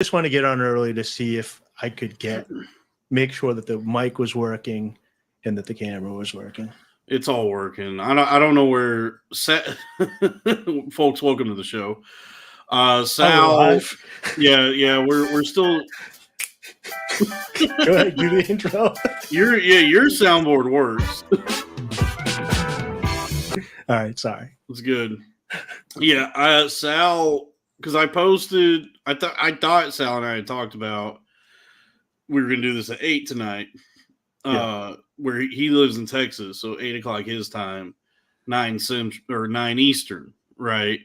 just want to get on early to see if I could make sure that the mic was working and that the camera was working. It's all working. I don't know where folks. Welcome to the show. Sal. Yeah. We're still. Go ahead, do the intro. Your soundboard works. All right, sorry. It's good. Yeah, Sal, because I posted. I thought Sal and I had talked about we were going to do this at 8 tonight. Where he lives in Texas, so 8 o'clock his time, 9 Eastern, right?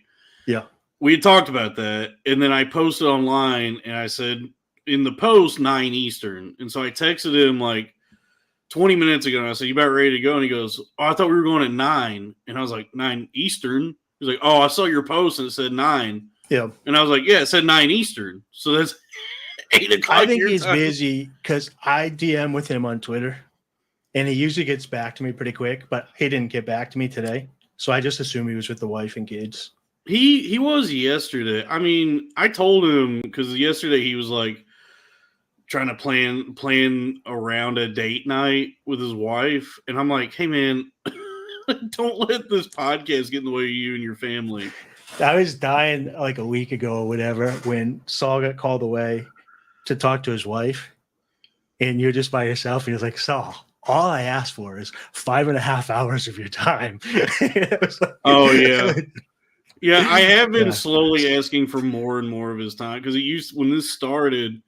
Yeah. We had talked about that, and then I posted online, and I said in the post 9 Eastern, and so I texted him like 20 minutes ago, and I said, "You about ready to go?" And he goes, "Oh, I thought we were going at 9," and I was like, 9 Eastern. He's like, "Oh, I saw your post and it said 9." Yeah, and I was like, "Yeah, it said 9 Eastern," so that's 8 o'clock. I think he's busy because I DM with him on Twitter. And he usually gets back to me pretty quick, but he didn't get back to me today. So I just assume he was with the wife and kids. He was yesterday. I mean, I told him because yesterday he was like trying to plan around a date night with his wife. And I'm like, hey, man, don't let this podcast get in the way of you and your family. I was dying like a week ago or whatever when Saul got called away to talk to his wife. And you're just by yourself. And he's like, Saul, all I asked for is 5.5 hours of your time. Like, oh, yeah. Yeah, I have been slowly asking for more and more of his time because when this started,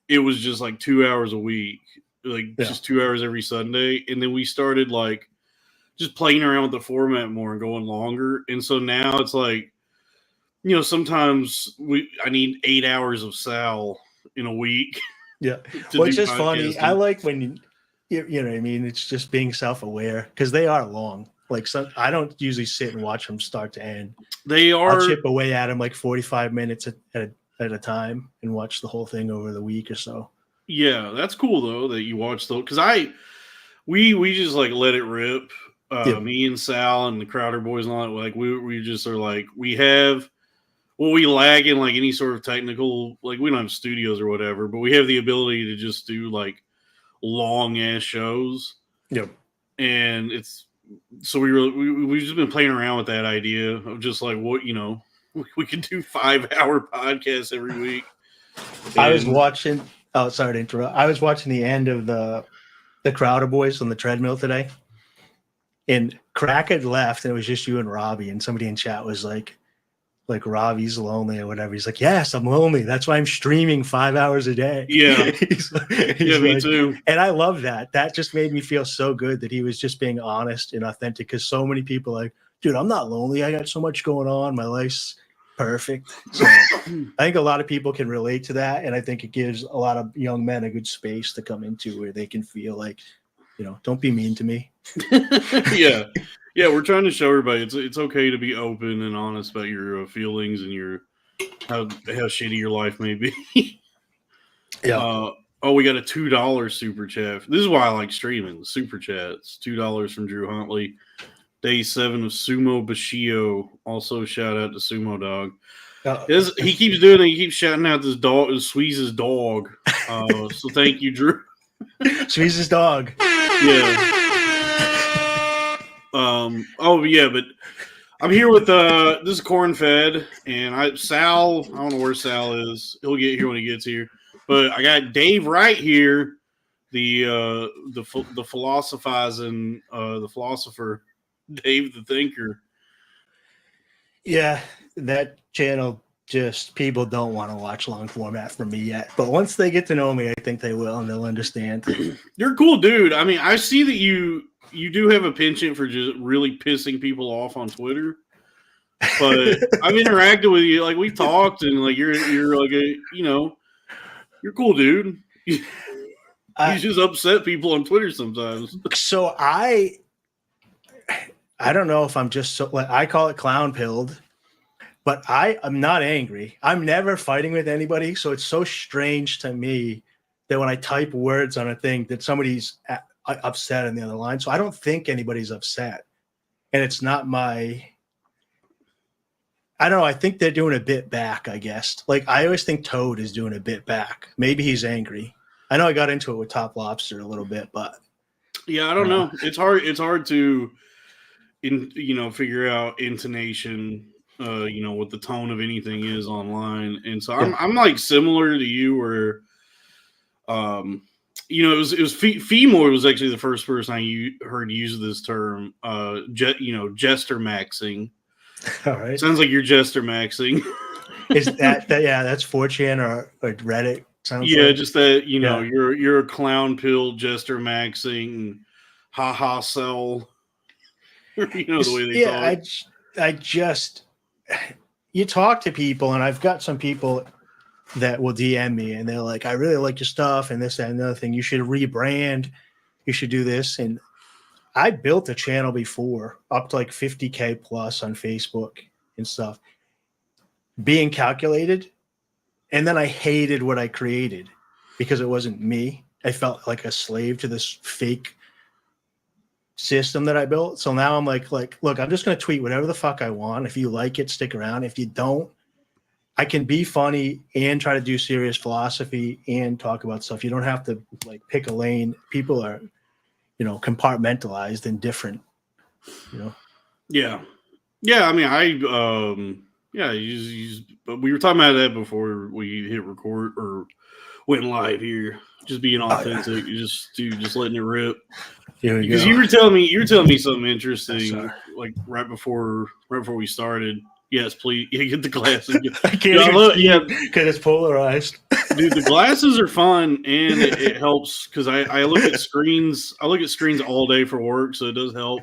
it was just like 2 hours a week, just 2 hours every Sunday. And then we started like just playing around with the format more and going longer. And so now it's like, sometimes I need 8 hours of Sal in a week. Yeah. Well, it's just funny. I like when you know what I mean? It's just being self-aware because they are long. Like I don't usually sit and watch them start to end. They are. I'll chip away at them like 45 minutes at a time and watch the whole thing over the week or so. Yeah, that's cool though that you watch though, because we just like let it rip. Me and Sal and the Crowder boys and all that. Like we just are like we lag in like any sort of technical, like we don't have studios or whatever, but we have the ability to just do like long ass shows. Yep. And we've just been playing around with that idea of just like we can do 5-hour podcasts every week. I was watching sorry to interrupt. I was watching the end of the Crowder boys on the treadmill today. And Crack had left and it was just you and Robbie, and somebody in chat was like Robbie's lonely or whatever. He's like, yes, I'm lonely. That's why I'm streaming 5 hours a day. Yeah. Me too. And I love that. That just made me feel so good that he was just being honest and authentic because so many people are like, dude, I'm not lonely. I got so much going on. My life's perfect. So I think a lot of people can relate to that. And I think it gives a lot of young men a good space to come into where they can feel like, don't be mean to me. Yeah. Yeah, we're trying to show everybody it's okay to be open and honest about your feelings and your how shitty your life may be. Yeah. We got a $2 super chat. This is why I like streaming. Super chats. $2 from Drew Huntley. Day 7 of Sumo Bashio. Also shout out to Sumo Dog. He keeps doing it. He keeps shouting out this dog, Squeeze's dog. So thank you, Drew. Squeeze's dog. Yeah. But I'm here with this is Cornfed and Sal. I don't know where Sal is. He'll get here when he gets here. But I got Dave Wright here, the philosophizing the philosopher, Dave the Thinker. Yeah, that channel just people don't want to watch long format from me yet. But once they get to know me, I think they will and they'll understand. You're a cool dude. I mean, I see that you do have a penchant for just really pissing people off on Twitter. But I've interacted with you, like we've talked, and like you're like you're cool, dude. You just upset people on Twitter sometimes. So I don't know if I'm just so like I call it clown pilled, but I'm not angry. I'm never fighting with anybody, so it's so strange to me that when I type words on a thing that somebody's upset on the other line. So I don't think anybody's upset, and it's not my. I don't know. I think they're doing a bit back, I guess. Like, I always think Toad is doing a bit back. Maybe he's angry. I know I got into it with Top Lobster a little bit, but yeah, I don't know. It's hard to figure out intonation, what the tone of anything is online. And so I'm like similar to you where it was Feemoy was actually the first person I heard use this term, jester maxing. All right. Sounds like you're jester maxing. Is that that's 4chan or Reddit? Sounds yeah, like. Just that you're a clown pill jester maxing, haha cell. The way they talk. I just you talk to people, and I've got some people that will DM me, and they're like, "I really like your stuff, and this, that, and another thing. You should rebrand. You should do this." And I built a channel before, up to like 50K plus on Facebook and stuff, being calculated. And then I hated what I created because it wasn't me. I felt like a slave to this fake system that I built. So now I'm like, look, I'm just going to tweet whatever the fuck I want. If you like it, stick around. If you don't, I can be funny and try to do serious philosophy and talk about stuff. You don't have to like pick a lane. People are, compartmentalized and different, Yeah. Yeah. I mean, but we were talking about that before we hit record or went live here. Just being authentic, just letting it rip. Because you were telling me something interesting, like right before we started. Yes, please. Yeah, get the glasses. I can't because it's polarized. Dude, the glasses are fun, and it helps because I look at screens. I look at screens all day for work, so it does help.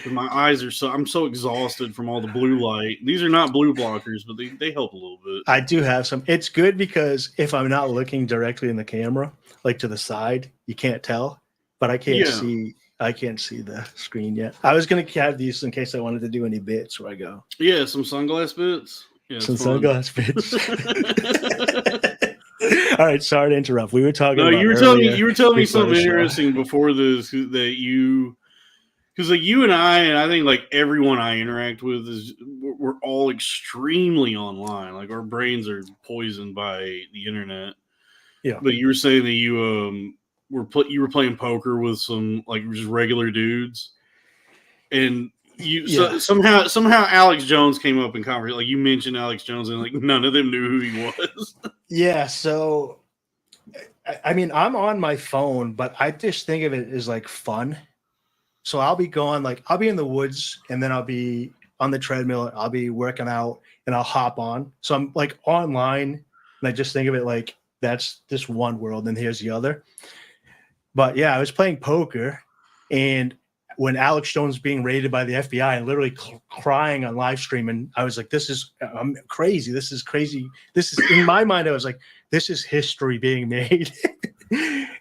My eyes I'm so exhausted from all the blue light. These are not blue blockers, but they help a little bit. I do have some. It's good because if I'm not looking directly in the camera, like to the side, you can't tell. But I can't see. I can't see the screen yet. I was going to have these in case I wanted to do any bits where I go. Yeah, some sunglass bits. Yeah, some sunglass bits. All right, sorry to interrupt. We were talking. No, you were telling me something interesting before this that you. Because like you and I think like everyone I interact with we're all extremely online. Like our brains are poisoned by the internet. Yeah. But you were saying that you were playing poker with some like just regular dudes, and somehow Alex Jones came up in conversation. Like you mentioned Alex Jones, and like none of them knew who he was. Yeah. So, I mean, I'm on my phone, but I just think of it as like fun. So I'll be in the woods, and then I'll be on the treadmill. I'll be working out, and I'll hop on. So I'm like online, and I just think of it like that's this one world, and here's the other. But yeah, I was playing poker, and when Alex Jones being raided by the FBI and literally crying on live stream, and I was like, I'm crazy. This is crazy. This is in my mind. I was like, this is history being made.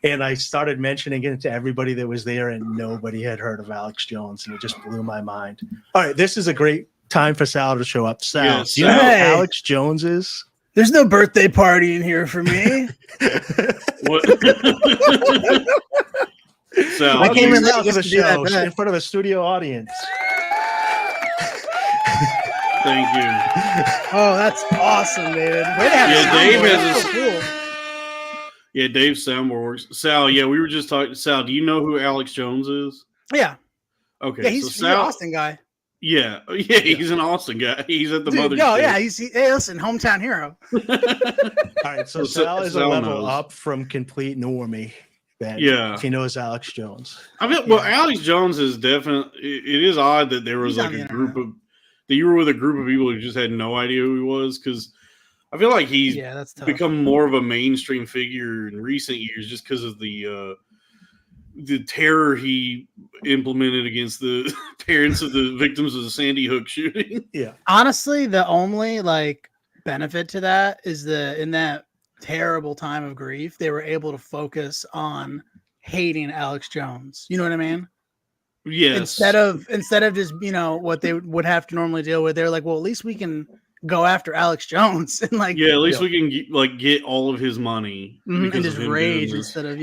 And I started mentioning it to everybody that was there, and nobody had heard of Alex Jones, and it just blew my mind. All right, this is a great time for Sal to show up. Sal, do you know who Alex Jones is? There's no birthday party in here for me. What? Sal, I came in late to the show in front of a studio audience. Thank you. Oh, that's awesome, David. Dave has a cool. Yeah, Dave's soundboard works. Sal, we were just talking. Sal, do you know who Alex Jones is? Yeah. Okay. Yeah, he's an Austin guy. Yeah, he's an Austin guy. He's at the mother's. No, yeah, hey, listen, hometown hero. All right, so Sal is a level up from complete normie. If he knows Alex Jones. I mean, Alex Jones is definitely. It is odd that there was like a group of that you were with a group of people who just had no idea who he was, because I feel like he's become more of a mainstream figure in recent years just because of the terror he implemented against the parents of the victims of the Sandy Hook shooting. Yeah. Honestly, the only benefit to that is in that terrible time of grief, they were able to focus on hating Alex Jones. You know what I mean? Yes. Instead of just, what they would have to normally deal with, they're like, well, at least we can go after Alex Jones and at least we can get all of his money and just rage instead of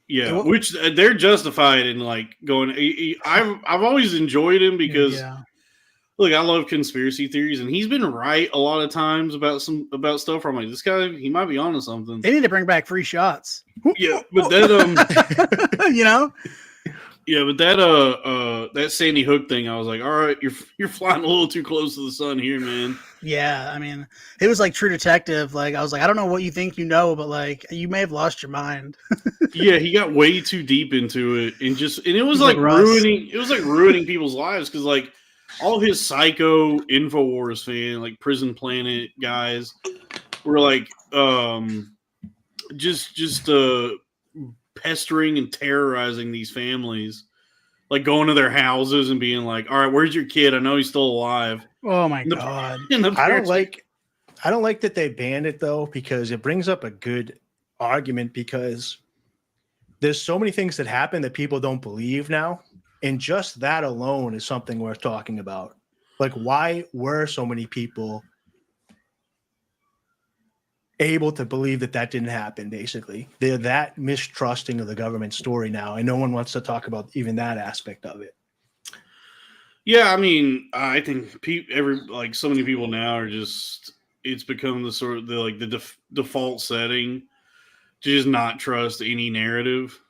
Yeah, which they're justified in going. I've always enjoyed him because look, I love conspiracy theories, and he's been right a lot of times about stuff where I'm like, this guy, he might be onto something. They need to bring back free shots. Yeah, but that you know. Yeah, but that Sandy Hook thing, I was like, all right, you're flying a little too close to the sun here, man. Yeah, I mean, it was like True Detective. Like, I was like, I don't know what you think you know, but like, you may have lost your mind. Yeah, he got way too deep into it, and it was like ruining people's lives because like all his psycho InfoWars fan, like Prison Planet guys, were like just pestering and terrorizing these families, like going to their houses and being like, all right, where's your kid? I know he's still alive. Oh my God. I don't like that they banned it though, because it brings up a good argument, because there's so many things that happen that people don't believe now. And just that alone is something worth talking about. Like, why were so many people able to believe that didn't happen? Basically, they're that mistrusting of the government story now, and no one wants to talk about even that aspect of it. Yeah, I mean, I think so many people now are just, it's become the sort of the default setting to just not trust any narrative.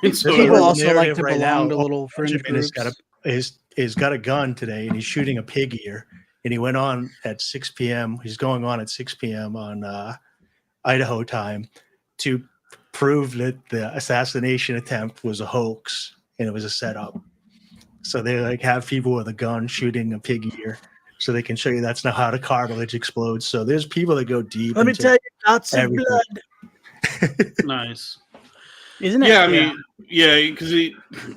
And so people also like to belong to little fringe groups. He's got a gun today, and he's shooting a pig ear. And he went on at 6 p.m. He's going on at 6 p.m. on Idaho time to prove that the assassination attempt was a hoax and it was a setup. So they like have people with a gun shooting a pig ear, so they can show you that's not how the cartilage explodes. So there's people that go deep. Let me tell you, lots of blood. Nice. Isn't it? Yeah, I mean, yeah, because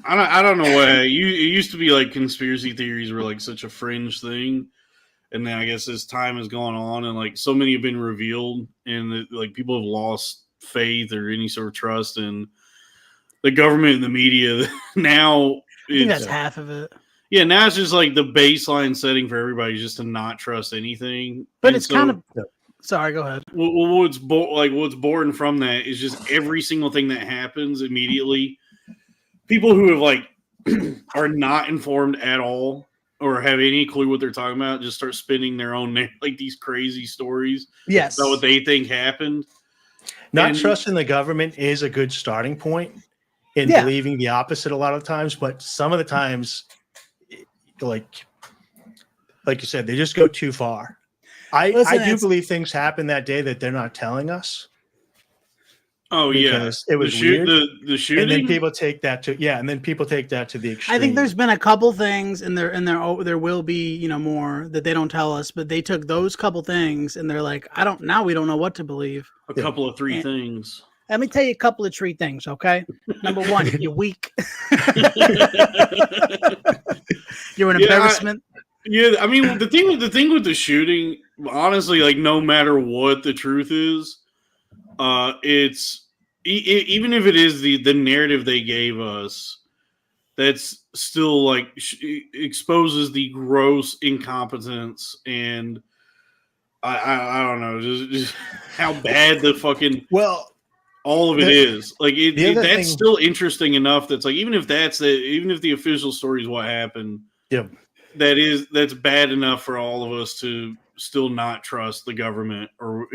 I don't know why. It used to be like conspiracy theories were like such a fringe thing, and then I guess as time has gone on, and like so many have been revealed, and like people have lost faith or any sort of trust in the government and the media. Now, I think that's half of it. Yeah, now it's just like the baseline setting for everybody just to not trust anything. But and it's so, kind of. Sorry, go ahead. What's born from that is just every single thing that happens immediately. People who have like are not informed at all or have any clue what they're talking about just start spinning their own like these crazy stories. Yes, about what they think happened. Not trusting the government is a good starting point in believing the opposite a lot of times, but some of the times, like you said, they just go too far. I do believe things happen that day that they're not telling us. Oh yeah, it was weird. The shooting, and then people take that to the extreme. I think there's been a couple things, and there will be more that they don't tell us, but they took those couple things, and they're like, we don't know what to believe. A couple of three things. Let me tell you a couple of three things, okay? Number one, you're weak. You're an embarrassment. Yeah, I mean the thing with the shooting, honestly, like no matter what the truth is, it's even if it is the narrative they gave us, that's still like exposes the gross incompetence and I don't know just how bad the fucking all of it is. Like that's still interesting enough. That's like even if the official story is what happened. Yeah. That's bad enough for all of us to still not trust the government or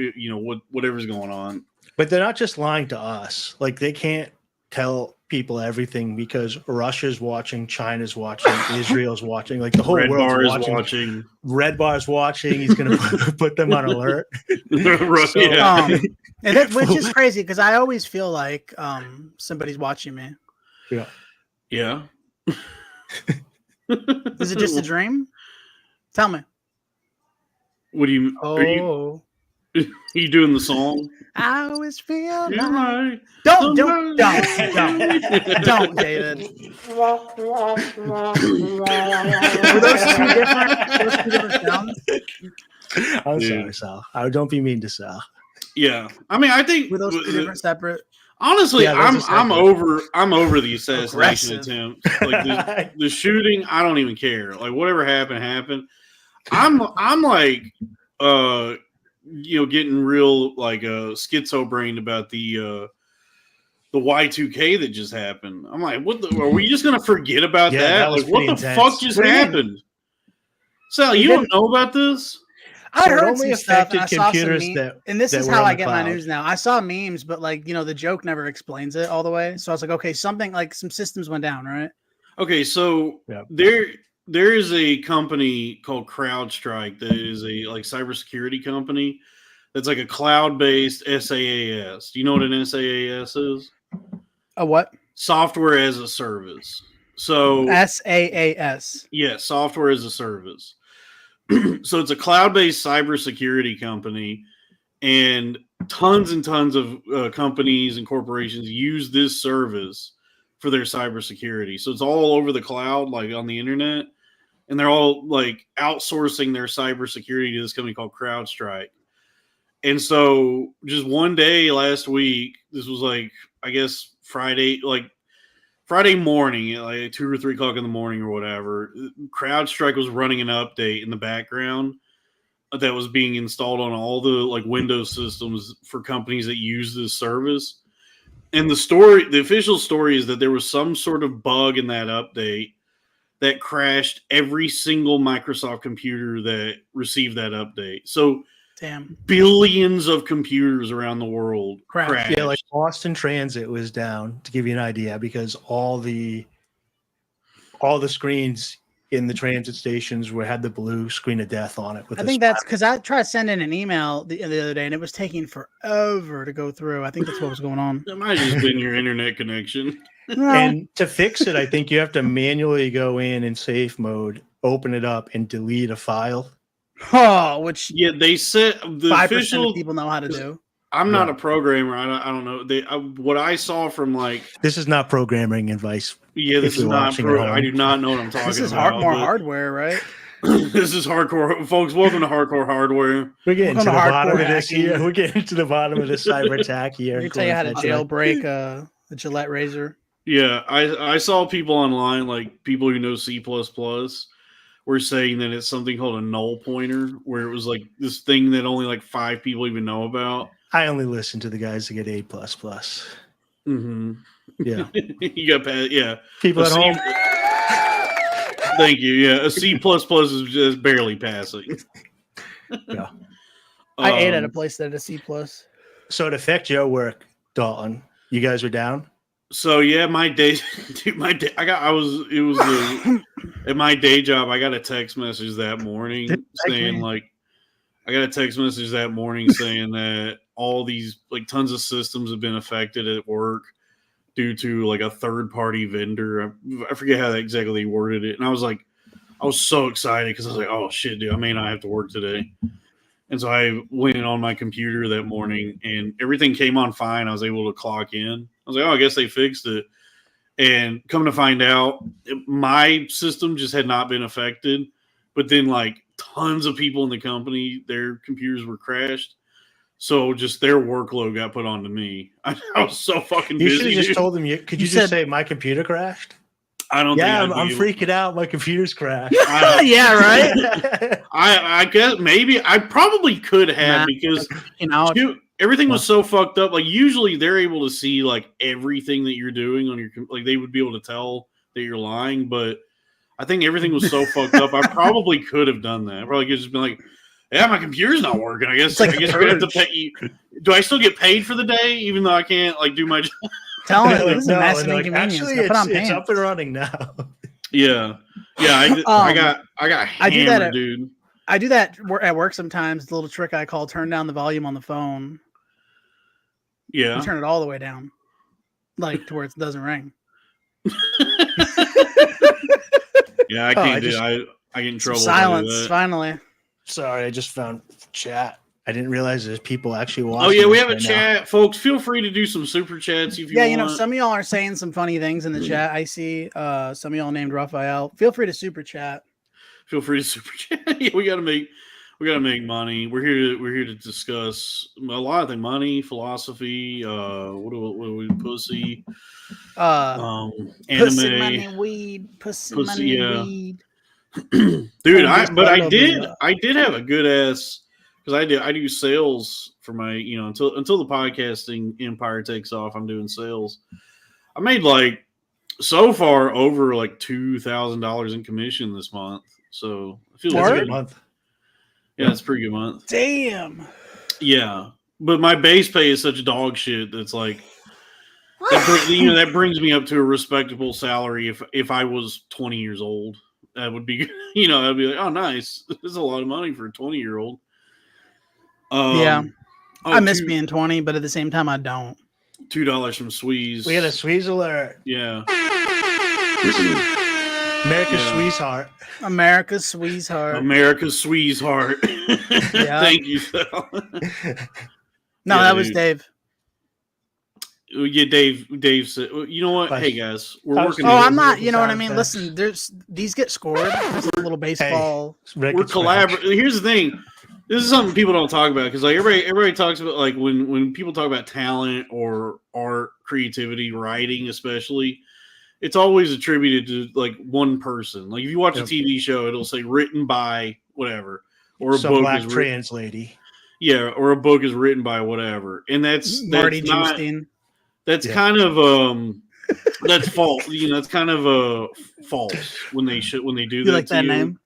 whatever's going on. But they're not just lying to us. Like they can't tell people everything because Russia's watching, China's watching, Israel's watching, like the whole world's watching. Red Bar's watching. He's going to put them on alert. And which is crazy because I always feel like somebody's watching me. Yeah. Yeah. Is it just a dream? Tell me. What do you? Oh, are you doing the song? I always feel like. Don't, David. Were those two different sounds? I'm sorry, Sal. Don't be mean to Sal. Yeah, I mean, I think were those two different separate. Honestly, I'm over the assassination attempt. Like the shooting, I don't even care. Like whatever happened. I'm like getting real like schizo-brained about the Y2K that just happened. I'm like, are we just gonna forget about that? Like, what the fuck just happened? Sal, you don't know about this? I So it heard only some stuff, and affected I saw some computers memes, and this that is were how on I the get my cloud. news now. I saw memes, but like the joke never explains it all the way. So I was like, okay, something like some systems went down, right? Okay, so Yeah. there is a company called CrowdStrike that is a like cybersecurity company that's like a cloud-based SaaS. Do you know what an SaaS is? A what? Software as a service. So SaaS. yeah, software as a service. So it's a cloud-based cybersecurity company, and tons of companies and corporations use this service for their cybersecurity. So it's all over the cloud, like on the internet, and they're all like outsourcing their cybersecurity to this company called CrowdStrike. And so just one day last week, this was like, I guess Friday morning at like 2 or 3 o'clock in the morning or whatever, CrowdStrike was running an update in the background that was being installed on all the like Windows systems for companies that use this service. And the official story is that there was some sort of bug in that update that crashed every single Microsoft computer that received that update. So Damn. billions of computers around the world Crashed. crashed. Yeah, like Boston Transit was down, to give you an idea, because all the screens in the transit stations had the blue screen of death on it. I think that's because I tried sending an email the other day, and it was taking forever to go through. I think that's what was going on. That might have just been your internet connection. No. And to fix it, I think you have to manually go in safe mode, open it up, and delete a file. Oh, which Yeah, they said the 5% official. of people know how to do. I'm not a programmer. I don't know. What I saw from like. This is not programming advice. Yeah, this if is you're not. watching at home. I do not know what I'm talking This is about. more hardware, right? This is hardcore, folks. Welcome to hardcore hardware. We're getting to Welcome the to bottom hardcore of this hacking. here. We're getting to the bottom of this cyber attack here. Let me tell you how to jailbreak a Gillette razor. Yeah, I saw people online, like people who know C++, were saying that it's something called a null pointer, where it was like this thing that only like 5 people even know about. I only listen to the guys that get A++. Mm-hmm. Yeah. You got yeah. People at home. Thank you. Yeah, a C++ is just barely passing. Yeah. I ate at a place that had a C+. So to affect your work, Dalton, you guys were down? So yeah, my day, dude, at my day job, I got a text message that morning saying that all these like tons of systems have been affected at work due to like a third party vendor. I forget how they exactly worded it. And I was so excited because I was like, oh shit, dude, I may not have to work today. And so I went in on my computer that morning and everything came on fine. I was able to clock in. I was like, oh, I guess they fixed it. And come to find out, my system just had not been affected. But then like tons of people in the company, their computers were crashed. So just their workload got put onto me. I was so fucking busy. You should have just told them. Could you just say my computer crashed? I don't. Yeah, think I'm freaking out. My computer's crashed. Yeah, right. I guess maybe I probably could have because everything was so fucked up. Like usually they're able to see like everything that you're doing on your like they would be able to tell that you're lying, but I think everything was so fucked up. I probably could have done that. I probably could have just been like, yeah, my computer's not working. I guess we're gonna have to pay you. Do I still get paid for the day, even though I can't like do my job? Tell them this is a massive inconvenience. Actually, it's up and running now. Yeah. I got hammered, I do that dude. I do that at work sometimes. The little trick I call turn down the volume on the phone. Yeah. You turn it all the way down, like to where it doesn't ring. Yeah, I can't do. I get in trouble. Silence. Finally. Sorry, I just found chat. I didn't realize there's people actually watching. Oh yeah, we have a chat, folks. Feel free to do some super chats if you want. Yeah, some of y'all are saying some funny things in the chat. I see some of y'all named Raphael. Feel free to super chat. Feel free to super chat. Yeah, we gotta make money. We're here to discuss a lot of things: money, philosophy. What do we pussy? Anime, pussy, money, weed, pussy money, weed. Dude, I did have a good ass. Because I do sales for my, until the podcasting empire takes off, I'm doing sales. I made like so far over like $2,000 in commission this month, So it feels That's a good. good month. Yeah, it's a pretty good month. Damn. Yeah, but my base pay is such dog shit that's like that brings me up to a respectable salary. If I was 20 years old, that would be I'd be like, oh, nice. This is a lot of money for a 20-year-old. Yeah. I miss being 20, but at the same time, I don't. $2 from Sweeze. We had a Sweeze alert. Yeah. America's Sweetheart. America's Sweetheart. America's Sweetheart. Yeah. Thank you, Sal. No, Yeah, that was dude. Dave. Yeah, Dave said, you know what? Hey, guys, we're working. Oh, on I'm it. not. You know what I Sound mean? effects. Listen, these get scored. There's a little baseball. We're collaborating. Here's the thing. This is something people don't talk about because like everybody talks about like when people talk about talent or art, creativity, writing, especially, it's always attributed to like one person. Like if you watch a TV show, it'll say written by whatever, or a Some book black is trans lady. Yeah, or a book is written by whatever, and that's Marty not. Jewstein. That's kind of that's false. That's kind of false when they do You that. like that name?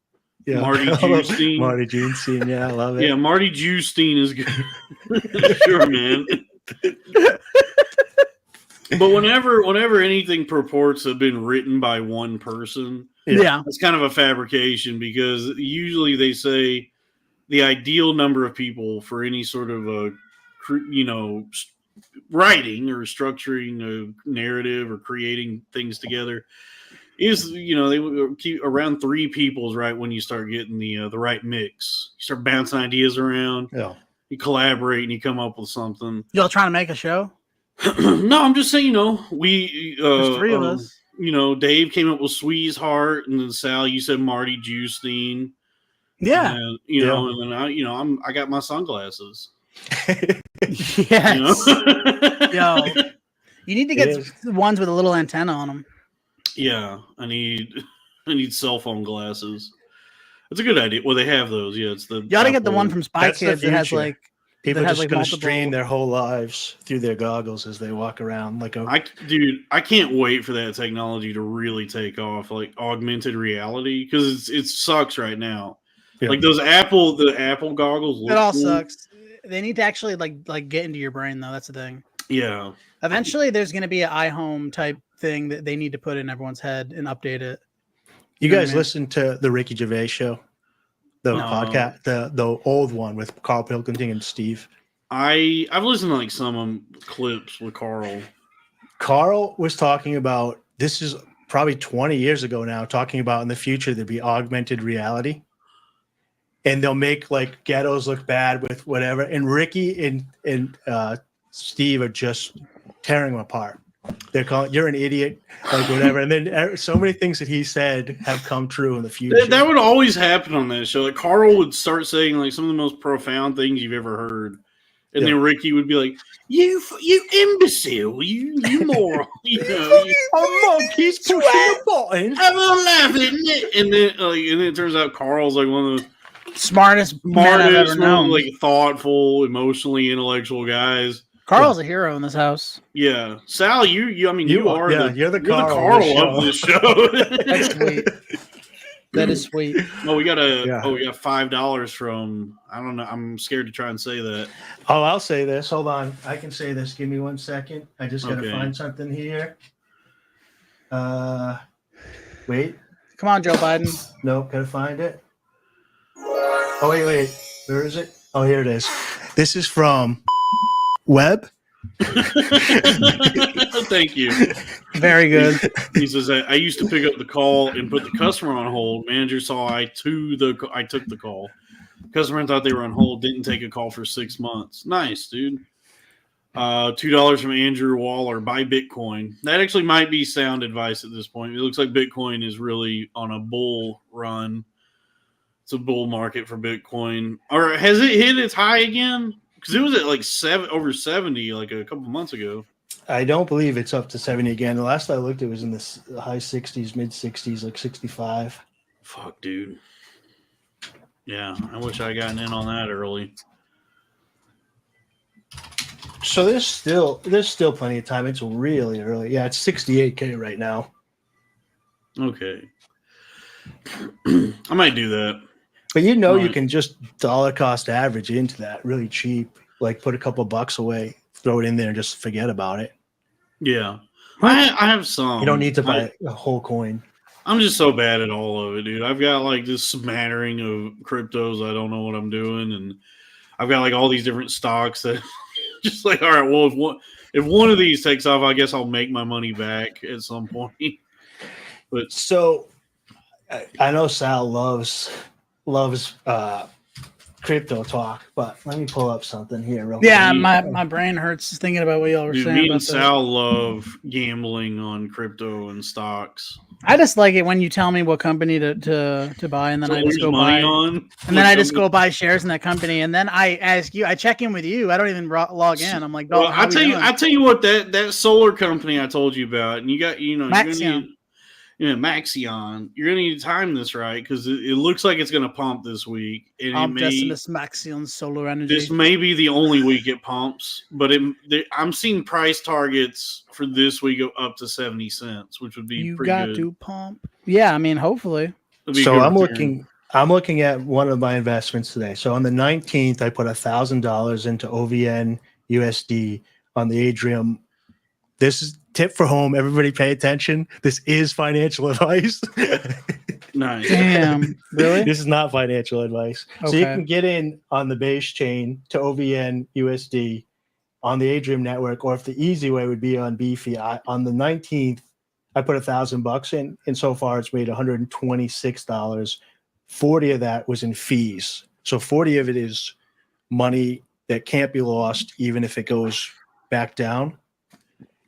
Yeah. Marty Jewstein. Marty Jewstein. Yeah, I love it. Yeah, Marty Jewstein is good. Sure, man. But whenever anything purports to have been written by one person, it's kind of a fabrication because usually they say the ideal number of people for any sort of writing or structuring a narrative or creating things together is they keep around 3 people is right when you start getting the right mix. You start bouncing ideas around. Yeah. You collaborate and you come up with something. Y'all trying to make a show? No, I'm just saying, we There's 3 of us. Dave came up with Sweeze Heart, and then Sal, you said Marty Jewstein. Yeah. And, and then I got my sunglasses. Yes. Yo, you need to get the ones with a little antenna on them. Yeah, I need cell phone glasses. It's a good idea. Well, they have those. Yeah, it's the. You ought to get the one from Spy Kids that has like. People are just going to strain their whole lives through their goggles as they walk around like a. I can't wait for that technology to really take off, like augmented reality, because it sucks right now. Yeah. Like the Apple goggles. It all sucks. They need to actually like get into your brain though. That's the thing. Yeah. Eventually, there's going to be an iHome type thing that they need to put in everyone's head and update it. You guys listen to the Ricky Gervais show? The podcast, the old one with Carl Pilkington and Steve. I've listened to like some clips with Carl. Carl was talking about, this is probably 20 years ago now, talking about in the future there'd be augmented reality. And they'll make like ghettos look bad with whatever. And Ricky and Steve are just tearing them apart. They're calling, you're an idiot, like whatever. And then so many things that he said have come true in the future. That would always happen on that show. Like Carl would start saying like some of the most profound things you've ever heard. And then Ricky would be like, you imbecile, you moron. Monkey's pushing the button. I'm all laughing. And then it turns out Carl's like one of the smartest men I've ever known. Like thoughtful, emotionally intellectual guys. Carl's a hero in this house. Yeah, Sal, you're the Carl of this show. That's sweet. That is sweet. Oh, we got $5 from, I don't know. I'm scared to try and say that. Oh, I'll say this. Hold on. I can say this. Give me 1 second. I just got to find something here. Wait. Come on, Joe Biden. Nope. Got to find it. Oh, wait. Where is it? Oh, here it is. This is from Webb. Thank you. Very good. He says, I used to pick up the call and put the customer on hold. Manager saw I took the call. Customer thought they were on hold, didn't take a call for 6 months. Nice, dude. $2 from Andrew Waller. Buy Bitcoin. That actually might be sound advice at this point. It looks like Bitcoin is really on a bull run. It's a bull market for Bitcoin. Or has it hit its high again? Because it was at like over 70 like a couple months ago. I don't believe it's up to 70 again. The last I looked, it was in the high 60s, mid 60s, like 65. Fuck, dude. Yeah, I wish I gotten in on that early. So there's still plenty of time. It's really early. Yeah, it's 68K right now. Okay. I might do that. But you can just dollar cost average into that really cheap. Like put a couple bucks away, throw it in there, and just forget about it. Yeah, I have some. You don't need to buy a whole coin. I'm just so bad at all of it, dude. I've got like this smattering of cryptos. I don't know what I'm doing, and I've got like all these different stocks that just like, all right, well, if one of these takes off, I guess I'll make my money back at some point. But so I know Sal loves crypto talk, but let me pull up something here real quick. Yeah, my brain hurts thinking about what y'all were saying. Me about and Sal love gambling on crypto and stocks. I just like it when you tell me what company to buy, and then I just go buy on, and then I just go buy shares in that company, and then I ask you. I check in with you. I don't even log in. I'm like, well, I tell you what, that solar company I told you about, and you got Maxion. Maxion. You're gonna need to time this right because it looks like it's gonna pump this week. And Decimus Maxion Solar Energy. This may be the only week it pumps, but I'm seeing price targets for this week of up to 70 cents, which would be pretty good. You got to pump. Yeah, I mean, hopefully. So I'm looking at one of my investments today. So on the 19th, I put $1,000 into OVN USD on the Atrium. This is tip for home. Everybody pay attention. This is financial advice. Nice. Damn. Really? This is not financial advice. Okay. So you can get in on the base chain to OVN USD on the Atrium network, or if the easy way would be on Beefy. On the 19th, I put $1,000 in, and so far it's made $126. 40 of that was in fees. So 40 of it is money that can't be lost, even if it goes back down.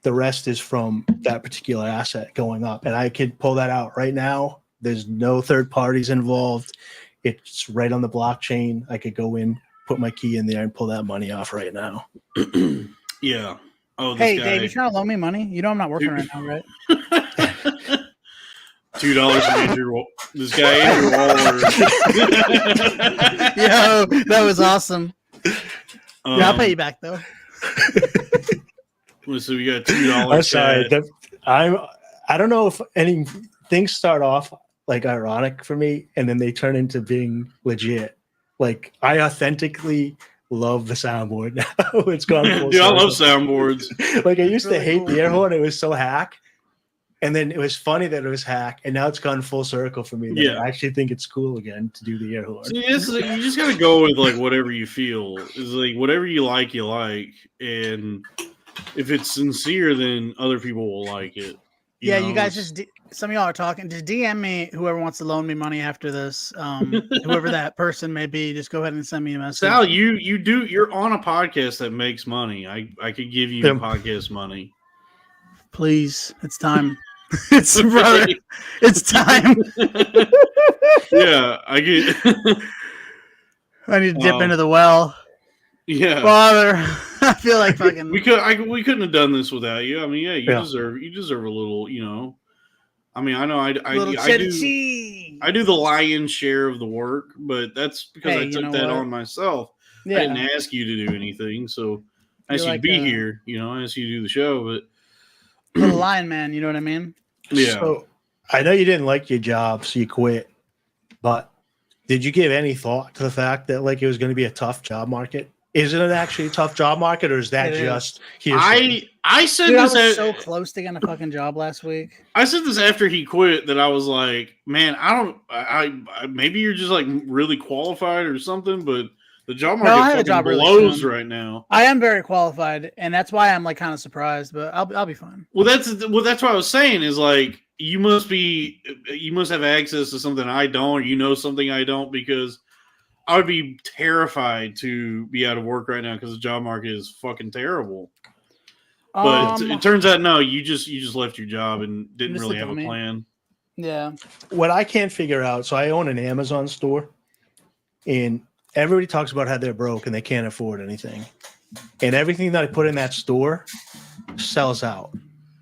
The rest is from that particular asset going up. And I could pull that out right now. There's no third parties involved. It's right on the blockchain. I could go in, put my key in there, and pull that money off right now. Yeah. Oh, hey, Dave, you trying to loan me money? You know I'm not working right now, right? $2 from Andrew. This guy, Andrew Waller. Yo, that was awesome. Yeah, I'll pay you back, though. So we got $2. I'm sorry. I don't know if any things start off like ironic for me, and then they turn into being legit. Like I authentically love the soundboard now. It's gone full Dude, circle. I love soundboards. Like I used to hate cool. the air horn. It was so hack. And then it was funny that it was hack, and now it's gone full circle for me. Yeah. I actually think it's cool again to do the air horn. See, you just gotta go with like whatever you feel. It's like whatever you like, and if it's sincere, then other people will like it. You guys just some of y'all are talking. Just DM me whoever wants to loan me money after this. Whoever that person may be, just go ahead and send me a message. Sal, you're on a podcast that makes money. I could give you podcast money. Please, it's time. It's brother. It's time. Yeah, I get. I need to dip into the well. Yeah, Father, I feel like fucking. we couldn't have done this without you. I mean, yeah, you deserve a little. I mean, I know I do the lion's share of the work, but that's because I took that on myself. Yeah. I didn't ask you to do anything, so I asked you to be here. I asked you to do the show, but. The lion man, you know what I mean? Yeah. So I know you didn't like your job, so you quit. But did you give any thought to the fact that like it was going to be a tough job market? Is it actually a tough job market, or is that just hearsay? I said Dude, this. I was so close to getting a fucking job last week. I said this after he quit that I was like, man, I maybe you're just like really qualified or something, but. The job market fucking blows right now. I am very qualified, and that's why I'm like kind of surprised, but I'll be fine. Well, that's what I was saying is like you must have access to something I don't, or something I don't, because I would be terrified to be out of work right now because the job market is fucking terrible. But it turns out no, you just left your job and didn't really have a plan. Yeah. What I can't figure out, so I own an Amazon store, and everybody talks about how they're broke and they can't afford anything. And everything that I put in that store sells out.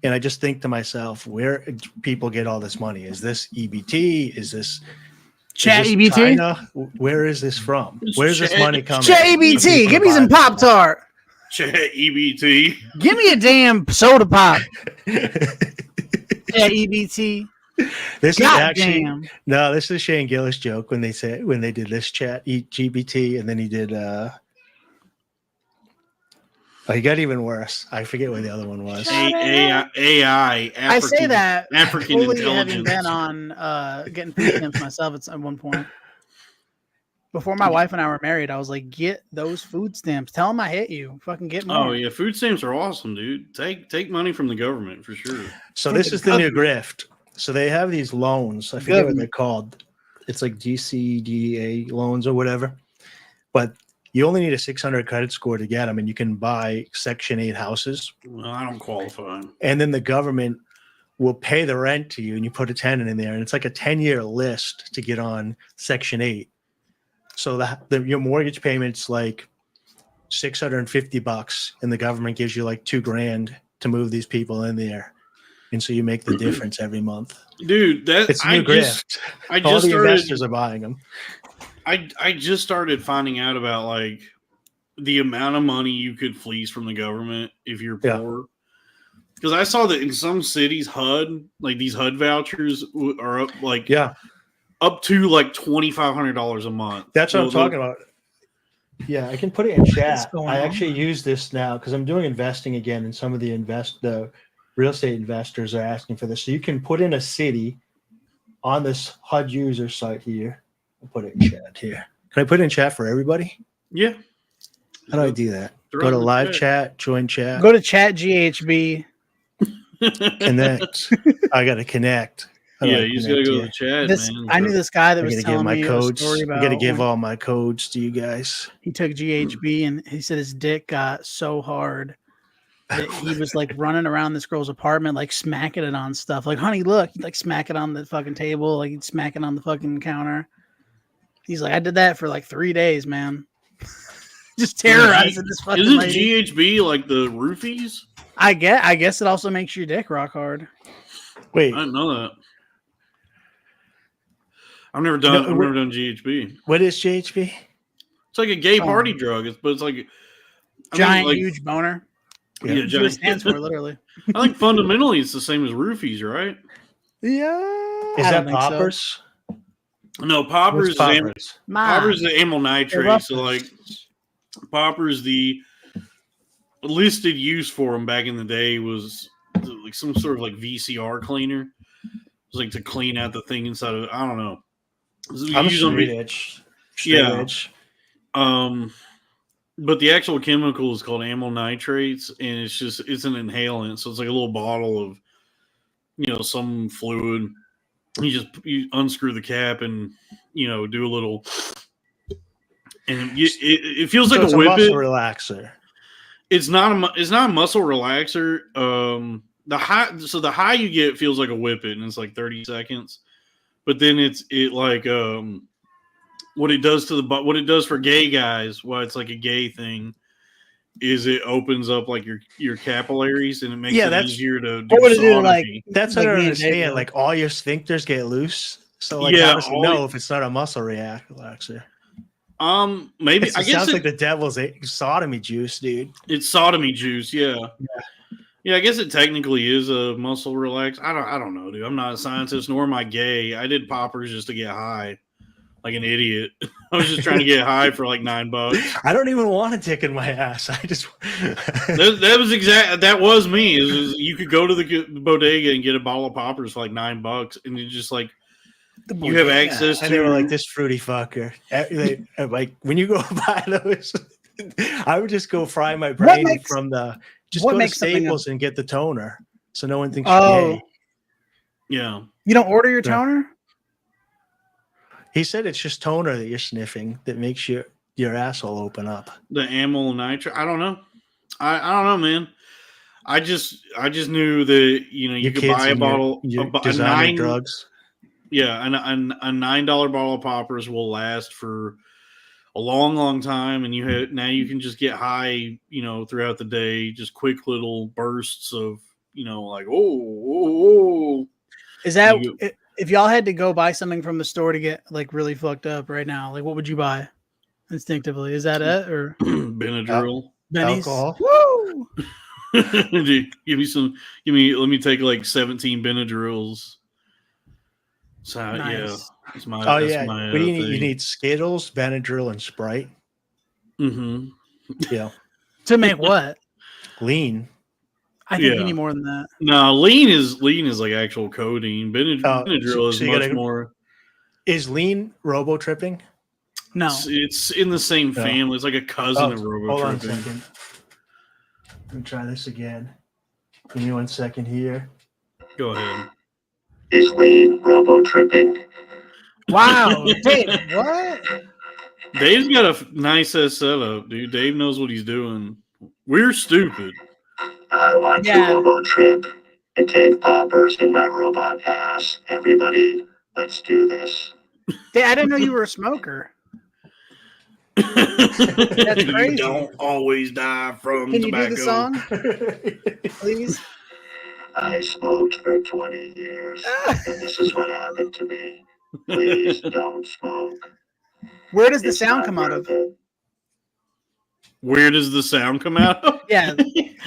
And I just think to myself, where do people get all this money? Is this EBT? Is this Chat EBT? China? Where is this from? Where's this money coming? Chat EBT. Give me some Pop-Tart. Chat EBT. Give me a damn soda pop. Chat EBT. This is God actually damn. no. This is Shane Gillis' joke when they did this chat, eat GBT, and then he did. Oh, he got even worse. I forget what the other one was. AI, I say that African fully having intelligence. been on getting food stamps myself at one point. Before my wife and I were married, I was like, get those food stamps. Tell them I hit you. Fucking get more. Oh yeah, food stamps are awesome, dude. Take money from the government for sure. So From this the is the new government. grift. So they have these loans. I forget what they're called. It's like GCDA loans or whatever. But you only need a 600 credit score to get them, and you can buy Section 8 houses. Well, I don't qualify. And then the government will pay the rent to you, and you put a tenant in there, and it's like a 10-year list to get on Section 8. So your mortgage payment's like $650, and the government gives you like $2,000 to move these people in there, and so you make the difference every month. Dude, It's a new grift. All the investors are buying them. I just started finding out about like the amount of money you could fleece from the government if you're poor. Because I saw that in some cities, HUD, like these HUD vouchers are up like up to like $2,500 a month. That's what I'm talking about. Yeah, I can put it in chat. I actually use this now because I'm doing investing again, and some of the real estate investors are asking for this. So you can put in a city on this HUD user site here. I'll put it in chat here. Can I put it in chat for everybody? Yeah. How do I do that? Go to live chat, join chat. Go to chat GHB. Connect. I got to connect. You just got to go to the chat, man. I knew this guy that was telling me codes. a story about. I got to give all my codes to you guys. He took GHB and he said his dick got so hard that he was like running around this girl's apartment, like smacking it on stuff. Like, honey, look, he'd like smack it on the fucking table, like he'd smack it on the fucking counter. He's like, I did that for like 3 days, man. Just terrorizing this fucking Isn't lady. GHB like the roofies? I guess it also makes your dick rock hard. Wait, I didn't know that. I've never done GHB. What is GHB? It's like a gay party drug. It's like giant, huge boner. Yeah, That's what it stands for, literally. I think fundamentally it's the same as roofies, right? Yeah. Is that poppers? So. No, poppers. Poppers is the amyl nitrate. So like, poppers, the listed use for them back in the day was like some sort of like VCR cleaner. It was like to clean out the thing inside of it. I don't know. I'm straight edge. Edge. But the actual chemical is called amyl nitrates, and it's an inhalant. So it's like a little bottle of, some fluid. You unscrew the cap and, do a little, and it feels like a whippet. Muscle relaxer. It's not a muscle relaxer. The high you get feels like a whippet, and it's like 30 seconds. But then what it does for gay guys, why it's like a gay thing, is it opens up like your capillaries and it makes it easier to do sodomy. That's what I understand. Like all your sphincters get loose. So like how does it know if it's not a muscle relaxer? Maybe I guess it sounds like the devil's sodomy juice, dude. It's sodomy juice, yeah. Yeah, I guess it technically is a muscle relax. I don't know, dude. I'm not a scientist, nor am I gay. I did poppers just to get high, like an idiot. I was just trying to get high for like $9. I don't even want a dick in my ass. I just that was me. You could go to the bodega and get a bottle of poppers for like $9, and you just like you have access to. And they were like this fruity fucker. Like when you go buy those, I would just go fry my brain from the. Just go to Staples and get the toner, so no one thinks you're gay. Yeah. You don't order your toner? He said it's just toner that you're sniffing that makes your asshole open up. The amyl nitrate. I don't know. I don't know, man. I just knew that you could buy a bottle of designer drugs. Yeah, and a $9 bottle of poppers will last for a long, long time, and now you can just get high, throughout the day, just quick little bursts of, like oh. Is that if y'all had to go buy something from the store to get like really fucked up right now? Like, what would you buy instinctively? Is that it or Benadryl, alcohol? Woo! Let me take like 17 Benadryls. So Nice. yeah, that's my. Oh that's yeah. my, What do you need? You thing. need Skittles, Benadryl, and Sprite. Mm-hmm. Yeah. To make what? Lean. I think you Yeah. need more than that. No, lean is like actual codeine. Benadryl is so you much gotta- more. Is lean robo tripping? No. It's in the same No. family. It's like a cousin of robo hold on a tripping. second. Let me try this again. Give me 1 second here. Go ahead. Is lean robo tripping? Wow, Dave, what? Dave's got a nice ass setup, dude. Dave knows what he's doing. We're stupid. I want Yeah. to robo trip and take poppers in my robot ass. Everybody, let's do this. Dave, I didn't know you were a smoker. That's crazy. You don't always die from Can you tobacco. do the song, please? I smoked for 20 years, and this is what happened to me. Please don't smoke. Where does the It's sound not come out of? worth it. Where does the sound come out of? Yeah.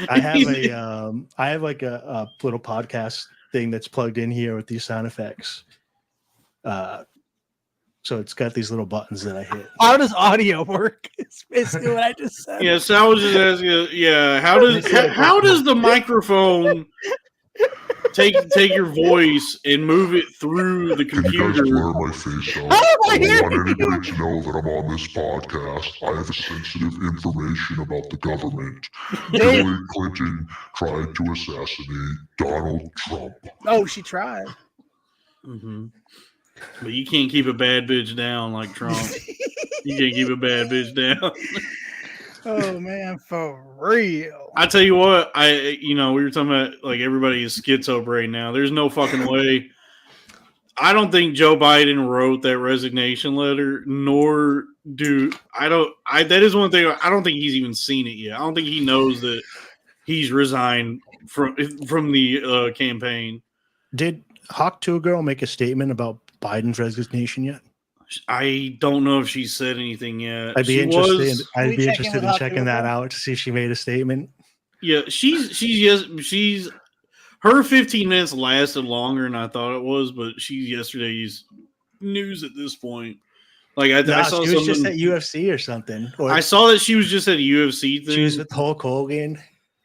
I have like a little podcast thing that's plugged in here with these sound effects. So it's got these little buttons that I hit. How does audio work? It's basically what I just said. Yeah, so I was just asking. Yeah, how does the microphone take your voice and move it through the Can you guys computer? blur my face out? How am I I don't hearing want you? anybody to know that I'm on this podcast. I have sensitive information about the government. Dave. Hillary Clinton tried to assassinate Donald Trump. Oh, she tried. Mm-hmm. But you can't keep a bad bitch down like Trump. You can't keep a bad bitch down. Oh man, for real. I tell you what, we were talking about like everybody is schizo right now. There's no fucking way. I don't think Joe Biden wrote that resignation letter, nor that is one thing. I don't think he's even seen it yet. I don't think he knows that he's resigned from the campaign. Did Hawk 2 Girl make a statement about Biden's resignation yet? I don't know if she said anything yet. I'd be She interested. was- I'd we be check in interested with in Hawk checking 2 that Girl? out to see if she made a statement. Yeah, she's her 15 minutes lasted longer than I thought it was, but she's yesterday's news at this point. Like I saw she was just something. at UFC or something. Or I saw that she was just at a UFC thing. she was with Hulk Hogan.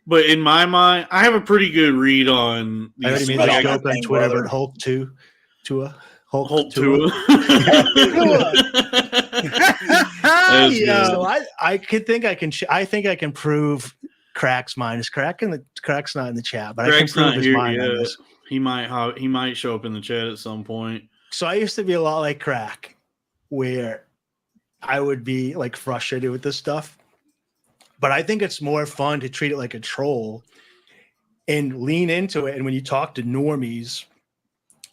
But in my mind, I have a pretty good read on I already these. made Like, that I joke on think Twitter, brother. but Hulk Tua. Hulk Tua. That's good. So I think I can prove Crack's mind. Is Crack's not in the chat, but Craig's I can not prove his here mind on yet. this. He might show up in the chat at some point. So I used to be a lot like Crack, where I would be like frustrated with this stuff. But I think it's more fun to treat it like a troll and lean into it. And when you talk to normies,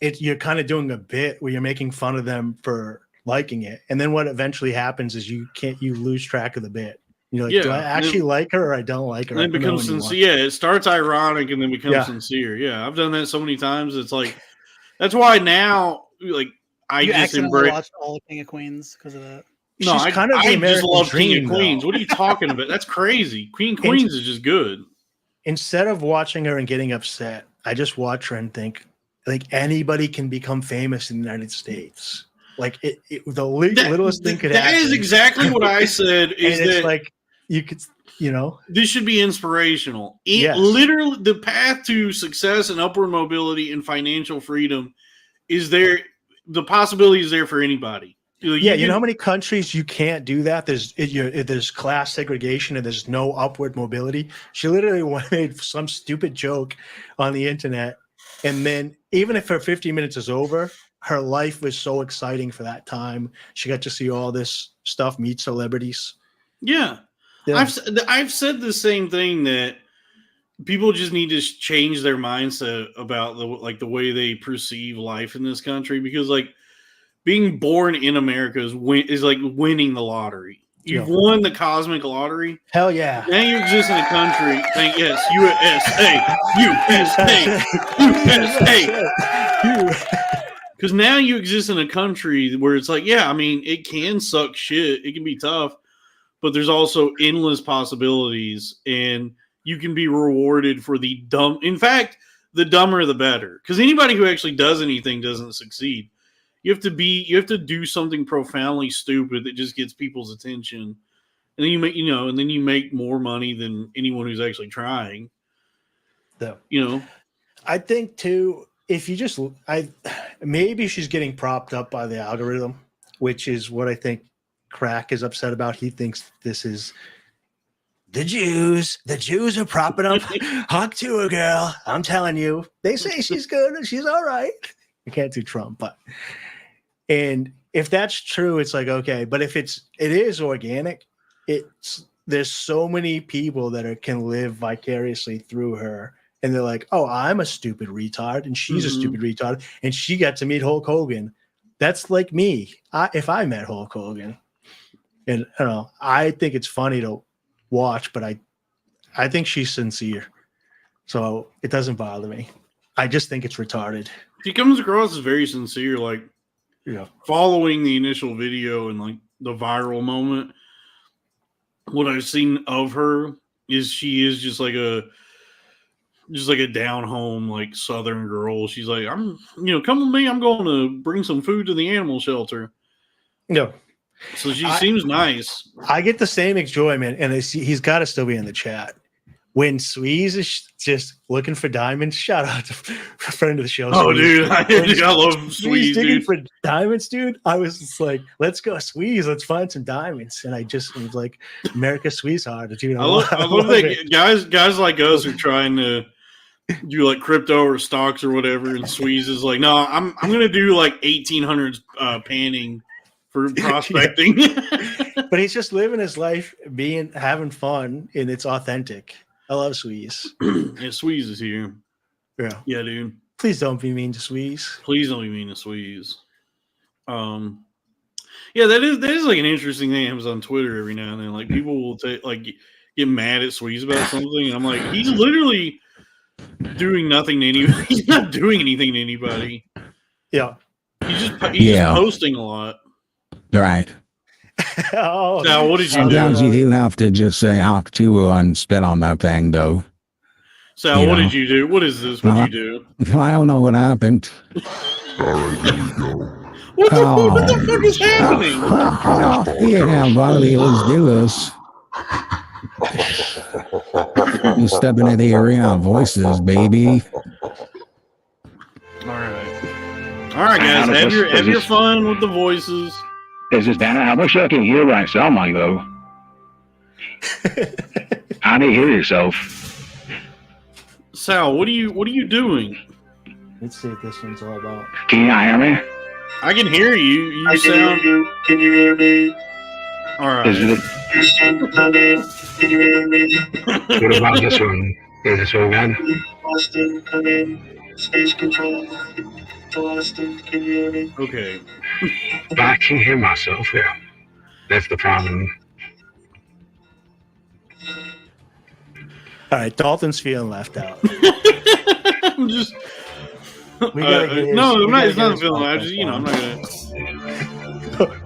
you're kind of doing a bit where you're making fun of them for liking it. And then what eventually happens is you lose track of the bit. You know, like, do I actually like her or I don't like her? And it becomes sincere. Yeah, it starts ironic and then becomes sincere. Yeah, I've done that so many times. It's like that's why now, like I you just accidentally watched all of King of Queens because of that. No, She's kind of the I just American love dream, King of Queens. though. What are you talking about? That's crazy. Queens is just good. Instead of watching her and getting upset, I just watch her and think, like, anybody can become famous in the United States. Like, littlest thing could happen. That is exactly what I said. Is and it's that like you could, this should be inspirational. Yes. Literally, the path to success and upward mobility and financial freedom is there. The possibility is there for anybody. You know how many countries you can't do that? There's class segregation and there's no upward mobility. She literally made some stupid joke on the internet, and then even if her 50 minutes is over, her life was so exciting for that time. She got to see all this stuff, meet celebrities. Yeah. I've said the same thing, that people just need to change their mindset about the way they perceive life in this country, because like being born in America is like winning the lottery. You've won the cosmic lottery. Hell yeah. Now you exist in a country. USA. Because now you exist in a country where it's like, yeah, I mean, it can suck shit. It can be tough, but there's also endless possibilities, and you can be rewarded for the dumb. In fact, the dumber, the better. Because anybody who actually does anything doesn't succeed. You have to do something profoundly stupid that just gets people's attention, and then you make more money than anyone who's actually trying. Yeah. I think too, if you just, maybe she's getting propped up by the algorithm, which is what I think Crack is upset about. He thinks this is the Jews. The Jews are propping up Hawk Tuah girl. I'm telling you, they say she's good and she's all right. You can't do Trump, and if that's true, it's like, okay, but if it is organic, there's so many people that can live vicariously through her. And they're like, oh, I'm a stupid retard, and she's a stupid retard, and she got to meet Hulk Hogan. That's like me. If I met Hulk Hogan, and I don't know, I think it's funny to watch, but I think she's sincere, so it doesn't bother me. I just think it's retarded. She comes across as very sincere, like following the initial video and like the viral moment. What I've seen of her is she is just like a down home, like Southern girl. She's like, come with me. I'm going to bring some food to the animal shelter. No. So she seems nice. I get the same enjoyment, and he's got to still be in the chat. When Sweeze is just looking for diamonds, shout out to a friend of the show. Oh, Sweeze. dude, I love Sweeze, digging dude. for diamonds, dude. I was just like, let's go, Sweeze. Let's find some diamonds. And I just was like, America Sweetheart. Dude, I love that guys like us are trying to do like crypto or stocks or whatever, and Sweeze is like, no, I'm gonna do like 1800s panning for prospecting. But he's just living his life, having fun, and it's authentic. I love Sweeze. Yeah, Sweeze is here. Yeah, dude. Please don't be mean to Sweeze. Please don't be mean to Sweeze. Yeah, that is like an interesting thing that happens on Twitter every now and then. Like people will get mad at Sweeze about something, and I'm like, he's literally doing nothing to anybody. He's not doing anything to anybody. Yeah. He's just posting a lot. Right. Now, what did you Sometimes do? you do have to just say Hawk Tuah and spit on that thing, though. Sal, what did you do? What is this? What did you do? I don't know what happened. All right, here we go. What the fuck is happening? Yeah, buddy, let's do this. You step into the arena of voices, baby. All right, guys. Have your fun with the voices. Is this Dan? I wish I could hear what I sound like, though. How do you hear yourself? Sal, what are you doing? Let's see what this one's all about. Can you not hear me? I can hear you. I can hear you. Can you hear me? All right. Is it? Houston, come in. Can you hear me? What about this one? Is this one good? Austin, come in. Space Control. Austin, can you hear me? Okay. But I can hear myself, yeah. That's the problem. All right, Dalton's feeling left out. I'm just. We gotta get his- no, we I'm not. gotta It's get not his feeling. I podcast just, I'm not gonna.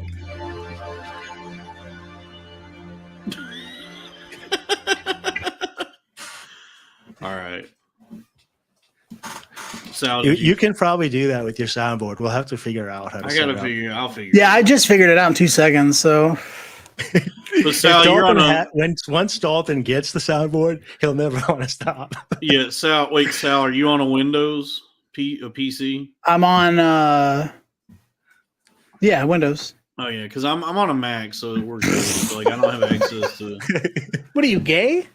All right. Sal, You can probably do that with your soundboard. We'll have to figure out how to. I set gotta it up. figure. I'll figure. Yeah, I just figured it out in 2 seconds. So But If Sal, you're on Dalton a. once Dalton gets the soundboard, he'll never want to stop. Yeah, Sal. Wait, Sal, are you on a Windows a PC? I'm on, Windows. Oh yeah, because I'm on a Mac, so it works. So, like I don't have access to. What are you, gay?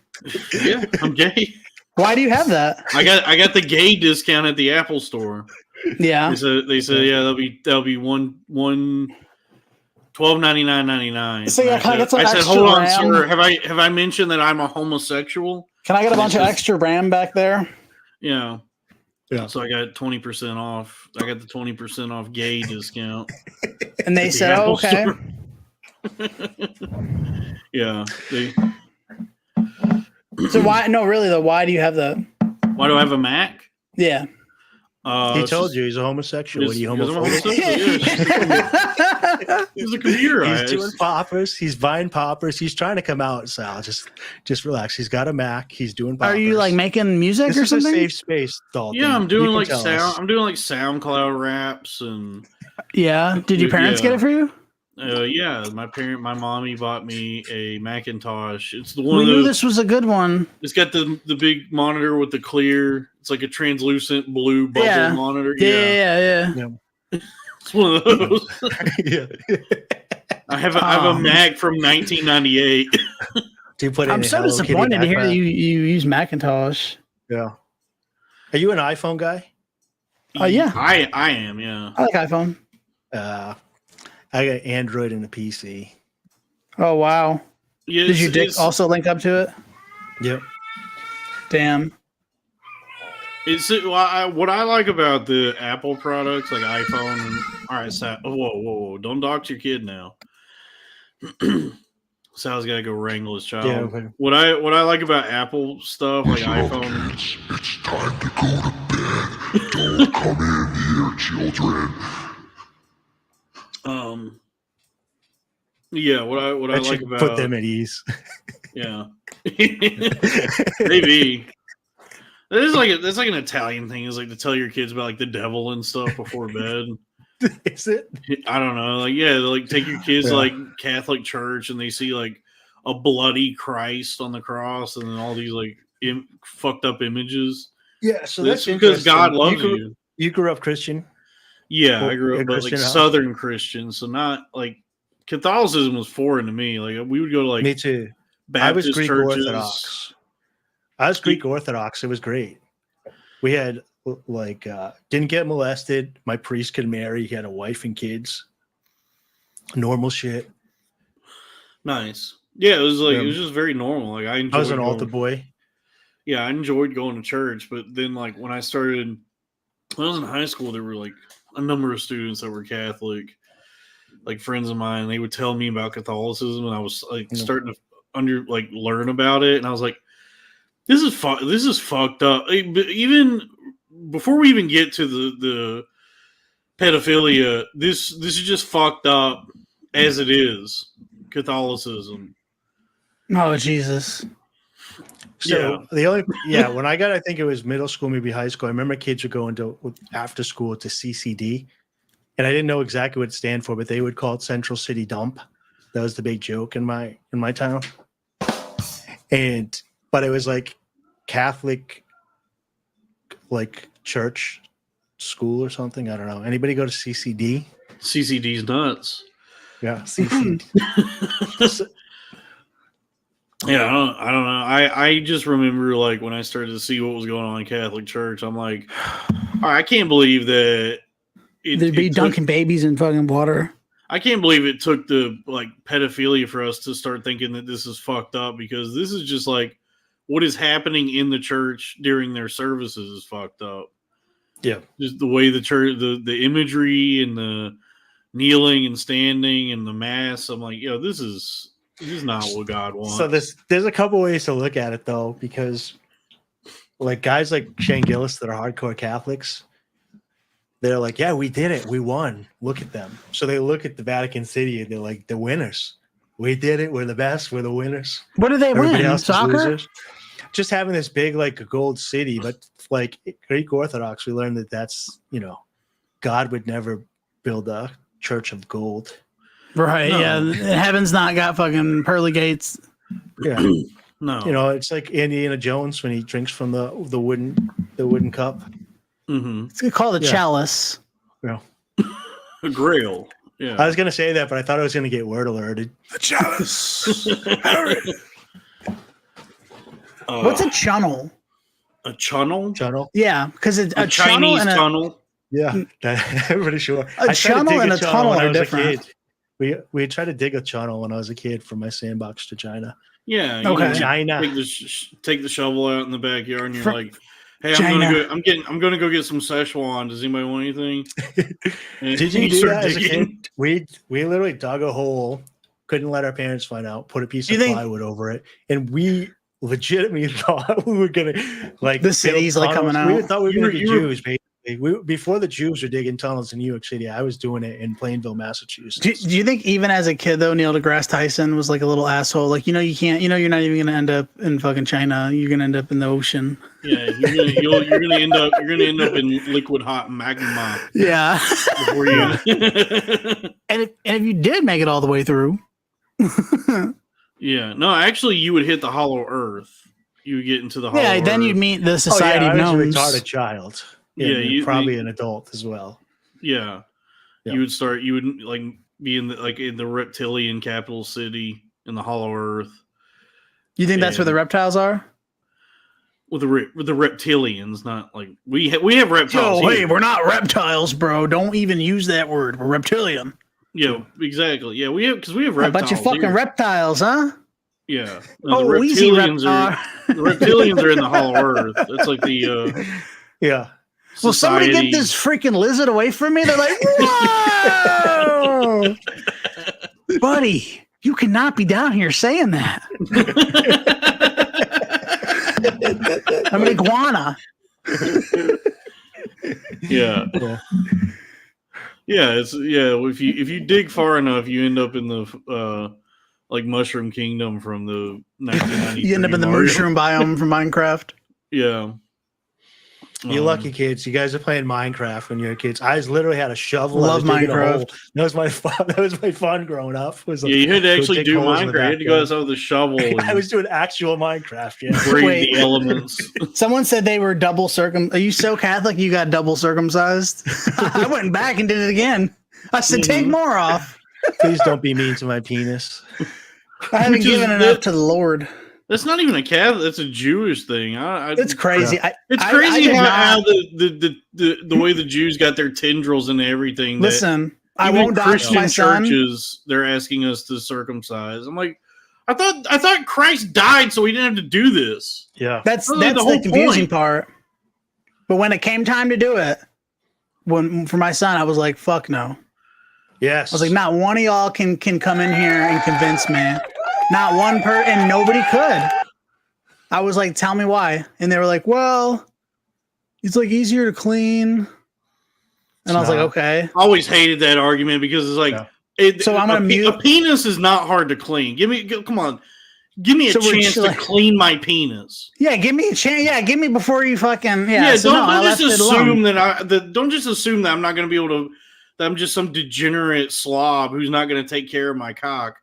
Yeah, I'm gay. Why do you have that? I got the gay discount at the Apple Store. Yeah. They said yeah, that'll be $12.99.99. So, yeah, can I get some I said, extra hold on, RAM? sir. Have I mentioned that I'm a homosexual? Can I get a bunch of extra RAM back there? Yeah. Yeah. So I got 20% off. I got the 20% off gay discount. And they at the said, Apple okay. Store. Yeah. So why? No, really though. Why do you have the? Why do I have a Mac? Yeah. He told you he's a homosexual. What are you because I'm a homophobic? homosexual. Yeah, he's a computer. He's doing poppers. He's buying poppers. He's trying to come out, Sal. Just relax. He's got a Mac. He's doing poppers. Are you like making music this or is something? a safe space, Dalton. Yeah, I'm doing You like can tell us. I'm doing like SoundCloud raps and Yeah. Did your parents get it for you? Yeah, my mommy bought me a Macintosh. It's the one. We knew this was a good one. It's got the big monitor with the clear. It's like a translucent blue bubble monitor. Yeah. It's one of those. Yeah. I have a Mac from 1998. Do you put? I'm so disappointed to hear that you use Macintosh. Yeah. Are you an iPhone guy? Oh yeah, I am. Yeah, I like iPhone. I got Android and a PC. Oh wow. Yeah, Did your dick also link up to it? Yep. Damn. What I like about the Apple products, like iPhone. And, all right, whoa! Don't dox your kid now. Sal's got to go wrangle his child. Yeah, okay. What I like about Apple stuff, like iPhone. Kids, it's time to go to bed. Don't come in here, children. Yeah, what I like about put them at ease. Yeah, maybe. That's like an Italian thing. Is like to tell your kids about like the devil and stuff before bed. Is it? I don't know. Like, yeah, like take your kids to like Catholic church and they see like a bloody Christ on the cross and then all these like fucked up images. Yeah, so that's because God loves you. You grew up Christian? Yeah, I grew up but like house? Southern Christian, so not like Catholicism was foreign to me. Like we would go to like me too. Baptist I was Greek churches. Orthodox. I was Greek Orthodox. It was great. We had like didn't get molested. My priest could marry. He had a wife and kids. Normal shit. Nice. Yeah, it was like it was just very normal. Like I was an altar boy. Yeah, I enjoyed going to church, but then like when I was in high school, there were like a number of students that were Catholic, like friends of mine. They would tell me about Catholicism, and I was like starting to learn about it, and I was like, this is fucked up. Even before we even get to the pedophilia, this is just fucked up as it is. Catholicism. Oh Jesus. So when I got, I think it was middle school, maybe high school. I remember kids were going to after school to CCD, and I didn't know exactly what it stand for, but they would call it Central City Dump. That was the big joke in my town. But it was like Catholic, like church school or something. I don't know. Anybody go to CCD? CCD's nuts. Yeah, CCD. Yeah, I don't know. I just remember like when I started to see what was going on in Catholic Church, I'm like, I can't believe that they'd be dunking babies in fucking water. I can't believe it took the like pedophilia for us to start thinking that this is fucked up, because this is just like what is happening in the church during their services is fucked up. Yeah, just the way the church, the imagery and the kneeling and standing and the mass. I'm like, this is not what God wants. So there's a couple ways to look at it though, because like guys like Shane Gillis that are hardcore Catholics, they're like, yeah, we did it. We won. Look at them. So they look at the Vatican City and they're like, the winners. We did it. We're the best. We're the winners. What do they Everybody win? else is Soccer? losers. Just having this big like gold city, but like Greek Orthodox, we learned that that's, God would never build a church of gold. Right. No. Yeah. Heaven's not got fucking pearly gates. Yeah. No. It's like Indiana Jones when he drinks from the wooden cup. Mm-hmm. It's called a chalice. Yeah. A grail. Yeah. I was gonna say that, but I thought I was gonna get word alerted. A chalice. What's a chunnel? A chunnel? Chunnel? Yeah, because it's a Chinese tunnel. Yeah, I'm pretty sure. A chunnel and a tunnel are different. We tried to dig a tunnel when I was a kid from my sandbox to China. Yeah. Okay. China. Take the shovel out in the backyard, and you're like, "Hey, I'm gonna go get some Szechuan. Does anybody want anything?" Did you do that as a kid? We literally dug a hole, couldn't let our parents find out, put a piece of plywood over it, and we legitimately thought we were gonna like the city's like coming out. We thought we were gonna be Jews, basically. exactly. Before the Jews were digging tunnels in New York City, I was doing it in Plainville, Massachusetts. Do you think even as a kid though, Neil deGrasse Tyson was like a little asshole? Like, you can't, you're not even gonna end up in fucking China. You're gonna end up in the ocean. Yeah, you're gonna end up in liquid hot magma. Yeah. Before you. and if you did make it all the way through. Yeah, no, actually, you would hit the hollow Earth. You would get into the hollow. Yeah, then Earth. you'd meet the society I was gnomes. a retarded child. Yeah, probably an adult as well. Yeah. You would start. You would like be in the reptilian capital city in the hollow Earth. You think that's where the reptiles are? With the reptilians, not like we have reptiles. Hey, we're not reptiles, bro. Don't even use that word. We're reptilian. Yeah, exactly. Yeah, we have reptiles. A bunch of fucking reptiles, huh? Yeah. No, the reptilians are in the hollow Earth. It's like the yeah. Will somebody get this freaking lizard away from me? They're like, whoa, buddy, you cannot be down here saying that. I'm an iguana. Yeah. If you dig far enough, you end up in the like Mushroom Kingdom from the 1993. You end up in the mushroom biome from Minecraft. Yeah. You lucky kids. You guys are playing Minecraft when you were kids. I literally had a shovel. Love Minecraft. That was my fun. That was my fun growing up. You had to actually do Minecraft. You had to go outside with a shovel. I was doing actual Minecraft. Yeah. Breathe the elements. Someone said they were double circum. Are you so Catholic you got double circumcised? I went back and did it again. I said, take more off. Please don't be mean to my penis. I haven't given enough to the Lord. That's not even a Catholic. That's a Jewish thing. It's crazy. Yeah. It's crazy how the way the Jews got their tendrils and everything. Listen, I won't dox my son. Churches, they're asking us to circumcise. I'm like, I thought Christ died, so we didn't have to do this. Yeah, that's the confusing part. But when it came time to do it, for my son, I was like, fuck no. Yes, I was like, not one of y'all can come in here and convince me. Not one and nobody could. I was like, tell me why. And they were like, well, it's like easier to clean. And I was like, okay. I always hated that argument because it's like, so I'm gonna mute. A penis is not hard to clean. Come on. Give me a chance to clean my penis. Yeah, give me a chance. Yeah, give me before you fucking don't just assume that I'm not gonna be able to. That I'm just some degenerate slob who's not gonna take care of my cock.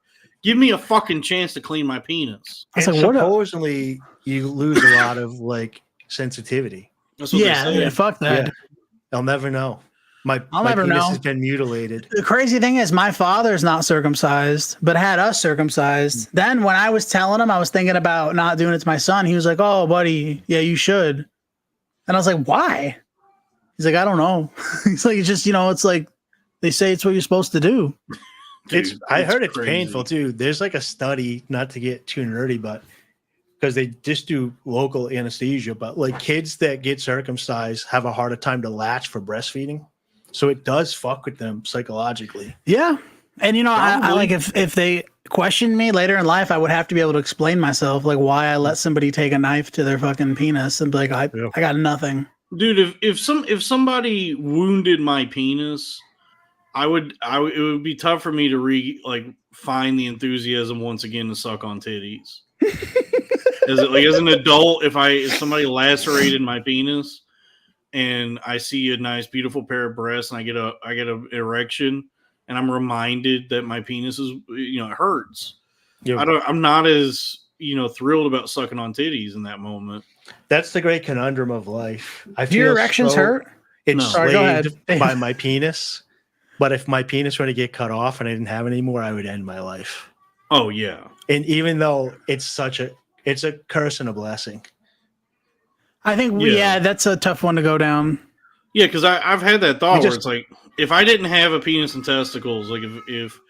Give me a fucking chance to clean my penis. And supposedly, you lose a lot of like sensitivity. Yeah, fuck that. Yeah. I'll never know. I'll never penis know. Has been mutilated. The crazy thing is, my father's not circumcised, but had us circumcised. Then when I was telling him I was thinking about not doing it to my son, he was like, "Oh, buddy, yeah, you should." And I was like, "Why?" He's like, "I don't know." He's like, "It's just it's like they say it's what you're supposed to do." Dude, I heard it's crazy. painful too. There's like a study, not to get too nerdy, but because they just do local anesthesia, but like kids that get circumcised have a harder time to latch for breastfeeding. So it does fuck with them psychologically. Yeah. And I like if they questioned me later in life, I would have to be able to explain myself, like why I let somebody take a knife to their fucking penis and be like, I got nothing. Dude, if somebody wounded my penis, it would be tough for me to find the enthusiasm once again to suck on titties. As an adult, if somebody lacerated my penis and I see a nice beautiful pair of breasts and I get an erection and I'm reminded that my penis is it hurts. Yeah. I'm not as thrilled about sucking on titties in that moment. That's the great conundrum of life. Do your erections hurt? Enslaved by my penis. But if my penis were to get cut off and I didn't have it anymore, I would end my life. Oh yeah. And even though it's a curse and a blessing. I think that's a tough one to go down. Yeah, because I've had that thought where it's like, if I didn't have a penis and testicles, like if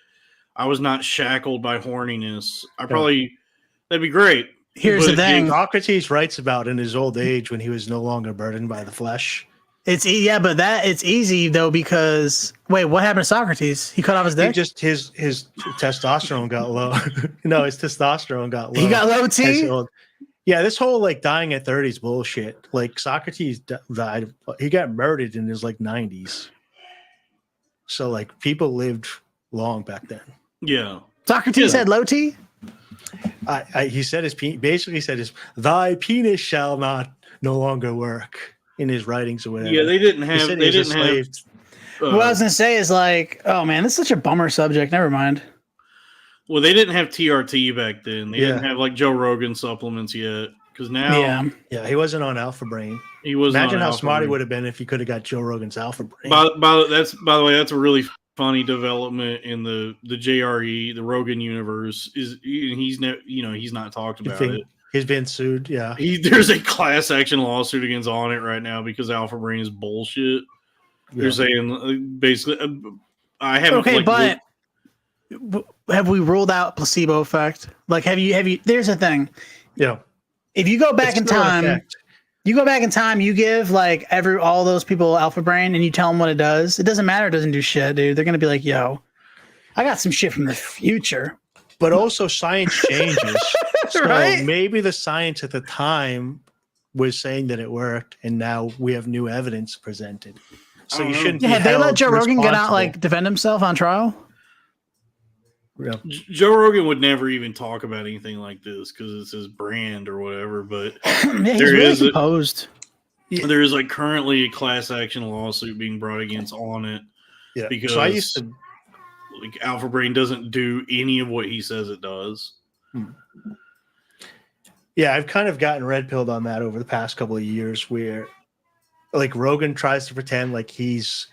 I was not shackled by horniness, that'd be great. Here's the thing. Socrates writes about in his old age when he was no longer burdened by the flesh. It's easy though because wait, what happened to Socrates? He cut off his dick. His testosterone got low. No, his testosterone got low. He got low T. Yeah, this whole like dying at 30 is bullshit. Like Socrates died, he got murdered in his like 90s. So like people lived long back then. Yeah. Socrates had low T? He said basically said thy penis shall no longer work in his writings or whatever. Yeah, they didn't have. They didn't have. What I was gonna say is like, oh man, this is such a bummer subject. Never mind. Well, they didn't have TRT back then. They didn't have like Joe Rogan supplements yet. Because now, he wasn't on Alpha Brain. He wasn't. Imagine how smart he would have been if he could have got Joe Rogan's Alpha Brain. By the way, that's a really funny development in the JRE, the Rogan universe. He's not talked about it. He's been sued. Yeah, there's a class action lawsuit against On It right now because Alpha Brain is bullshit. They're saying basically, I haven't. Okay, but have we ruled out placebo effect? Like, have you? There's a thing. Yeah. If you go back in time, you give like all those people Alpha Brain and you tell them what it does. It doesn't matter. It doesn't do shit, dude. They're going to be like, yo, I got some shit from the future. But also science changes. So right? Maybe the science at the time was saying that it worked and now we have new evidence presented. So you shouldn't be they let Joe Rogan get out, like defend himself on trial? Yeah. Joe Rogan would never even talk about anything like this because it's his brand or whatever. But he's really composed. There is like currently a class action lawsuit being brought against On It. Yeah, because so I used to like Alpha Brain doesn't do any of what he says it does. Yeah, I've kind of gotten red pilled on that over the past couple of years, where like Rogan tries to pretend like he's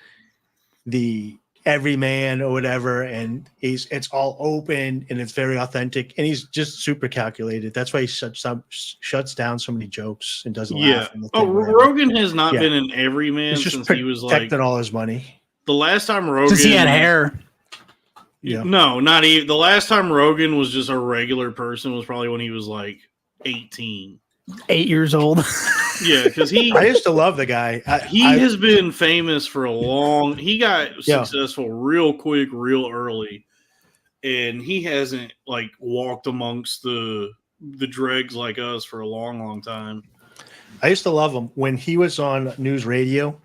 the everyman or whatever, and it's all open and it's very authentic, and he's just super calculated. That's why he shuts down so many jokes and doesn't laugh. Rogan has not been an everyman since he was like protecting all his money. The last time Rogan, since he had hair. Yeah. No, not even. The last time Rogan was just a regular person was probably when he was like 18. 8 years old. Yeah, because I used to love the guy. He has been famous for a long. He got successful real quick, real early, and he hasn't like walked amongst the dregs like us for a long time. I used to love him when he was on news radio.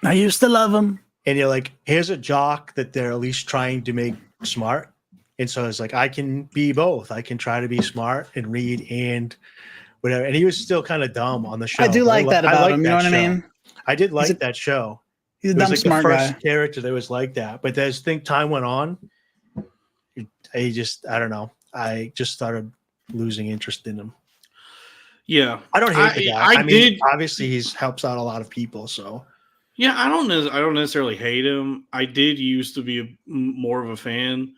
I used to love him. And you're like, here's a jock that they're at least trying to make smart. And so it's like, I can be both. I can try to be smart and read and whatever. And he was still kind of dumb on the show. I do like that about him. You know what I mean? I did like that show. He's a dumb, smart guy. It was like the first character that was like that. But as time went on, I don't know. I just started losing interest in him. Yeah. I don't hate the guy. I mean, obviously he helps out a lot of people, so. Yeah, I don't necessarily hate him. I did used to be more of a fan.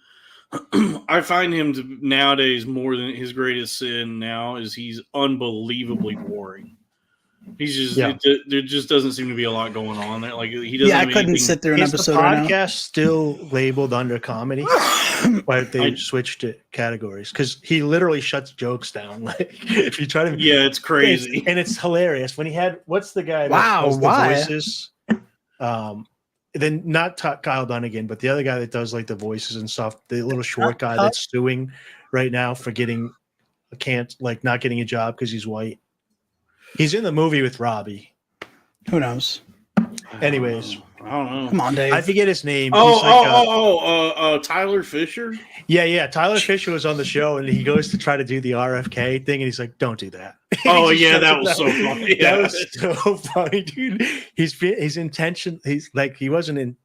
I find him to nowadays more than his greatest sin now is he's unbelievably boring. He's just there just doesn't seem to be a lot going on there. Like he doesn't. Yeah, I couldn't sit through an episode. The podcast still labeled under comedy, but they switched it categories because he literally shuts jokes down. Like if you try to, it's crazy and it's hilarious when he had what's the guy? That does the voices. Then not Kyle Dunnigan, but the other guy that does like the voices and stuff, the little short guy that's suing right now for not getting a job because he's white. He's in the movie with Robbie. Who knows? Anyways, I don't know. Come on, Dave. I forget his name. Tyler Fisher. Yeah. Tyler Fisher was on the show, and he goes to try to do the RFK thing, and he's like, "Don't do that." Oh yeah, that was so funny. Yeah. That was so funny, dude. His intention. He's like, he wasn't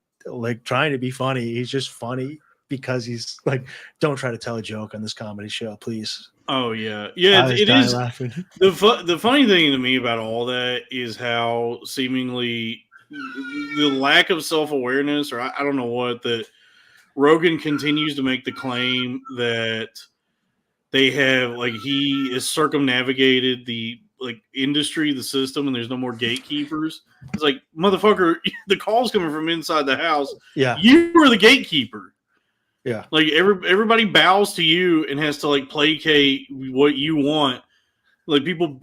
trying to be funny. He's just funny because he's like, "Don't try to tell a joke on this comedy show, please." Oh yeah. It is. Laughing. The funny thing to me about all that is how seemingly the lack of self-awareness, or I don't know what, that Rogan continues to make the claim that they have, like, he is circumnavigated the industry, the system, and there's no more gatekeepers. It's like, motherfucker, the call's coming from inside the house. Yeah, you are the gatekeeper. Yeah, like everybody bows to you and has to like placate what you want. Like people,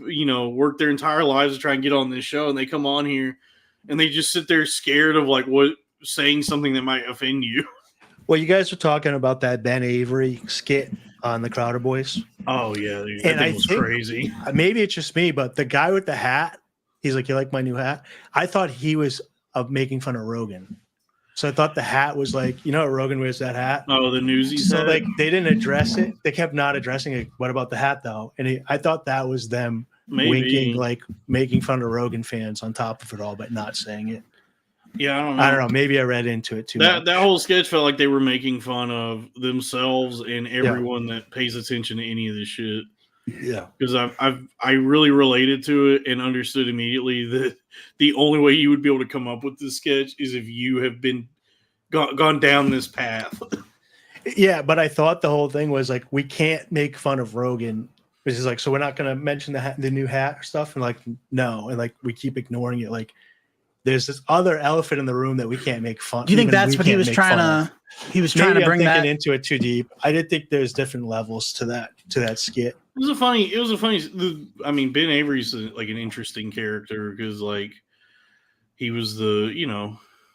work their entire lives to try and get on this show, and they come on here and they just sit there scared of saying something that might offend you. Well, you guys were talking about that Ben Avery skit on the Crowder Boys. Oh yeah, dude, And that I thing was think crazy. maybe it's just me, but the guy with the hat, he's like, "You like my new hat?" I thought he was making fun of Rogan. So I thought the hat was like, Rogan wears that hat. Oh, the Newsies. So hat? like they didn't address it. They kept not addressing it. What about the hat though? And I thought that was them winking, like making fun of Rogan fans on top of it all, but not saying it. Yeah, I don't know. Maybe I read into it too much. That whole sketch felt like they were making fun of themselves and everyone that pays attention to any of this shit. Yeah, because I really related to it and understood immediately that the only way you would be able to come up with this sketch is if you have been gone down this path. Yeah, but I thought the whole thing was like, we can't make fun of Rogan. This is like, so we're not going to mention the new hat stuff, and like, no, and like we keep ignoring it. Like, there's this other elephant in the room that we can't make fun. Do you think that's what he was trying to? He was trying to bring that into it too deep. I did think there's different levels to that skit. It was a funny. I mean, Ben Avery's like an interesting character because like he was the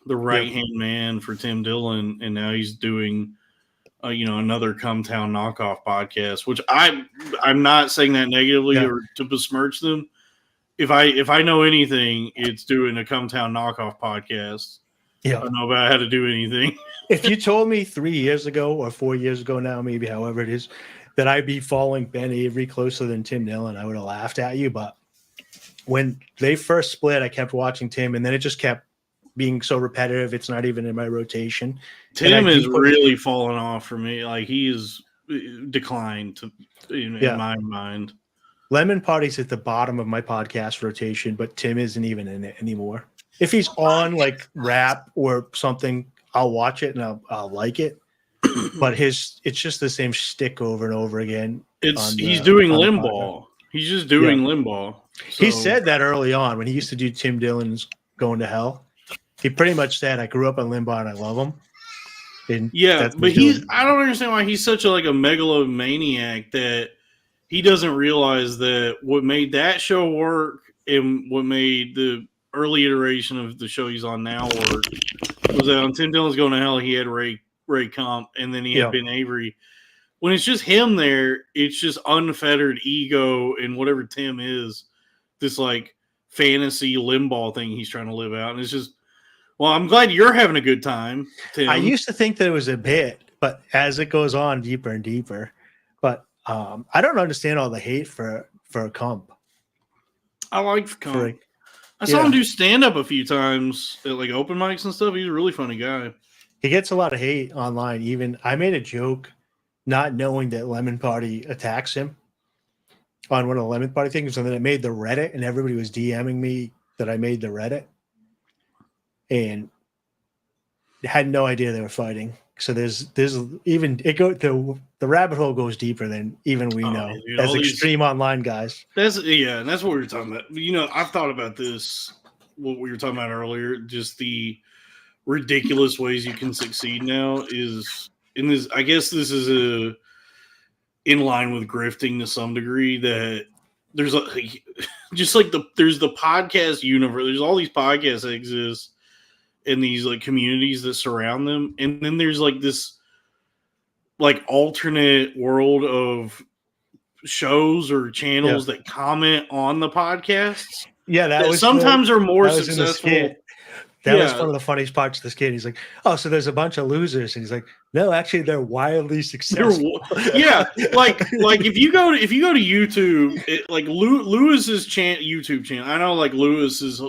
right hand man for Tim Dillon, and now he's doing another Cumtown knockoff podcast. Which I'm not saying that negatively or to besmirch them. If I know anything, it's doing a Cumtown knockoff podcast. Yeah, I don't know about how to do anything. If you told me 3 years ago or 4 years ago now, maybe however it is, that I'd be following Ben Avery closer than Tim Dillon, I would have laughed at you. But when they first split, I kept watching Tim, and then it just kept being so repetitive. It's not even in my rotation. Tim is really fallen off for me. Like he is declined in my mind. Lemon Party's at the bottom of my podcast rotation, but Tim isn't even in it anymore. If he's on like rap or something, I'll watch it and I'll like it. But it's just the same shtick over and over again. He's doing Limbaugh. He's just doing Limbaugh. So. He said that early on when he used to do Tim Dillon's Going to Hell. He pretty much said, "I grew up on Limbaugh and I love him." And but I don't understand why he's such a megalomaniac that he doesn't realize that what made that show work and what made the early iteration of the show he's on now work was that on Tim Dillon's Going to Hell, he had Ray Kump, and then he had Ben Avery. When it's just him there, it's just unfettered ego and whatever Tim is, this like fantasy Limbaugh thing he's trying to live out. And it's just, well, I'm glad you're having a good time, Tim. I used to think that it was a bit, but as it goes on deeper and deeper, but I don't understand all the hate for Kump. I like Kump. I saw him do stand-up a few times at like open mics and stuff. He's a really funny guy. He gets a lot of hate online. Even I made a joke not knowing that Lemon Party attacks him on one of the Lemon Party things, and then it made the Reddit, and everybody was DMing me that I made the Reddit, and had no idea they were fighting. So there's even the rabbit hole goes deeper than even we know as extreme online guys. And that's what we were talking about. I've thought about this, what we were talking about earlier, just the ridiculous ways you can succeed now is in this. I guess this is in line with grifting to some degree, that there's there's the podcast universe. There's all these podcasts that exist in these like communities that surround them, and then there's like this like alternate world of shows or channels that comment on the podcasts. Yeah, that was sometimes are more successful. That was one of the funniest parts of the skit. He's like, "Oh, so there's a bunch of losers," and he's like, "No, actually, they're wildly successful." like if you go to YouTube, like Lewis's YouTube channel. I know like Lewis's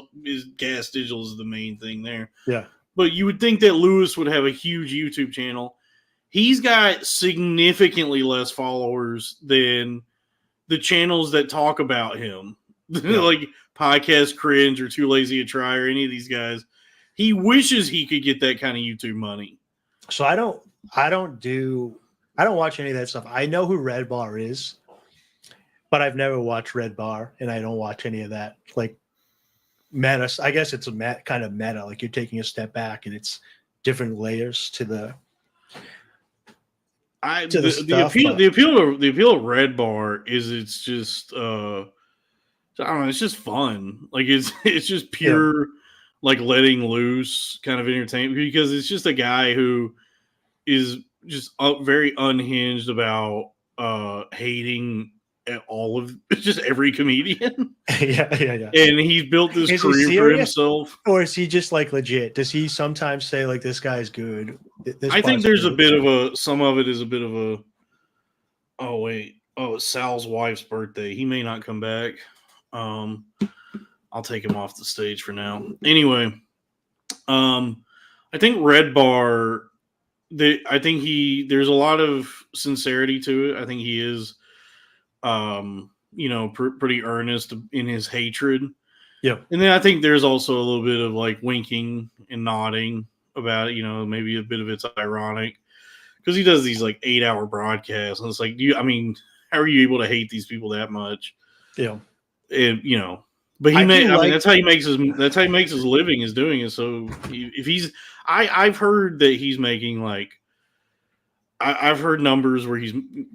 Gas Digital is the main thing there. Yeah, but you would think that Lewis would have a huge YouTube channel. He's got significantly less followers than the channels that talk about him, like Podcast Cringe or Too Lazy to Try or any of these guys. He wishes he could get that kind of YouTube money. So I don't watch any of that stuff. I know who Red Bar is, but I've never watched Red Bar, and I don't watch any of that like meta. I guess it's a kind of meta, like you're taking a step back and it's different layers to the. The appeal of Red Bar is it's just I don't know, it's just fun. Like it's just pure like letting loose kind of entertainment, because it's just a guy who is just very unhinged about hating at all of just every comedian. yeah. And he's built this Is he career for serious? himself. Or is he just like legit? Does he sometimes say like this guy's good? This I think part's there's a good? bit of a some of it is a bit of a oh wait. Oh, it's Sal's wife's birthday. He may not come back. I'll take him off the stage for now. Anyway, I think Red Bar I think there's a lot of sincerity to it. I think he is pretty earnest in his hatred. Yeah. And then I think there's also a little bit of like winking and nodding about it, maybe a bit of it's ironic because he does these like 8-hour broadcasts and it's like, how are you able to hate these people that much? Yeah. And but that's how he makes his living is doing it. So I've heard that he's making like I've heard numbers where he's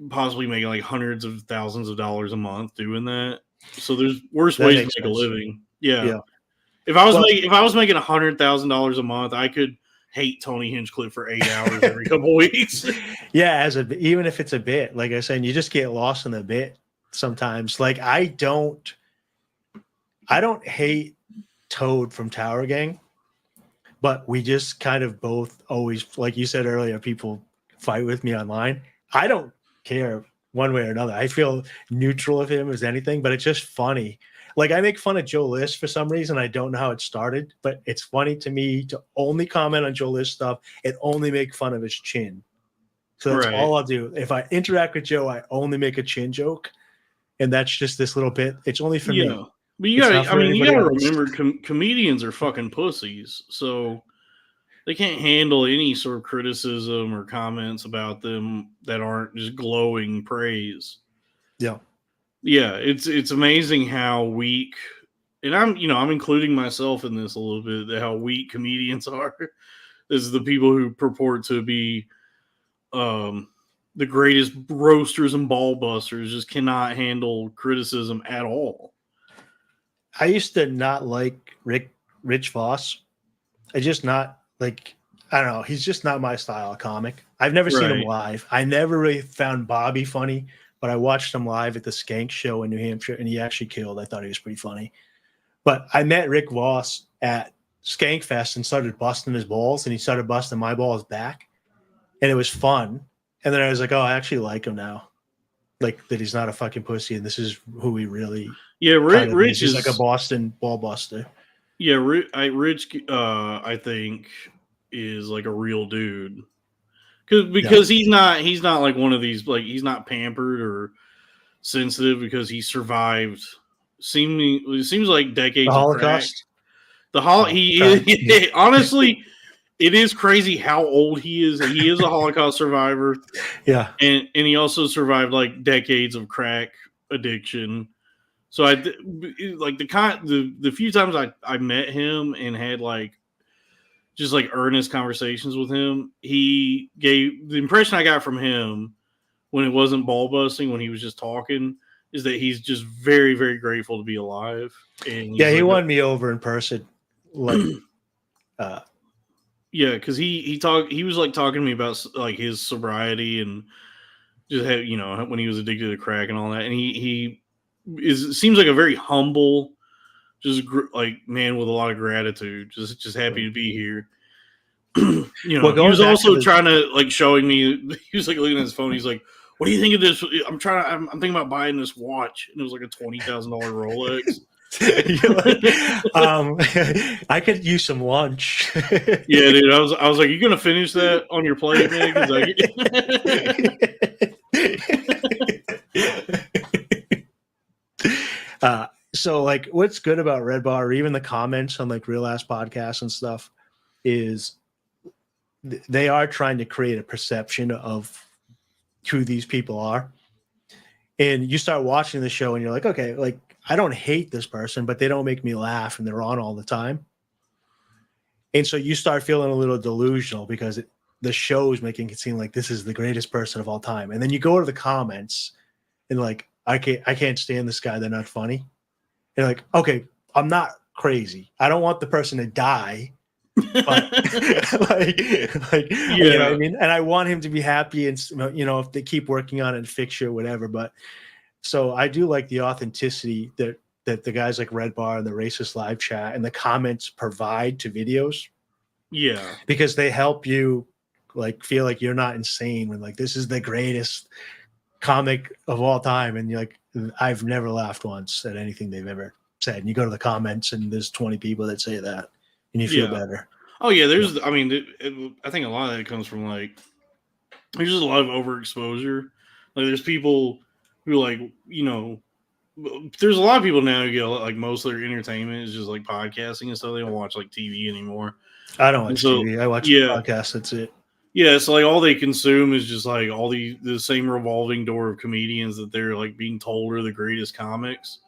possibly making like hundreds of thousands of dollars a month doing that. So there's worse ways to make a living. Yeah. If I was making $100,000 a month, I could hate Tony Hinchcliffe for 8 hours every couple of weeks. Yeah, even if it's a bit, like I said, you just get lost in the bit sometimes. Like I don't hate Toad from Tower Gang, but we just kind of both always, like you said earlier, people fight with me online. I don't care one way or another. I feel neutral of him as anything, but it's just funny. Like I make fun of Joe List for some reason. I don't know how it started, but it's funny to me to only comment on Joe List stuff and only make fun of his chin. So that's all I'll do. If I interact with Joe, I only make a chin joke, and that's just this little bit. It's only for me. But you gotta remember, comedians are fucking pussies, so they can't handle any sort of criticism or comments about them that aren't just glowing praise. Yeah. Yeah, it's amazing how weak, and I'm including myself in this a little bit, how weak comedians are. This is the people who purport to be the greatest roasters and ball busters just cannot handle criticism at all. I used to not like Rich Voss. I just not like, I don't know. He's just not my style of comic. I've never seen him live. I never really found Bobby funny, but I watched him live at the Skank show in New Hampshire, and he actually killed. I thought he was pretty funny. But I met Rick Voss at Skank Fest and started busting his balls, and he started busting my balls back, and it was fun. And then I was like, oh, I actually like him now. Like that he's not a fucking pussy, and this is who he really Rich is like a Boston ball buster. Yeah, Rich, I think is like a real dude because he's not like one of these, like he's not pampered or sensitive because he survived. It seems like decades the Holocaust. Of crack. Honestly, it is crazy how old he is. He is a Holocaust survivor. Yeah, and he also survived like decades of crack addiction. So I like the few times I met him and had like just like earnest conversations with him, he gave the impression I got from him when it wasn't ball busting, when he was just talking, is that he's just very, very grateful to be alive. And he won me over in person. Like, because he was like talking to me about like his sobriety and just had, when he was addicted to crack and all that, and he seems like a very humble, just like man with a lot of gratitude, just happy to be here. He was also trying to like showing me. He was like looking at his phone. He's like, "What do you think of this? I'm thinking about buying this watch." And it was like a $20,000 Rolex. I could use some lunch. Yeah, dude. I was like, "You gonna finish that on your plate, man?" So like what's good about Red Bar or even the comments on like Real Ass Podcasts and stuff is they are trying to create a perception of who these people are. And you start watching the show and you're like, okay, like I don't hate this person, but they don't make me laugh and they're on all the time. And so you start feeling a little delusional because the show is making it seem like this is the greatest person of all time. And then you go to the comments and like, I can't stand this guy. They're not funny. And like, okay, I'm not crazy. I don't want the person to die, But like you know what I mean? And I want him to be happy, and you know, if they keep working on it and fix it or whatever. But so I do like the authenticity that the guys like Red Bar and the Racist Live Chat and the comments provide to videos. Yeah, because they help you like feel like you're not insane when like this is the greatest comic of all time, and you're like, I've never laughed once at anything they've ever said. And you go to the comments and there's 20 people that say that, and you feel better. Oh yeah, there's. I mean, I think a lot of that comes from like there's just a lot of overexposure. Like there's people who like you know. There's a lot of people now who get like most of their entertainment is just like podcasting and stuff. They don't watch like TV anymore. I don't watch TV. I watch podcasts. That's it. Yeah, so like all they consume is just like all the same revolving door of comedians that they're like being told are the greatest comics.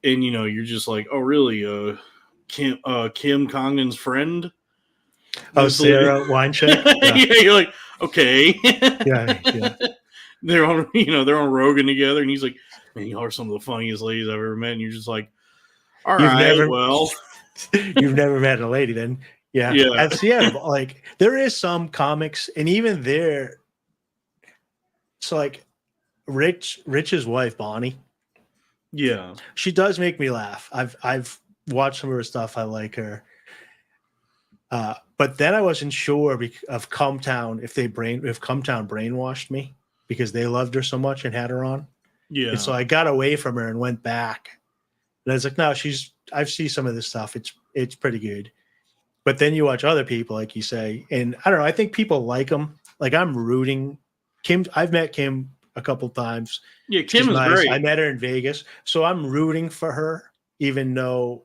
And you know, you're just like, oh really? Kim Congdon's friend? Oh, Sarah Weincheck? Yeah. Yeah, you're like, okay. yeah. They're on Rogan together, and he's like, man, y'all are some of the funniest ladies I've ever met. And you're just like, all right, well. You've never met a lady then. Yeah. Yeah. Like there is some comics, and even there. So like Rich's wife, Bonnie. Yeah. She does make me laugh. I've watched some of her stuff. I like her. But then I wasn't sure of Cumtown if Cumtown brainwashed me because they loved her so much and had her on. Yeah. And so I got away from her and went back. And I was like, no, I've seen some of this stuff. It's pretty good. But then you watch other people, like you say, and I don't know. I think people like them. Like I'm rooting Kim. I've met Kim a couple times. Yeah, Kim is nice. Great. I met her in Vegas, so I'm rooting for her, even though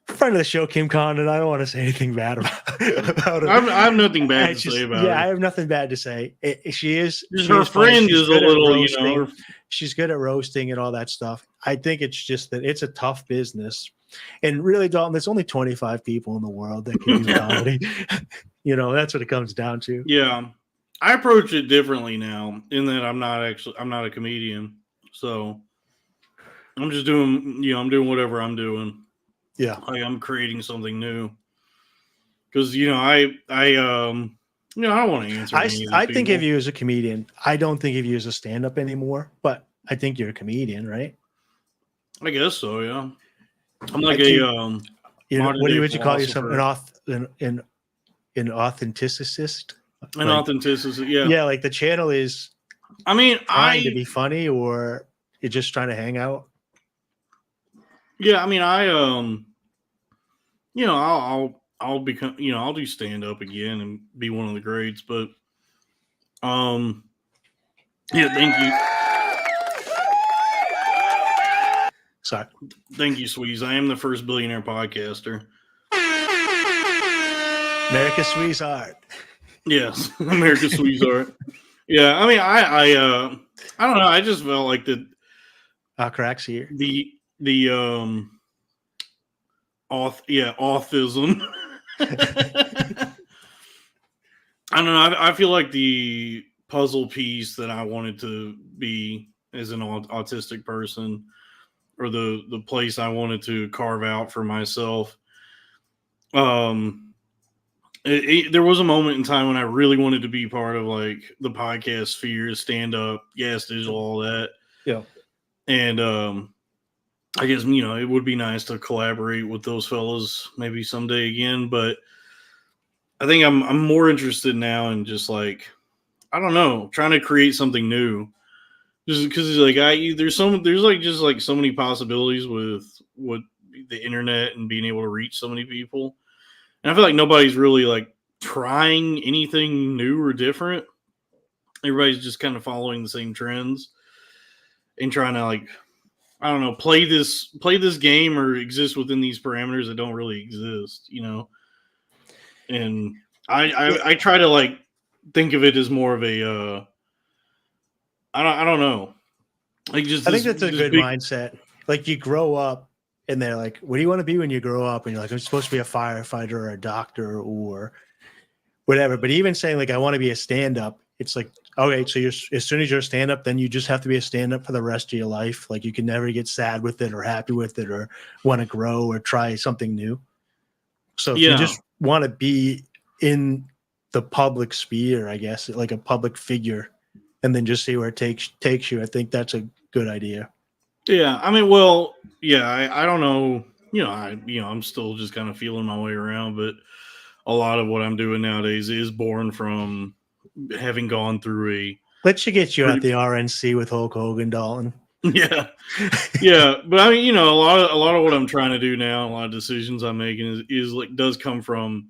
friend of the show, Kim Condon. I don't want to say anything bad about her. I have nothing bad to say about her. Yeah, I have nothing bad to say. Her friend is a little, you know. She's good at roasting and all that stuff. I think it's just that it's a tough business. And really, Dalton, there's only 25 people in the world that can do comedy. You know, that's what it comes down to. Yeah. I approach it differently now in that I'm not a comedian. So I'm just doing, I'm doing whatever I'm doing. Yeah. I'm creating something new. Because, I don't want to answer. I think of you as a comedian. I don't think of you as a stand-up anymore, but I think you're a comedian, right? I guess so, yeah. I'm like would you call yourself? An authenticist? An authenticist, yeah. Yeah, like the channel is trying to be funny, or you're just trying to hang out? Yeah, I'll become, I'll do stand up again and be one of the greats, but yeah, thank you. Sorry. Thank you, Sweeze. I am the first billionaire podcaster. America's sweetheart. Yes, America's sweetheart. Yeah, I don't know. I just felt like cracks here. The autism. I don't know. I feel like the puzzle piece that I wanted to be as an autistic person, or the place I wanted to carve out for myself. There was a moment in time when I really wanted to be part of like the podcast sphere, stand up, gas digital, all that. Yeah. And I guess, it would be nice to collaborate with those fellas maybe someday again, but I think I'm more interested now in just like, I don't know, trying to create something new. Just because like there's so many possibilities with what the internet and being able to reach so many people. And I feel like nobody's really like trying anything new or different. Everybody's just kind of following the same trends and trying to like, I don't know, play this game or exist within these parameters that don't really exist, And I try to like think of it as more of a I don't know. Like just I think that's a good mindset. Like you grow up and they're like, what do you want to be when you grow up? And you're like, I'm supposed to be a firefighter or a doctor or whatever. But even saying like, I want to be a stand-up, it's like, okay, so as soon as you're a stand-up, then you just have to be a stand-up for the rest of your life. Like you can never get sad with it or happy with it or want to grow or try something new. So if you just want to be in the public sphere, I guess, like a public figure, and then just see where it takes you, I think that's a good idea. Yeah, I mean, well, yeah, I don't know. I'm still just kind of feeling my way around, but a lot of what I'm doing nowadays is born from having gone through a. Let you get you at the RNC with Hulk Hogan, Dalton. Yeah, yeah, but I mean, a lot of what I'm trying to do now, a lot of decisions I'm making is like does come from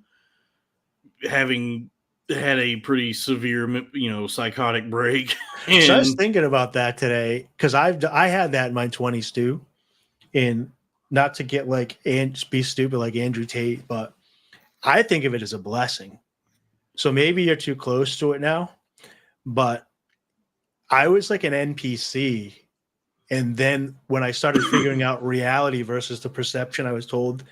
having had a pretty severe, psychotic break. And so I was thinking about that today because I had that in my 20s too, and not to get like and be stupid like Andrew Tate, but I think of it as a blessing. So maybe you're too close to it now, but I was like an NPC. And then when I started figuring out reality versus the perception I was told,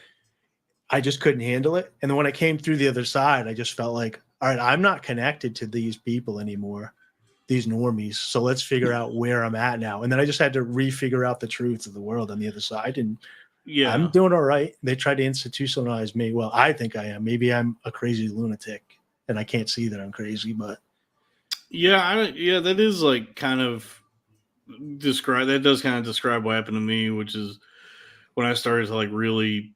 I just couldn't handle it. And then when I came through the other side, I just felt like, all right, I'm not connected to these people anymore, these normies. So let's figure out where I'm at now. And then I just had to refigure out the truths of the world on the other side. And I'm doing all right. They tried to institutionalize me. Well, I think I am. Maybe I'm a crazy lunatic and I can't see that I'm crazy, but. That is like kind of describe what happened to me, which is when I started to like really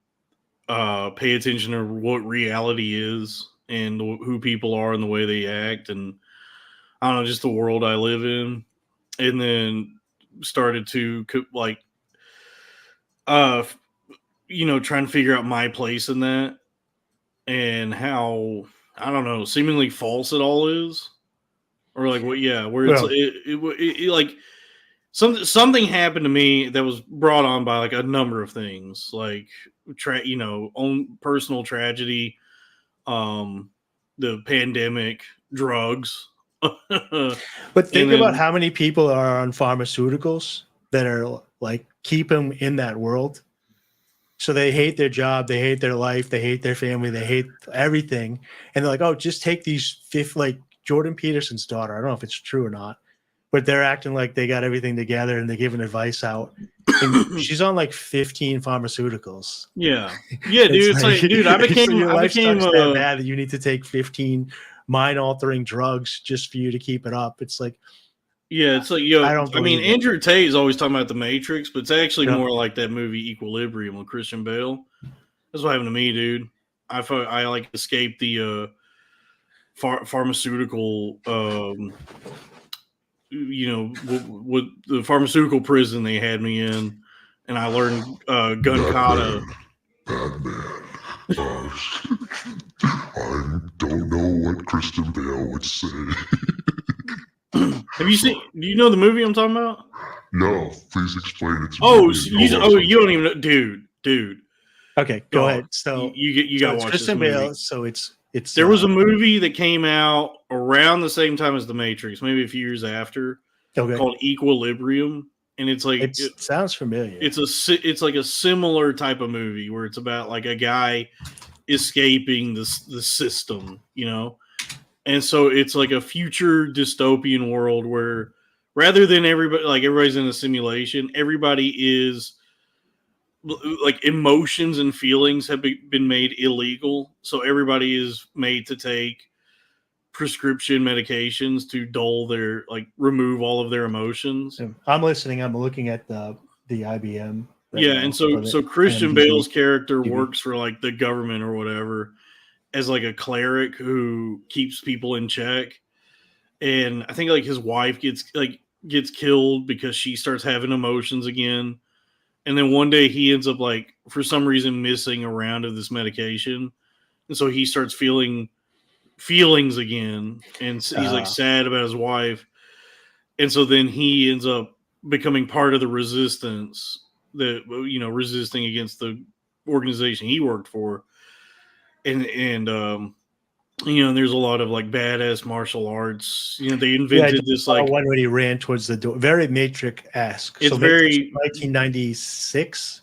pay attention to what reality is and who people are and the way they act, and I don't know, just the world I live in, and then started to like trying to figure out my place in that and how, I don't know, seemingly false it all is, or like where it's like something happened to me that was brought on by like a number of things, like own personal tragedy, the pandemic, drugs. But think about how many people are on pharmaceuticals that are like keep them in that world. So they hate their job, they hate their life, they hate their family, they hate everything, and they're like, "Oh, just take these like Jordan Peterson's daughter." I don't know if it's true or not, but they're acting like they got everything together and they're giving advice out. And she's on like 15 pharmaceuticals. Yeah, dude. It's like, dude, I became that bad that you need to take 15 mind-altering drugs just for you to keep it up. It's like, it's like, I mean, Andrew Tate is always talking about the Matrix, but it's actually more like that movie Equilibrium with Christian Bale. That's what happened to me, dude. I like escaped the pharmaceutical, with the pharmaceutical prison they had me in, and I learned gun kata. Bad man. I don't know what Christian Bale would say. Have you seen? Do you know the movie I'm talking about? No, please explain it to me. You don't even know, dude. Okay, go ahead. So you got to watch Christian this movie. Bale. So it's there was a movie that came out around the same time as The Matrix, maybe a few years after, called Equilibrium, and it's like it sounds familiar. It's like a similar type of movie where it's about like a guy escaping the system, and so it's like a future dystopian world where rather than everybody's in a simulation, everybody is like emotions and feelings have been made illegal, so everybody is made to take prescription medications to remove all of their emotions. I'm listening. I'm looking at the IBM. And so Christian Bale's character works for like the government or whatever as like a cleric who keeps people in check, and I think like his wife gets killed because she starts having emotions again. And then one day he ends up like, for some reason, missing a round of this medication. And so he starts feeling feelings again. And he's like sad about his wife. And so then he ends up becoming part of the resistance resisting against the organization he worked for. And there's a lot of like badass martial arts. They invented this like one when he ran towards the door, very Matrix-esque. It's so very 1996,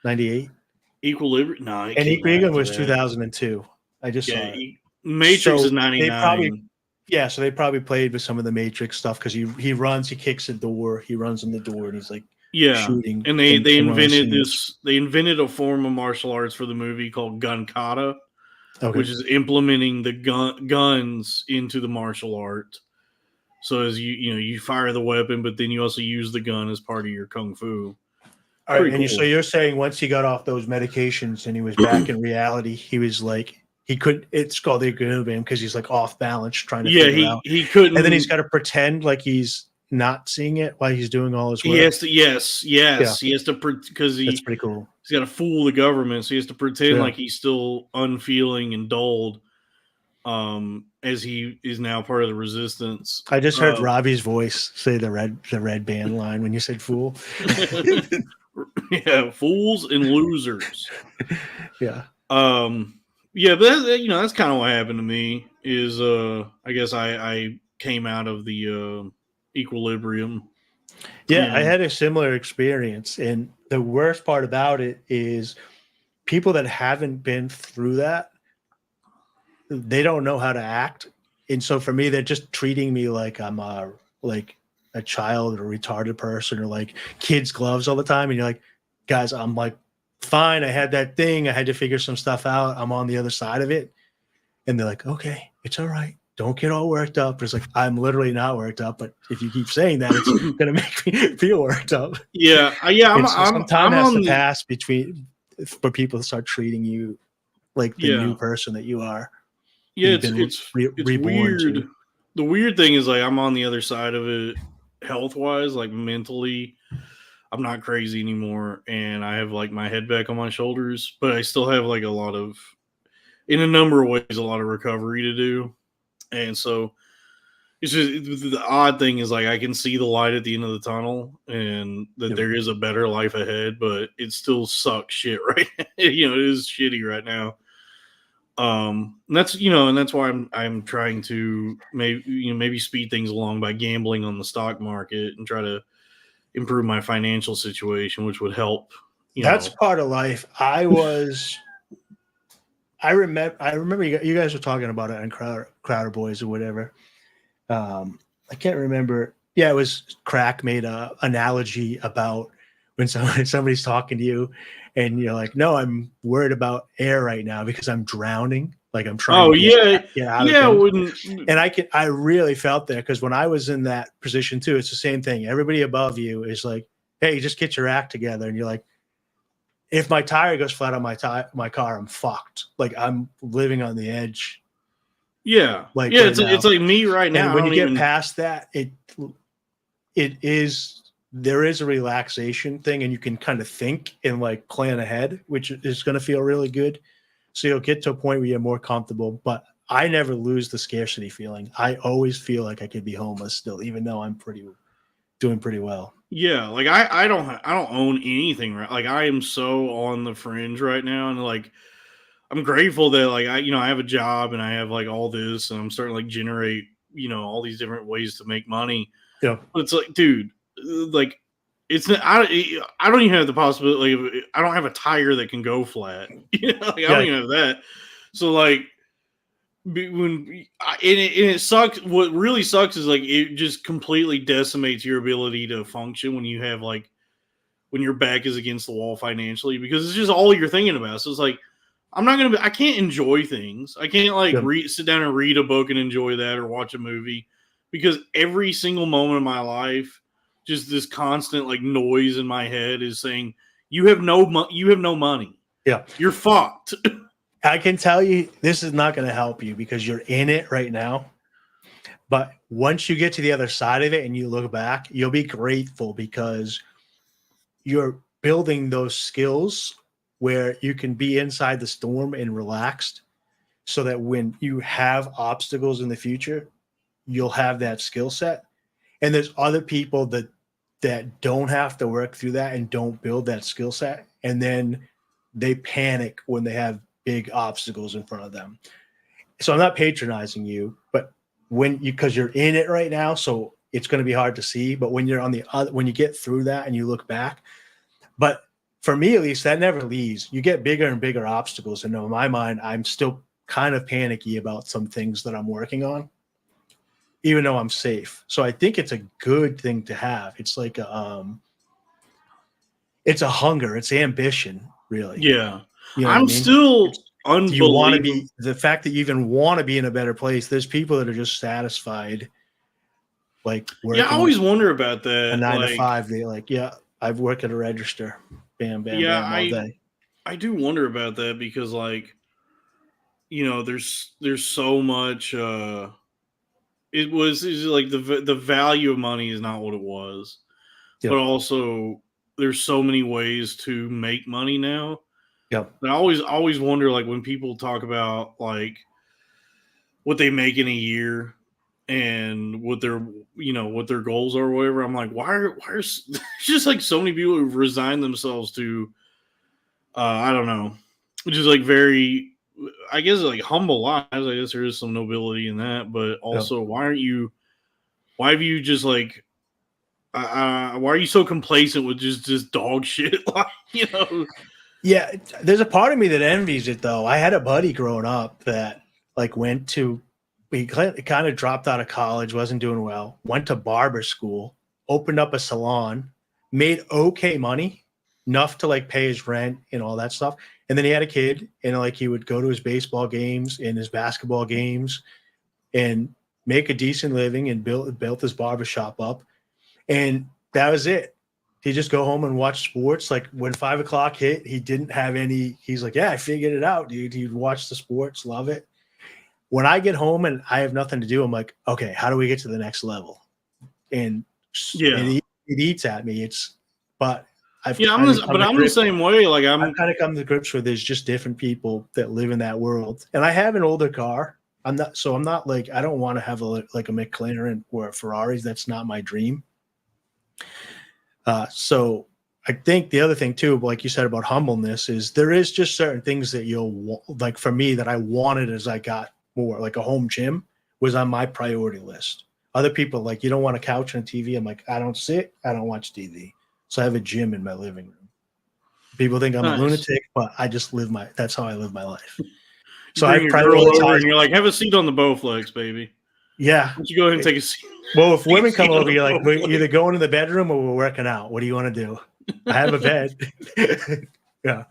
98. Equilibrium. No, and Equilibrium was 2002. I just saw it. Matrix is 99. Yeah, so they probably played with some of the Matrix stuff because he runs, he kicks a door, he runs in the door, and he's like shooting. And they invented this. They invented a form of martial arts for the movie called gun kata, which is implementing the guns into the martial art. So as you fire the weapon, but then you also use the gun as part of your kung fu. All right, and so you're saying once he got off those medications and he was back in reality, he was like he couldn't. It's called the equilibrium because he's like off balance, trying to figure out. He couldn't, and then he's got to pretend like he's not seeing it while he's doing all his work. He has to, he has to because that's pretty cool. He's got to fool the government, so he has to pretend like he's still unfeeling and dulled. As he is now part of the resistance. I just heard Robbie's voice say the red band line when you said fool. Yeah, fools and losers. Yeah. Yeah, but that's kind of what happened to me. Is I guess I came out of the equilibrium. Yeah, I had a similar experience, and the worst part about it is people that haven't been through that, they don't know how to act. And so for me, they're just treating me like I'm like a child or a retarded person or like kids' gloves all the time. And you're like, guys, I'm like, fine. I had that thing. I had to figure some stuff out. I'm on the other side of it. And they're like, okay, it's all right. Don't get all worked up. It's like, I'm literally not worked up, but if you keep saying that, it's going to make me feel worked up. Yeah. Some time has to pass for people to start treating you like the new person that you are. Yeah, it's weird. The weird thing is like I'm on the other side of it health wise, like mentally. I'm not crazy anymore, and I have like my head back on my shoulders, but I still have like in a number of ways, a lot of recovery to do. And so it's just the odd thing is like I can see the light at the end of the tunnel and that there is a better life ahead, but it still sucks shit right now. It is shitty right now. And that's why I'm trying to maybe speed things along by gambling on the stock market and try to improve my financial situation, which would help. That's part of life. I remember you guys were talking about it on Crowder Boys or whatever. I can't remember. Yeah, it was Crack made a analogy about when somebody's talking to you and you're like, no, I'm worried about air right now because I'm drowning. Like I'm trying to get out of it. And I really felt that because when I was in that position too, it's the same thing. Everybody above you is like, hey, just get your act together. And you're like, if my tire goes flat on my car, I'm fucked. Like I'm living on the edge. Yeah. Like it's like me right now. And when you get past that, there is a relaxation thing and you can kind of think and like plan ahead, which is going to feel really good. So you'll get to a point where you're more comfortable, but I never lose the scarcity feeling. I always feel like I could be homeless still, even though I'm doing pretty well. Yeah. Like I don't own anything, right? Like I am so on the fringe right now. And like, I'm grateful that like, I have a job and I have like all this and I'm starting to like generate, all these different ways to make money. Yeah. But it's like, dude, like it's not, I don't even have the possibility. Like, I don't have a tire that can go flat. I don't even have that. So like it sucks. What really sucks is like it just completely decimates your ability to function when you have like when your back is against the wall financially because it's just all you're thinking about. So it's like I can't enjoy things. I can't like sit down and read a book and enjoy that or watch a movie because every single moment of my life. Just this constant like noise in my head is saying you have no money. Yeah, you're fucked. I can tell you this is not going to help you because you're in it right now. But once you get to the other side of it and you look back, you'll be grateful because you're building those skills where you can be inside the storm and relaxed, so that when you have obstacles in the future, you'll have that skill set. And there's other people that don't have to work through that and don't build that skill set. And then they panic when they have big obstacles in front of them. So I'm not patronizing you, but because you're in it right now, so it's going to be hard to see. But when you're when you get through that and you look back, but for me, at least, that never leaves. You get bigger and bigger obstacles. And in my mind, I'm still kind of panicky about some things that I'm working on. even though I'm safe. So I think it's a good thing to have. It's like it's a hunger, it's ambition, really. Yeah. You know what I I'm mean? still Do you want to unbelievable. be the fact that you even want to be in a better place? There's people that are just satisfied, like working Yeah, I always wonder about a that. 9 to Like, 5. They like, yeah, I've worked at a register, bam, bam, yeah, bam, all day. I do wonder about that because, like, you know, there's so much. It's like the value of money is not what it was, Yep. but also there's so many ways to make money now. Yep. And I always wonder, like, when people talk about like what they make in a year and what their goals are or whatever. I'm like, why are there's just like so many people who've resigned themselves to I don't know, which is like very, I guess, like humble lives. I guess there is some nobility in that, but also why have you just like why are you so complacent with just dog shit? Like, you know. Yeah, there's a part of me that envies it though. I had a buddy growing up that like he kind of dropped out of college, wasn't doing well, went to barber school, opened up a salon, made okay money, enough to like pay his rent and all that stuff. And then he had a kid, and like he would go to his baseball games and his basketball games and make a decent living and built his barbershop up. And that was it. He'd just go home and watch sports. Like when 5 o'clock hit, he didn't have any. He's like, yeah, I figured it out, dude. He'd watch the sports, love it. When I get home and I have nothing to do, I'm like, okay, how do we get to the next level? And it eats at me. I'm the same way. Like I've kind of come to grips with there's just different people that live in that world. And I have an older car. I'm not like, I don't want to have a McLaren or a Ferrari. That's not my dream. So I think the other thing too, like you said about humbleness, is there is just certain things that you'll like. For me, that I wanted as I got more, like a home gym was on my priority list. Other people like, you don't want a couch and a TV. I'm like, I don't watch TV. So I have a gym in my living room. People think I'm a lunatic, but I just that's how I live my life. So I prioritize. And you're like, have a seat on the Bowflex, baby. Yeah. Why don't you go ahead and take a seat? Well, if women come over, you're like, we're either going to the bedroom or we're working out. What do you want to do? I have a bed. Yeah.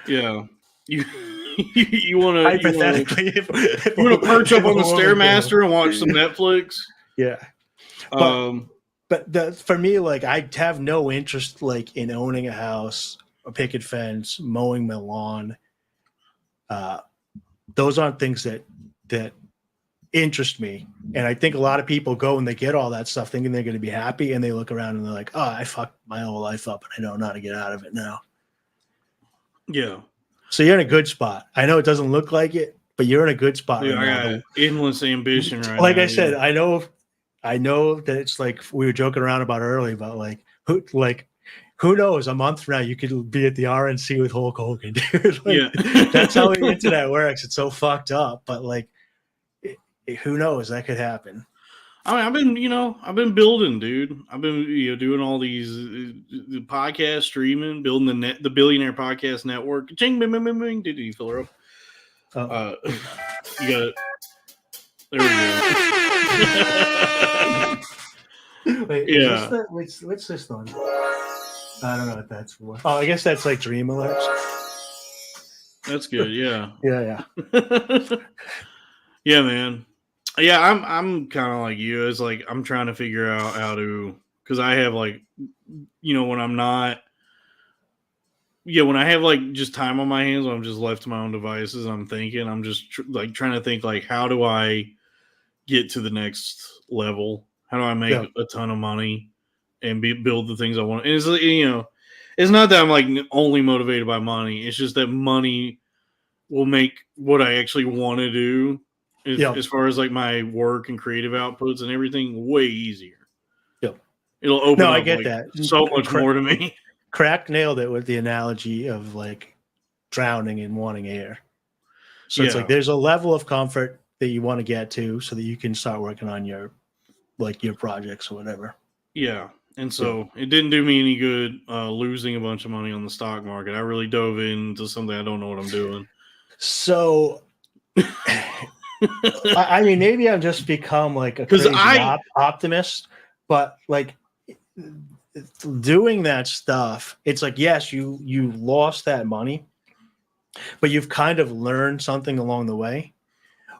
Yeah. You want to hypothetically you want to perch up on the Stairmaster and watch some Netflix? Yeah. But for me, like, I have no interest like in owning a house, a picket fence, mowing my lawn. Those aren't things that interest me. And I think a lot of people go and they get all that stuff thinking they're going to be happy, and they look around and they're like, oh, I fucked my whole life up and I don't know how to get out of it now. Yeah. So you're in a good spot. I know it doesn't look like it, but you're in a good spot. Yeah, right, I got endless ambition right like now. I said, I know that it's like we were joking around about earlier about who knows, a month from now you could be at the RNC with Hulk Hogan, dude. That's how the internet works. It's so fucked up, but like, who knows? That could happen. I mean, I've been building, dude. I've been, doing all these podcast streaming, building the Billionaire Podcast Network. Ching, bing, bing, bing, bing. Did you fill her up? You got it. There we go. Wait, yeah. What's this one? I don't know what that's for. Oh, I guess that's like Dream Alerts. That's good. Yeah. Yeah. Yeah, man. Yeah, I'm kind of like you. It's like I'm trying to figure out how to, because I have like, when I'm not, when I have like just time on my hands, when I'm just left to my own devices, I'm thinking, I'm just trying to think like, how do I get to the next level? How do I make a ton of money and build the things I want? And it's it's not that I'm like only motivated by money. It's just that money will make what I actually want to do, as far as like my work and creative outputs and everything, way easier. Yep. It'll open up I get that. So much more to me. Crack nailed it with the analogy of like drowning and wanting air. So it's like there's a level of comfort that you want to get to so that you can start working on your projects or whatever. Yeah. And so it didn't do me any good losing a bunch of money on the stock market. I really dove into something I don't know what I'm doing. So I mean, maybe I've just become like a 'Cause crazy optimist, but like doing that stuff, it's like, yes, you lost that money, but you've kind of learned something along the way.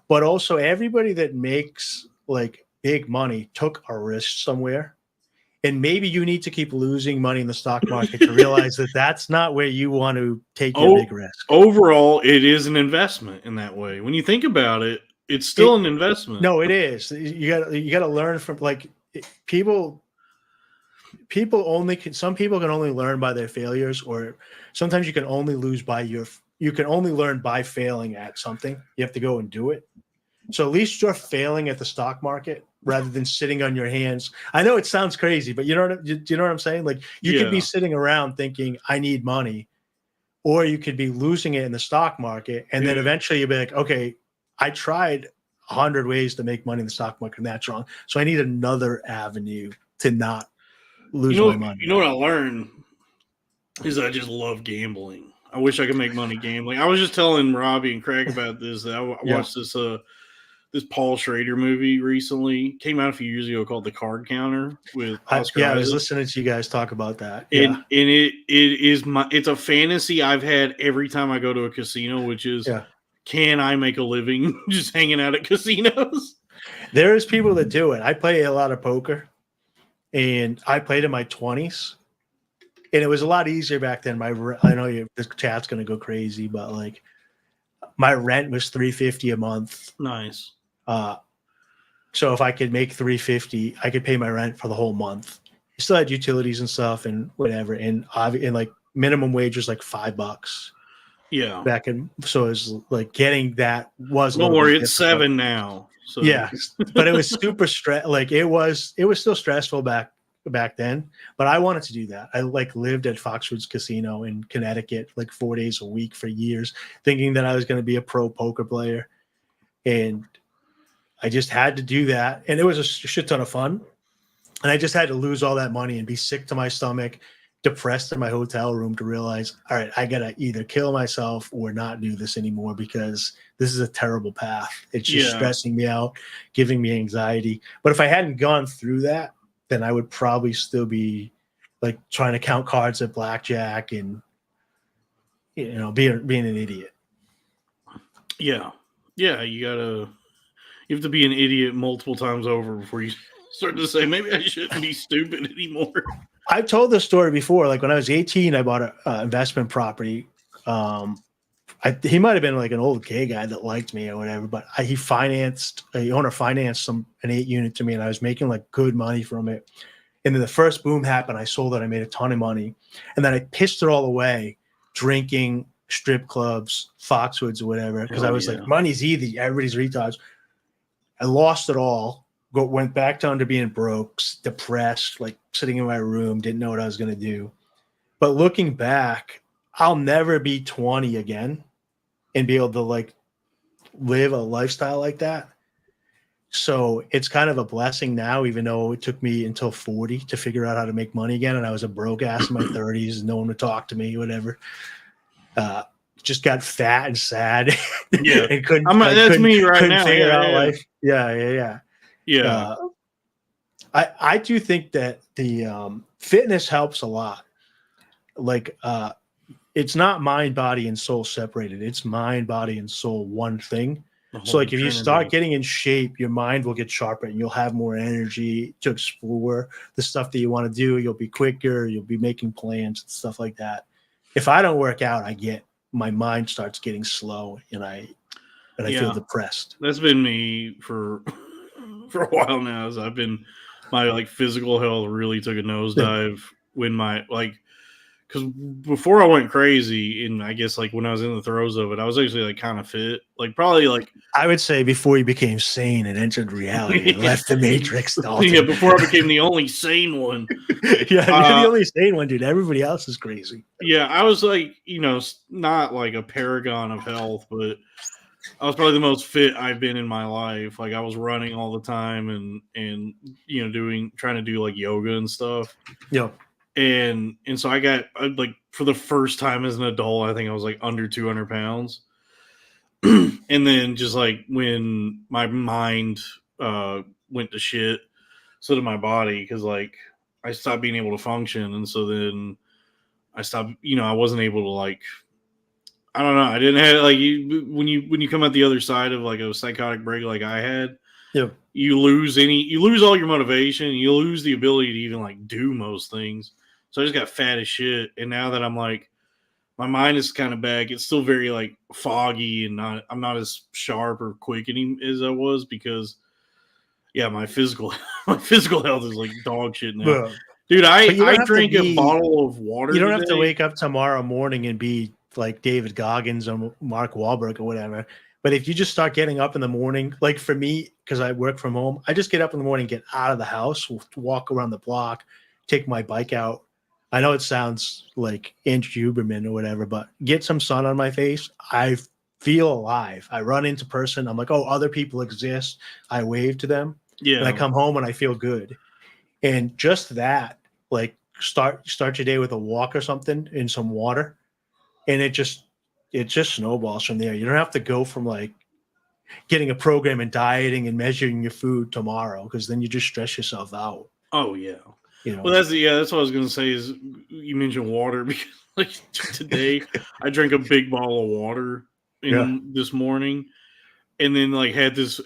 But also, everybody that makes like big money took a risk somewhere. And maybe you need to keep losing money in the stock market to realize that that's not where you want to take your big risk. Overall, it is an investment in that way. When you think about it, it's still an investment. No, it is. You got to learn from like people. People only can. Some people can only learn by their failures, or sometimes you can only lose by you can only learn by failing at something. You have to go and do it. So at least you're failing at the stock market rather than sitting on your hands. I know it sounds crazy, but you know what I'm saying? Like you could be sitting around thinking I need money, or you could be losing it in the stock market, and then eventually you'll be like, okay, I tried 100 ways to make money in the stock market, and that's wrong. So I need another avenue to not lose my money. You know what I learned is I just love gambling. I wish I could make money gambling. I was just telling Robbie and Craig about this. That I watched this Paul Schrader movie recently. Came out a few years ago called The Card Counter with Oscar I was Isaac. listening to you guys talk about that. And it's a fantasy I've had every time I go to a casino, which is can I make a living just hanging out at casinos? There's people that do it. I play a lot of poker, and I played in my 20s, and it was a lot easier back then. I know this chat's going to go crazy, but like my rent was $350 a month. Nice. So if I could make $350, I could pay my rent for the whole month. You still had utilities and stuff and whatever, and like minimum wage was like $5. Yeah. Back in, so it was like getting that was. Don't worry, it's $7 now. So. Yeah, but it was super like it was still stressful back then. But I wanted to do that. I like lived at Foxwoods Casino in Connecticut like 4 days a week for years, thinking that I was going to be a pro poker player, and I just had to do that, and it was a shit ton of fun. And I just had to lose all that money and be sick to my stomach, depressed in my hotel room to realize, all right, I got to either kill myself or not do this anymore because this is a terrible path. It's just stressing me out, giving me anxiety. But if I hadn't gone through that, then I would probably still be like trying to count cards at blackjack and, being an idiot. Yeah. Yeah. You have to be an idiot multiple times over before you start to say, maybe I shouldn't be stupid anymore. I've told this story before. Like when I was 18, I bought an investment property. He might have been like an old gay guy that liked me or whatever, but the owner financed an 8-unit to me, and I was making like good money from it. And then the first boom happened. I sold it. I made a ton of money, and then I pissed it all away, drinking, strip clubs, Foxwoods or whatever, because I was like, money's easy. Everybody's retards. I lost it all. Went back down to being broke, depressed, like sitting in my room, didn't know what I was going to do. But looking back, I'll never be 20 again and be able to like live a lifestyle like that. So it's kind of a blessing now, even though it took me until 40 to figure out how to make money again. And I was a broke ass in my 30s and no one would talk to me, whatever. Just got fat and sad. Yeah. And couldn't figure out life. Yeah. Yeah. I do think that the fitness helps a lot. Like it's not mind, body, and soul separated. It's mind, body, and soul one thing. So like if you start getting in shape, your mind will get sharper and you'll have more energy to explore the stuff that you want to do. You'll be quicker. You'll be making plans and stuff like that. If I don't work out, my mind starts getting slow and I feel depressed. That's been me for a while now. As my like physical health really took a nosedive when because before I went crazy, and I guess like when I was in the throes of it, I was actually like kind of fit, like probably like I would say before you became sane and entered reality and left the Matrix. Dalton. Yeah, before I became the only sane one. You're the only sane one, dude. Everybody else is crazy. Yeah, I was like, not like a paragon of health, but I was probably the most fit I've been in my life. Like I was running all the time and trying to do like yoga and stuff. Yeah. And so I got like for the first time as an adult, I think I was like under 200 pounds. And then just like when my mind went to shit, so did my body, because like I stopped being able to function, and so then I stopped. I wasn't able to like. I don't know. I didn't have like when you come out the other side of like a psychotic break like I had. Yep. You lose all your motivation. You lose the ability to even like do most things. So I just got fat as shit, and now that I'm like, my mind is kind of back. It's still very like foggy, and I'm not as sharp or quick as I was because, yeah, my physical health is like dog shit now. Well, dude, but you don't I have to drank a be- bottle of water. You don't have today. to wake up tomorrow morning and be like David Goggins or Mark Wahlberg or whatever. But if you just start getting up in the morning, like for me, because I work from home, I just get up in the morning, get out of the house, walk around the block, take my bike out. I know it sounds like Andrew Huberman or whatever, but get some sun on my face. I feel alive. I run into person. I'm like, oh, other people exist. I wave to them. Yeah. And I come home and I feel good. And just that, like start your day with a walk or something in some water. And it just snowballs from there. You don't have to go from like getting a program and dieting and measuring your food tomorrow, because then you just stress yourself out. Oh yeah. Well, that's what I was gonna say. Is you mentioned water because like today I drank a big bottle of water this morning, and then like had this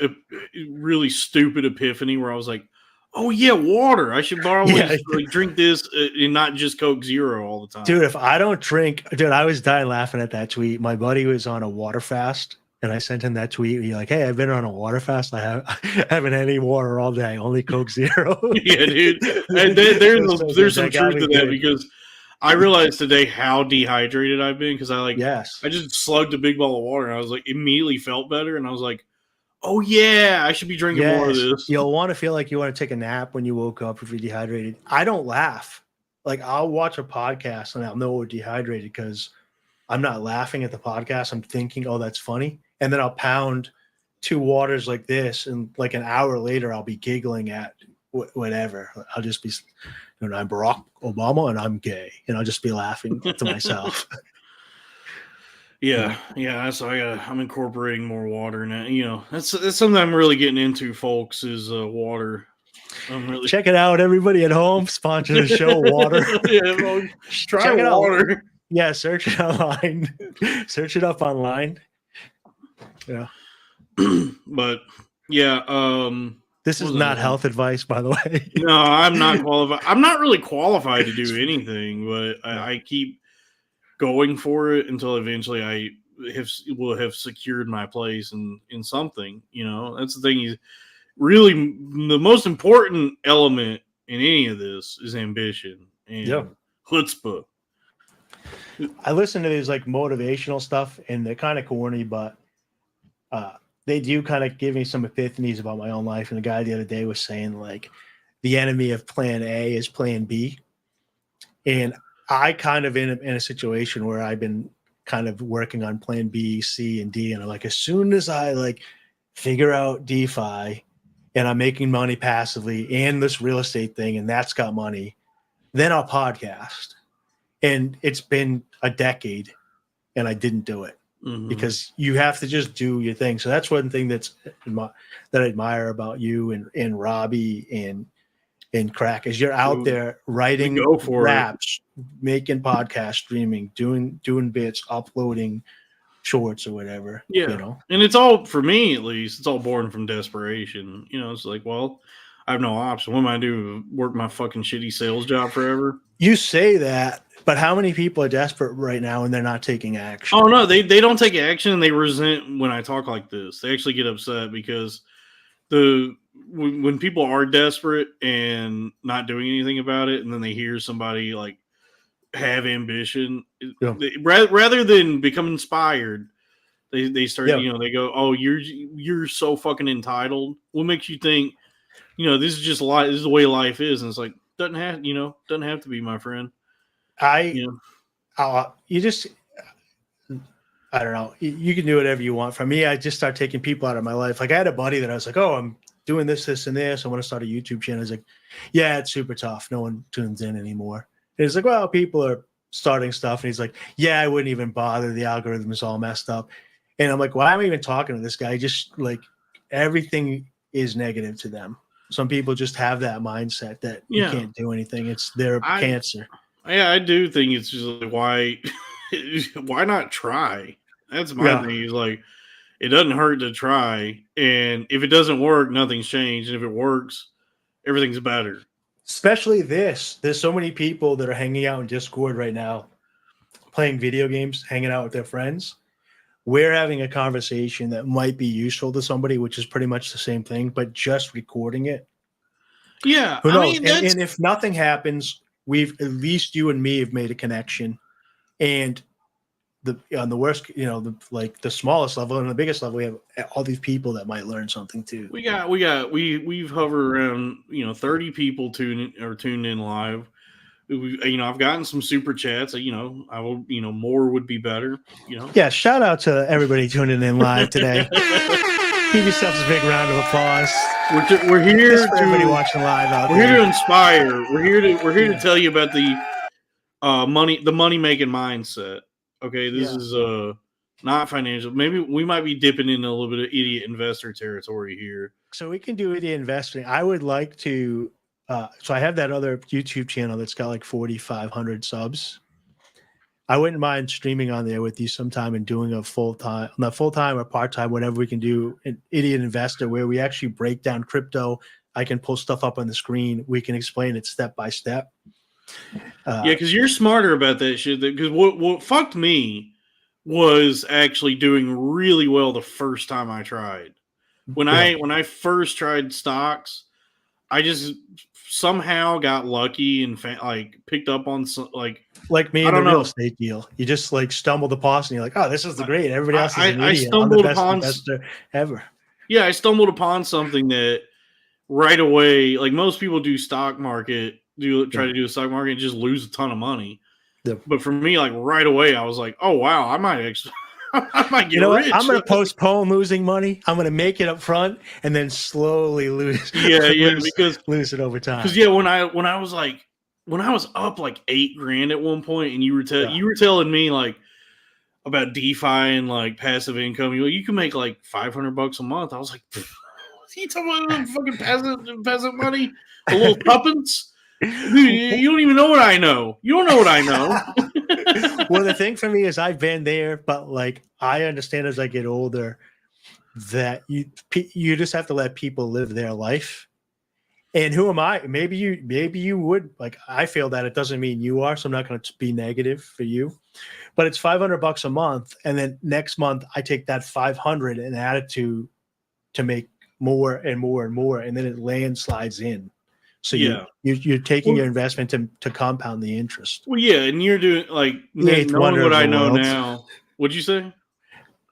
really stupid epiphany where I was like, oh yeah, water. I should probably like drink this and not just Coke Zero all the time. Dude, if I don't drink, I was dying laughing at that tweet. My buddy was on a water fast, and I sent him that tweet. He's like, hey, I've been on a water fast. I haven't had any water all day, only Coke Zero. Yeah, dude. And there's some truth to that, because I realized today how dehydrated I've been, because I just slugged a big bottle of water, and I was like immediately felt better, and I was like, oh yeah, I should be drinking more of this. You'll want to feel like you want to take a nap when you woke up if you're dehydrated. I don't laugh. Like I'll watch a podcast and I'll know we're dehydrated because I'm not laughing at the podcast. I'm thinking, oh, that's funny. And then I'll pound 2 waters like this, and like an hour later, I'll be giggling at whatever. I'll just be, I'm Barack Obama and I'm gay, and I'll just be laughing to myself. Yeah. So I'm incorporating more water now. That's something I'm really getting into, folks. Is water. Check it out, everybody at home. Sponsor the show, water. Try water. Yeah, search it online. Search it up online. Yeah. But yeah, this is not health advice, by the way. No, I'm not qualified. I'm not really qualified to do anything, but I keep going for it until eventually I will have secured my place in something. That's the thing. Is really the most important element in any of this is ambition and chutzpah. I listen to these like motivational stuff, and they're kind of corny, but they do kind of give me some epiphanies about my own life. And the guy the other day was saying like the enemy of plan A is plan B. And I kind of in a situation where I've been kind of working on plan B, C, and D. And I'm like, as soon as I like figure out DeFi and I'm making money passively and this real estate thing, and that's got money, then I'll podcast. And it's been a decade and I didn't do it because you have to just do your thing. So that's one thing that I admire about you and Robbie and Crack is you're out there writing raps, making podcasts, streaming, doing bits, uploading shorts or whatever. Yeah. And it's all, for me at least, it's all born from desperation. It's like, well, I have no option. What am I do? Work my fucking shitty sales job forever? You say that, but how many people are desperate right now and they're not taking action? Oh no, they don't take action, and they resent when I talk like this. They actually get upset because when people are desperate and not doing anything about it, and then they hear somebody like have ambition, rather than become inspired, they start they go, oh, you're so fucking entitled. What makes you think this is just life, this is the way life is? And it's like, doesn't have to be, my friend. You don't know. You can do whatever you want. For me, I just start taking people out of my life. Like I had a buddy that I was like, oh, I'm doing this, and this. I want to start a YouTube channel. He's like, yeah, it's super tough. No one tunes in anymore. And he's like, well, people are starting stuff. And he's like, yeah, I wouldn't even bother. The algorithm is all messed up. And I'm like, why am I even talking to this guy? Just like everything is negative to them. Some people just have that mindset that you can't do anything. It's their cancer. Yeah, I do think it's just like, why not try? That's my thing. Is like, it doesn't hurt to try, and if it doesn't work, nothing's changed. And if it works, everything's better. Especially this. There's so many people that are hanging out in Discord right now, playing video games, hanging out with their friends. We're having a conversation that might be useful to somebody, which is pretty much the same thing, but just recording it. Yeah. Who knows? And if nothing happens, at least you and me have made a connection. And on the worst, the smallest level and the biggest level, we have all these people that might learn something too. We've hovered around 30 people tuned in live. I've gotten some super chats. I will. More would be better. Yeah. Shout out to everybody tuning in live today. Give yourselves a big round of applause. We're here to everybody watching live out there. We're here to inspire. We're here to tell you about the money making mindset. Okay, this is not financial. Maybe we might be dipping in a little bit of idiot investor territory here. So we can do idiot investing. I would like to. So I have that other YouTube channel that's got like 4,500 subs. I wouldn't mind streaming on there with you sometime and doing a full-time or part-time, whatever we can do, an idiot investor where we actually break down crypto. I can pull stuff up on the screen. We can explain it step by step. Because you're smarter about that shit. Because what fucked me was actually doing really well the first time I tried. When I first tried stocks, I just somehow got lucky and picked up on some like me in the real estate deal. You just stumbled upon and you're like, oh, this is the great. Everybody else is an idiot. I stumbled I'm the best upon investor ever. Yeah, I stumbled upon something that right away, like most people do stock market, try to do a stock market and just lose a ton of money. Yep. But for me, right away, I was like, oh wow, I might actually I might get rich. I'm going to postpone losing money. I'm going to make it up front and then slowly lose. Because lose it over time. Because when I was up like $8,000 at one point, and you were telling me about DeFi and passive income, you can make like $500 a month. I was like, you talking about fucking peasant money, a little tuppence? Dude, you don't even know what I know. You don't know what I know. Well, the thing for me is I've been there, but I understand as I get older that you just have to let people live their life. And who am I? Maybe you would I feel that it doesn't mean you are, so I'm not going to be negative for you. But it's $500 a month, and then next month I take that $500 and add it to make more and more and more, and then it landslides in. So you're taking your investment to compound the interest. Well, yeah, and you're doing knowing what I know now. What'd you say?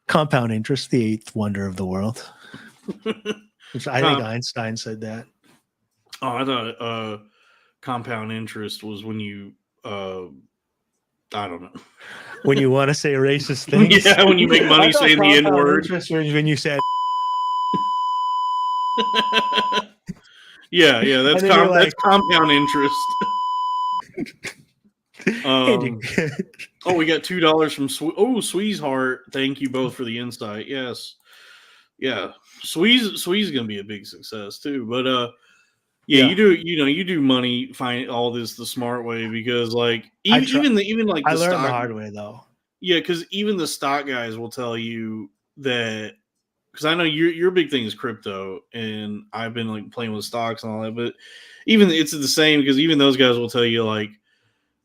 Compound interest, the eighth wonder of the world. Which I think Einstein said that. Oh, I thought compound interest was when you I don't know. When you want to say racist things. Yeah, when you make money saying the N-word. Interest when you said Yeah, that's compound interest. We got $2 from Sweezeheart. Thank you both for the insight. Yes, yeah, Sweeze is gonna be a big success too. But you do money find all this the smart way because I learned the hard way though. Yeah, because even the stock guys will tell you that. Because I know your big thing is crypto, and I've been playing with stocks and all that. But even it's the same because even those guys will tell you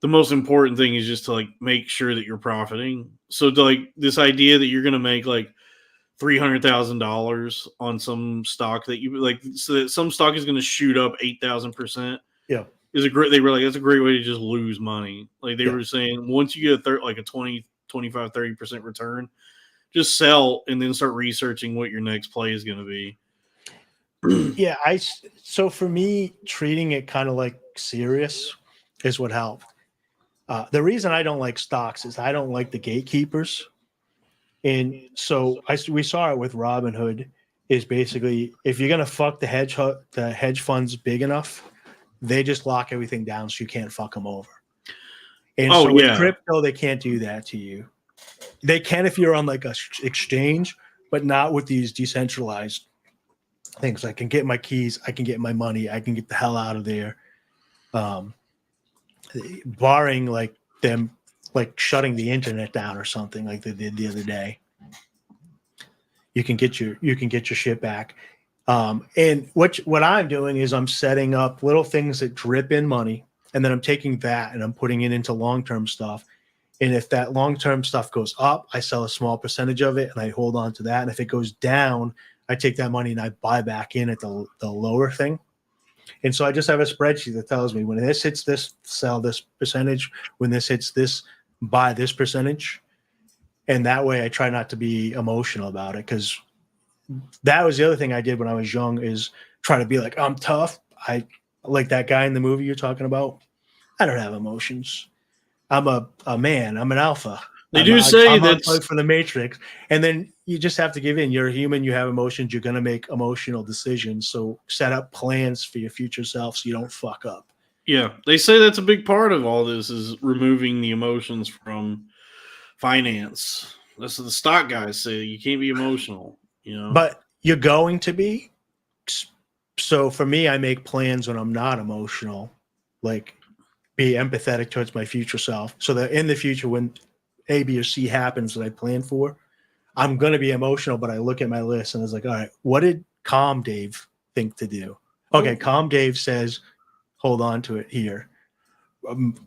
the most important thing is just to make sure that you're profiting. So this idea that you're going to make $300,000 on some stock that you so that some stock is going to shoot up 8,000%. Yeah, is a great. They were that's a great way to just lose money. They were saying once you get a 20, 25, 30% return. Just sell and then start researching what your next play is going to be. Yeah, so for me, treating it kind of serious is what helped. The reason I don't like stocks is I don't like the gatekeepers. And so we saw it with Robinhood is basically if you're going to fuck the hedge funds big enough, they just lock everything down so you can't fuck them over. And with crypto, they can't do that to you. They can if you're on like a exchange, but not with these decentralized things. I can get my keys, I can get my money, I can get the hell out of there. Barring like them like shutting the internet down or something like they did the other day. You can get your shit back. And what I'm doing is I'm setting up little things that drip in money, and then I'm taking that and I'm putting it into long-term stuff. And if that long-term stuff goes up, I sell a small percentage of it and I hold on to that. And if it goes down, I take that money and I buy back in at the lower thing. And so I just have a spreadsheet that tells me when this hits this, sell this percentage. When this hits this, buy this percentage. And that way I try not to be emotional about it, because that was the other thing I did when I was young, is try to be like, I'm tough. I like that guy in the movie you're talking about. I don't have emotions. I'm a man. I'm an alpha. They say I'm that's on for the Matrix. And then you just have to give in. You're a human. You have emotions. You're going to make emotional decisions. So set up plans for your future self so you don't fuck up. Yeah, they say that's a big part of all this, is removing the emotions from finance. That's what the stock guys say. You can't be emotional, you know. But you're going to be. So for me, I make plans when I'm not emotional, like be empathetic towards my future self, so that in the future, when A, B, or C happens that I plan for, I'm going to be emotional, but I look at my list and it's like, all right, what did Calm Dave think to do? Okay, Calm Dave says, hold on to it here.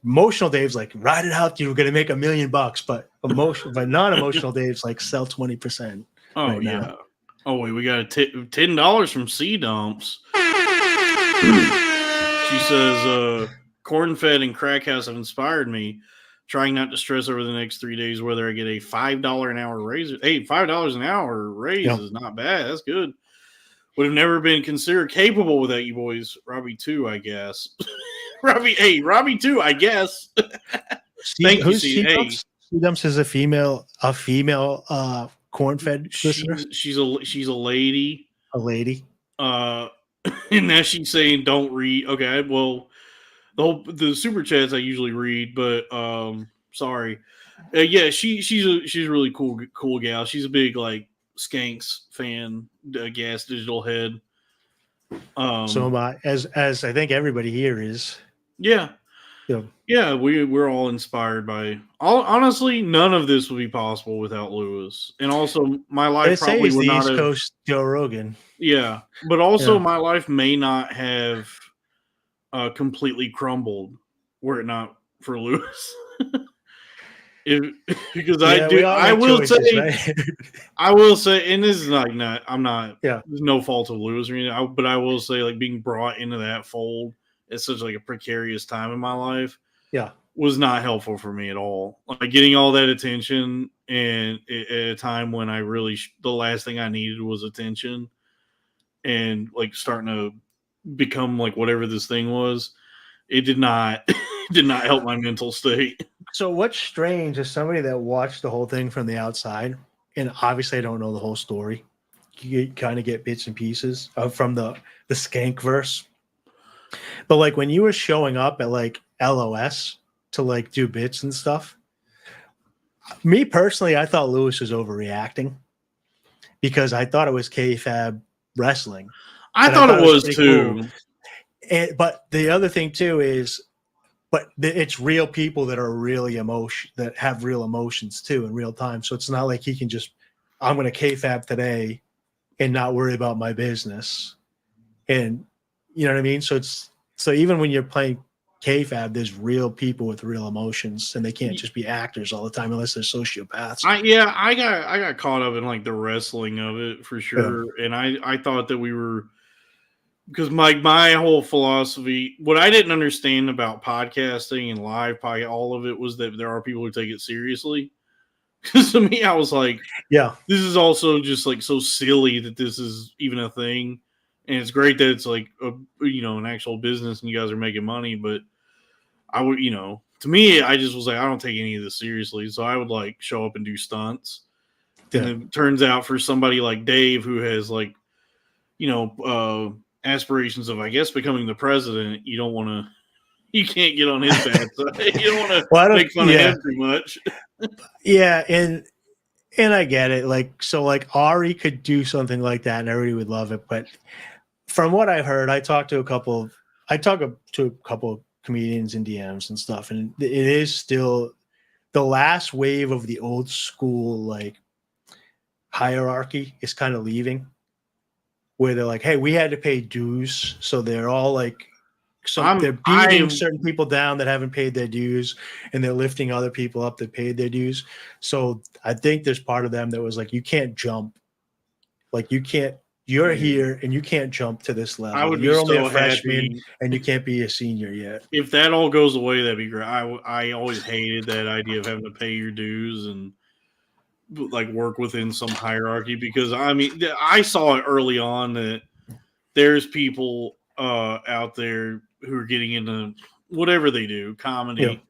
Emotional Dave's like, ride it out. You're going to make $1 million, but non-emotional Dave's like, sell 20%. Oh, right yeah. now. Oh, wait, we got $10 from C Dumps. She says, Cornfed and Crack House have inspired me, trying not to stress over the next 3 days whether I get a $5 an hour raise. Hey, $5 an hour raise is not bad. That's good. Would have never been considered capable without you boys. Robbie 2, I guess. Robbie 2, I guess. Thank you, C. C-Dumps is a female Cornfed listener. She's a lady. A lady. And now she's saying don't read. Okay, well, the super chats I usually read, but sorry. Yeah, she's a really cool gal. She's a big like Skanks fan, Gas Digital head. So am I, as I think everybody here is. Yeah. Yeah. Yeah, we're all inspired by. Honestly, none of this would be possible without Lewis, and also my life probably would not have. East Coast Joe Rogan. Yeah, but also my life may not have completely crumbled were it not for Lewis. Because I will say, and this is I'm not. Yeah, there's no fault of Lewis or anything. But I will say, like being brought into that fold at such like a precarious time in my life, was not helpful for me at all. Like getting all that attention, and at a time when I really the last thing I needed was attention, and like starting to become like whatever this thing was, it did not help my mental state. So what's strange is somebody that watched the whole thing from the outside, and obviously I don't know the whole story. You kind of get bits and pieces from the skank verse. But like when you were showing up at like LOS to like do bits and stuff, me personally, I thought Lewis was overreacting because I thought it was kayfabe wrestling. I thought it was too. Cool. But the other thing too is, it's real people that are really that have real emotions too in real time. So it's not like he can just, I'm going to kayfabe today and not worry about my business. And you know what I mean? So even when you're playing kayfabe, there's real people with real emotions, and they can't just be actors all the time unless they're sociopaths. I got caught up in like the wrestling of it for sure. Yeah. And I thought that we were, because my whole philosophy, what I didn't understand about podcasting and live podcast, all of it was that there are people who take it seriously. Because to me, I was like, yeah, this is also just like so silly that this is even a thing. And it's great that it's like an actual business and you guys are making money. But I would, to me, I just was like, I don't take any of this seriously. So I would like show up and do stunts. Yeah. And it turns out for somebody like Dave, who has like, aspirations of, I guess, becoming the president, you can't get on his bad side. You don't want to make fun of him too much. Yeah, and I get it. Like, so like Ari could do something like that and everybody would love it. But from what I've heard, I talked to a couple of comedians in DMs and stuff, and it is still the last wave of the old school like hierarchy is kind of leaving, where they're like, hey, we had to pay dues, so they're all like they're beating certain people down that haven't paid their dues, and they're lifting other people up that paid their dues. So I think there's part of them that was like, you can't jump, like you're here and you can't jump to this level. You're only a freshman and you can't be a senior yet. If that all goes away, that'd be great. I always hated that idea of having to pay your dues and like work within some hierarchy, because I mean, I saw it early on that there's people out there who are getting into whatever they do, comedy,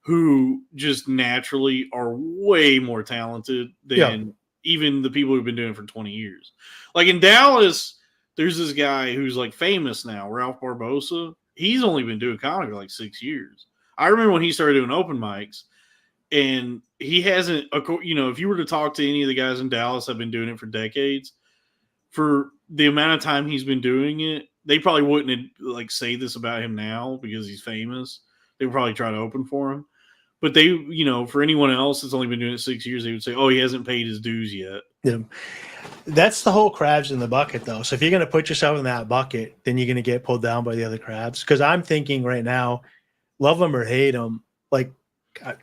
who just naturally are way more talented than even the people who've been doing it for 20 years. Like in Dallas, there's this guy who's like famous now, Ralph Barbosa. He's only been doing comedy for like 6 years. I remember when he started doing open mics, and he hasn't, you know, if you were to talk to any of the guys in Dallas that have been doing it for decades, for the amount of time he's been doing it, they probably wouldn't like say this about him now because he's famous. They would probably try to open for him. But they, you know, for anyone else that's only been doing it 6 years, they would say, oh, he hasn't paid his dues yet. Yeah. That's the whole crabs in the bucket, though. So if you're going to put yourself in that bucket, then you're going to get pulled down by the other crabs. Because I'm thinking right now, love him or hate him, like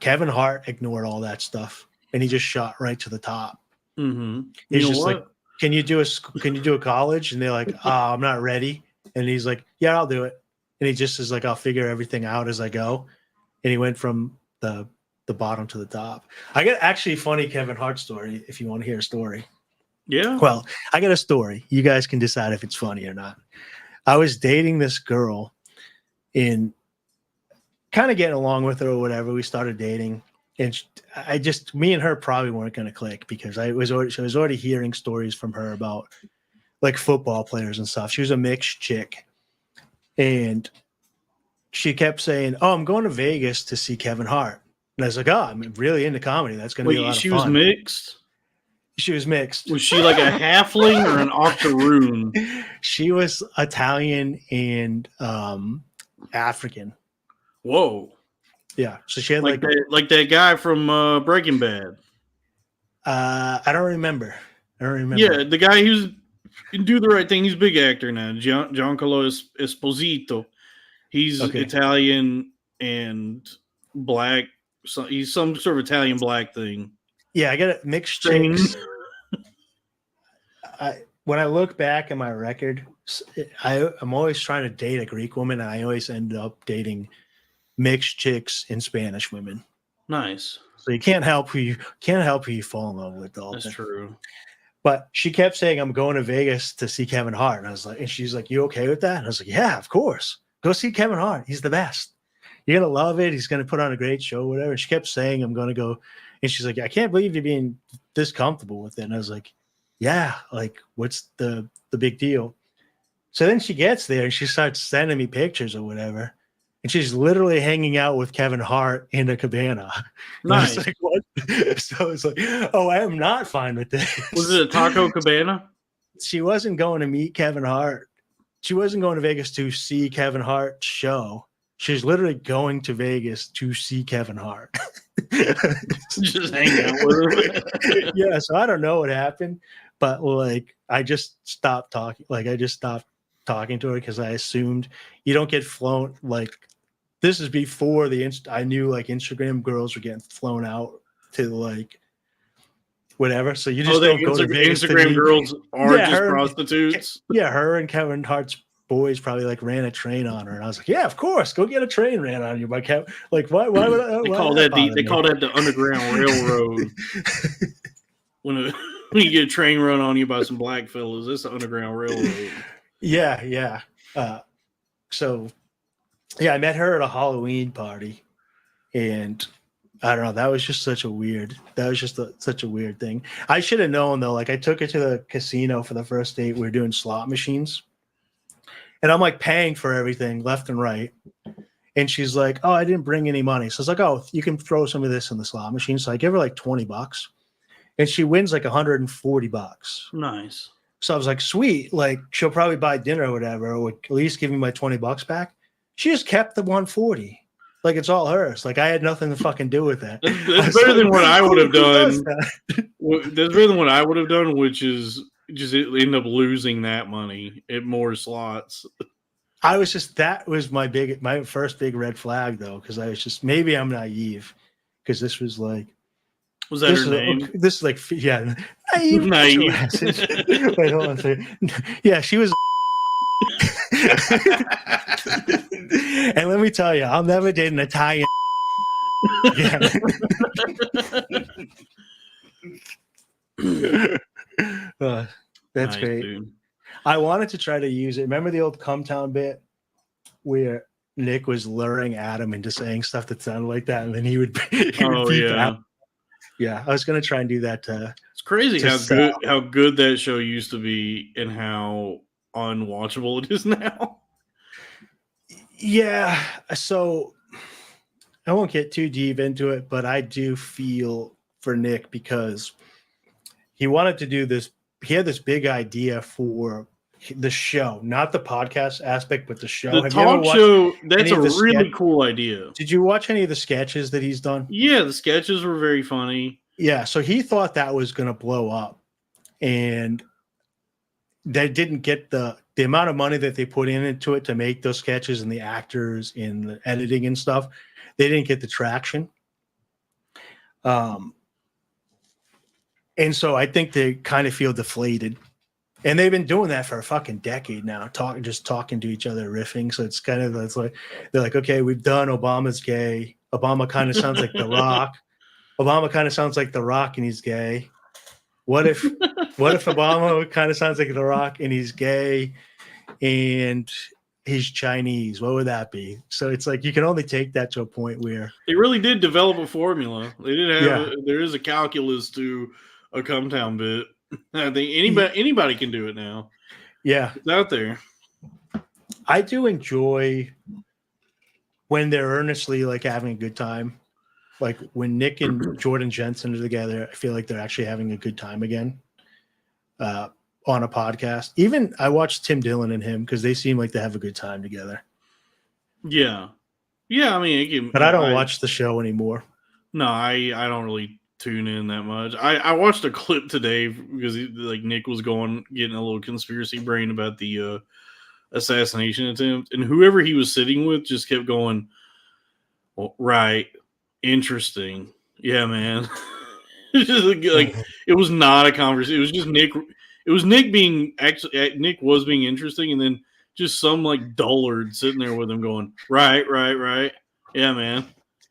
Kevin Hart ignored all that stuff, and he just shot right to the top. Mm-hmm. He's just like, can you do a college? And they're like, oh, I'm not ready. And he's like, yeah, I'll do it. And he just is like, I'll figure everything out as I go. And he went from the bottom to the top. I got actually a funny Kevin Hart story if you want to hear a story. Yeah. Well, I got a story. You guys can decide if it's funny or not. I was dating this girl and kind of getting along with her or whatever. We started dating, and me and her probably weren't going to click because I was already hearing stories from her about like football players and stuff. She was a mixed chick, and she kept saying, "Oh, I'm going to Vegas to see Kevin Hart." And I was like, "Oh, I'm really into comedy. That's going to be a lot of fun." She was mixed? She was mixed. Was she like a halfling or an octoroon? She was Italian and African. Whoa. Yeah. So she had like that guy from Breaking Bad. I don't remember. Yeah, the guy who's Do the Right Thing. He's a big actor now. Giancarlo Esposito. He's Italian and black. So he's some sort of Italian black thing. Yeah, I got a mixed chicks. When I look back at my record, I'm always trying to date a Greek woman, and I always end up dating mixed chicks and Spanish women. Nice. So you can't help who you fall in love with. That's true. But she kept saying, "I'm going to Vegas to see Kevin Hart," and I was like, and she's like, "You okay with that?" And I was like, "Yeah, of course. Go see Kevin Hart. He's the best. You're gonna love it. He's gonna put on a great show, whatever." And she kept saying, "I'm gonna go," and she's like, "I can't believe you're being this comfortable with it." And I was like, "Yeah, like what's the big deal?" So then she gets there and she starts sending me pictures or whatever, and she's literally hanging out with Kevin Hart in a cabana. Nice. Like, what? So it's like, oh, I am not fine with this. Was it a taco cabana? She wasn't going to meet Kevin Hart. She wasn't going to Vegas to see Kevin Hart's show. She's literally going to Vegas to see Kevin Hart. Just hang out with her. Yeah, so I don't know what happened, but like I just stopped talking. Like I just stopped talking to her because I assumed you don't get flown. Like this is before I knew like Instagram girls were getting flown out to like whatever. So you just don't go to Vegas. Instagram girls are just prostitutes. Yeah, her and Kevin Hart's boys probably like ran a train on her, and I was like, "Yeah, of course, go get a train ran on you by Kevin." Like, why would I? They call that the Underground Railroad. when you get a train run on you by some black fellas, that's the Underground Railroad. Yeah. So, yeah, I met her at a Halloween party, and I don't know. That was just such a weird thing. I should have known though. Like, I took her to the casino for the first date. We were doing slot machines. And I'm like paying for everything left and right. And she's like, "Oh, I didn't bring any money." So I was like, "Oh, you can throw some of this in the slot machine." So I give her like $20, and she wins like $140. Nice. So I was like, "Sweet, like she'll probably buy dinner or whatever, or at least give me my $20 back." She just kept the 140, like it's all hers. Like I had nothing to fucking do with it. That's better than what I would have Who does done. that? That's better than what I would have done, which is just end up losing that money at more slots. That was my first big red flag though, because I was just, maybe I'm naive, because this was like, Was that her name? this is like, yeah, naive. Naive. Wait, hold on a second. Yeah, she was. And let me tell you, I'll never date an Italian. Yeah. That's Nice, great. dude. I wanted to try to use it. Remember the old Cumtown bit where Nick was luring Adam into saying stuff that sounded like that, and then he would beep out. Yeah, I was gonna try and do that. It's crazy how good that show used to be and how unwatchable it is now. Yeah, so I won't get too deep into it, but I do feel for Nick because he wanted to do this. He had this big idea for the show, not the podcast aspect, but the show. The talk show, that's a really cool idea. Did you watch any of the sketches that he's done? Yeah, the sketches were very funny. Yeah, so he thought that was going to blow up, and they didn't get the amount of money that they put into it to make those sketches and the actors and the editing and stuff. They didn't get the traction. And so I think they kind of feel deflated. And they've been doing that for a fucking decade now, talking to each other, riffing. So it's kind of, it's like, they're like, okay, we've done Obama's gay. Obama kind of sounds like The Rock. Obama kind of sounds like The Rock and he's gay. What if Obama kind of sounds like The Rock and he's gay and he's Chinese? What would that be? So it's like, you can only take that to a point where they really did develop a formula. They did have, there is a calculus to a Cumtown bit. I think anybody can do it now. Yeah. It's out there. I do enjoy when they're earnestly like having a good time. Like when Nick and Jordan Jensen are together, I feel like they're actually having a good time again on a podcast. Even I watched Tim Dillon and him because they seem like they have a good time together. Yeah. Yeah, I mean, but I don't watch the show anymore. No, I don't really tune in that much. I watched a clip today because Nick was getting a little conspiracy brain about the assassination attempt, and whoever he was sitting with just kept going, well, right, interesting, yeah, man. It's just like it was not a conversation. It was just Nick. It was Nick being Nick was being interesting, and then just some like dullard sitting there with him going, right, yeah, man,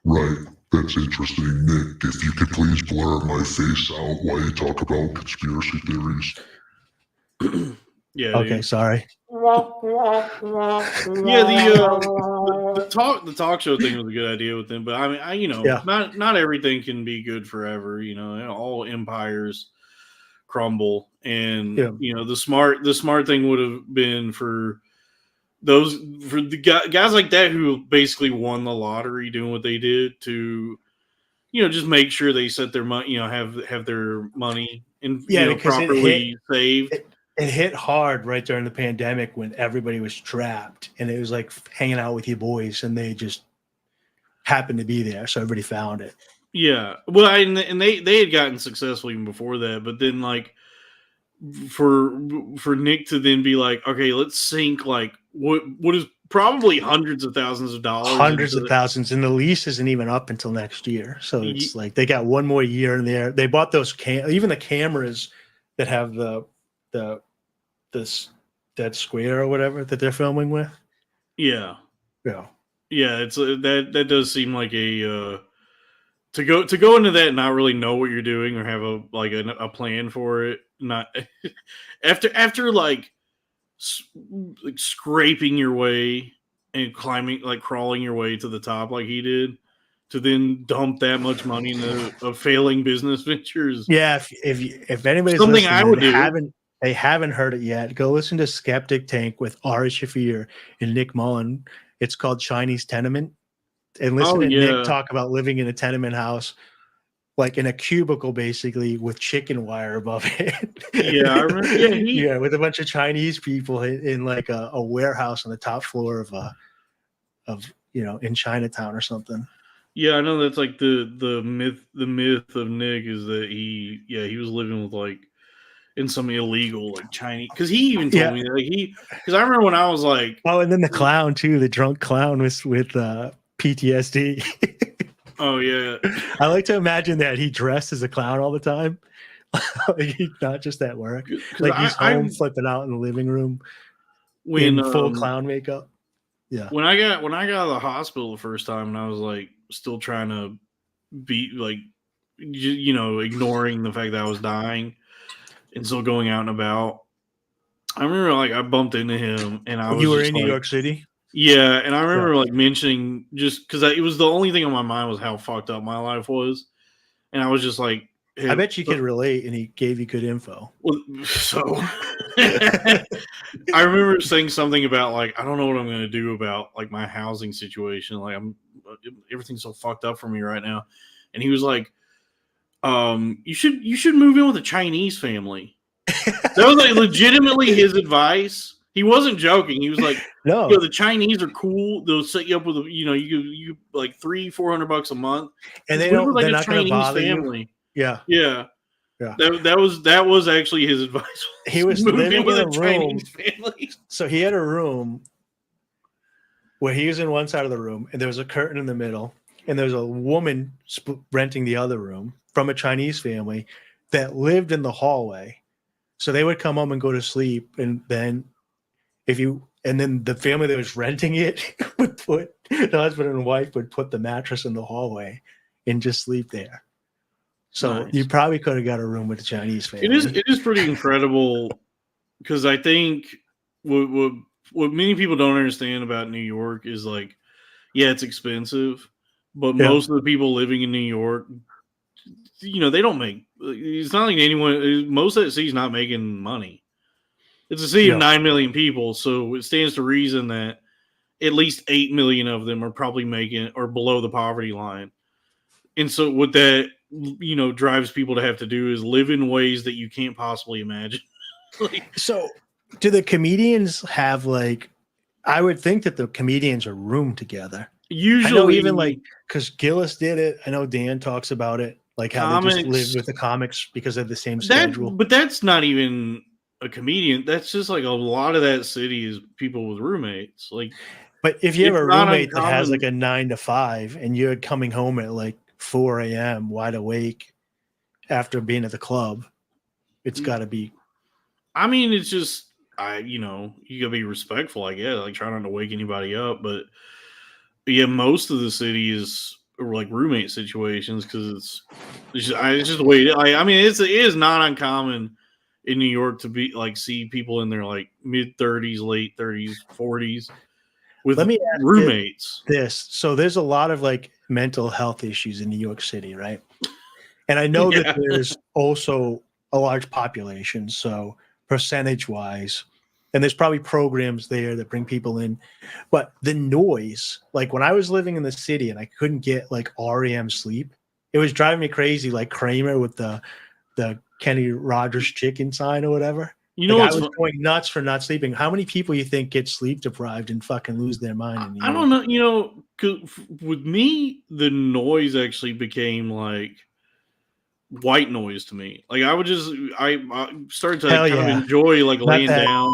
right. That's interesting, Nick. If you could please blur my face out while you talk about conspiracy theories. Yeah. Okay, dude. Sorry. Yeah, the talk show thing was a good idea with them, but I mean, not everything can be good forever. All empires crumble, and the smart thing would have been for the guys like that who basically won the lottery doing what they did to, just make sure they set their money, have their money and properly saved. It hit hard right during the pandemic when everybody was trapped and it was like hanging out with your boys and they just happened to be there. So everybody found it. Yeah. Well, and they had gotten successful even before that, but then like for Nick to then be like, okay, let's sink like what is probably hundreds of thousands of dollars. Hundreds of thousands. And the lease isn't even up until next year. So it's like they got one more year in there. They bought those even the cameras that have that square or whatever that they're filming with. Yeah. Yeah. Yeah. It's that does seem like a to go into that and not really know what you're doing or have a plan for it. Not after like scraping your way and crawling your way to the top like he did, to then dump that much money into a failing business ventures. Yeah, if anybody's something I would do. They haven't heard it yet, go listen to Skeptic Tank with Ari Shafir and Nick Mullen. It's called Chinese Tenement. And listen to Nick talk about living in a tenement house, like in a cubicle, basically with chicken wire above it. Yeah, I remember. Yeah, with a bunch of Chinese people in like a warehouse on the top floor of in Chinatown or something. Yeah, I know that's like the myth of Nick is that he was living with like in some illegal like Chinese, because he even told me that because I remember when I was like, and then the clown too, the drunk clown was with PTSD. Oh yeah, I like to imagine that he dressed as a clown all the time, like he's not just at work, like he's home flipping out in the living room in full clown makeup. Yeah, when I got out of the hospital the first time, and I was like still trying to be like, ignoring the fact that I was dying and still going out and about. I remember like I bumped into him, and I was you were in New York City. Yeah, and I remember like mentioning, just because it was the only thing on my mind was how fucked up my life was, and I was just like, hey, I bet you could relate, and he gave you good info. Well, so I remember saying something about like, I don't know what I'm going to do about like my housing situation. Like everything's so fucked up for me right now, and he was like, you should move in with a Chinese family. That was like legitimately his advice. He wasn't joking. He was like, no, the Chinese are cool. They'll set you up with you like $300-400 a month, and they're not going to bother family. You. Yeah. That was actually his advice. He was living in a room. Chinese family. So he had a room where he was in one side of the room, and there was a curtain in the middle, and there was a woman renting the other room from a Chinese family that lived in the hallway. So they would come home and go to sleep, and then the family that was renting it would put the husband and wife would put the mattress in the hallway and just sleep there. So nice. You probably could have got a room with the Chinese family. It is pretty incredible, because I think what many people don't understand about New York is like, yeah, it's expensive, but most of the people living in New York, they don't make. It's not like anyone. Most of that city's not making money. It's a city of 9 million people, so it stands to reason that at least 8 million of them are probably making or below the poverty line. And so what that drives people to have to do is live in ways that you can't possibly imagine. So do the comedians have like, I would think that the comedians are roomed together. Usually, I know even like, because Gillis did it. I know Dan talks about it, like how they just live with the comics because of the same schedule. But that's not even a comedian. That's just like a lot of that city is people with roommates. Like, but if you have a roommate that has like a 9 to 5 and you're coming home at like 4 a.m. wide awake after being at the club, it's got to be. I mean, it's just you gotta be respectful, I guess. Like, try not to wake anybody up, but yeah, most of the city is like roommate situations because it's just the way it is. I mean, it is not uncommon in New York to be like see people in their like mid 30s, late 30s, 40s with roommates. So there's a lot of like mental health issues in New York City, right? And I know that there's also a large population, so percentage wise, and there's probably programs there that bring people in, but the noise, like when I was living in the city and I couldn't get like REM sleep, it was driving me crazy. Like Kramer with the Kenny Rogers chicken sign or whatever. I was going nuts for not sleeping. How many people you think get sleep deprived and fucking lose their mind in New York? I don't know. 'Cause with me, the noise actually became like white noise to me. Like I started to kind of enjoy like laying down.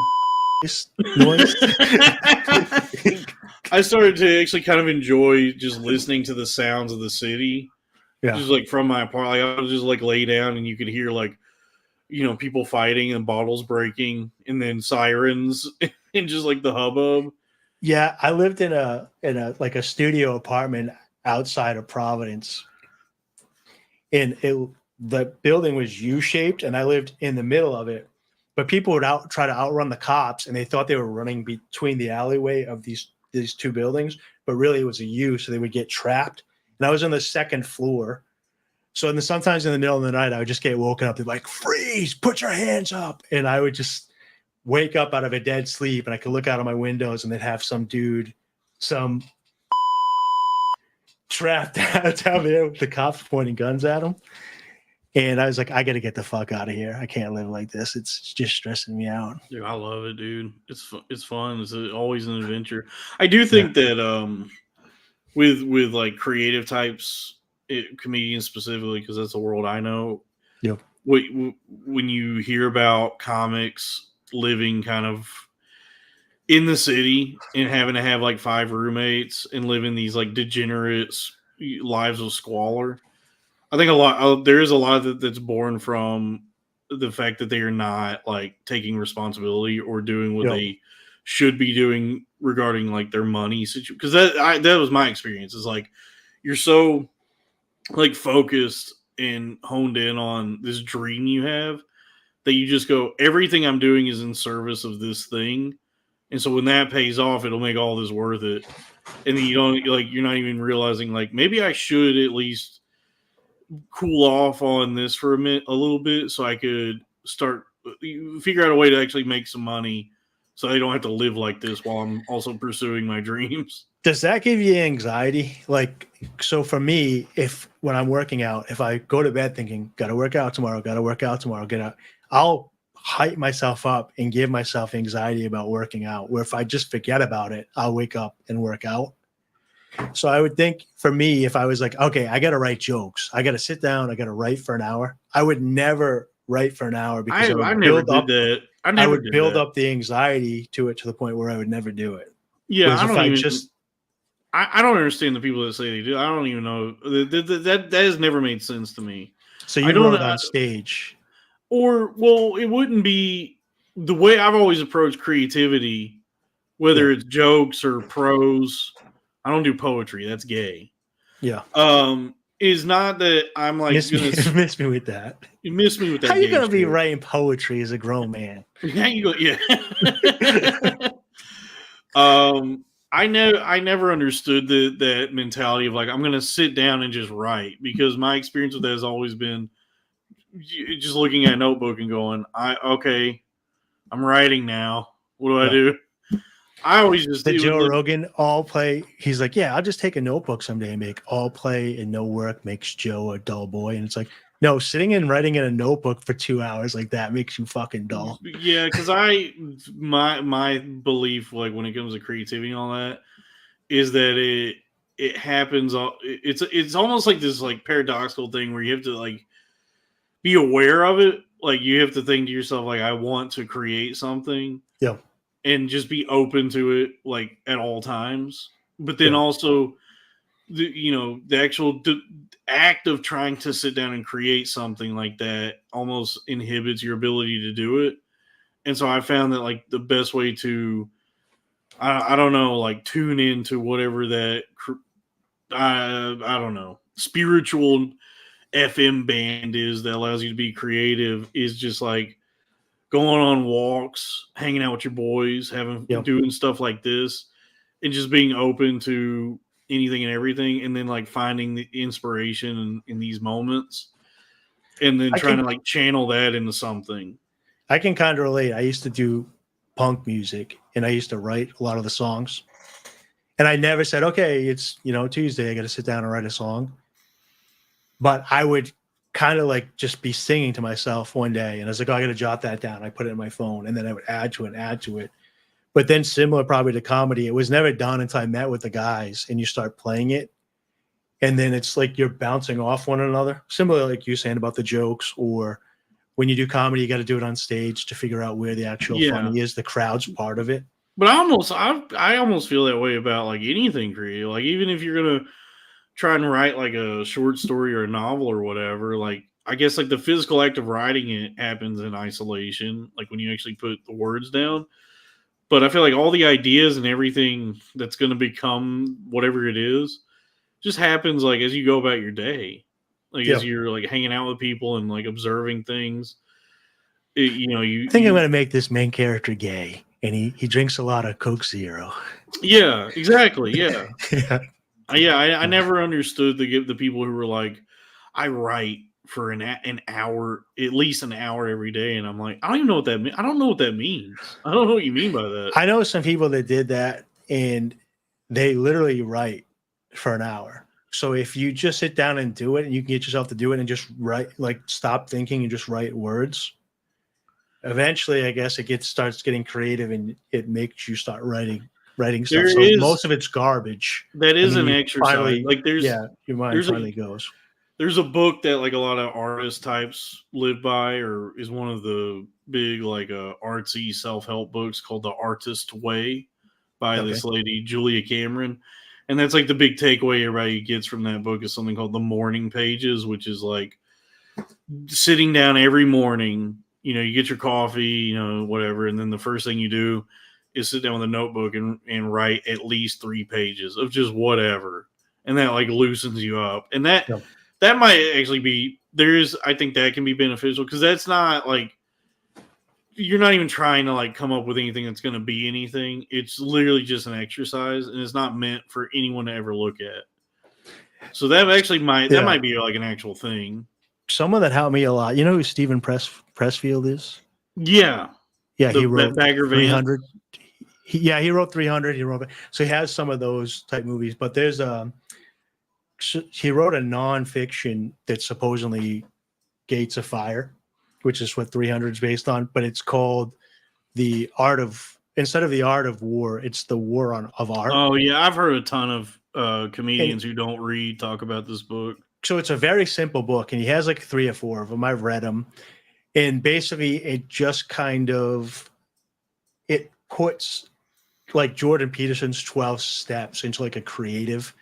Noise. I started to actually kind of enjoy just listening to the sounds of the city. Yeah. Just like from my apartment, like I would just like lay down and you could hear like, people fighting and bottles breaking and then sirens and just like the hubbub. Yeah. I lived in a like a studio apartment outside of Providence, and the building was U-shaped and I lived in the middle of it, but people would try to outrun the cops and they thought they were running between the alleyway of these two buildings, but really it was a U, so they would get trapped. And I was on the second floor. So sometimes in the middle of the night, I would just get woken up. They'd be like, freeze, put your hands up. And I would just wake up out of a dead sleep and I could look out of my windows and they'd have some dude some trapped down there with the cops pointing guns at him. And I was like, I got to get the fuck out of here. I can't live like this. It's just stressing me out. Dude, I love it, dude. It's fun. It's always an adventure. I do think that with like creative types, comedians specifically, because that's the world I know. Yep. When you hear about comics living kind of in the city and having to have like 5 roommates and living these like degenerate lives of squalor, I think there is a lot that's born from the fact that they are not like taking responsibility or doing what they should be doing regarding like their money situation. Because that was my experience. Is like you're so like focused and honed in on this dream you have that you just go, everything I'm doing is in service of this thing. And so when that pays off, it'll make all this worth it. And then you're not even realizing like, maybe I should at least cool off on this for a little bit so I could figure out a way to actually make some money so I don't have to live like this while I'm also pursuing my dreams. Does that give you anxiety? Like, so for me, when I'm working out, if I go to bed thinking, got to work out tomorrow, I'll hype myself up and give myself anxiety about working out, where if I just forget about it, I'll wake up and work out. So I would think for me, if I was like, okay, I got to write jokes, I got to sit down, I got to write for an hour, I would never write for an hour because I never did that. I would build up the anxiety to the point where I would never do it. Yeah, I don't understand the people that say they do. I don't even know. That has never made sense to me. So you wrote on stage. It wouldn't be the way I've always approached creativity, whether it's jokes or prose. I don't do poetry. That's gay. Yeah. Is not that I'm like miss me with that. You miss me with that. How you gonna be writing poetry as a grown man? How you go? Yeah. I never understood that mentality of like I'm gonna sit down and just write, because my experience with that has always been just looking at a notebook and going, I'm writing now. What do I do? I always just the Joe Rogan all play. He's like, yeah, I'll just take a notebook someday and make all play and no work makes Joe a dull boy. And it's like, no, sitting and writing in a notebook for 2 hours like that makes you fucking dull. Yeah, because my belief, like when it comes to creativity and all that, is that it happens. It's almost like this like paradoxical thing where you have to like be aware of it. Like you have to think to yourself, like, I want to create something. Yeah. And just be open to it, like at all times. But then also, the actual act of trying to sit down and create something like that almost inhibits your ability to do it. And so I found that like the best way to, I don't know, like tune into whatever that, I don't know, spiritual FM band is that allows you to be creative is just like going on walks, hanging out with your boys, doing stuff like this, and just being open to anything and everything, and then like finding the inspiration in these moments, and then trying to like channel that into something. I can kind of relate. I used to do punk music, and I used to write a lot of the songs, and I never said, okay, it's Tuesday, I got to sit down and write a song. But I would kind of like just be singing to myself one day, and I was like, oh, I got to jot that down. I put it in my phone, and then I would add to it. But then similar probably to comedy, it was never done until I met with the guys and you start playing it. And then it's like you're bouncing off one another. Similar like you saying about the jokes, or when you do comedy, you got to do it on stage to figure out where the actual funny is. The crowd's part of it. But I almost feel that way about like anything creative. Like even if you're going to try and write like a short story or a novel or whatever, like I guess like the physical act of writing it happens in isolation, like when you actually put the words down. But I feel like all the ideas and everything that's going to become whatever it is just happens like as you go about your day, like as you're like hanging out with people and like observing things. I think I'm going to make this main character gay, and he drinks a lot of Coke Zero. Yeah, exactly. Yeah. I never understood the people who were like, I write for an hour, at least an hour every day, and I'm like, I don't even know what that means. I don't know what that means. I don't know what you mean by that. I know some people that did that, and they literally write for an hour. So if you just sit down and do it, and you can get yourself to do it and just write, like stop thinking and just write words, eventually I guess it starts getting creative and it makes you start writing stuff. So most of it's garbage. That is an you exercise. finally, like your mind finally goes. There's a book that like a lot of artist types live by, or is one of the big like artsy self-help books called The Artist Way by this lady, Julia Cameron. And that's like the big takeaway everybody gets from that book is something called the morning pages, which is like sitting down every morning, you know, you get your coffee, you know, whatever. And then the first thing you do is sit down with a notebook and write at least 3 pages of just whatever. And that like loosens you up. And that might actually be, I think that can be beneficial because that's not like, you're not even trying to like come up with anything that's going to be anything. It's literally just an exercise and it's not meant for anyone to ever look at. So that actually might be like an actual thing. Someone that helped me a lot. You know who Stephen Pressfield is? Yeah. Yeah. He wrote Bagger 300. He wrote 300. So he has some of those type movies, but there's he wrote a nonfiction that supposedly Gates of Fire, which is what 300 is based on, but it's called instead of the art of war, it's the war of art. Oh yeah, I've heard a ton of comedians who don't read talk about this book. So it's a very simple book, and he has like 3 or 4 of them. I've read them, and basically it just kind of it puts like Jordan Peterson's 12 steps into like a creative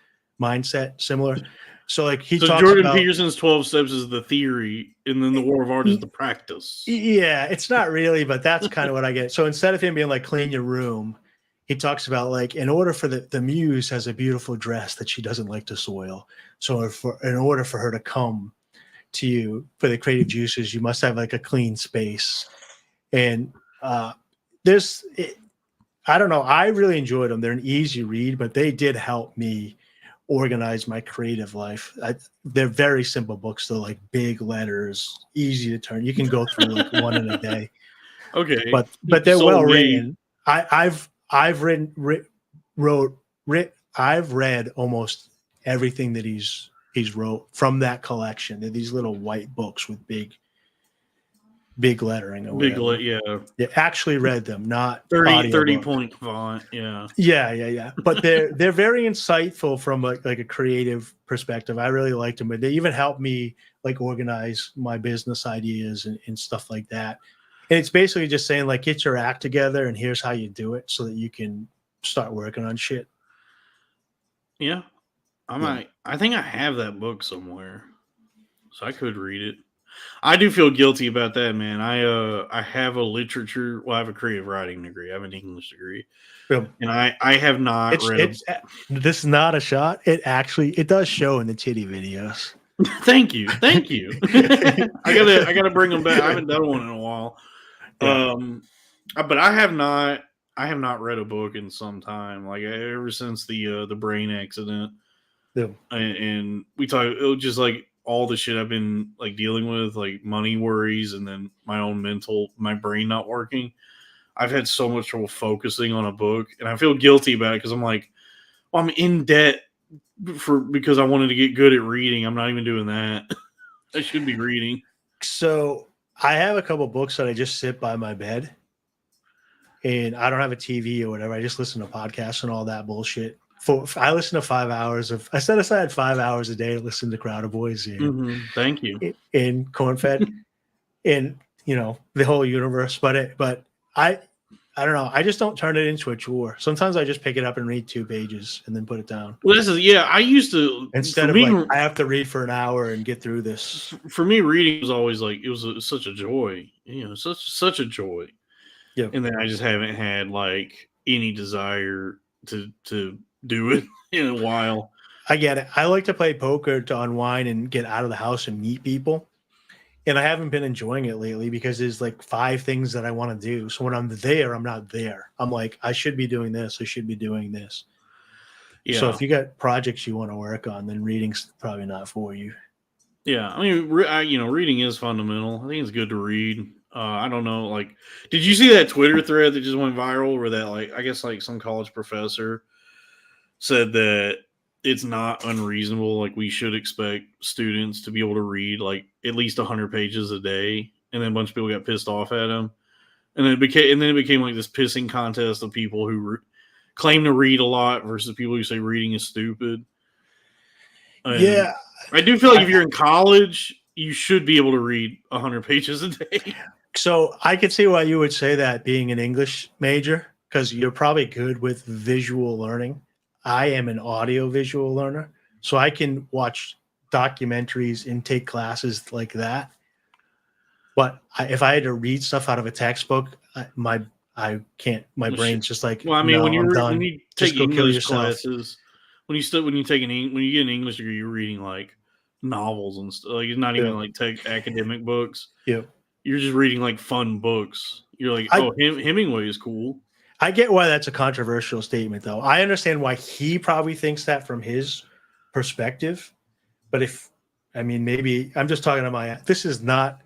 mindset, similar. So like Jordan Peterson's 12 steps is the theory, and then the war of art is the practice. Yeah, it's not really, but that's kind of what I get. So instead of him being like clean your room, he talks about like in order for the muse has a beautiful dress that she doesn't like to soil. So in order for her to come to you for the creative juices, you must have like a clean space. And I don't know. I really enjoyed them. They're an easy read, but they did help me organize my creative life. They're very simple books, though, like big letters, easy to turn. You can go through like one in a day. Okay, but they're well written. I've read almost everything that he's wrote from that collection. They're these little white books with big lettering. Yeah, actually read them, not 30 point font. Yeah. But they're very insightful from like a creative perspective. I really liked them, but they even helped me like organize my business ideas and stuff like that. And it's basically just saying like, get your act together and here's how you do it so that you can start working on shit. Yeah. I think I have that book somewhere, so I could read it. I do feel guilty about that, man. I have I have a creative writing degree. I have an English degree. Yeah. And I have not read this is not a shot. It does show in the titty videos. Thank you. I gotta bring them back. I haven't done one in a while. Yeah. But I have not read a book in some time. Like ever since the brain accident. Yeah. And we talk. It was just like all the shit I've been like dealing with, like money worries, and then my brain not working. I've had so much trouble focusing on a book, and I feel guilty about it because I'm like, well, I'm in debt because I wanted to get good at reading. I'm not even doing that. I should be reading. So I have a couple books that I just sit by my bed, and I don't have a TV or whatever. I just listen to podcasts and all that bullshit. I listen to 5 hours I set aside 5 hours a day to listen to Crowder Boys. Thank you. In Cornfed, in the whole universe. But I don't know. I just don't turn it into a chore. Sometimes I just pick it up and read 2 pages and then put it down. Well, I used to instead of like I have to read for an hour and get through this. For me, reading was always like it was such a joy. Such a joy. Yeah. And then I just haven't had like any desire to do it in a while. I get it. I like to play poker to unwind and get out of the house and meet people. And I haven't been enjoying it lately because there's like 5 things that I want to do. So when I'm there, I'm not there. I'm like, I should be doing this. I should be doing this. Yeah. So if you got projects you want to work on, then reading's probably not for you. Yeah. I mean, reading is fundamental. I think it's good to read. I don't know. Like, did you see that Twitter thread that just went viral where that, like, I guess like some college professor said that it's not unreasonable. Like, we should expect students to be able to read like at least 100 pages a day. And then a bunch of people got pissed off at him. And then it became like this pissing contest of people who claim to read a lot versus people who say reading is stupid. And yeah. I do feel like if you're in college, you should be able to read 100 pages a day. So I could see why you would say that, being an English major, because you're probably good with visual learning. I am an audio visual learner, so I can watch documentaries and take classes like that. But if I had to read stuff out of a textbook, I can't. My brain's just like, well, I mean, no, when I'm you Just take go kill English yourself. classes, when you get an English degree, you're reading like novels and stuff. Like, it's not even like academic books. Yeah, You're just reading like fun books. You're like, Hemingway is cool. I get why that's a controversial statement, though. I understand why he probably thinks that from his perspective. But maybe I'm just talking to this is not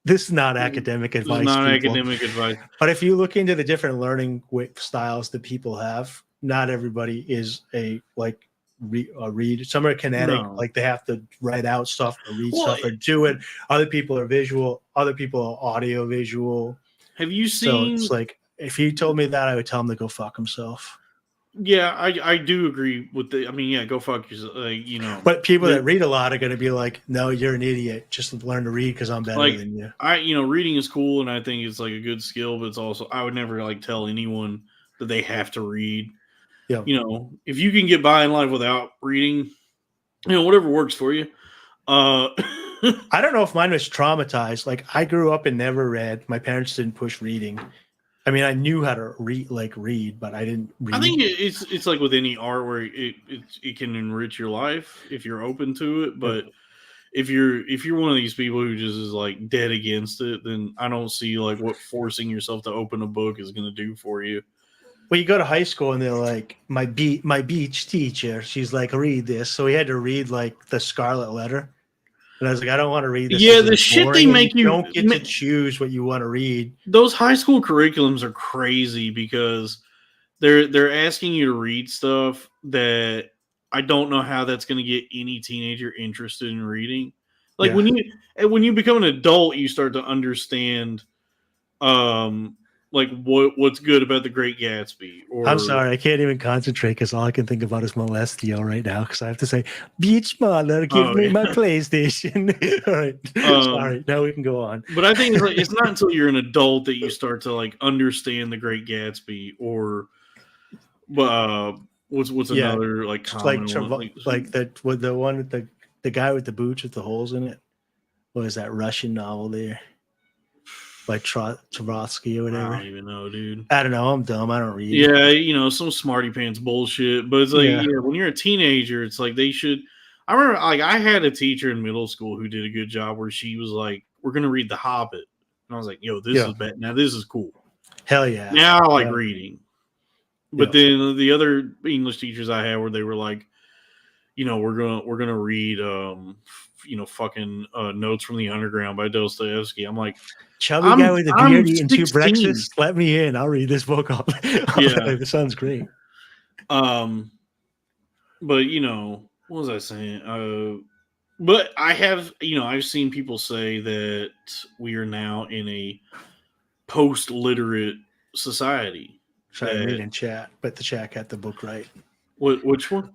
academic advice. This is not people. academic advice. But if you look into the different learning styles that people have, not everybody is a read. Some are kinetic, like they have to write out stuff or read stuff or do it. Other people are visual. Other people are audio visual. Have you seen? So it's like, if he told me that, I would tell him to go fuck himself. Yeah, I do agree with the. I mean, yeah, go fuck yourself. But people that read a lot are going to be like, "No, you're an idiot. Just learn to read because I'm better than you." Reading is cool, and I think it's like a good skill. But it's also, I would never tell anyone that they have to read. Yeah. If you can get by in life without reading, whatever works for you. I don't know if mine was traumatized. Like, I grew up and never read. My parents didn't push reading. I mean, I knew how to read, but I didn't read. I think it's like with any art where it can enrich your life if you're open to it. But if you're one of these people who just is like dead against it, then I don't see what forcing yourself to open a book is going to do for you. Well, you go to high school and they're like, my beach teacher, she's like, read this. So we had to read the Scarlet Letter. And I was like, I don't want to read this. Yeah, the shit they make you don't get to choose what you want to read. Those high school curriculums are crazy because they're asking you to read stuff that I don't know how that's going to get any teenager interested in reading. When you become an adult, you start to understand what's good about The Great Gatsby. I'm sorry, I can't even concentrate because all I can think about is Molestio right now because I have to say, Beach Mother, give me my PlayStation. All right. Sorry, now we can go on. But I think it's not until you're an adult that you start to understand The Great Gatsby or what's another common one? The one with the guy with the boots with the holes in it. What is that Russian novel there? By Trotsky or whatever. I don't even know, dude. I don't know. I'm dumb. I don't read. Yeah, some smarty pants bullshit. But it's when you're a teenager, it's like they should. I remember, I had a teacher in middle school who did a good job where she was like, "We're gonna read The Hobbit," and I was like, "Yo, this is bad. Now this is cool. Hell yeah." Now I like reading. But then the other English teachers I had where they were like, we're gonna read fucking Notes from the Underground by Dostoevsky. I'm like, chubby guy with a beard eating 2 breakfasts. Let me in. I'll read this book off. It sounds great. But what was I saying? But I have, I've seen people say that we are now in a post-literate society. Try to read in chat, but the chat got the book right. Which one?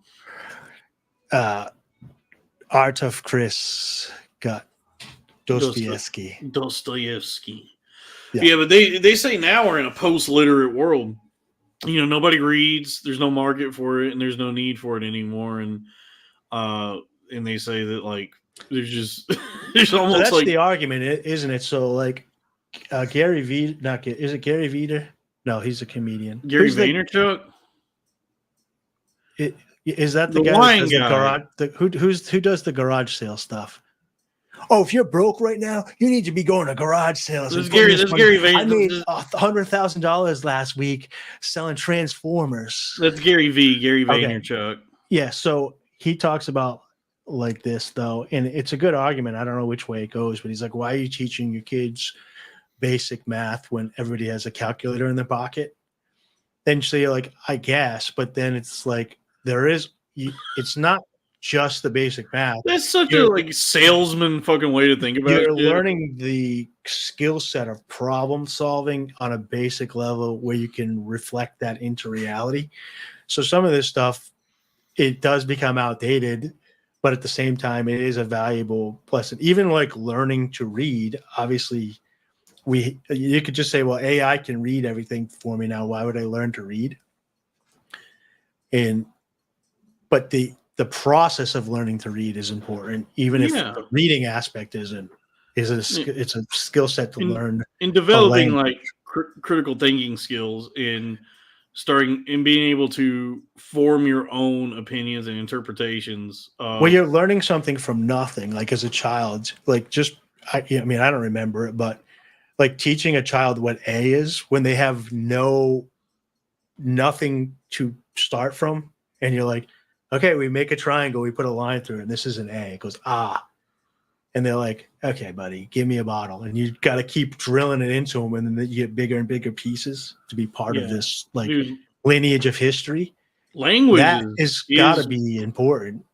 Art of Chris got Dostoevsky. Yeah, but they say now we're in a post-literate world. Nobody reads. There's no market for it, and there's no need for it anymore. And they say that there's just there's almost that's the argument, isn't it? So Gary V. Is it Gary Veeder? No, he's a comedian. Gary Vaynerchuk. Is that the guy that does the garage? Who does the garage sale stuff? Oh, if you're broke right now, you need to be going to garage sales. This is Gary Vaynerchuk. I made $100,000 last week selling Transformers. That's Gary Vaynerchuk. Yeah, so he talks about this though, and it's a good argument. I don't know which way it goes, but he's like, "Why are you teaching your kids basic math when everybody has a calculator in their pocket?" Then so you're like, "I guess," but then it's like it's not just the basic math. That's such a like salesman fucking way to think about it. You're learning the skill set of problem solving on a basic level where you can reflect that into reality. So some of this stuff, it does become outdated, but at the same time, it is a valuable lesson. Even like learning to read, obviously, you could just say, well, AI can read everything for me now. Why would I learn to read? But the process of learning to read is important, even if the reading aspect isn't. It's a skill set to learn in developing like critical thinking skills in starting and being able to form your own opinions and interpretations. Well, you're learning something from nothing, like as a child, like I don't remember it, but like teaching a child what A is when they have nothing to start from, and you're like, okay, we make a triangle, we put a line through it, and this is an A. It goes, and they're like, okay, buddy, give me a bottle. And you got to keep drilling it into them, and then you get bigger and bigger pieces to be part of this lineage of history. Language that is got to be important.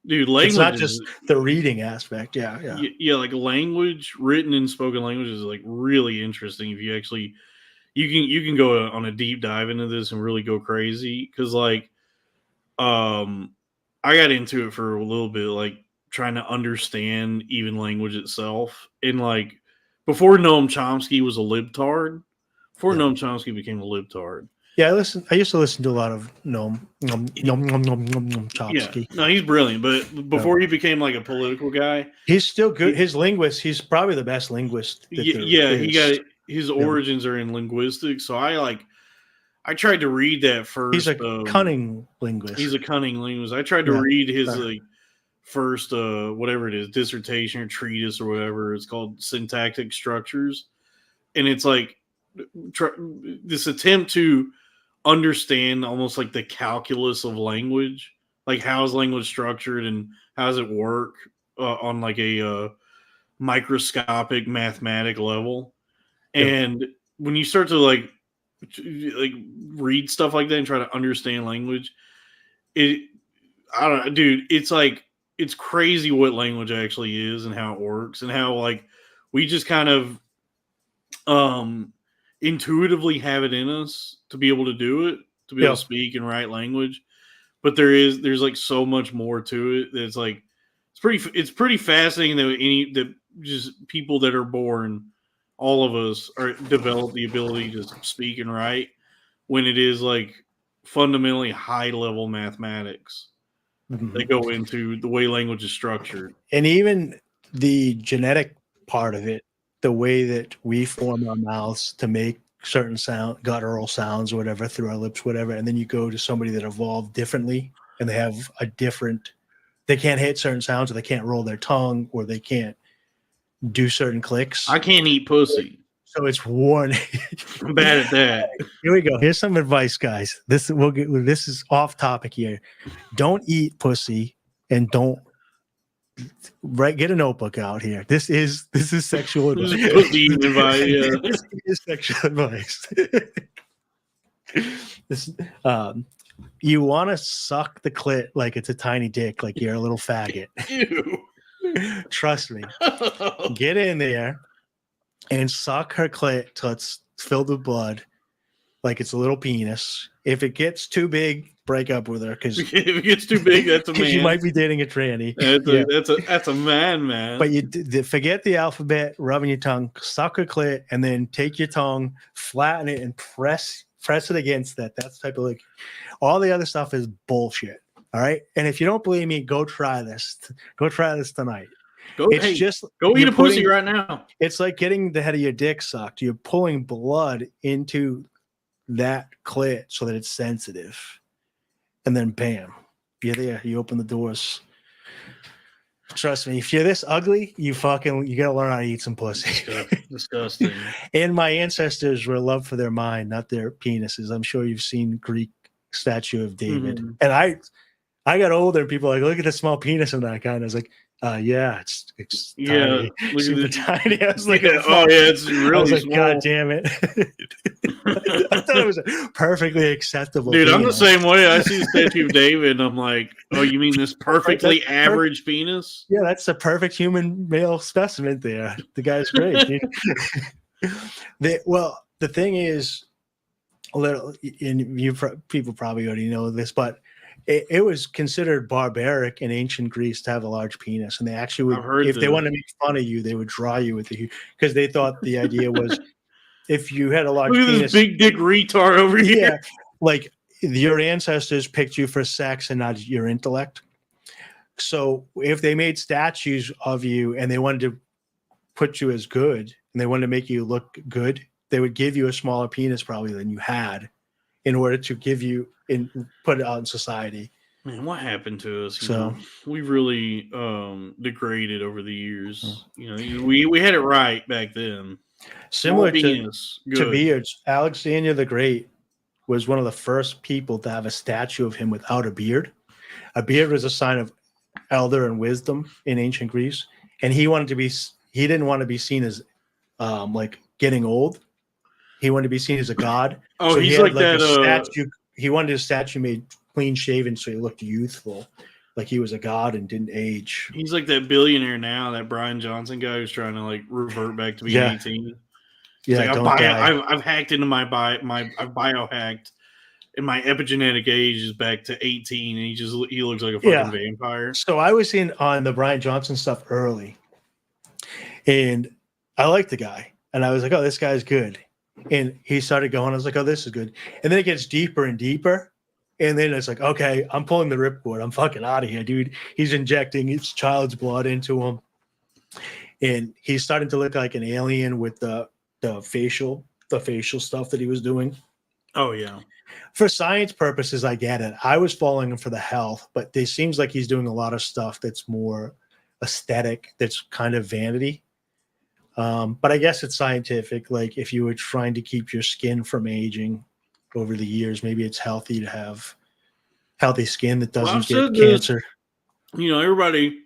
Dude, language. It's not just the reading aspect. Yeah. Like language, written and spoken language is like really interesting. If you actually, you can go on a deep dive into this and really go crazy. Cause like, I got into it for a little bit, like trying to understand even language itself. And like before Noam Chomsky was a libtard, Noam Chomsky became a libtard. Yeah, I used to listen to a lot of Noam Chomsky. Yeah. No, he's brilliant, but before he became like a political guy, he's still good. His linguist, he's probably the best linguist. He got his origins are in linguistics. So I tried to read that first. He's a cunning linguist. He's a cunning linguist. I tried to read his like first whatever it is, dissertation or treatise or whatever it's called, syntactic structures, and it's like this attempt to understand almost like the calculus of language, like how is language structured and how does it work on like a microscopic mathematic level. And when you start to like read stuff like that and try to understand language, I don't know, dude, it's like it's crazy what language actually is and how it works and how like we just kind of intuitively have it in us to be able to do it, to be able to speak and write language. But there's like so much more to it that it's like it's pretty fascinating that just people that are born, all of us develop the ability to speak and write when it is like fundamentally high level mathematics that go into the way language is structured. And even the genetic part of it, the way that we form our mouths to make certain guttural sounds or whatever through our lips, whatever. And then you go to somebody that evolved differently and they have they can't hit certain sounds, or they can't roll their tongue, or they can't do certain clicks. I can't eat pussy. So it's warning. I'm bad at that. Here we go. Here's some advice, guys. This is off topic here. Don't eat pussy, and don't get a notebook out here. This is sexual advice. This is sexual advice. You want to suck the clit like it's a tiny dick, like you're a little faggot. Ew. Trust me. Get in there and suck her clit till it's filled with blood, like it's a little penis. If it gets too big, break up with her, because if it gets too big, that's a man. You might be dating a tranny. That's a man. But you forget the alphabet, rubbing your tongue, suck her clit, and then take your tongue, flatten it, and press it against that. That's the type of like. All the other stuff is bullshit. All right. And if you don't believe me, go try this. Go try this tonight. Go eat a pussy right now. It's like getting the head of your dick sucked. You're pulling blood into that clit so that it's sensitive. And then bam, you're there. You open the doors. Trust me, if you're this ugly, you gotta learn how to eat some pussy. Disgusting. And my ancestors were loved for their mind, not their penises. I'm sure you've seen Greek statue of David. And I got older and people were like, look at the small penis of that guy. And I was like, Yeah, it's Yeah, tiny, look at super this. tiny. I was like, Yeah, oh yeah, it's I really was like, small. God damn it! I thought it was a perfectly acceptable. Dude, I'm the penis. same way. I see the statue of David, and I'm like, oh, you mean this perfectly That's average penis? Yeah, that's a perfect human male specimen there. The guy's great, dude. The thing is, a little, and people probably already know this, but it was considered barbaric in ancient Greece to have a large penis, and they actually I've would, heard if they this. wanted to make fun of you, they would draw you with the because they thought the idea was if you had a large Look at penis, this big dick retard over here. yeah, like your ancestors picked you for sex and not your intellect. So if they made statues of you and they wanted to put you as good and they wanted to make you look good, they would give you a smaller penis probably than you had in order to give you and put it out in society. Man, what happened to us? So We really degraded over the years. We had it right back then. similar Small penis, to good. beards, Alexander the Great was one of the first people to have a statue of him without a beard. A beard was a sign of elder and wisdom in ancient Greece, and he didn't want to be seen as like getting old. He wanted to be seen as a god. Oh, so he's he had like a that. statue. He wanted his statue made clean shaven so he looked youthful, like he was a god and didn't age. He's like that billionaire now, that Brian Johnson guy who's trying to like revert back to being 18. He's Yeah, like, I've hacked into I've biohacked, and my epigenetic age is back to 18, and he looks like a fucking vampire. So I was on the Brian Johnson stuff early, and I liked the guy, and I was like, oh, this guy's good. And he started going, I was like, oh, this is good. And then it gets deeper and deeper. And then it's like, okay, I'm pulling the ripcord. I'm fucking out of here, dude. He's injecting his child's blood into him. And he's starting to look like an alien with the facial stuff that he was doing. Oh, yeah. For science purposes, I get it. I was following him for the health, but it seems like he's doing a lot of stuff that's more aesthetic, that's kind of vanity. But I guess it's scientific. Like if you were trying to keep your skin from aging over the years, maybe it's healthy to have healthy skin that doesn't get cancer. Everybody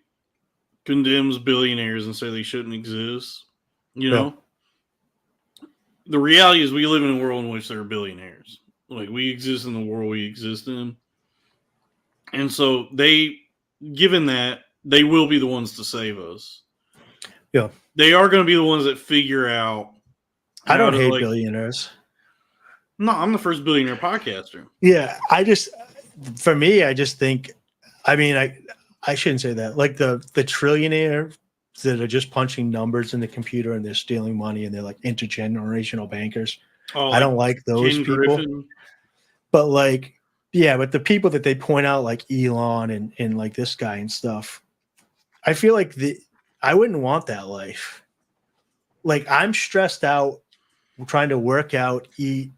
condemns billionaires and say they shouldn't exist. The reality is we live in a world in which there are billionaires. Like we exist in the world we exist in. And so given that, they will be the ones to save us. Yeah. They are going to be the ones that figure out. I don't hate billionaires. No, I'm the first billionaire podcaster. Yeah. I just think, I shouldn't say that. Like the trillionaire that are just punching numbers in the computer and they're stealing money and they're like intergenerational bankers. Oh, I don't like those Ken people. Griffin. But but the people that they point out like Elon and like this guy and stuff, I feel like I wouldn't want that life. Like I'm stressed out trying to work out, eat,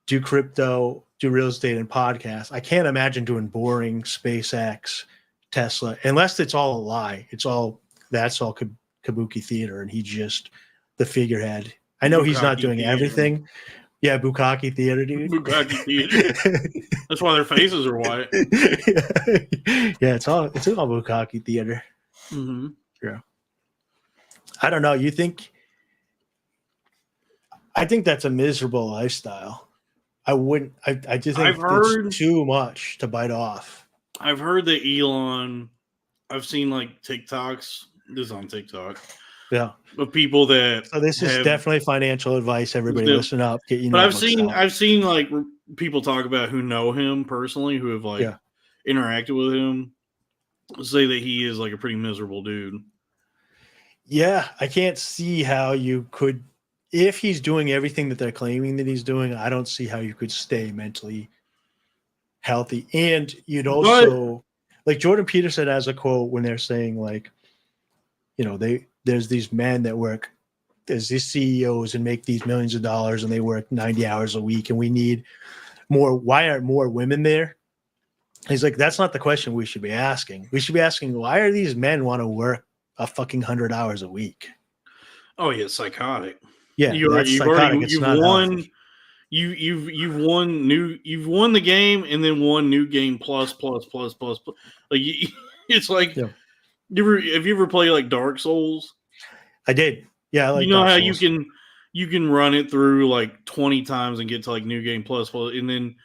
do crypto, do real estate and podcasts. I can't imagine doing boring SpaceX, Tesla, unless it's all a lie. That's all kabuki theater. And he's just the figurehead. I know he's not doing everything. Yeah, Bukkake theater, dude. Bukkake theater. That's why their faces are white. Yeah, it's all Bukkake theater. Mm-hmm. Yeah. I don't know. I think that's a miserable lifestyle. I wouldn't. I just think it's too much to bite off. I've heard that Elon. I've seen like TikToks. This is on TikTok. Yeah. Of people that. So this is definitely financial advice. Everybody, listen up. Get But I've seen like people talk about who know him personally, who have like interacted with him, say that he is like a pretty miserable dude. Yeah, I can't see how you could, if he's doing everything that they're claiming that he's doing, I don't see how you could stay mentally healthy. And you'd also, like Jordan Peterson has a quote when they're saying like, there's these men that work, there's these CEOs and make these millions of dollars and they work 90 hours a week and we need more. Why aren't more women there? He's like, that's not the question we should be asking. We should be asking, why are these men want to work a fucking 100 hours a week? Oh yeah, psychotic. Yeah, you've won the game and then won new game plus. Like it's like Have you ever played like Dark Souls? I did. Yeah, I like you know Dark how Souls. you can run it through like 20 times and get to like New Game Plus, and then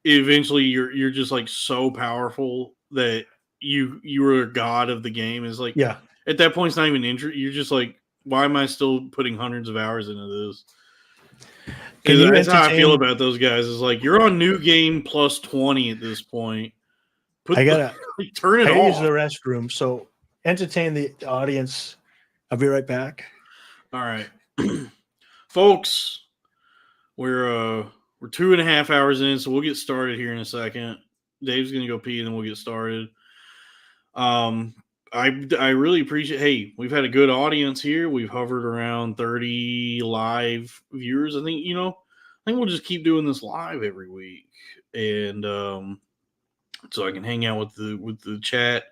eventually you're just like so powerful that you are a god of the game. Is like Yeah. At that point, it's not even you're just like, why am I still putting hundreds of hours into this? That's how I feel about those guys. Is like you're on New Game Plus 20 at this point. I gotta turn it off. Use the restroom. So entertain the audience. I'll be right back. All right, folks. We're 2.5 hours in, so we'll get started here in a second. Dave's gonna go pee, and then we'll get started. I really appreciate. Hey, we've had a good audience here. We've hovered around 30 live viewers. I think we'll just keep doing this live every week, and so I can hang out with the chat.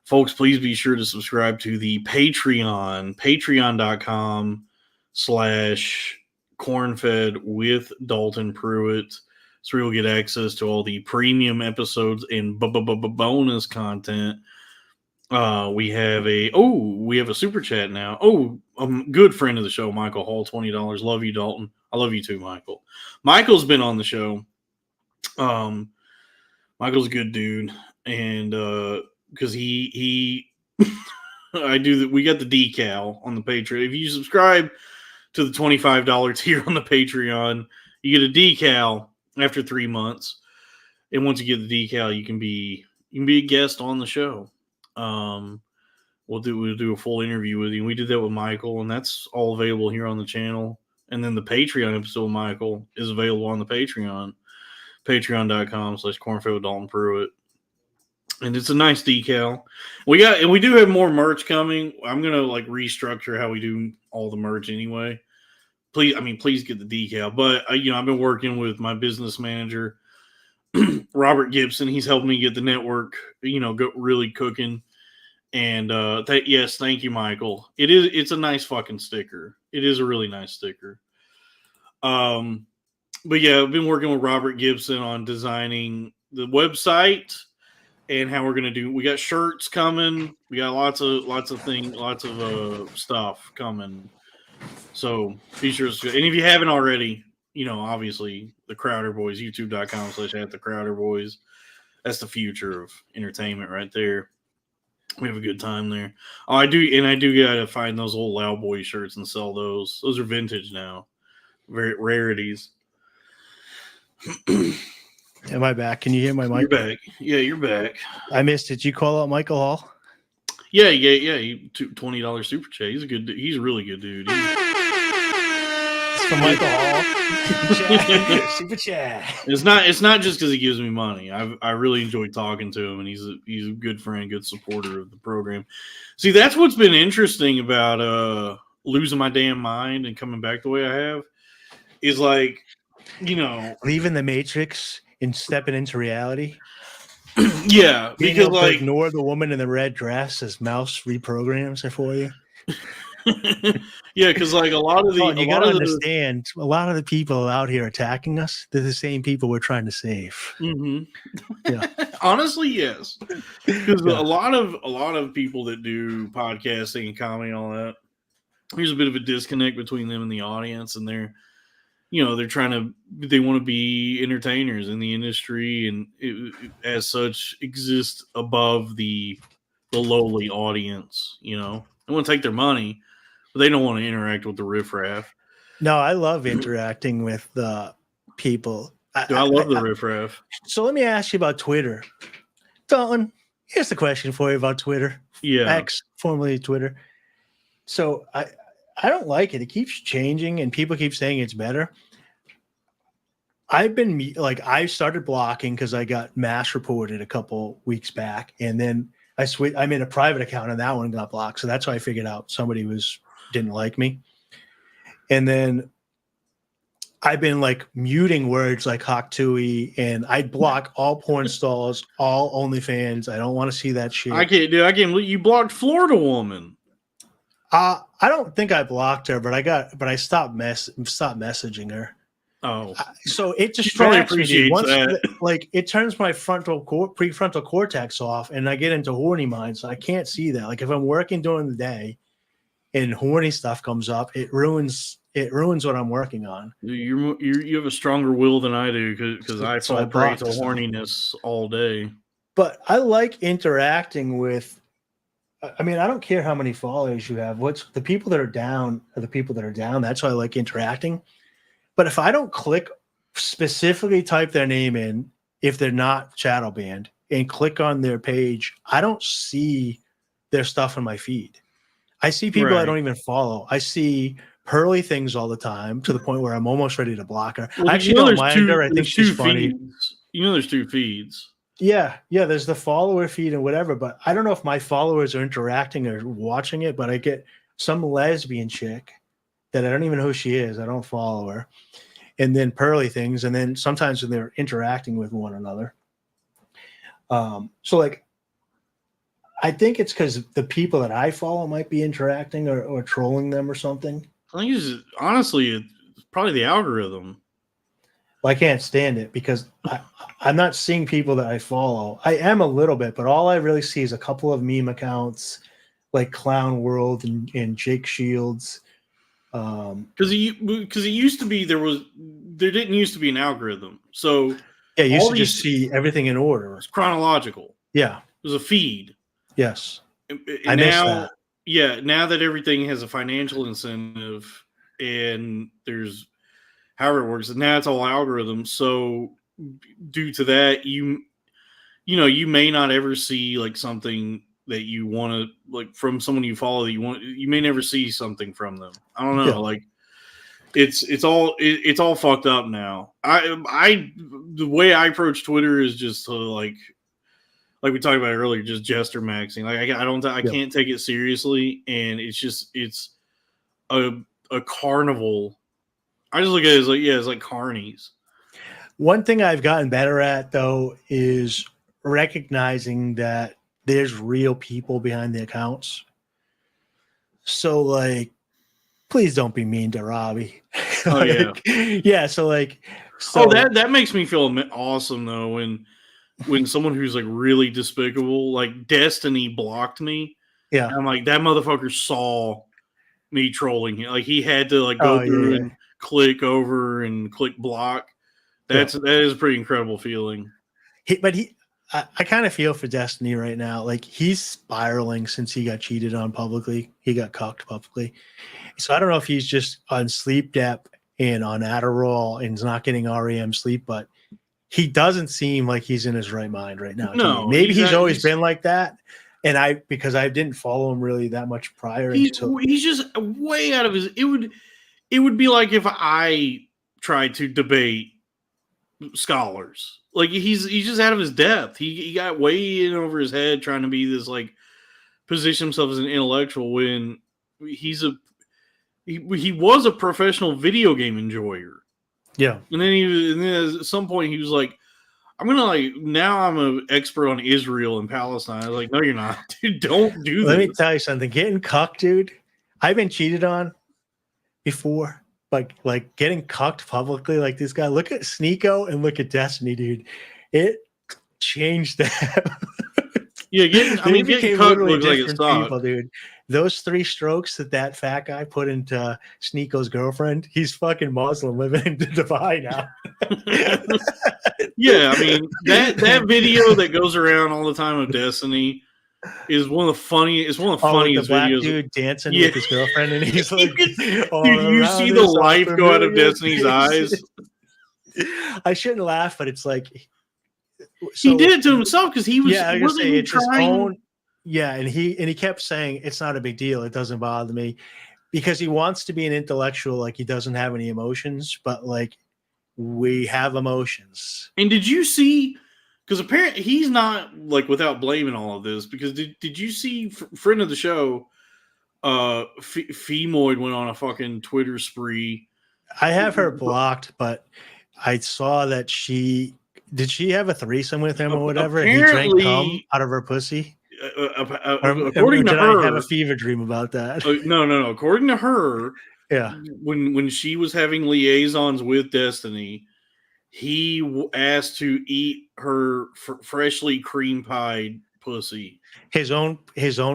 Folks, please be sure to subscribe to the Patreon, patreon.com/cornfed with Dalton Pruitt. So you'll get access to all the premium episodes and bonus content. We have a super chat now. Good friend of the show, Michael Hall, $20. Love you, Dalton. I love you too, Michael. Michael's been on the show. Michael's a good dude, and because he I do that. We got the decal on the Patreon. If you subscribe to the $25 tier on the Patreon, you get a decal after 3 months, and once you get the decal, you can be a guest on the show. We'll do a full interview with you. We did that with Michael, and that's all available here on the channel. And then the Patreon episode with Michael is available on the Patreon, patreon.com/cornfed with Dalton Pruitt. And it's a nice decal. We do have more merch coming. I'm gonna like restructure how we do all the merch anyway. Please get the decal. But I've been working with my business manager, Robert Gibson. He's helped me get the network, go really cooking. And yes, thank you, Michael. It's a nice fucking sticker. It is a really nice sticker. But yeah, I've been working with Robert Gibson on designing the website and how we're gonna do. We got shirts coming. We got lots of things, lots of stuff coming. So be sure to, and if you haven't already, obviously the Crowder Boys, youtube.com/@thecrowderboys. That's the future of entertainment right there. We have a good time there. Oh, I do gotta find those old Loud Boy shirts and sell those. Those are vintage now. Very rarities. Am I back? Can you hear my mic? You're back. Yeah, you're back. I missed it. You call out Michael Hall? Yeah. He $20 super chat. He's a good. He's a really good dude. It's from Michael Hall. Super chat. It's not just because he gives me money. I really enjoy talking to him, and he's a good friend, good supporter of the program. See, that's what's been interesting about losing my damn mind and coming back the way I have. Is like, leaving the Matrix and stepping into reality. Yeah, because like ignore the woman in the red dress as mouse reprograms her for you. Yeah, because like a lot of the people out here attacking us, they're the same people we're trying to save. Mm-hmm. Yeah. Honestly, yes. Because a lot of people that do podcasting and comedy and all that, there's a bit of a disconnect between them and the audience, and they want to be entertainers in the industry, and as such exist above the lowly audience. They want to take their money, but they don't want to interact with the riffraff. No, I love interacting with people. I love the riffraff. So let me ask you about Twitter. Dalton, here's the question for you about Twitter. Yeah. X, formerly Twitter. So I don't like it. It keeps changing, and people keep saying it's better. I started blocking because I got mass reported a couple weeks back, and then I made a private account, and that one got blocked. So that's how I figured out somebody didn't like me. And then I've been like muting words like Hawk Tui, and I block all porn stars, all OnlyFans. I don't want to see that shit. I can't. You blocked Florida woman. I don't think I blocked her, but I stopped messaging her. Oh, So it She probably distracts me. Dude. appreciates that. Like it turns my prefrontal cortex off, and I get into horny mind. So I can't see that. Like if I'm working during the day, and horny stuff comes up, it ruins what I'm working on. You have a stronger will than I do because I So fall I prey block to the stuff. horniness all day. But I like interacting with. I mean, I don't care how many followers you have. What's the people that are down are the people that are down. That's why I like interacting. But if I don't click, specifically type their name in, if they're not shadow banned, and click on their page, I don't see their stuff in my feed. I see people I Right. don't even follow. I see Pearly things all the time to the point where I'm almost ready to block her. Well, I actually don't mind her. I think she's funny. feeds. You know, there's 2 feeds. Yeah, there's the follower feed and whatever, but I don't know if my followers are interacting or watching it, but I get some lesbian chick that I don't even know who she is. I don't follow her. And then Pearly things, and then sometimes when they're interacting with one another. So like I think it's because the people that I follow might be interacting or trolling them or something. I think it's probably the algorithm. Well, I can't stand it because I'm not seeing people that I follow. I am a little bit, but all I really see is a couple of meme accounts like Clown World and Jake Shields. Because it used to be there didn't used to be an algorithm. So yeah, you used to just see everything in order. It's chronological. Yeah. It was a feed. Yes. And I missed that. Yeah, now that everything has a financial incentive and there's however it works, now it's all algorithms. So due to that, you you may not ever see like something that you want to like from someone you follow that you may never see something from them. I don't know. Yeah. Like it's all fucked up now. The way I approach Twitter is just to like we talked about earlier, just jester maxing. Like I can't take it seriously, and it's a carnival. I just look at it as like it's like carnies. One thing I've gotten better at though is recognizing that there's real people behind the accounts. So like, please don't be mean to Robbie. Oh yeah. So that makes me feel awesome though when someone who's like really despicable, like Destiny blocked me. Yeah. And I'm like, that motherfucker saw me trolling him. Like he had to like go through and click over and click block. That is a pretty incredible feeling. I kind of feel for Destiny right now. Like he's spiraling since he got cheated on publicly. He got cucked publicly. So I don't know if he's just on sleep dep and on Adderall and is not getting REM sleep, but he doesn't seem like he's in his right mind right now. No, maybe he's always been like that. And because I didn't follow him really that much prior. He's just way out of his. It would be like if I tried to debate scholars. Like he's just out of his depth. He got way in over his head trying to be this like position himself as an intellectual when he was a professional video game enjoyer. Yeah. And then at some point he was like, I'm an expert on Israel and Palestine. I was like, no, you're not. Dude, don't do that. Let me tell you something. Getting cucked, dude. I've been cheated on before, but like getting cucked publicly like this guy. Look at Sneeko and look at Destiny, dude. It changed that. Yeah, getting cucked looks like it sucks. People, dude. Those 3 strokes that fat guy put into Sneeko's girlfriend, he's fucking Muslim living in Dubai now. Yeah, I mean that video that goes around all the time of Destiny is one of the funniest. It's one of the funniest the black videos. Dude dancing with his girlfriend, and he's like, dude, you see the life go out of Destiny's eyes. I shouldn't laugh, but it's like he did it to himself because he was. Yeah, I was gonna say it's his trying. own. Yeah, and he kept saying it's not a big deal. It doesn't bother me because he wants to be an intellectual. Like he doesn't have any emotions, but like we have emotions. And did you see? Because apparently he's not like without blame in all of this. Because did you see friend of the show, Femoid went on a fucking Twitter spree. I have her blocked, but I saw that did she have a threesome with him or whatever? And he drank cum out of her pussy. According to her, I have a fever dream about that. No. According to her, Yeah. When she was having liaisons with Destiny, he asked to eat her freshly cream pied pussy. His own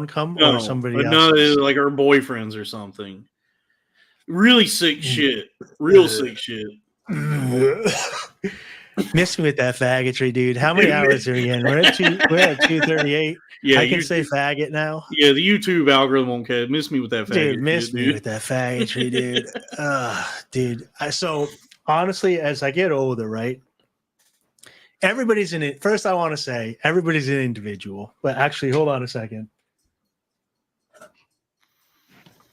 cum No, or somebody another else's? like her boyfriend's or something. Really sick shit. Real sick shit. Miss me with that faggotry, dude. How many hours are we in? We're at 2:38. Yeah, I can say faggot now. Yeah, the YouTube algorithm won't care. Miss me with that faggot. Dude, miss shit, me with that faggotry, dude. Dude. So honestly, as I get older, right? Everybody's in it. First, I want to say everybody's an individual. But actually, hold on a second.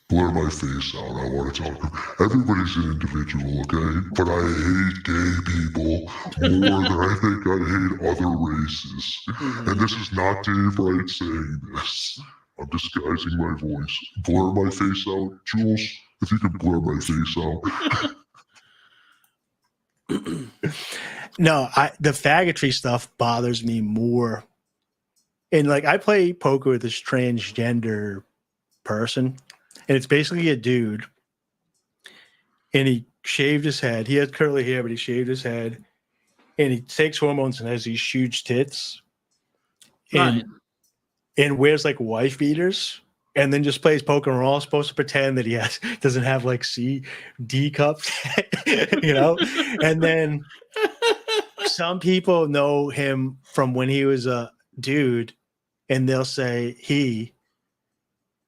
Blur my face out. I want to talk. Everybody's an individual, okay? But I hate gay people more than I think I hate other races. And this is not Dave Wright saying this. I'm disguising my voice. Blur my face out, Jules. If you can blur my face out. No, the faggotry stuff bothers me more. And like I play poker with this transgender person, and it's basically a dude. And he shaved his head. He had curly hair, but he shaved his head. And he takes hormones and has these huge tits. And wears like wife beaters. And then just plays poker. And we're all supposed to pretend that he doesn't have like D cups, you know? And then some people know him from when he was a dude, and they'll say he,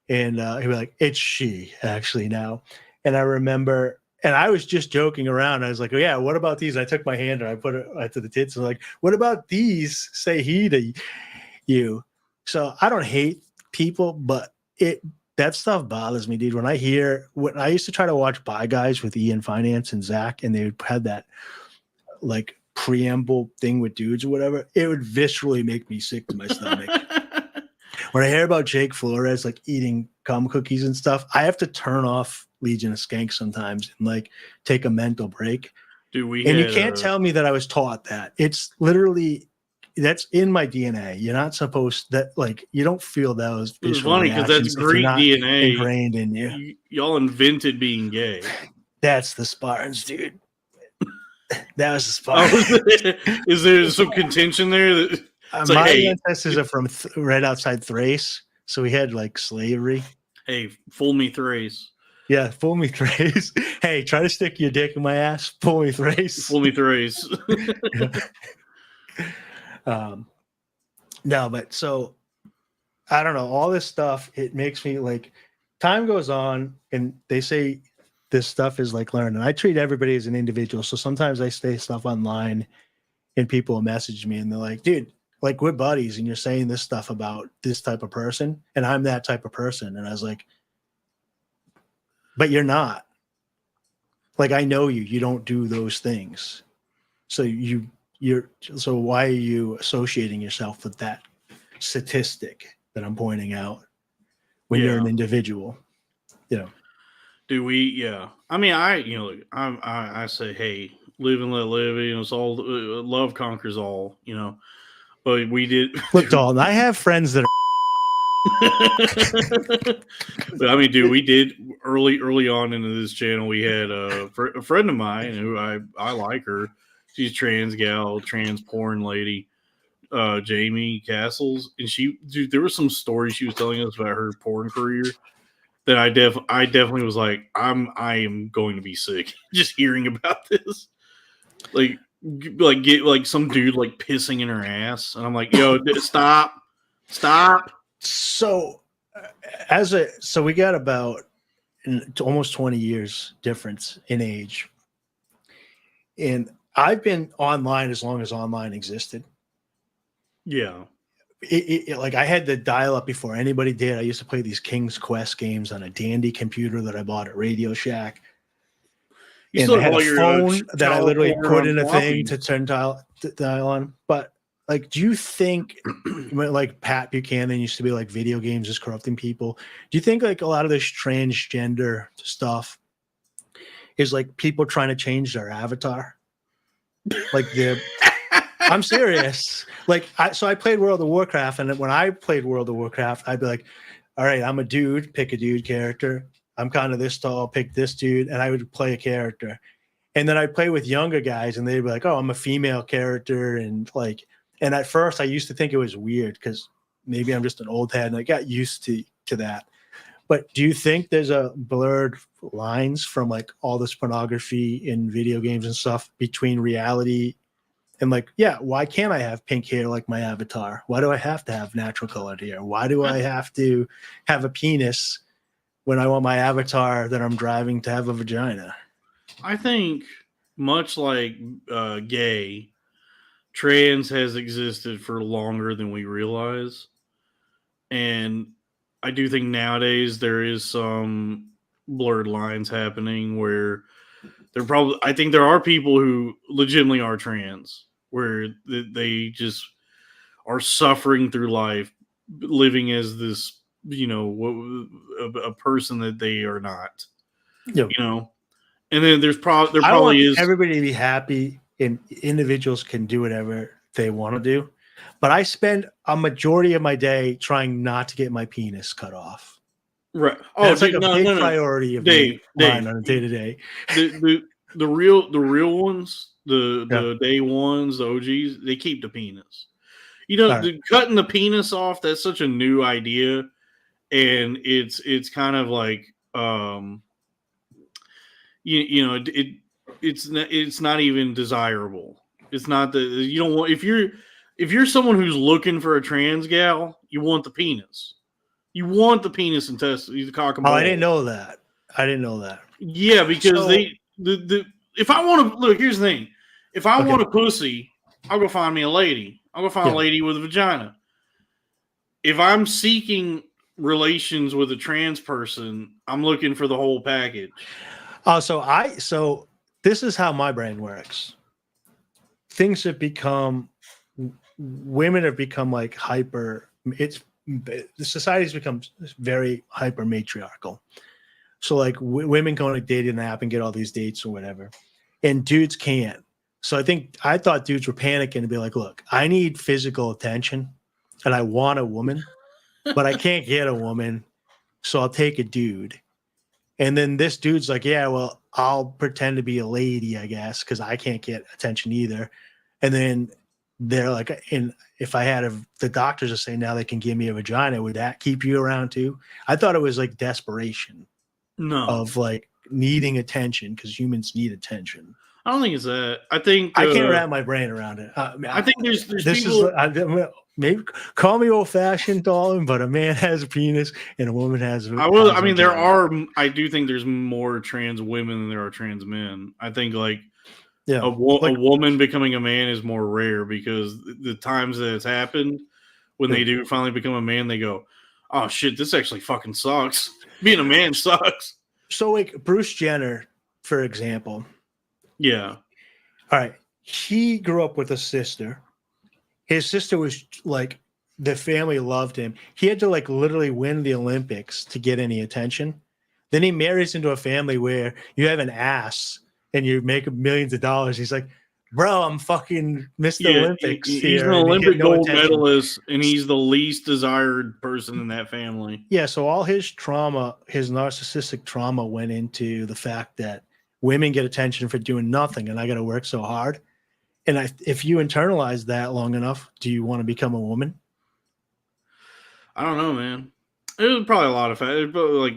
and he'll be like, it's she actually now. And I remember, and I was just joking around. I was like, oh yeah, what about these? I took my hand and I put it to the tits. And I'm like, what about these? Say he to you. So I don't hate people, but that stuff bothers me, dude. When I used to try to watch Bye Guys with Ian Finance and Zach, and they would have that like preamble thing with dudes or whatever, it would viscerally make me sick to my stomach. When I hear about Jake Flores like eating cum cookies and stuff, I have to turn off Legion of Skank sometimes and like take a mental break. Dude, you can't tell me that I was taught that. It's literally that's in my DNA. You're not supposed that like you don't feel those. It's funny because that's Greek DNA ingrained in you. Y'all invented being gay. That's the Spartans, dude. That was the Spartans. Is there some contention there? My ancestors are from right outside Thrace, so we had like slavery. Hey, fool me Thrace. Yeah, fool me Thrace. Hey, try to stick your dick in my ass. Fool me Thrace. Fool me Thrace. No, but so I don't know. All this stuff, it makes me like time goes on, and they say this stuff is like learning. I treat everybody as an individual. So sometimes I say stuff online and people message me and they're like, dude, like we're buddies and you're saying this stuff about this type of person and I'm that type of person. And I was like, but you're not. Like, I know you don't do those things. So so why are you associating yourself with that statistic that I'm pointing out when you're an individual, you know? Do we? Yeah. I mean, I say, hey, live and let live. You know, it's all love conquers all. You know, but we did. Look, Dalton, I have friends that are. But I mean, dude, we did early on into this channel. We had a friend of mine who I like her. She's trans gal, trans porn lady, Jamie Castles, and dude, there were some stories she was telling us about her porn career. That I definitely was like, I am going to be sick just hearing about this. Like get like some dude like pissing in her ass, and I'm like, yo, stop. So we got about almost 20 years difference in age, and I've been online as long as online existed. Yeah. Like I had the dial up before anybody did. I used to play these King's Quest games on a dandy computer that I bought at Radio Shack. And I had a phone that I literally put in a thing to turn dial on. But like, do you think like Pat Buchanan used to be like video games is corrupting people? Do you think like a lot of this transgender stuff is like people trying to change their avatar? Like I'm serious. Like, I played World of Warcraft, and when I played World of Warcraft, I'd be like, all right, I'm a dude, pick a dude character. I'm kind of this tall, pick this dude, and I would play a character. And then I'd play with younger guys, and they'd be like, oh, I'm a female character. And at first I used to think it was weird because maybe I'm just an old head, and I got used to that. But do you think there's a blurred lines from like all this pornography in video games and stuff between reality and like, yeah, why can't I have pink hair like my avatar? Why do I have to have natural colored hair? Why do I have to have a penis when I want my avatar that I'm driving to have a vagina? I think much like gay, trans has existed for longer than we realize. And I do think nowadays there is some blurred lines happening where I think there are people who legitimately are trans, where they just are suffering through life, living as this, a person that they are not, Yep. And then there I probably want is everybody to be happy, and individuals can do whatever they want to do. But I spend a majority of my day trying not to get my penis cut off. right. That's like a no, big no. priority of Dave, mine on a day to day. The real ones, the day ones, the OGs, they keep the penis. Right. Cutting the penis off, that's such a new idea, and it's kind of like it's not even desirable. It's not that you don't want, if you're someone who's looking for a trans gal, you want the penis. You want the penis and the cock and Oh, balls. I didn't know that. Yeah, because if I want to look, here's the thing. If I want a pussy, I'll go find me a lady. I'll go find a lady with a vagina. If I'm seeking relations with a trans person, I'm looking for the whole package. Oh, so this is how my brain works. Women have become like hyper. The society's become very hyper matriarchal. So like women go on a dating app and get all these dates or whatever, and dudes can't. So I thought dudes were panicking to be like, look, I need physical attention, and I want a woman, but I can't get a woman, so I'll take a dude. And then this dude's like, yeah, well, I'll pretend to be a lady, I guess, because I can't get attention either. And then they're like, and if I had the doctors are saying now they can give me a vagina, would that keep you around too? I thought it was like desperation. No. Of like needing attention, because humans need attention. I don't think it's that. I think I can't wrap my brain around it. I think there's this people. Maybe call me old fashioned, Dalton, but a man has a penis and a woman has. I mean, there are. I do think there's more trans women than there are trans men. I think like a woman becoming a man is more rare, because the times that it's happened, when they do finally become a man, they go, "Oh shit, this actually fucking sucks. Being a man sucks." So like Bruce Jenner, for example. Yeah. All right. He grew up with a sister. His sister was like, the family loved him. He had to like literally win the Olympics to get any attention. Then he marries into a family where you have an ass and you make millions of dollars. He's like, bro, I'm fucking Mr. Olympics. He's an Olympic gold medalist, and he's the least desired person in that family. Yeah. So all his trauma, his narcissistic trauma, went into the fact that women get attention for doing nothing, and I got to work so hard. And if you internalize that long enough, do you want to become a woman? I don't know, man. There's probably a lot of factors, but like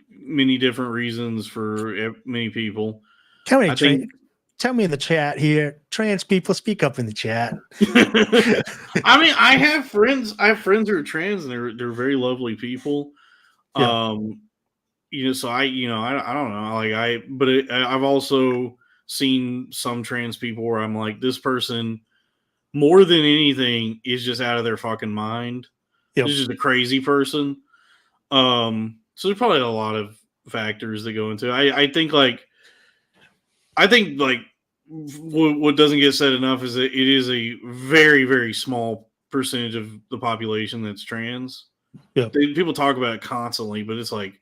many different reasons for many people. Tell me in the chat here, trans people, speak up in the chat. I mean, I have friends who are trans, and they're very lovely people. Yeah. So I don't know. Like I've also seen some trans people where I'm like, this person, more than anything, is just out of their fucking mind. Yep. This is just a crazy person. So there's probably a lot of factors that go into it. I think what doesn't get said enough is that it is a very, very small percentage of the population that's trans. Yeah. People talk about it constantly, but it's like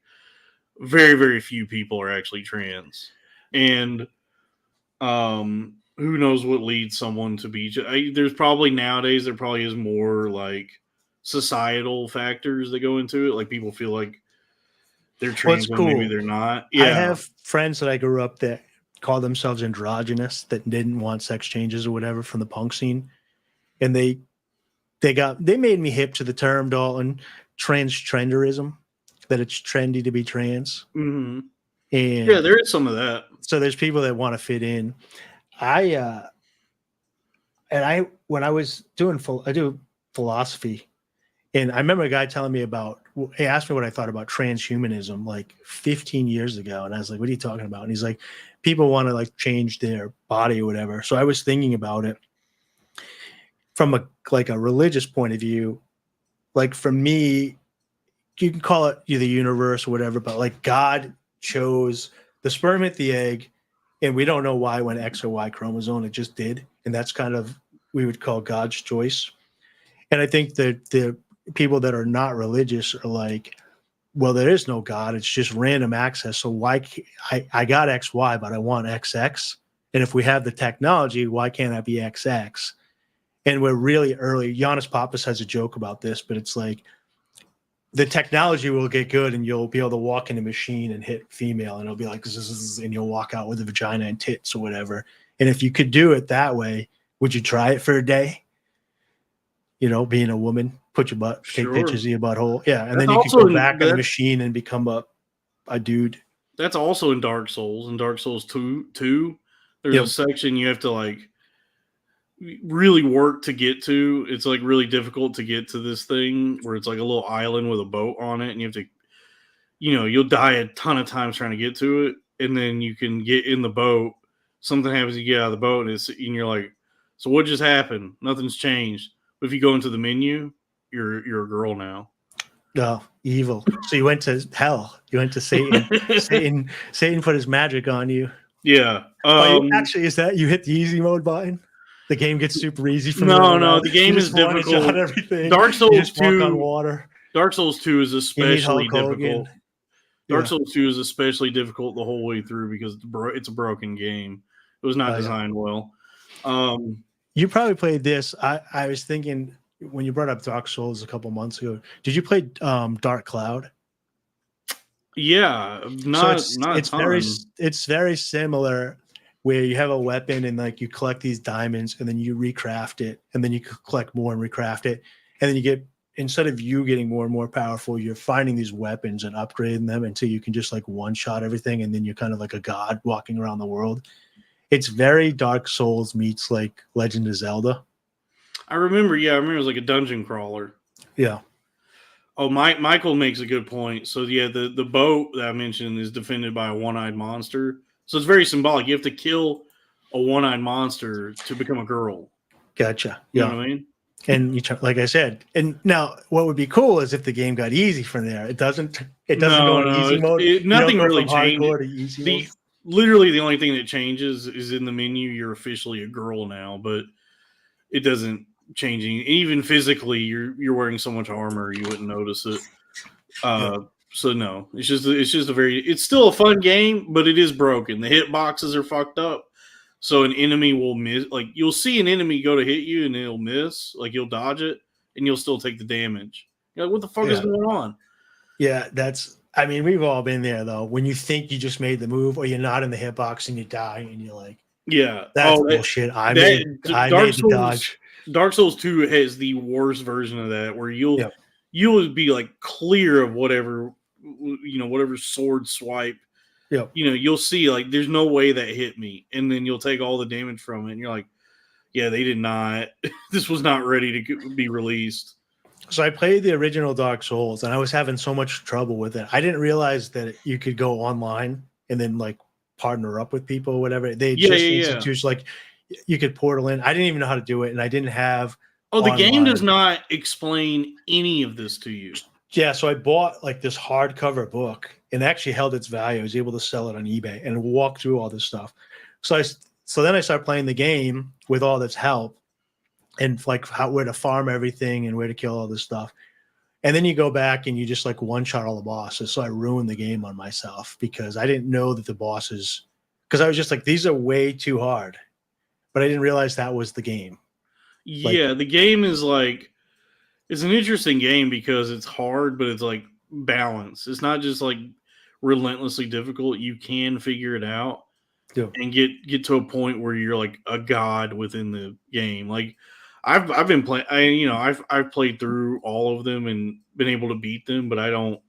very, very few people are actually trans. And who knows what leads someone to be. There's probably nowadays, there probably is more like societal factors that go into it. Like people feel like they're trans, it's but maybe cool. they're not. I have friends that I grew up that call themselves androgynous that didn't want sex changes or whatever from the punk scene, and they made me hip to the term, Dalton, transgenderism, that it's trendy to be trans. Mm-hmm. And yeah, there is some of that. So there's people that want to fit in. When I was doing I do philosophy, and I remember a guy telling me he asked me what I thought about transhumanism like 15 years ago, and I was like, what are you talking about? And he's like, people want to like change their body or whatever. So I was thinking about it from a religious point of view. Like for me, you can call it the universe or whatever, but like God chose the sperm at the egg, and we don't know why when X or Y chromosome, it just did. And that's kind of, we would call God's choice. And I think that the people that are not religious are like, well, there is no God. It's just random access. So why I got XY, but I want XX. And if we have the technology, why can't I be XX? And we're really early. Giannis Papas has a joke about this, but it's like, the technology will get good and you'll be able to walk in a machine and hit female and it'll be like, and you'll walk out with a vagina and tits or whatever. And if you could do it that way, would you try it for a day? You know, being a woman, put your butt, take pictures of your butthole. Yeah. And then you could go back in the machine and become a dude. That's also in Dark Souls. In Dark Souls 2, there's a section you have to like really work to get to. It's like really difficult to get to this thing where it's like a little island with a boat on it, and you have to, you'll die a ton of times trying to get to it, and then you can get in the boat. Something happens, you get out of the boat, and you're like, so what just happened? Nothing's changed. But if you go into the menu, you're a girl now. Oh, evil. So you went to hell. You went to Satan. Satan put his magic on you. Yeah. Actually, is that you hit the easy mode button? The game gets super easy from No, the game is difficult. Everything. Dark Souls 2 walk on water. Dark Souls 2 is especially difficult. Dark Yeah. Souls 2 is especially difficult the whole way through because it's a broken game. It was not designed well. You probably played this. I was thinking when you brought up Dark Souls a couple months ago. Did you play Dark Cloud? Yeah, it's very similar. Where you have a weapon and like you collect these diamonds and then you recraft it and then you collect more and recraft it. And then you get, instead of you getting more and more powerful, you're finding these weapons and upgrading them until you can just like one shot everything. And then you're kind of like a god walking around the world. It's very Dark Souls meets like Legend of Zelda. I remember it was like a dungeon crawler. Yeah. Oh, Michael makes a good point. So yeah, the boat that I mentioned is defended by a one-eyed monster. So it's very symbolic. You have to kill a one-eyed monster to become a girl. Gotcha. You know what I mean? And you like I said, and now what would be cool is if the game got easy from there. It doesn't go in easy mode. Nothing really changes. Literally the only thing that changes is in the menu. You're officially a girl now, but it doesn't change anything. Even physically, you're wearing so much armor you wouldn't notice it. So no, it's it's still a fun game, but it is broken. The hitboxes are fucked up. So an enemy will miss, like you'll see an enemy go to hit you and it'll miss, like you'll dodge it and you'll still take the damage. You're like, what the fuck is going on? Yeah, we've all been there though. When you think you just made the move or you're not in the hitbox and you die and you're like, that's bullshit. I made the dodge. Dark Souls 2 has the worst version of that where you'll be like clear of whatever sword swipe. Yeah. You'll see like there's no way that hit me, and then you'll take all the damage from it, and you're like, yeah, they did not. This was not ready to be released. So I played the original Dark Souls, and I was having so much trouble with it. I didn't realize that you could go online and then like partner up with people or whatever. They institute like you could portal in. I didn't even know how to do it, and I didn't have. Oh, the game does not explain any of this to you. Yeah, so I bought like this hardcover book and actually held its value. I was able to sell it on eBay and walk through all this stuff. So then I started playing the game with all this help and like where to farm everything and where to kill all this stuff. And then you go back and you just like one shot all the bosses. So I ruined the game on myself because I didn't know that the bosses, because I was just like, these are way too hard. But I didn't realize that was the game. Yeah, the game is like, it's an interesting game because it's hard, but it's like balanced. It's not just like relentlessly difficult, you can figure it out Yeah. and get to a point where you're like a god within the game. Like I've been playing, I've played through all of them and been able to beat them, but I don't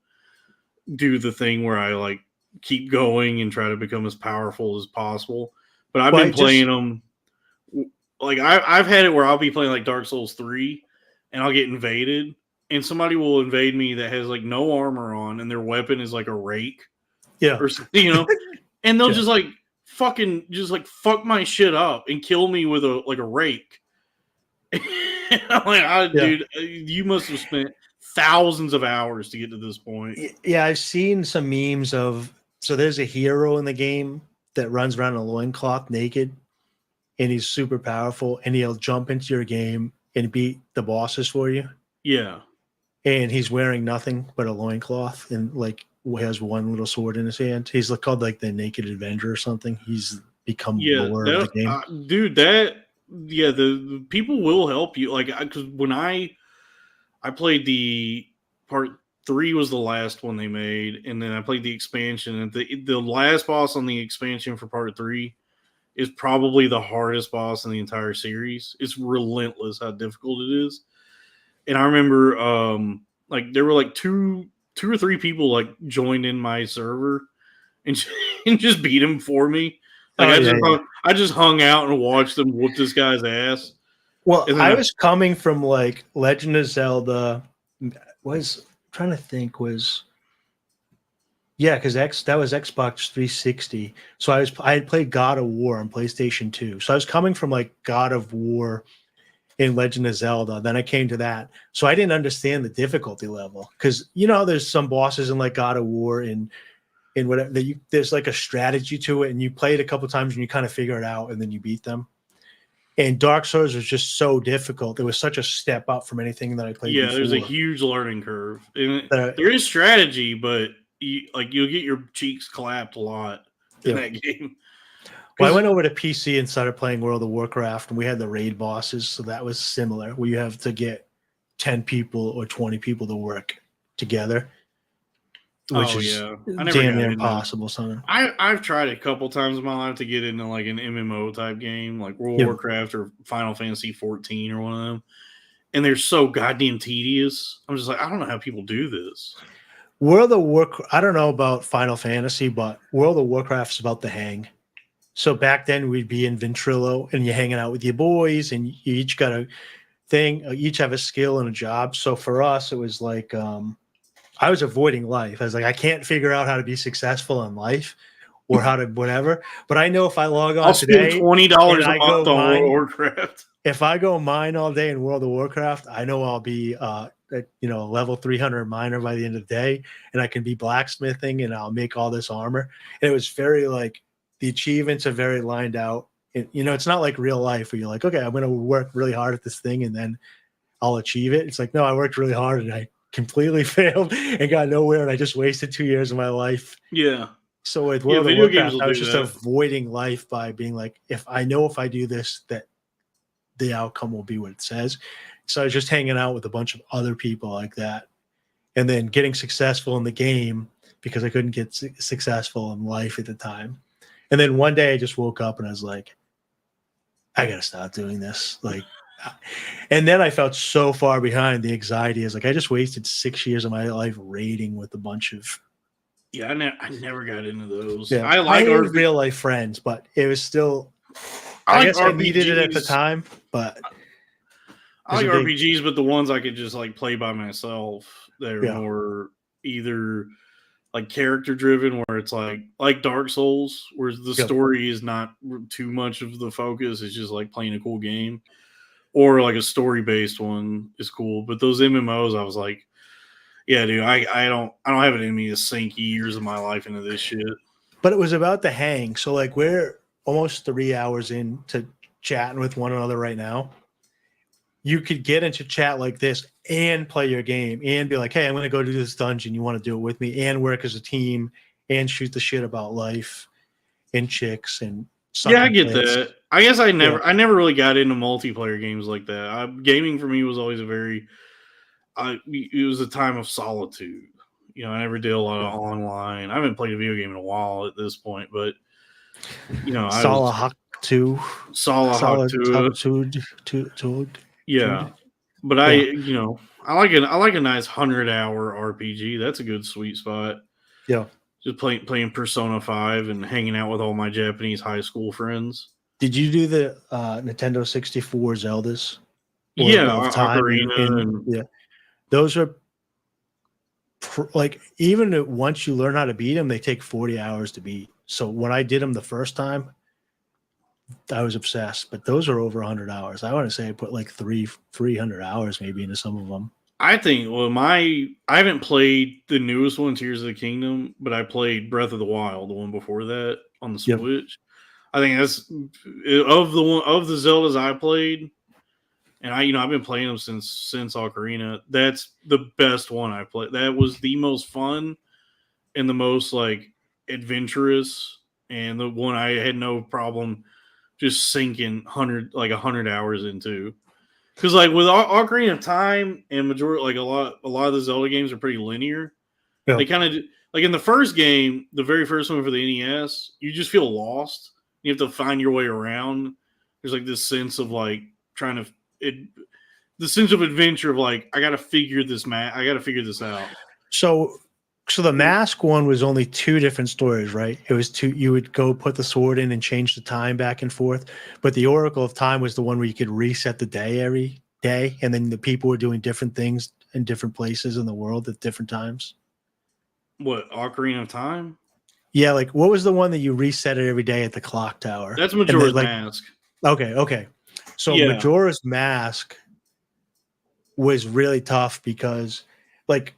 do the thing where I like keep going and try to become as powerful as possible. But I've been playing them. Like I've had it where I'll be playing like Dark Souls 3 and I'll get invaded and somebody will invade me that has like no armor on and their weapon is like a rake. Yeah. Or and they'll just like fucking just like fuck my shit up and kill me with a rake. I'm like, dude, you must have spent thousands of hours to get to this point. Yeah, I've seen some memes of, so there's a hero in the game that runs around in a loincloth naked, and he's super powerful, and he'll jump into your game and beat the bosses for you. Yeah. And he's wearing nothing but a loincloth and like has one little sword in his hand. He's called like the Naked Avenger or something. He's become lore of the game. Dude, the people will help you. Like, because when I played the part 3 was the last one they made, and then I played the expansion. And the last boss on the expansion for part 3 is probably the hardest boss in the entire series. It's relentless how difficult it is. And I remember, like there were like two or three people like joined in my server and just beat him for me. Like I just hung out and watched them whoop this guy's ass. Well, I was coming from like Legend of Zelda. Because that was Xbox 360. So I had played God of War on PlayStation 2. So I was coming from like God of War in Legend of Zelda. Then I came to that. So I didn't understand the difficulty level. Because there's some bosses in like God of War and whatever there's like a strategy to it, and you play it a couple times and you kind of figure it out and then you beat them. And Dark Souls was just so difficult. It was such a step up from anything that I played before. There's a huge learning curve. And there is strategy, but you'll get your cheeks clapped a lot in that game. Well, I went over to PC and started playing World of Warcraft, and we had the raid bosses, so that was similar, where you have to get 10 people or 20 people to work together, which is damn near impossible. I've tried a couple times in my life to get into like an MMO type game, like World of Warcraft or Final Fantasy 14 or one of them, and they're so goddamn tedious. I'm just like, I don't know how people do this. World of Warcraft, I don't know about Final Fantasy, but World of Warcraft is about the hang. So back then we'd be in Ventrilo and you're hanging out with your boys and you each got a thing, each have a skill and a job. So for us, it was like, I was avoiding life. I was like, I can't figure out how to be successful in life or how to whatever. But I know if I log on today, spend $20 a month on World of Warcraft. If I go mine all day in World of Warcraft, I know I'll be level 300 miner by the end of the day, and I can be blacksmithing and I'll make all this armor. And it was very like, the achievements are very lined out. It's not like real life where you're like, okay, I'm going to work really hard at this thing and then I'll achieve it. It's like, no, I worked really hard and I completely failed and got nowhere, and I just wasted 2 years of my life. Yeah. So with World of Warcraft, I was just avoiding life by being like, if I do this, that the outcome will be what it says. So I was just hanging out with a bunch of other people like that, and then getting successful in the game because I couldn't get successful in life at the time. And then one day I just woke up and I was like, I got to stop doing this. Like, and then I felt so far behind. The anxiety is like, I just wasted 6 years of my life raiding with a bunch of. Yeah, I never got into those. Yeah, I like real life friends, but it was still. I guess I needed it at the time, but. I like RPGs, but the ones I could just like play by myself, they're more either like character driven, where it's like Dark Souls, where the story is not too much of the focus. It's just like playing a cool game, or like a story based one is cool. But those MMOs, I was like, yeah, dude, I don't have it in me to sink years of my life into this shit. But it was about the hang. So like we're almost 3 hours into chatting with one another right now. You could get into chat like this and play your game and be like, hey, I'm going to go do this dungeon. You want to do it with me, and work as a team and shoot the shit about life and chicks and I get that. I guess I never really got into multiplayer games like that. Gaming for me was always it was a time of solitude. You know, I never did a lot of online. I haven't played a video game in a while at this point, but you know, Solid Hawk 2. Solid 2. Yeah. But you know, I like a nice 100-hour RPG. That's a good sweet spot. Yeah. Just playing Persona 5 and hanging out with all my Japanese high school friends. Did you do the Nintendo 64 Zeldas? Yeah, Ocarina. Yeah, those are like, even once you learn how to beat them, they take 40 hours to beat. So when I did them the first time, I was obsessed. But those are over 100 hours. I want to say I put like 300 hours maybe into some of them. I think, I haven't played the newest one, Tears of the Kingdom, but I played Breath of the Wild, the one before that on the Switch. I think that's of the Zeldas I played, and I've been playing them since Ocarina. That's the best one I played. That was the most fun and the most like adventurous, and the one I had no problem just sinking 100 hours into. Because like with Ocarina of Time and majority, like a lot of the Zelda games are pretty linear. Yeah. They kind of like in the first game, the very first one for the NES, you just feel lost. You have to find your way around. There's like this sense of like the sense of adventure of like, I got to figure this out. So the Mask one was only 2 different stories, right? It was 2. You would go put the sword in and change the time back and forth. But the Oracle of Time was the one where you could reset the day every day, and then the people were doing different things in different places in the world at different times. What, Ocarina of Time? Yeah, like what was the one that you reset it every day at the clock tower? That's Majora's Mask. Okay. So yeah. Majora's Mask was really tough because like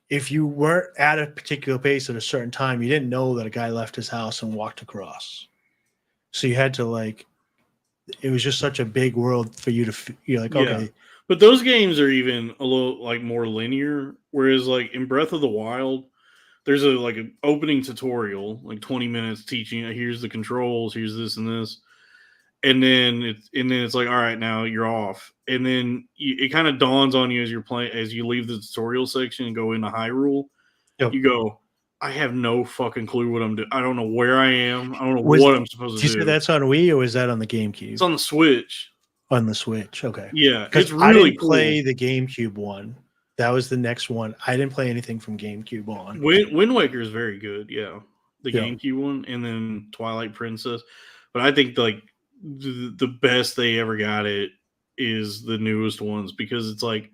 if you weren't at a particular place at a certain time, you didn't know that a guy left his house and walked across. So you had to it was just such a big world for you to, you're like, okay. But those games are even a little like more linear. Whereas like in Breath of the Wild, there's an opening tutorial, like 20 minutes teaching, here's the controls, here's this and this. And then it's like, all right, now you're off. And then it kind of dawns on you as you're playing, as you leave the tutorial section and go into Hyrule. Yep. You go, I have no fucking clue what I'm doing. I don't know where I am. I don't know what I'm supposed to do. Did you say that's on Wii or was that on the GameCube? It's on the Switch. On the Switch, okay. Yeah, it's really I didn't play the GameCube one. That was the next one. I didn't play anything from GameCube on. Wind Waker is very good. Yeah, the GameCube one, and then Twilight Princess. But I think like the best they ever got it is the newest ones because it's like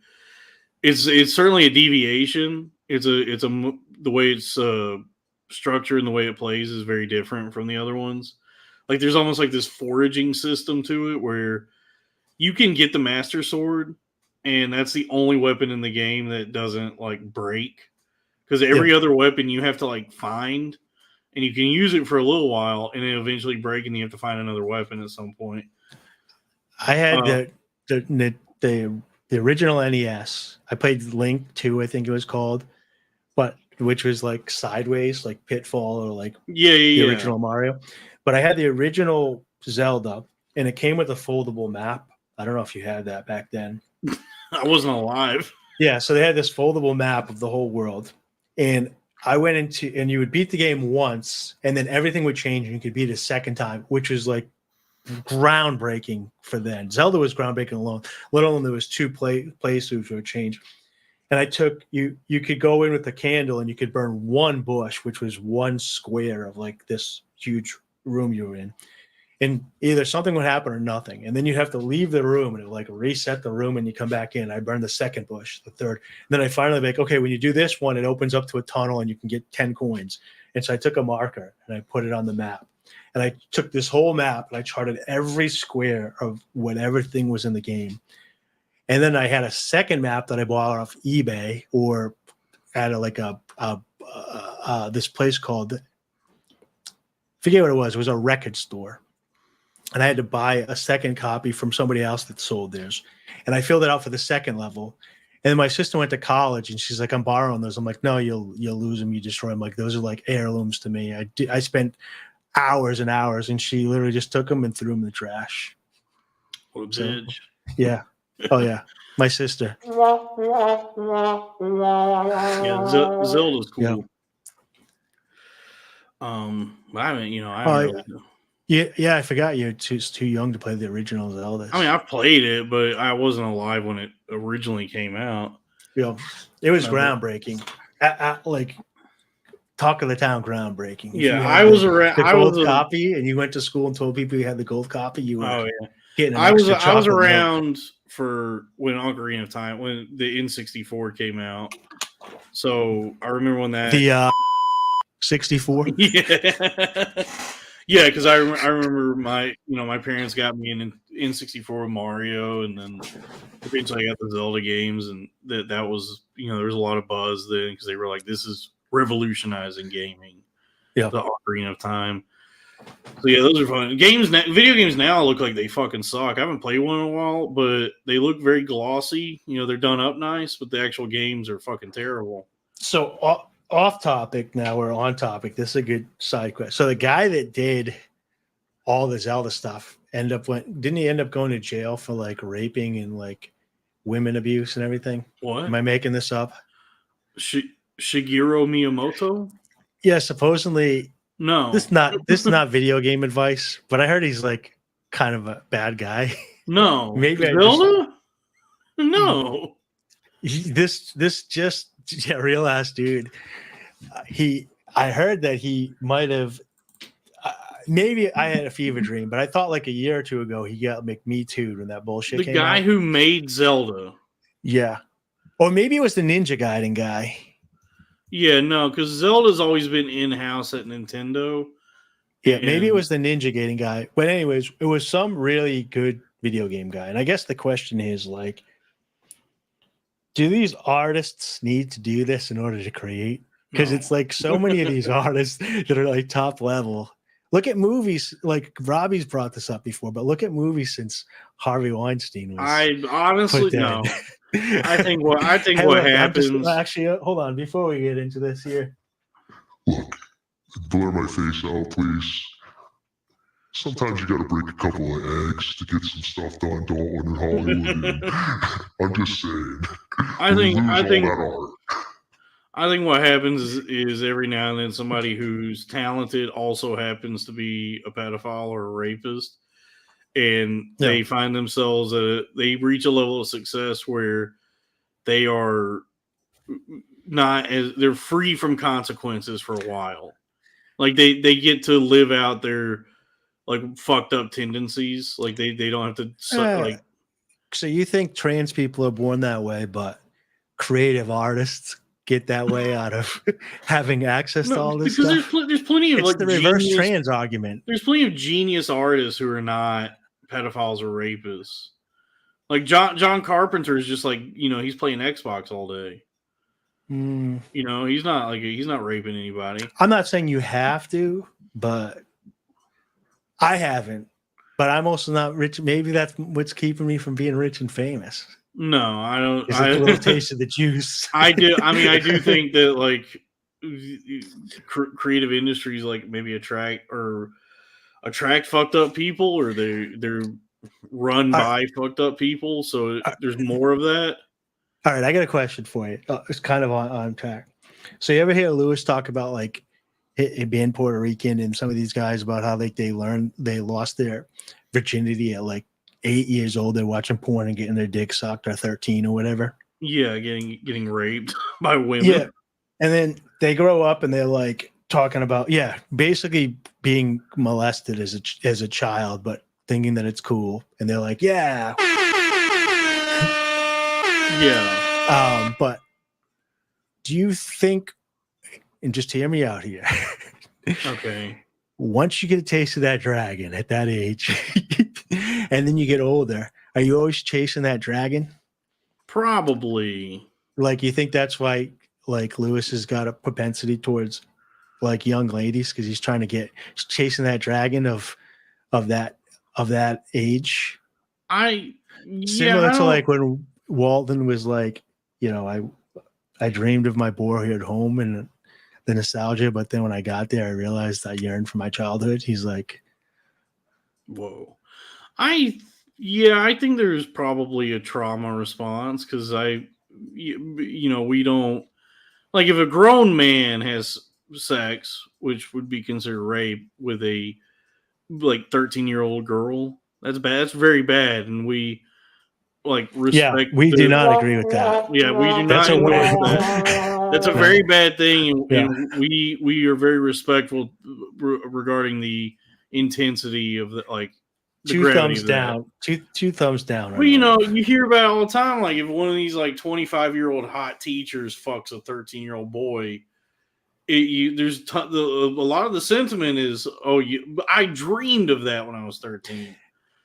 it's certainly a deviation. The way it's structured and the way it plays is very different from the other ones. Like there's almost like this foraging system to it where you can get the Master Sword, and that's the only weapon in the game that doesn't like break. Because every other weapon you have to like find, and you can use it for a little while, and then eventually break, and you have to find another weapon at some point. I had the original NES. I played Link 2, I think it was called, but which was like sideways, like Pitfall or like the original Mario. But I had the original Zelda, and it came with a foldable map. I don't know if you had that back then. I wasn't alive. Yeah, so they had this foldable map of the whole world. And I went into, and you would beat the game once, and then everything would change, and you could beat it a second time, which was like groundbreaking for then. Zelda was groundbreaking alone, let alone there was 2 playthroughs would change. And I took, you could go in with a candle, and you could burn 1 bush, which was 1 square of like this huge room you were in. And either something would happen or nothing. And then you'd have to leave the room and it would like reset the room and you come back in. I burned the 2nd bush, the 3rd. And then I finally like, okay, when you do this one, it opens up to a tunnel and you can get 10 coins. And so I took a marker and I put it on the map. And I took this whole map and I charted every square of whatever thing was in the game. And then I had a second map that I bought off eBay or at this place called, forget what it was. It was a record store. And I had to buy a second copy from somebody else that sold theirs. And I filled it out for the 2nd level. And then my sister went to college and she's like, I'm borrowing those. I'm like, no, you'll lose them. You destroy them. Like, those are like heirlooms to me. I spent hours and hours, and she literally just took them and threw them in the trash. What a bitch. Yeah. Oh yeah, my sister. Yeah, Zelda's cool. Yeah. I haven't, I Oh haven't really. yeah. I forgot you're too young to play the original Zelda. I mean, I played it, but I wasn't alive when it originally came out. It was groundbreaking. Like talk of the town, groundbreaking. If Yeah, you I had was around. the I gold was copy, and you went to school and told people you had the gold copy. You were Oh yeah, getting an I was extra I was chocolate milk. around for when Ocarina of Time, when the N64 came out. So I remember when that The 64. Yeah, because I remember my parents got me an N64 with Mario, and then eventually I got the Zelda games, and that was there was a lot of buzz then because they were like, this is revolutionizing gaming. Yeah, the Ocarina of Time. So yeah, those are fun games. Video games now look like they fucking suck. I haven't played one in a while, but they look very glossy. They're done up nice, but the actual games are fucking terrible. So off topic now, we're on topic. This is a good side quest. So the guy that did all the Zelda stuff didn't he end up going to jail for like raping and like women abuse and everything? What? Am I making this up? Shigeru Miyamoto? Yeah, supposedly. No. This is not video game advice, but I heard he's like kind of a bad guy. No. Maybe Zelda? No. This just real ass dude. I heard that he might have. Maybe I had a fever dream, but I thought like a year or two ago he got Me Too'd when that bullshit The came guy out. who made Zelda. Yeah. Or maybe it was the Ninja Gaiden guy. Yeah, no, because Zelda's always been in-house at Nintendo. Yeah, maybe it was the Ninja Gaiden guy. But anyways, it was some really good video game guy. And I guess the question is like, do these artists need to do this in order to create? Because it's like so many of these artists that are like top level. Look at movies, like Robbie's brought this up before, but look at movies since Harvey Weinstein was. I honestly no. I think what happens. Actually, hold on. Before we get into this here, Look, blur my face out, please. Sometimes you gotta break a couple of eggs to get some stuff done, don't in Hollywood. I'm just saying. I think what happens is every now and then somebody who's talented also happens to be a pedophile or a rapist, and they find themselves they reach a level of success where they are they're free from consequences for a while. Like they get to live out their like fucked up tendencies. Like they don't have to So you think trans people are born that way, but creative artists get that way out of having access to all this stuff? Because there's plenty of it's like the reverse trans argument. There's plenty of genius artists who are not pedophiles or rapists. Like John Carpenter is just like he's playing Xbox all day. He's not raping anybody. I'm not saying you have to, but I haven't. But I'm also not rich. Maybe that's what's keeping me from being rich and famous. No, I don't. It's a little taste of the juice. I do. I mean, I do think that like creative industries like maybe attract fucked up people, or they're run by fucked up people. So there's more of that. All right, I got a question for you. It's kind of on track. So you ever hear Lewis talk about like it being Puerto Rican and some of these guys about how like they lost their virginity at like 8 years old? They're watching porn and getting their dick sucked, or 13 or whatever. Yeah, getting raped by women. Yeah, and then they grow up and they're like talking about basically being molested as a child, but thinking that it's cool, and they're like, yeah. But do you think, and just hear me out here. Okay. Once you get a taste of that dragon at that age, and then you get older, are you always chasing that dragon? Probably. Like, you think that's why, like, Lewis has got a propensity towards, like, young ladies, because he's chasing that dragon of that age? Similar to like when Walton was like, I dreamed of my boyhood home and the nostalgia, but then when I got there, I realized I yearned for my childhood. He's like, whoa. I Yeah, I think there's probably a trauma response because we don't like if a grown man has sex, which would be considered rape with a like 13-year-old girl. That's bad. That's very bad, and we like Yeah, respect. we do not agree with that. Yeah, we do That's not a endorse way. that. That's a Yeah. very bad thing, and, Yeah. and we are very respectful regarding the intensity of the the Two gravity thumbs of that. down. Two thumbs down. Well, you hear about it all the time. Like if one of these like 25-year-old hot teachers fucks a 13-year-old boy, there's a lot of the sentiment is, I dreamed of that when I was 13.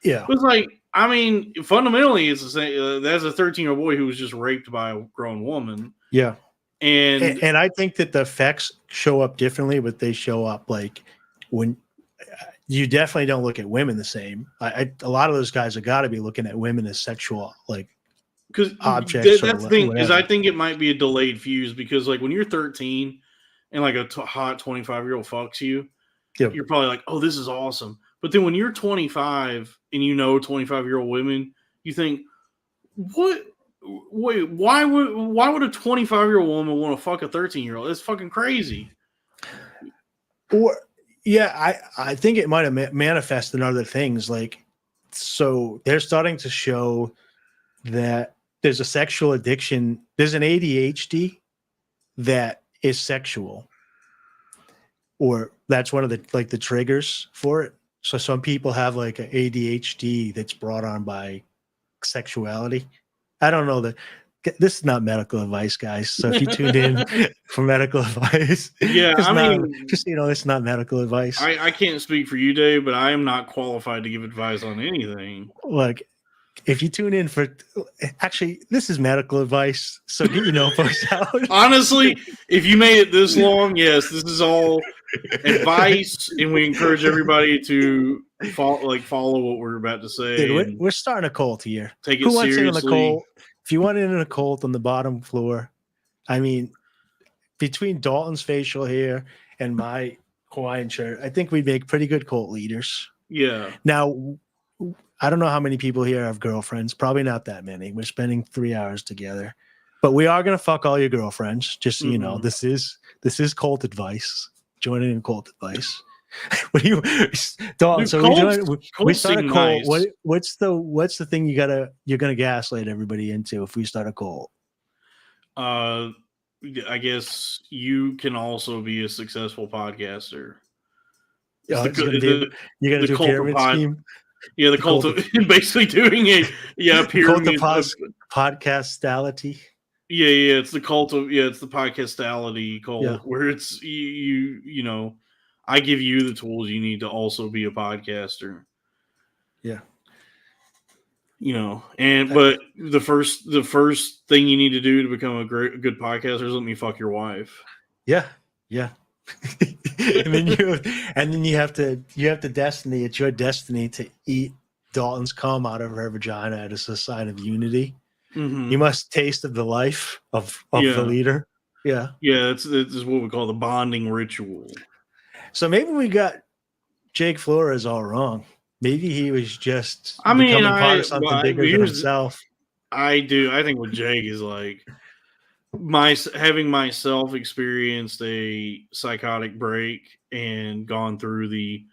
Yeah, It's like, I mean, fundamentally, it's the same. That's a 13-year-old boy who was just raped by a grown woman. yeah, and I think that the effects show up differently, but they show up like when you definitely don't look at women the same. A lot of those guys have got to be looking at women as sexual, like because objects. that's the thing is, I think it might be a delayed fuse because like when you're 13 and like a hot 25-year-old fucks you, you're probably like, oh, this is awesome. But then when you're 25 and 25-year-old women, you think, what? Wait, why would a 25-year-old woman want to fuck a 13-year-old? It's fucking crazy. Or yeah, I think it might have manifested in other things. Like, so they're starting to show that there's a sexual addiction. There's an ADHD that is sexual, or that's one of the triggers for it. So some people have like an ADHD that's brought on by sexuality. I don't know that this is not medical advice, guys. So if you tuned in for medical advice, it's not medical advice. I can't speak for you, Dave, but I am not qualified to give advice on anything. Look, if you tune in for, actually, this is medical advice. So get your notebooks out. Honestly, if you made it this long, yes, this is all advice, and we encourage everybody to follow what we're about to say. Dude, we're starting a cult here. Take it Who wants seriously. in on the cult? If you want in a cult on the bottom floor, I mean, between Dalton's facial hair and my Hawaiian shirt, I think we'd make pretty good cult leaders. Yeah. Now, I don't know how many people here have girlfriends. Probably not that many. We're spending 3 hours together, but we are gonna fuck all your girlfriends. Just so you know, this is cult advice. Joining in cult advice. What do you, Dalton? Dude, so we start a cult. Nice. What's the thing you're gonna gaslight everybody into if we start a cult? I guess you can also be a successful podcaster. You're gonna do a pyramid scheme. Yeah, the cult of basically doing a pyramid podcastality. Yeah, it's the cult of it's the podcastality cult where it's you know, I give you the tools you need to also be a podcaster. Yeah. You know, but the first thing you need to do to become a good podcaster is let me fuck your wife. Yeah. and then you have to destiny. It's your destiny to eat Dalton's cum out of her vagina as a sign of unity. Mm-hmm. You must taste of the life of the leader. Yeah. Yeah, this is what we call the bonding ritual. So maybe we got Jake Flores all wrong. Maybe he was just part of something bigger than himself. I think with Jake is like having myself experienced a psychotic break and gone through the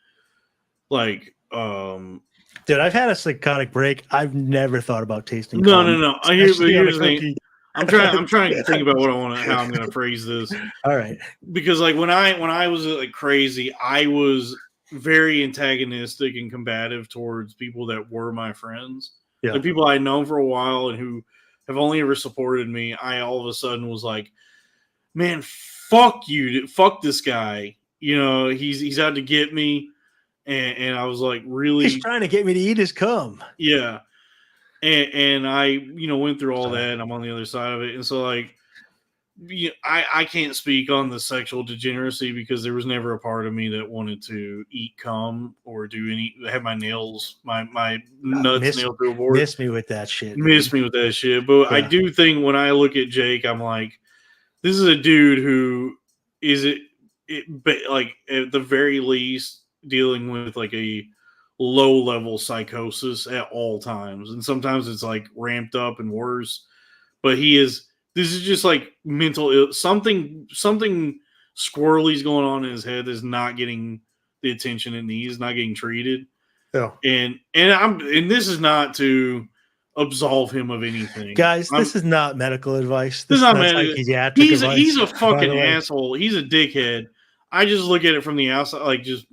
Dude, I've had a psychotic break. I've never thought about tasting. No. Here's the thing. I'm trying to think about how I'm going to phrase this. All right. Because like when I was like crazy, I was very antagonistic and combative towards people that were my friends. Yeah. The people I'd known for a while and who have only ever supported me. I all of a sudden was like, man, fuck you. Fuck this guy. You know, he's out to get me. And I was like, really? He's trying to get me to eat his cum. Yeah. And I, went through all that and I'm on the other side of it. And so like, I can't speak on the sexual degeneracy because there was never a part of me that wanted to eat cum or have my nails, my nuts nailed through a board. Miss me with that shit. But I do think when I look at Jake, I'm like, this is a dude who is like at the very least dealing with like a low level psychosis at all times, and sometimes it's like ramped up and worse. But this is just like mental something squirrely's going on in his head that's not getting the attention it needs, not getting treated. Yeah. And this is not to absolve him of anything, guys. This is not medical advice. This is not psychiatric he's advice. He's a fucking asshole. He's a dickhead. I just look at it from the outside, like just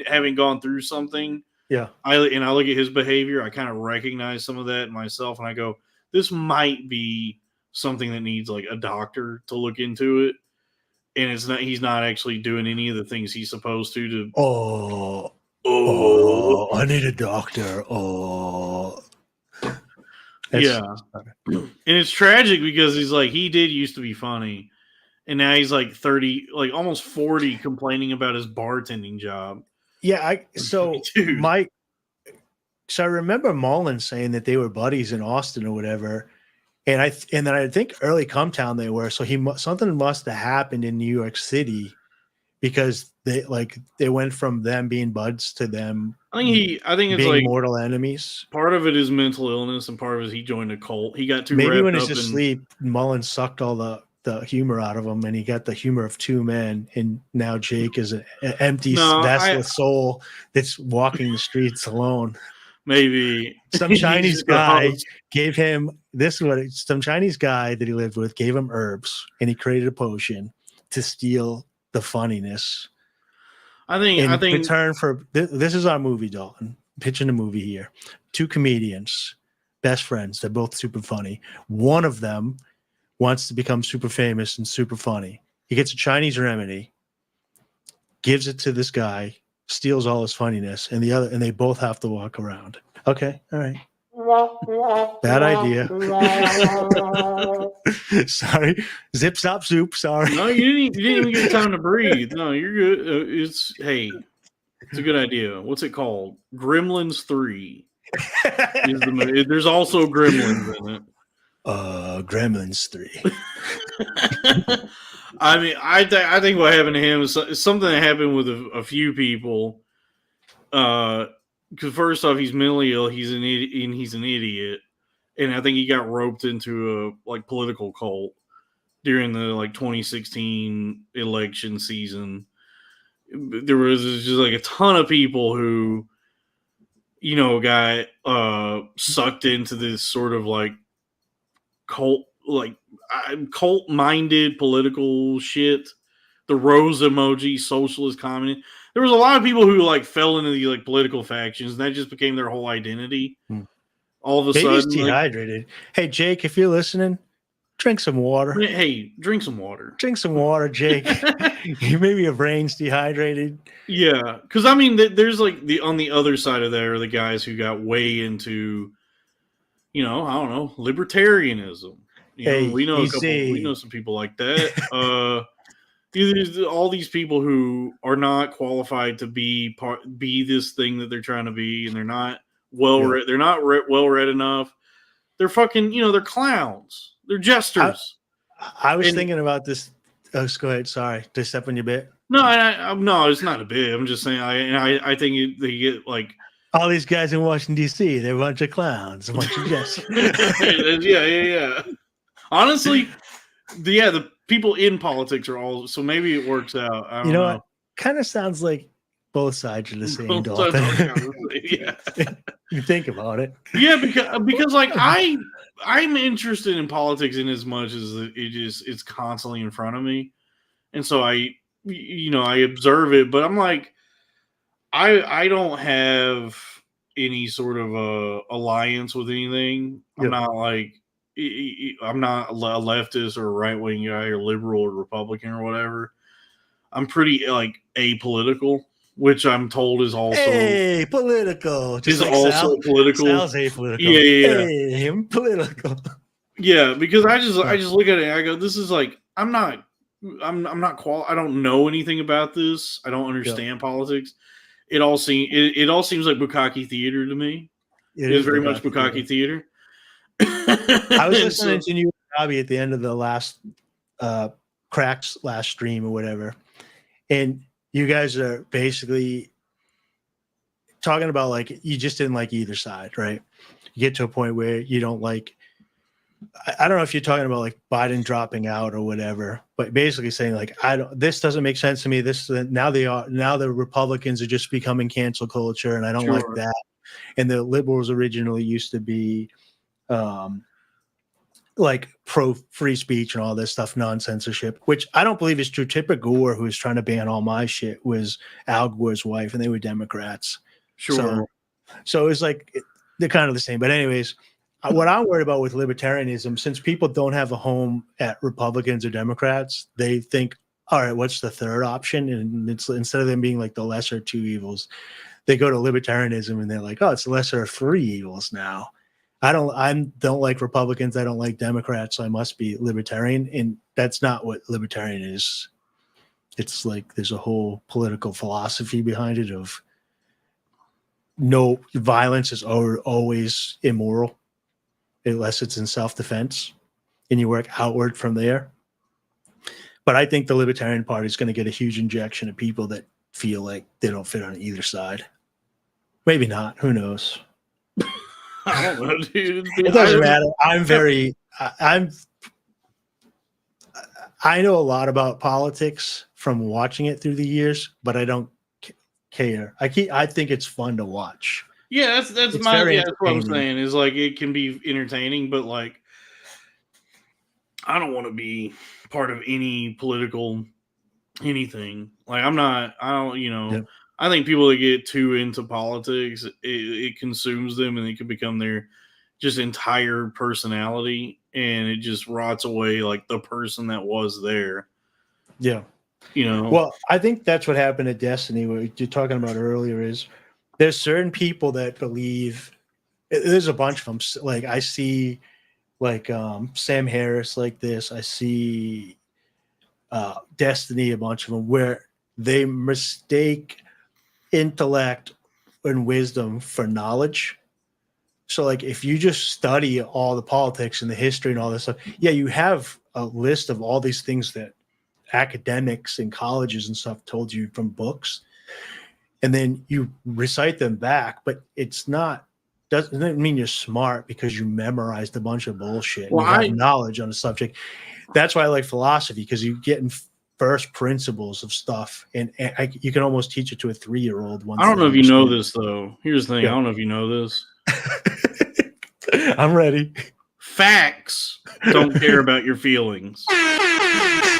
having gone through something. Yeah. I look at his behavior. I kind of recognize some of that in myself, and I go, this might be something that needs like a doctor to look into it. And it's not. He's not actually doing any of the things he's supposed to. I need a doctor. Yeah. And it's tragic because he's like, he did used to be funny, and now he's like 30, like almost 40, complaining about his bartending job. Yeah. So I remember Mullen saying that they were buddies in Austin or whatever. And then I think early Come Town they were. So something must have happened in New York City because they went from them being buds to them. I think it's being like mortal enemies. Part of it is mental illness, and part of it is he joined a cult. He got too maybe when he's asleep, Mullen sucked all the humor out of him, and he got the humor of two men. And now Jake is an empty vessel soul that's walking the streets alone. Maybe some Chinese guy gave him some Chinese guy that he lived with gave him herbs, and he created a potion to steal the funniness. I think in return for this is our movie, Dalton. Pitching a movie here. Two comedians, best friends. They're both super funny. One of them wants to become super famous and super funny. He gets a Chinese remedy, gives it to this guy, steals all his funniness, and they both have to walk around. Okay, all right. Bad idea. Sorry. Zip, stop, soup. Sorry. No, you didn't even get time to breathe. No, you're good. It's a good idea. What's it called? Gremlins 3. There's also Gremlins in it. Gremlins 3. I mean, I think what happened to him is something that happened with a few people. Because first off, he's mentally ill. He's an idiot, and I think he got roped into a political cult during the 2016 election season. There was just a ton of people who, got sucked into this sort of cult, cult-minded political shit. The rose emoji, socialist, communist. There was a lot of people who fell into the political factions, and that just became their whole identity. All of a sudden, dehydrated. Hey, Jake, if you're listening, drink some water. Hey, drink some water. Drink some water, Jake. Maybe your brain's dehydrated. Yeah, because I mean, there's on the other side of there are the guys who got way into, I don't know, libertarianism. We know some people like that. There's all these people who are not qualified to be this thing that they're trying to be, and they're not well-read. They're not well-read enough. They're fucking, they're clowns. They're jesters. I was thinking about this. Oh, go ahead. Sorry, did I step on your bit? No, no, it's not a bit. I'm just saying. I think they get all these guys in Washington D.C. They're a bunch of clowns, a bunch of jesters. Yeah. Honestly, the people in politics are all, so maybe it works out. I don't know. It kind of sounds like both sides are the same, Dalton. Yeah. You think about it. Yeah, because I'm interested in politics in as much as it's constantly in front of me. And so I observe it, but I'm I don't have any sort of alliance with anything. I'm not I'm not a leftist or a right-wing guy or liberal or Republican or whatever. I'm pretty apolitical, which I'm told is also political. Just also political. Sal's apolitical. Yeah. Hey, I'm political. Yeah, because I just look at it and I go, this is I'm not I don't know anything about this. I don't understand politics. It all seems like bukkake theater to me. It is very much bukkake theater. I was listening to you, Robbie, at the end of the last Cracks last stream or whatever, and you guys are basically talking about like you just didn't like either side, right? You get to a point where you don't like. I don't know if you're talking about like Biden dropping out or whatever, but basically saying like this doesn't make sense to me. Now the Republicans are just becoming cancel culture, and I don't like that. And the liberals originally used to be like pro free speech and all this stuff, non-censorship, which I don't believe is true. Tipper Gore, who was trying to ban all my shit, was Al Gore's wife, and they were Democrats. Sure. So it's like they're kind of the same. But anyways, what I'm worried about with libertarianism, since people don't have a home at Republicans or Democrats, they think, all right, what's the third option? And it's instead of them being like the lesser two evils, they go to libertarianism and they're like, oh, it's the lesser of three evils now. I don't like Republicans. I don't like Democrats. So I must be libertarian. And that's not what libertarian is. It's like there's a whole political philosophy behind it of no violence is always immoral unless it's in self-defense, and you work outward from there. But I think the Libertarian Party is going to get a huge injection of people that feel like they don't fit on either side. Maybe not. Who knows? I don't know, dude. It doesn't matter. I know a lot about politics from watching it through the years, but I don't care. I think it's fun to watch. Yeah, that's what I'm saying. Is like it can be entertaining, but like I don't want to be part of any political anything. Like I don't, Yep. I think people that get too into politics, it consumes them and it can become their just entire personality, and it just rots away like the person that was there. Yeah. Well, I think that's what happened at Destiny. What you're talking about earlier is there's certain people that believe. There's a bunch of them. Like I see, like Sam Harris, like this. I see Destiny, a bunch of them, where they mistake intellect and wisdom for knowledge. So, like, if you just study all the politics and the history and all this stuff, yeah, you have a list of all these things that academics and colleges and stuff told you from books, and then you recite them back, but doesn't mean you're smart because you memorized a bunch of bullshit. Well, you have knowledge on a subject. That's why I like philosophy, because you get in first principles of stuff, and you can almost teach it to a 3-year-old. I don't know if you know this though. Here's the thing. Yeah. I don't know if you know this. I'm ready. Facts don't care about your feelings. I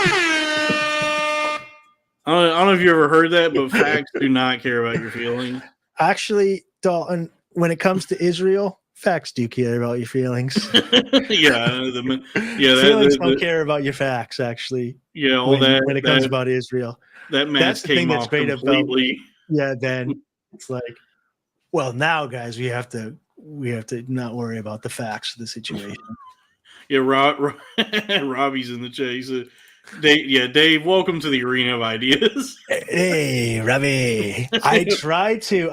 don't know if you ever heard that, but facts do not care about your feelings. Actually, Dalton, when it comes to Israel, facts do care about your feelings. Feelings don't care about your facts, actually. Yeah, when it comes about Israel. That's the thing that's great completely. Then it's like, well, now, guys, we have to not worry about the facts of the situation. Yeah, Robbie's in the chase. Dave, welcome to the arena of ideas. Hey, Robbie. I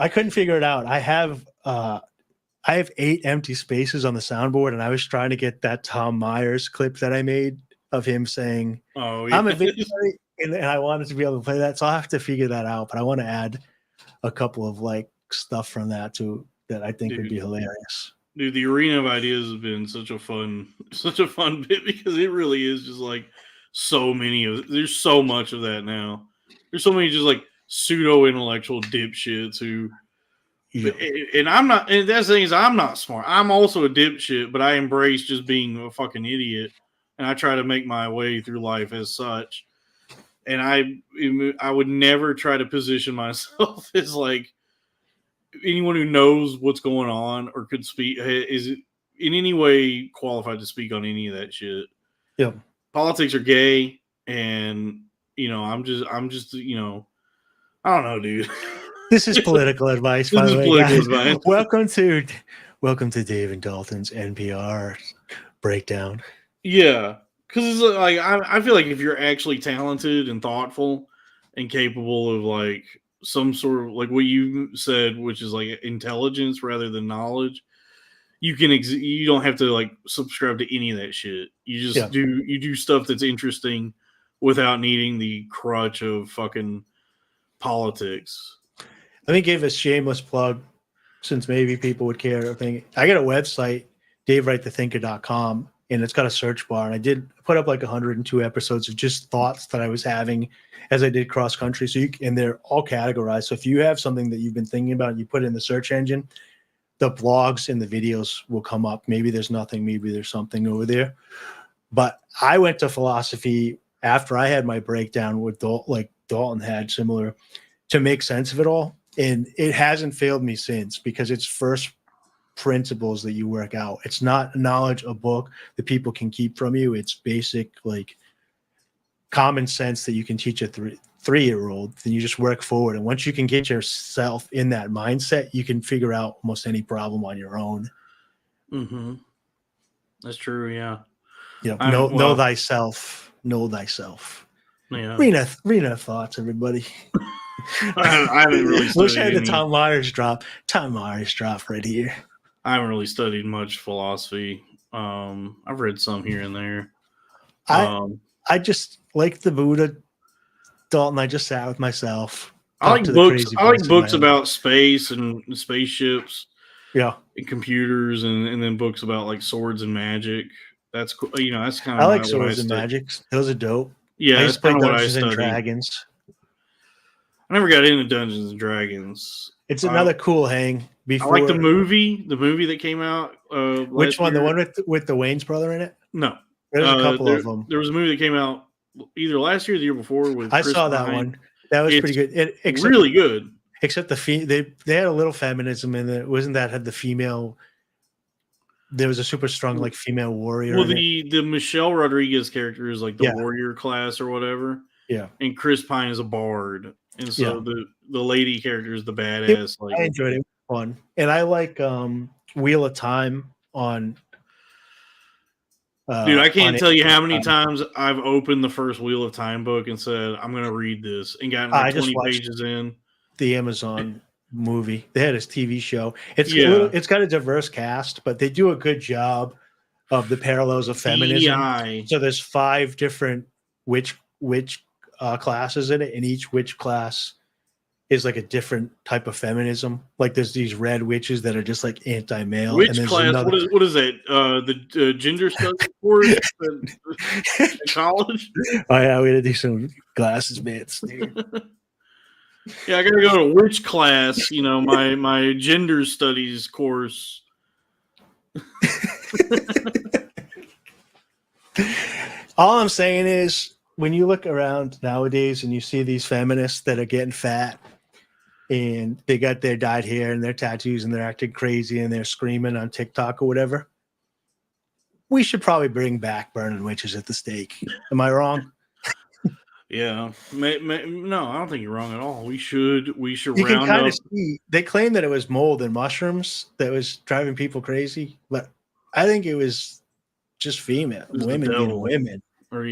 couldn't figure it out. I have 8 empty spaces on the soundboard, and I was trying to get that Tom Myers clip that I made of him saying, "Oh, yeah. I'm a visionary," and I wanted to be able to play that. So I'll have to figure that out. But I want to add a couple of like stuff from that too that I think would be hilarious. Dude, the arena of ideas has been such a fun bit, because it really is just like there's so much of that now. There's so many just like pseudo intellectual dipshits who, and I'm not, and that's the thing is I'm not smart. I'm also a dipshit, but I embrace just being a fucking idiot, and I try to make my way through life as such. And I would never try to position myself as like anyone who knows what's going on or could speak is in any way qualified to speak on any of that shit. Yeah. Politics are gay, and I'm just I don't know, dude. This is political advice, by the way. Welcome to Dave and Dalton's NPR breakdown. Yeah, because it's like I feel like if you're actually talented and thoughtful and capable of like some sort of like what you said, which is like intelligence rather than knowledge, you don't have to like subscribe to any of that shit. You just do stuff that's interesting without needing the crutch of fucking politics. Let me give a shameless plug, since maybe people would care. I got a website, DaveWrightTheThinker.com, and it's got a search bar. And I did put up like 102 episodes of just thoughts that I was having as I did cross country. And they're all categorized. So if you have something that you've been thinking about and you put it in the search engine, the blogs and the videos will come up. Maybe there's nothing, maybe there's something over there. But I went to philosophy after I had my breakdown with Dalton had, similar, to make sense of it all. And it hasn't failed me since, because it's first principles that you work out. It's not knowledge, a book that people can keep from you. It's basic, like, common sense that you can teach a three-year-old. Then you just work forward. And once you can get yourself in that mindset, you can figure out almost any problem on your own. Mm-hmm. That's true. Yeah. Know thyself. Know thyself. Yeah. Rena thoughts, everybody. I haven't really studied. Wish I had the Tom Myers drop. Tom Myers drop right here. I haven't really studied much philosophy. I've read some here and there. I just like the Buddha, Dalton. I just sat with myself. I like books. I like books about space and spaceships. Yeah, and computers, and then books about like swords and magic. That's cool. That's kind of. I like swords and magic. Those are dope. Yeah, that's kind of what I studied. Dungeons and Dragons. I never got into Dungeons and Dragons. It's another cool hang. I like the movie that came out. Which one? Year. The one with the Wayne's brother in it? No, there's a couple of them. There was a movie that came out either last year or the year before. With I saw that one. That was pretty good. Really good. Except they had a little feminism in it. Wasn't that had the female? There was a super strong like female warrior. Well, the Michelle Rodriguez character is like the warrior class or whatever. Yeah, and Chris Pine is a bard. And so the lady character is the badass. I enjoyed it. It was fun. And I like Wheel of Time on. Dude, I can't tell you how many times I've opened the first Wheel of Time book and said, I'm going to read this, and gotten like 20 pages in. The Amazon movie. They had his TV show. It's got a diverse cast, but they do a good job of the parallels of feminism. EI. So there's 5 different witch classes in it, and each witch class is like a different type of feminism. Like there's these red witches that are just like anti-male. Witch class? What is that? The gender studies course in college? Oh yeah, we had to do some glasses bits, dude. Yeah, I gotta go to witch class. My gender studies course. All I'm saying is, when you look around nowadays and you see these feminists that are getting fat and they got their dyed hair and their tattoos and they're acting crazy and they're screaming on TikTok or whatever, we should probably bring back burning witches at the stake. Am I wrong? Yeah. No, I don't think you're wrong at all. We should You round can kind up. of see, they claim that it was mold and mushrooms that was driving people crazy, but I think it was just women being women. Or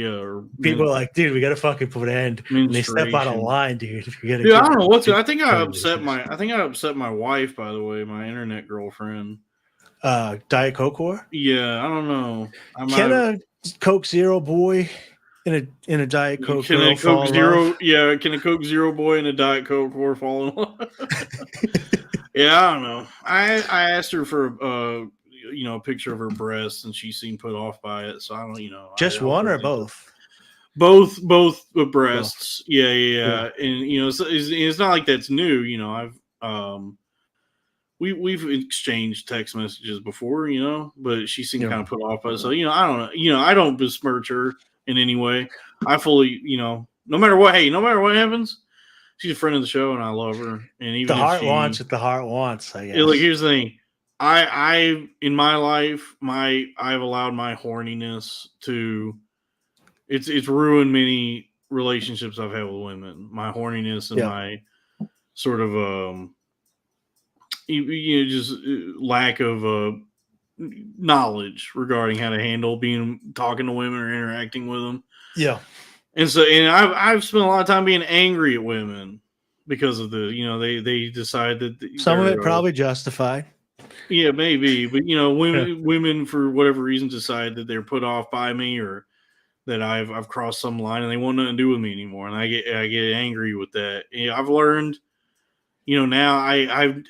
people are like, dude, we gotta fucking put an end. And they step out of line, dude. I don't know what to. I think I upset my wife. By the way, my internet girlfriend. Diet Coke whore? Yeah, I don't know. Can a Coke Zero boy in a Diet Coke? Can a Coke Zero? Yeah, can a Coke Zero boy and a Diet Coke whore fall in love? Yeah, I don't know. I asked her for a picture of her breasts, and she seemed put off by it. So I don't, just one or both? Both breasts. Yeah. And it's not like that's new. We've exchanged text messages before, but she seemed kind of put off by it. So I don't know. I don't besmirch her in any way. I fully, no matter what happens, she's a friend of the show, and I love her. And even the heart wants what the heart wants, I guess. Like, here's the thing. I in my life, I've allowed my horniness to it's ruined many relationships I've had with women. My horniness and my sort of just lack of knowledge regarding how to handle talking to women or interacting with them. Yeah. And I've spent a lot of time being angry at women because of they decide that some of it probably justified. Yeah, maybe, but women for whatever reason decide that they're put off by me or that I've crossed some line and they want nothing to do with me anymore, and I get angry with that. I've learned now I've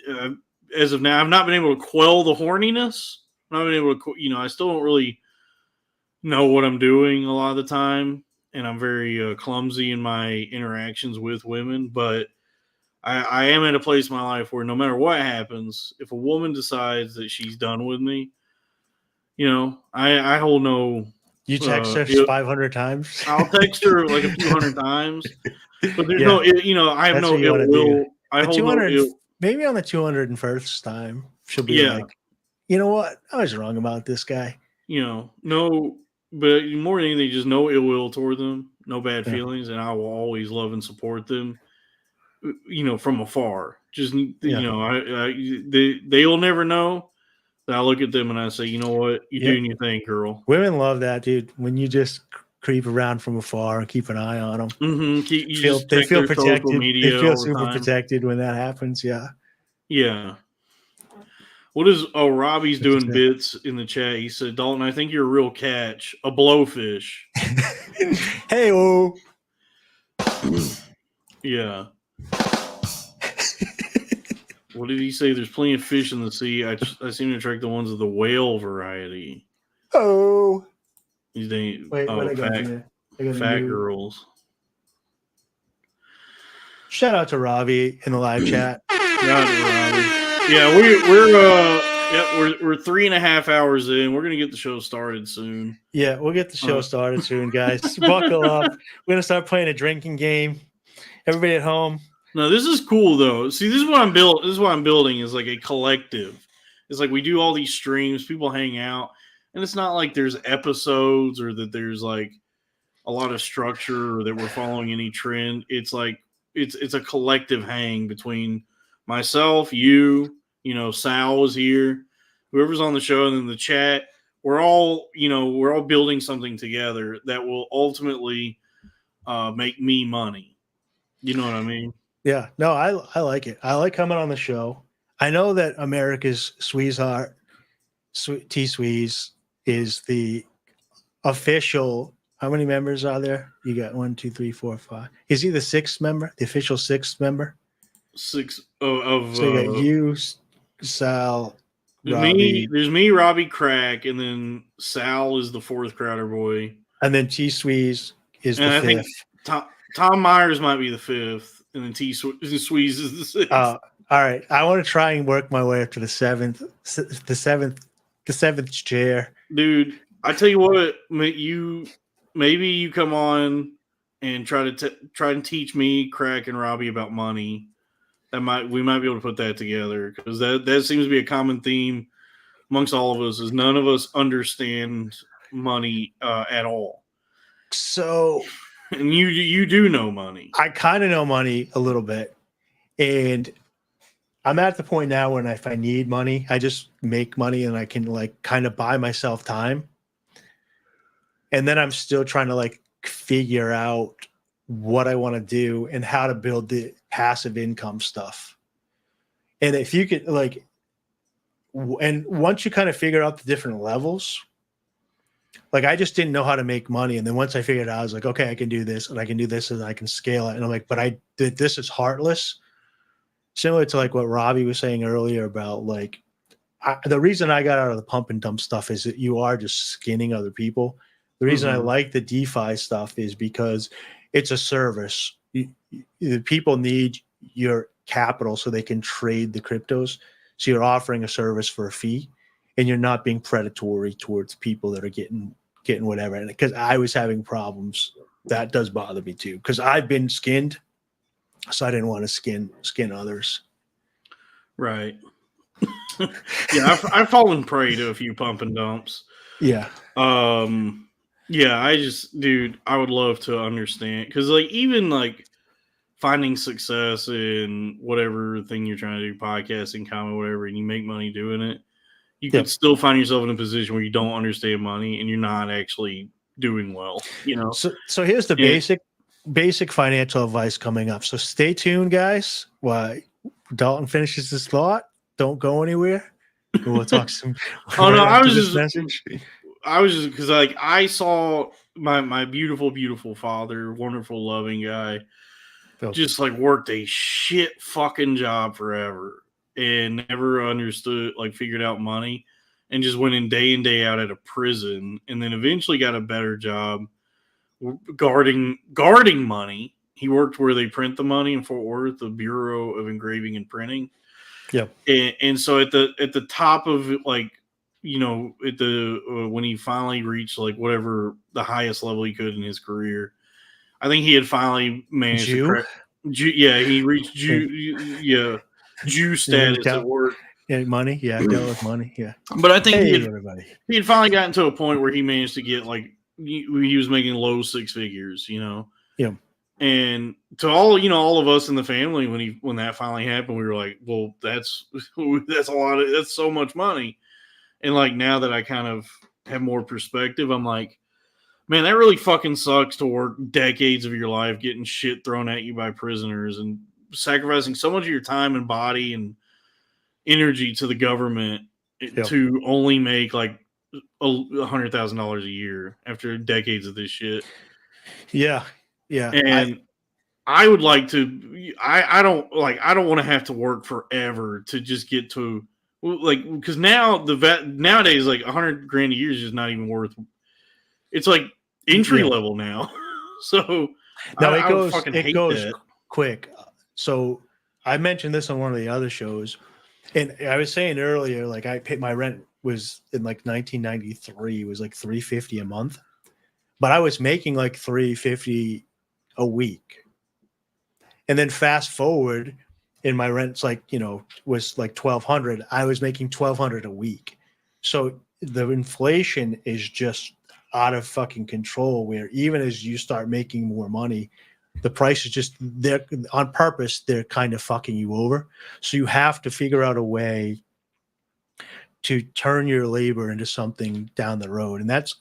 as of now, I've not been able to quell the horniness. I've not been able to, I still don't really know what I'm doing a lot of the time, and I'm very clumsy in my interactions with women. But I am at a place in my life where no matter what happens, if a woman decides that she's done with me, I hold no. You text her 500 times. I'll text her like a few hundred times, but there's I have That's no what you ill wanna will. do. I The hold 200 no ill. maybe on the 201st time, she'll be like, you know what? I was wrong about this guy. No, but more than anything, just no ill will toward them, no bad Yeah. feelings, and I will always love and support them. From afar. Just they'll never know that I look at them and I say, you know what, you're doing your thing, girl. Women love that, dude. When you just creep around from afar and keep an eye on them. Mm-hmm. They feel protected. They feel super time. protected when that happens. Yeah. Yeah. What is Robbie's doing bits in the chat? He said, Dalton, I think you're a real catch, a blowfish. Hey, oh. Yeah. What did he say? There's plenty of fish in the sea. I seem to attract the ones of the whale variety. Oh. These days, fat girls. Shout out to Robbie in the live chat. Shout out to Robbie. Yeah, we're 3.5 hours in. We're gonna get the show started soon. Yeah, we'll get the show started soon, guys. Buckle up. We're gonna start playing a drinking game. Everybody at home. No, this is cool though. See, this is what I'm building. This is what I'm building is like a collective. It's like we do all these streams, people hang out, and it's not like there's episodes or that there's like a lot of structure or that we're following any trend. It's like it's a collective hang between myself, you, Sal is here, whoever's on the show, and then the chat. We're all building something together that will ultimately make me money. You know what I mean? Yeah, no, I like it. I like coming on the show. I know that America's sweetheart, T Sweez, is the official. How many members are there? You got 1, 2, 3, 4, 5. Is he the sixth member? The official sixth member? Six So you got you, Sal, Robbie. There's me, Robbie, Crack, and then Sal is the fourth Crowder boy, and then T Sweez is the fifth. Think Tom Myers might be the fifth. And then T Sweez is the sixth. All right. I want to try and work my way up to the seventh chair. Dude, I tell you what, maybe you come on and try and teach me, Crack, and Robbie about money. We might be able to put that together because that seems to be a common theme amongst all of us. Is none of us understand money at all. So. And you do know money. I kind of know money a little bit. And I'm at the point now when if I need money, I just make money and I can like kind of buy myself time. And then I'm still trying to like figure out what I want to do and how to build the passive income stuff. And if you could and once you kind of figure out the different levels, like I just didn't know how to make money. And then once I figured it out, I was like, okay, I can do this and I can do this and I can scale it. And I'm like, but this is heartless. Similar to like what Robbie was saying earlier about like, the reason I got out of the pump and dump stuff is that you are just skinning other people. The reason I like the DeFi stuff is because it's a service. The people need your capital so they can trade the cryptos. So you're offering a service for a fee. And you're not being predatory towards people that are getting whatever. And because I was having problems, that does bother me too. Because I've been skinned, so I didn't want to skin others. Right. Yeah, I've fallen prey to a few pump and dumps. Yeah. Yeah, I would love to understand because like even like finding success in whatever thing you're trying to do, podcasting, comedy, whatever, and you make money doing it. You could still find yourself in a position where you don't understand money and you're not actually doing well, So here's the basic financial advice coming up. So stay tuned, guys. While Dalton finishes his thought, don't go anywhere. We'll talk some. I was just because like I saw my beautiful, beautiful father, wonderful, loving guy. just like worked a shit fucking job forever and never understood, like figured out money, and just went in day out at a prison, and then eventually got a better job guarding money. He worked where they print the money in Fort Worth, the Bureau of Engraving and Printing. Yep. And so at the top of it, like, you know, at the when he finally reached like whatever the highest level he could in his career, I think he had finally managed to crack. He reached Jew status at work. Yeah, money. Yeah, dealt with money. Yeah. But I think everybody. He had finally gotten to a point where he managed to get like he was making low six figures, you know. Yeah. And to all of us in the family, when that finally happened, we were like, well, that's so much money. And like now that I kind of have more perspective, I'm like, man, that really fucking sucks to work decades of your life getting shit thrown at you by prisoners and sacrificing so much of your time and body and energy to the government to only make like $100,000 a year after decades of this shit. Yeah. Yeah. And I would like to, I don't want to have to work forever to just get to like, because now nowadays, like $100,000 a year is just not even worth. It's like entry level now. So no, it goes quick. So I mentioned this on one of the other shows, and I was saying earlier, like I paid my rent was in like 1993 was like $350 a month, but I was making like $350 a week. And then fast forward, and my rent's like, you know, was like $1,200. I was making $1,200 a week. So the inflation is just out of fucking control, where even as you start making more money, the price is just they're on purpose. They're kind of fucking you over. So you have to figure out a way to turn your labor into something down the road. And that's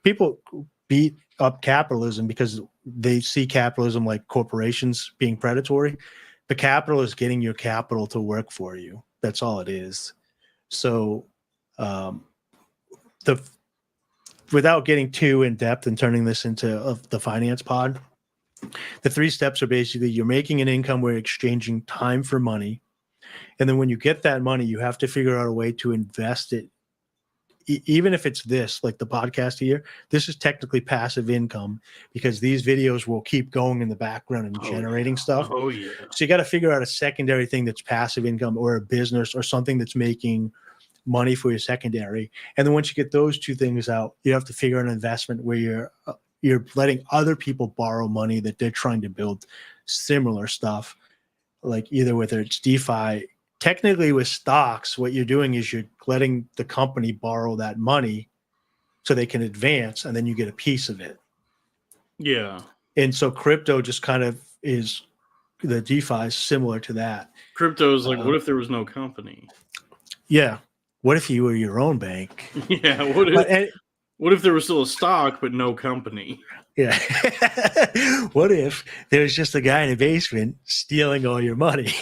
people beat up capitalism because they see capitalism like corporations being predatory. The capital is getting your capital to work for you. That's all it is. So without getting too in depth and turning this into the finance pod, the 3 steps are basically you're making an income where you're exchanging time for money. And then when you get that money, you have to figure out a way to invest it. Even if it's this, like the podcast here, this is technically passive income because these videos will keep going in the background and generating stuff. Oh, yeah. So you got to figure out a secondary thing that's passive income or a business or something that's making money for your secondary. And then once you get those 2 things out, you have to figure out an investment where you're letting other people borrow money that they're trying to build similar stuff, like either whether it's DeFi. Technically with stocks, what you're doing is you're letting the company borrow that money so they can advance, and then you get a piece of it. Yeah. And so crypto just kind of is, the DeFi is similar to that. Crypto is like, what if there was no company? Yeah. What if you were your own bank? Yeah. What if there was still a stock but no company? Yeah. What if there's just a guy in the basement stealing all your money?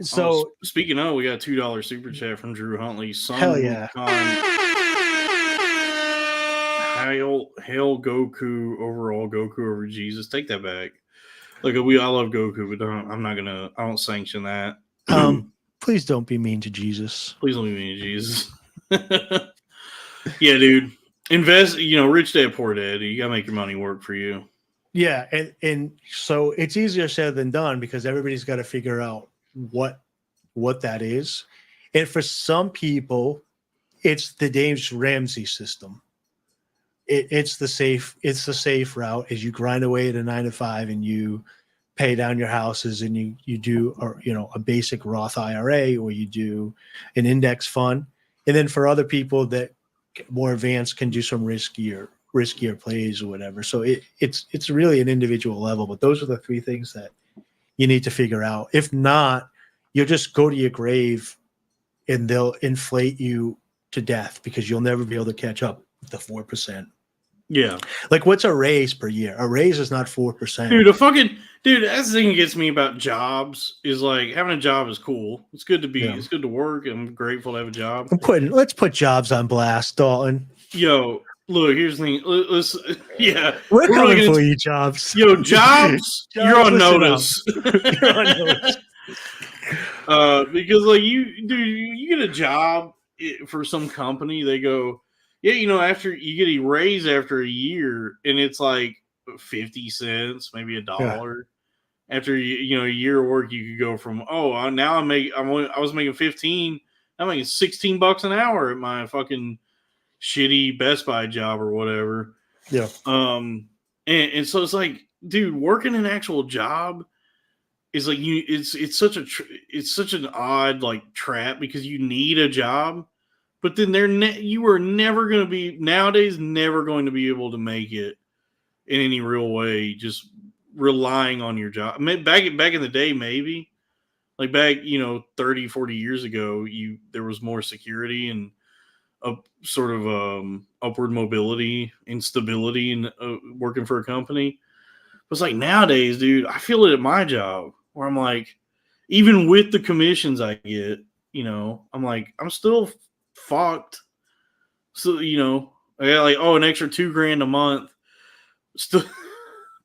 So speaking of, we got a $2 super chat from Drew Huntley. Hell yeah. Hail Goku overall, Goku over Jesus. Take that back. Look, I love Goku, but I don't sanction that. Please don't be mean to Jesus. Please don't be mean to Jesus. Yeah, dude. Invest, rich dad, poor dad. You gotta make your money work for you. Yeah, and so it's easier said than done because everybody's got to figure out what that is. And for some people, it's the James Ramsey system. It's the safe route as you grind away at a 9 to 5 and you pay down your houses and you do a basic Roth IRA or you do an index fund. And then for other people that more advanced can do some riskier plays or whatever. So it's really an individual level, but those are the 3 things that you need to figure out. If not, you'll just go to your grave and they'll inflate you to death because you'll never be able to catch up with the 4%. Yeah. Like what's a raise per year? A raise is not 4%. Dude, that's the thing that gets me about jobs is like having a job is cool. It's good to it's good to work. I'm grateful to have a job. Let's put jobs on blast, Dalton. Yo, Look, here's the thing. Let's yeah, We're really coming gonna- for you, Jobs. Yo, Jobs, you're on listen notice. You're on notice. Because like you get a job for some company, they go, yeah, after you get a raise after a year, and it's like 50 cents, maybe $1. After a year of work, you could go from now I was making 15, I'm making $16 an hour at my fucking shitty Best Buy job or whatever. Yeah. And so it's like, dude, working an actual job is like it's such an odd like trap because you need a job, but then you are never going to be nowadays never going to be able to make it in any real way just relying on your job. I mean, back in the day, maybe like back 30, 40 years ago, there was more security and a sort of upward mobility and stability in working for a company. But it's like nowadays, dude, I feel it at my job where I'm like, even with the commissions I get, I'm like, I'm still fucked. So, I got like, an extra $2,000 a month still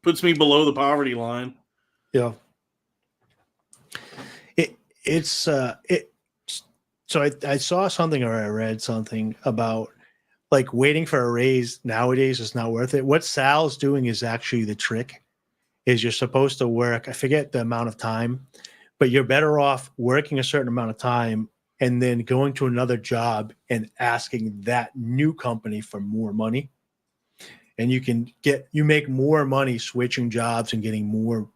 puts me below the poverty line. Yeah. So I saw something or I read something about like waiting for a raise nowadays is not worth it. What Sal's doing is actually the trick. Is you're supposed to work, I forget the amount of time, but you're better off working a certain amount of time and then going to another job and asking that new company for more money. And you make more money switching jobs and getting more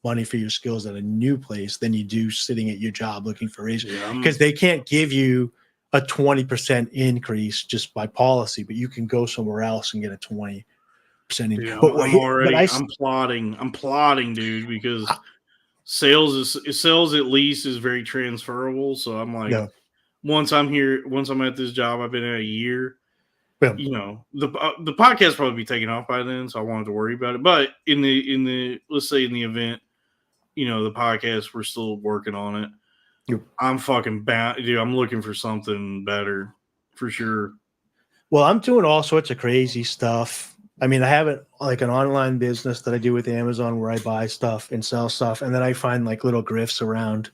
money for your skills at a new place than you do sitting at your job looking for raises. Because they can't give you a 20% increase just by policy, but you can go somewhere else and get a 20%. Dude, I'm plotting, dude, because sales at least is very transferable. So I'm like, once I'm at this job, I've been at a year. Yeah. The podcast probably be taken off by then, so I wanted to worry about it. But in the let's say in the event, the podcast, we're still working on it. Yep. I'm fucking bound, dude. I'm looking for something better for sure. Well, I'm doing all sorts of crazy stuff. I mean, I have an online business that I do with Amazon where I buy stuff and sell stuff. And then I find like little grifts around.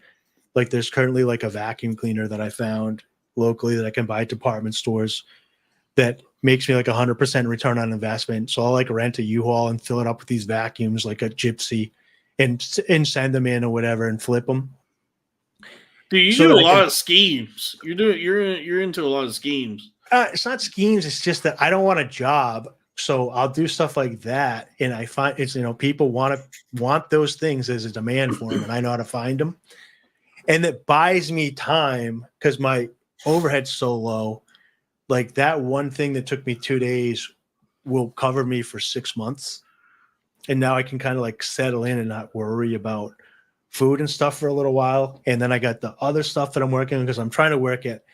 Like there's currently like a vacuum cleaner that I found locally that I can buy at department stores that makes me like 100% return on investment. So I'll like rent a U-Haul and fill it up with these vacuums like a gypsy and send them in or whatever and flip them. Dude, you do a lot of schemes. You're into a lot of schemes. It's not schemes. It's just that I don't want a job. So I'll do stuff like that. And I find it's, people want those things. There's a demand for them and I know how to find them. And it buys me time because my overhead's so low. Like that one thing that took me 2 days will cover me for 6 months. And now I can kind of like settle in and not worry about food and stuff for a little while. And then I got the other stuff that I'm working on because I'm trying to work at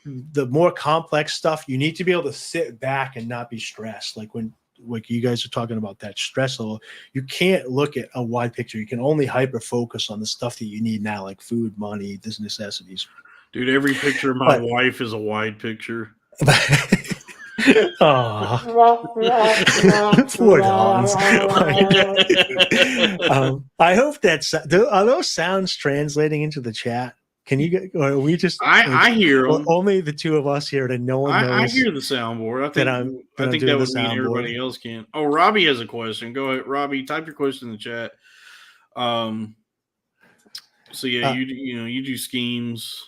the more complex stuff. You need to be able to sit back and not be stressed. Like when you guys are talking about that stress level, you can't look at a wide picture. You can only hyper focus on the stuff that you need now, like food, money, these necessities. Dude, every picture of my wife is a wide picture. Oh, poor dogs. I hope are those sounds translating into the chat? Can you get? Or are we just? I hear them. Only the two of us here, and no one knows. I hear the soundboard. I think that would mean everybody else can. Oh, Robbie has a question. Go ahead, Robbie. Type your question in the chat. So yeah, you do schemes.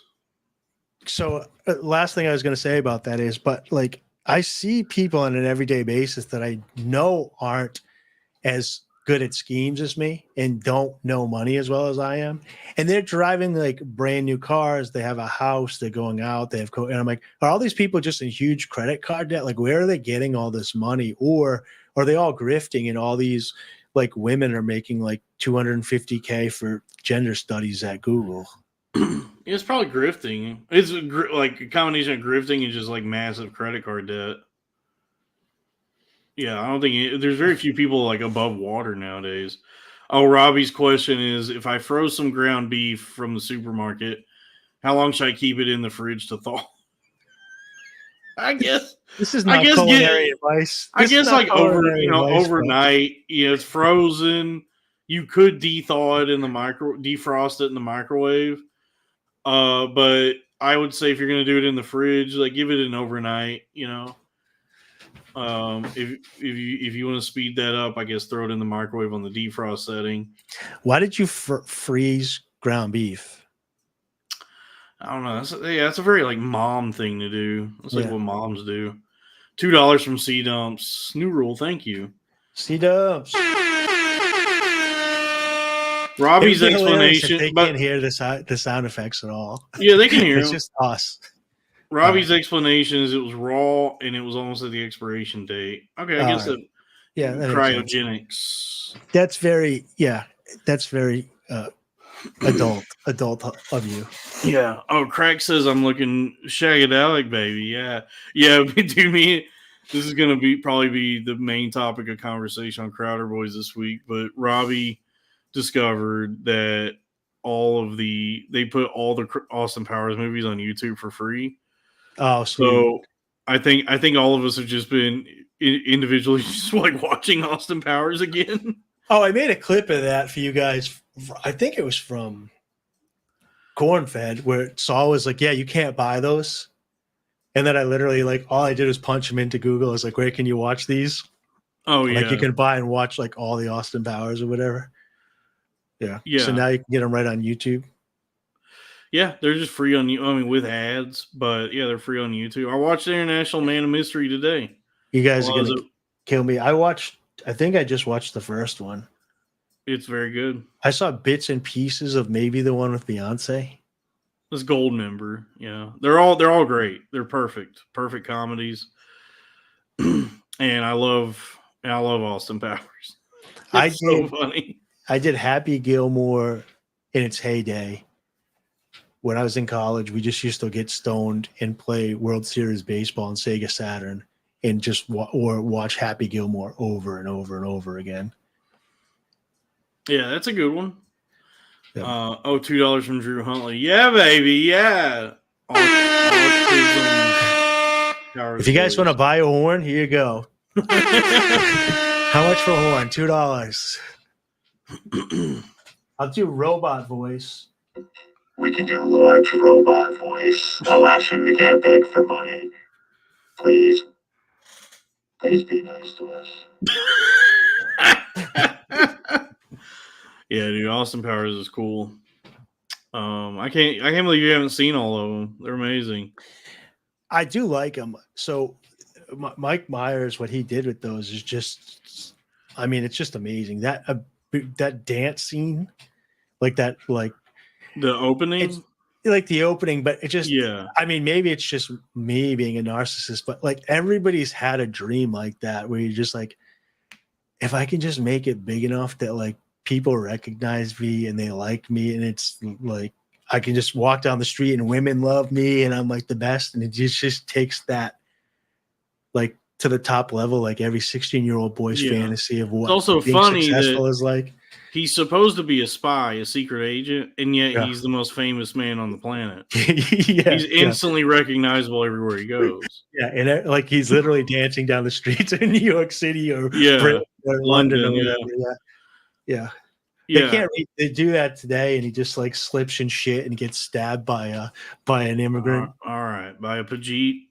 So last thing I was going to say about that is, but like I see people on an everyday basis that I know aren't as good at schemes as me and don't know money as well as I am. And they're driving like brand new cars. They have a house, they're going out, they have, and I'm like, are all these people just in huge credit card debt? Like, where are they getting all this money? Or are they all grifting and all these like women are making like $250K for gender studies at Google? It's probably grifting. It's like a combination of grifting and just like massive credit card debt. Yeah, I don't think there's very few people like above water nowadays. Oh, Robbie's question is, if I froze some ground beef from the supermarket, how long should I keep it in the fridge to thaw? I guess This is I not guess culinary advice. I This is guess not like over culinary advice, bro. overnight, it's frozen. You could defrost it in the microwave. But I would say if you're gonna do it in the fridge, like give it an overnight. If you want to speed that up, I guess throw it in the microwave on the defrost setting. Why did you freeze ground beef? I don't know. That's a very like mom thing to do. That's like Yeah. what moms do. $2 from C Dumps. New rule, thank you. C-dubs. Robbie's It'd be hilarious explanation. if they But can't hear the sound effects at all. yeah, they can hear It's them. just us. Robbie's explanation is it was raw and it was almost at the expiration date. Okay, I guess Alright. Yeah, that makes sense. cryogenics. That's very adult of you. Yeah. Oh, Craig says I'm looking shagadelic, baby. Yeah. Yeah, do me. This is gonna probably be the main topic of conversation on Crowder Boys this week. But Robbie discovered that they put all the Austin Powers movies on YouTube for free. Oh, sweet. So I think all of us have just been individually just like watching Austin Powers again. Oh, I made a clip of that for you guys. I think it was from Cornfed, where Saul was like, "Yeah, you can't buy those." And then I literally all I did was punch him into Google. I was like, "Where can you watch these?" Oh yeah, Like you can buy and watch like all the Austin Powers or whatever. Yeah. Yeah. So now you can get them right on YouTube. Yeah, they're just free on you. I mean, with ads, but yeah, they're free on YouTube. I watched International Man of Mystery today. You guys are gonna kill me. I think I just watched the first one. It's very good. I saw bits and pieces of maybe the one with Beyonce. This Goldmember, yeah, they're all great. They're perfect comedies, and I love Austin Powers. It's so funny. I did Happy Gilmore in its heyday. When I was in college, we just used to get stoned and play World Series baseball on Sega Saturn and just watch Happy Gilmore over and over and over again. Yeah, that's a good one. Yeah. $2 from Drew Huntley. Yeah, baby. Yeah. If you guys want to buy a horn, here you go. How much for a horn? $2. I'll do robot voice. We can do large robot voice. Alas, we can't beg for money. Please be nice to us. Yeah, dude, Austin Powers is cool. I can't believe you haven't seen all of them. They're amazing. I do like them. So Mike Myers, what he did with those is just, I mean, it's just amazing. That dance scene, the opening, like the opening, but it just, yeah. I mean, maybe it's just me being a narcissist, but like everybody's had a dream like that where you're just like, if I can just make it big enough that like people recognize me and they like me, and it's like I can just walk down the street and women love me and I'm like the best, and it just takes that like to the top level, like every 16-year-old boy's fantasy of what it's also being funny successful that is like. He's supposed to be a spy, a secret agent, and yet he's the most famous man on the planet. He's instantly recognizable everywhere he goes. Yeah, and like he's literally dancing down the streets in New York City or Britain or London or whatever. Yeah. They do that today, and he just like slips and shit and gets stabbed by an immigrant. All right, by a Pajit.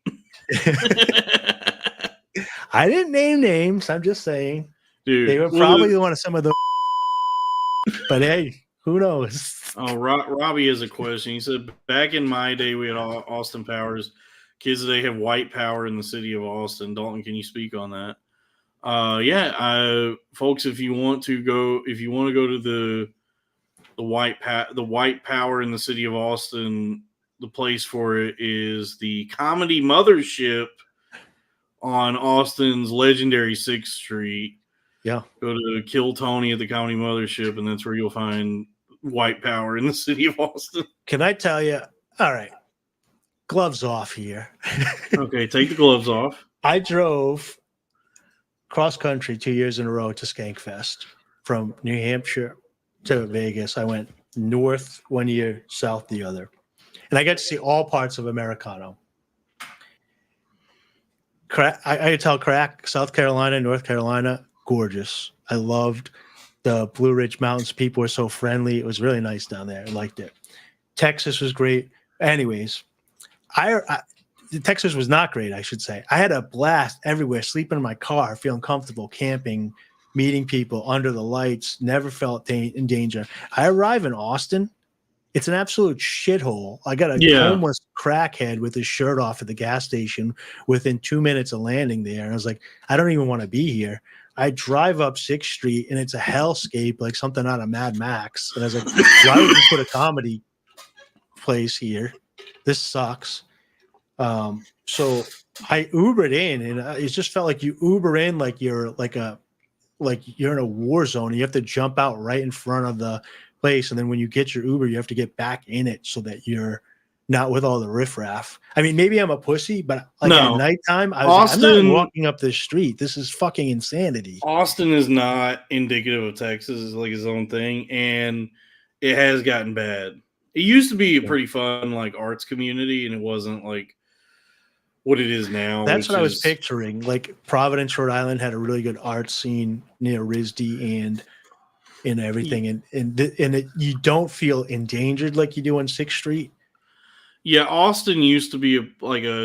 I didn't name names. I'm just saying, dude, they were probably one of some of the. But hey, who knows? Oh, Robbie has a question. He said, "Back in my day, we had Austin Powers. Kids today have white power in the city of Austin." Dalton, can you speak on that? Folks, if you want to go to the white power in the city of Austin, the place for it is the Comedy Mothership on Austin's legendary 6th Street. Yeah. Go to Kill Tony at the Comedy Mothership, and that's where you'll find white power in the city of Austin. Can I tell you? All right. Gloves off here. Okay, take the gloves off. I drove cross country 2 years in a row to Skankfest from New Hampshire to Vegas. I went north one year, south the other. And I got to see all parts of Americano. I could tell crack, South Carolina, North Carolina, gorgeous. I loved the Blue Ridge Mountains. People were so friendly. It was really nice down there. I liked it. Texas was great. Anyways, Texas was not great, I should say. I had a blast everywhere, sleeping in my car, feeling comfortable, camping, meeting people under the lights, never felt in danger. I arrive in Austin. It's an absolute shithole. I got a homeless crackhead with his shirt off at the gas station within 2 minutes of landing there. And I was like, I don't even want to be here. I drive up 6th Street and it's a hellscape, like something out of Mad Max. And I was like, why would you put a comedy place here? This sucks. So I Ubered in, and it just felt like you Uber in like you're you're in a war zone. And you have to jump out right in front of the place, and then when you get your Uber, you have to get back in it so that you're not with all the riffraff. I mean, maybe I'm a pussy, but at nighttime, I was like, I'm not walking up this street. This is fucking insanity. Austin is not indicative of Texas. It's like its own thing, and it has gotten bad. It used to be a pretty fun like arts community, and it wasn't like what it is now. That's what I was picturing. Like Providence, Rhode Island had a really good art scene near RISD and everything, and you don't feel endangered like you do on 6th Street. Yeah, Austin used to be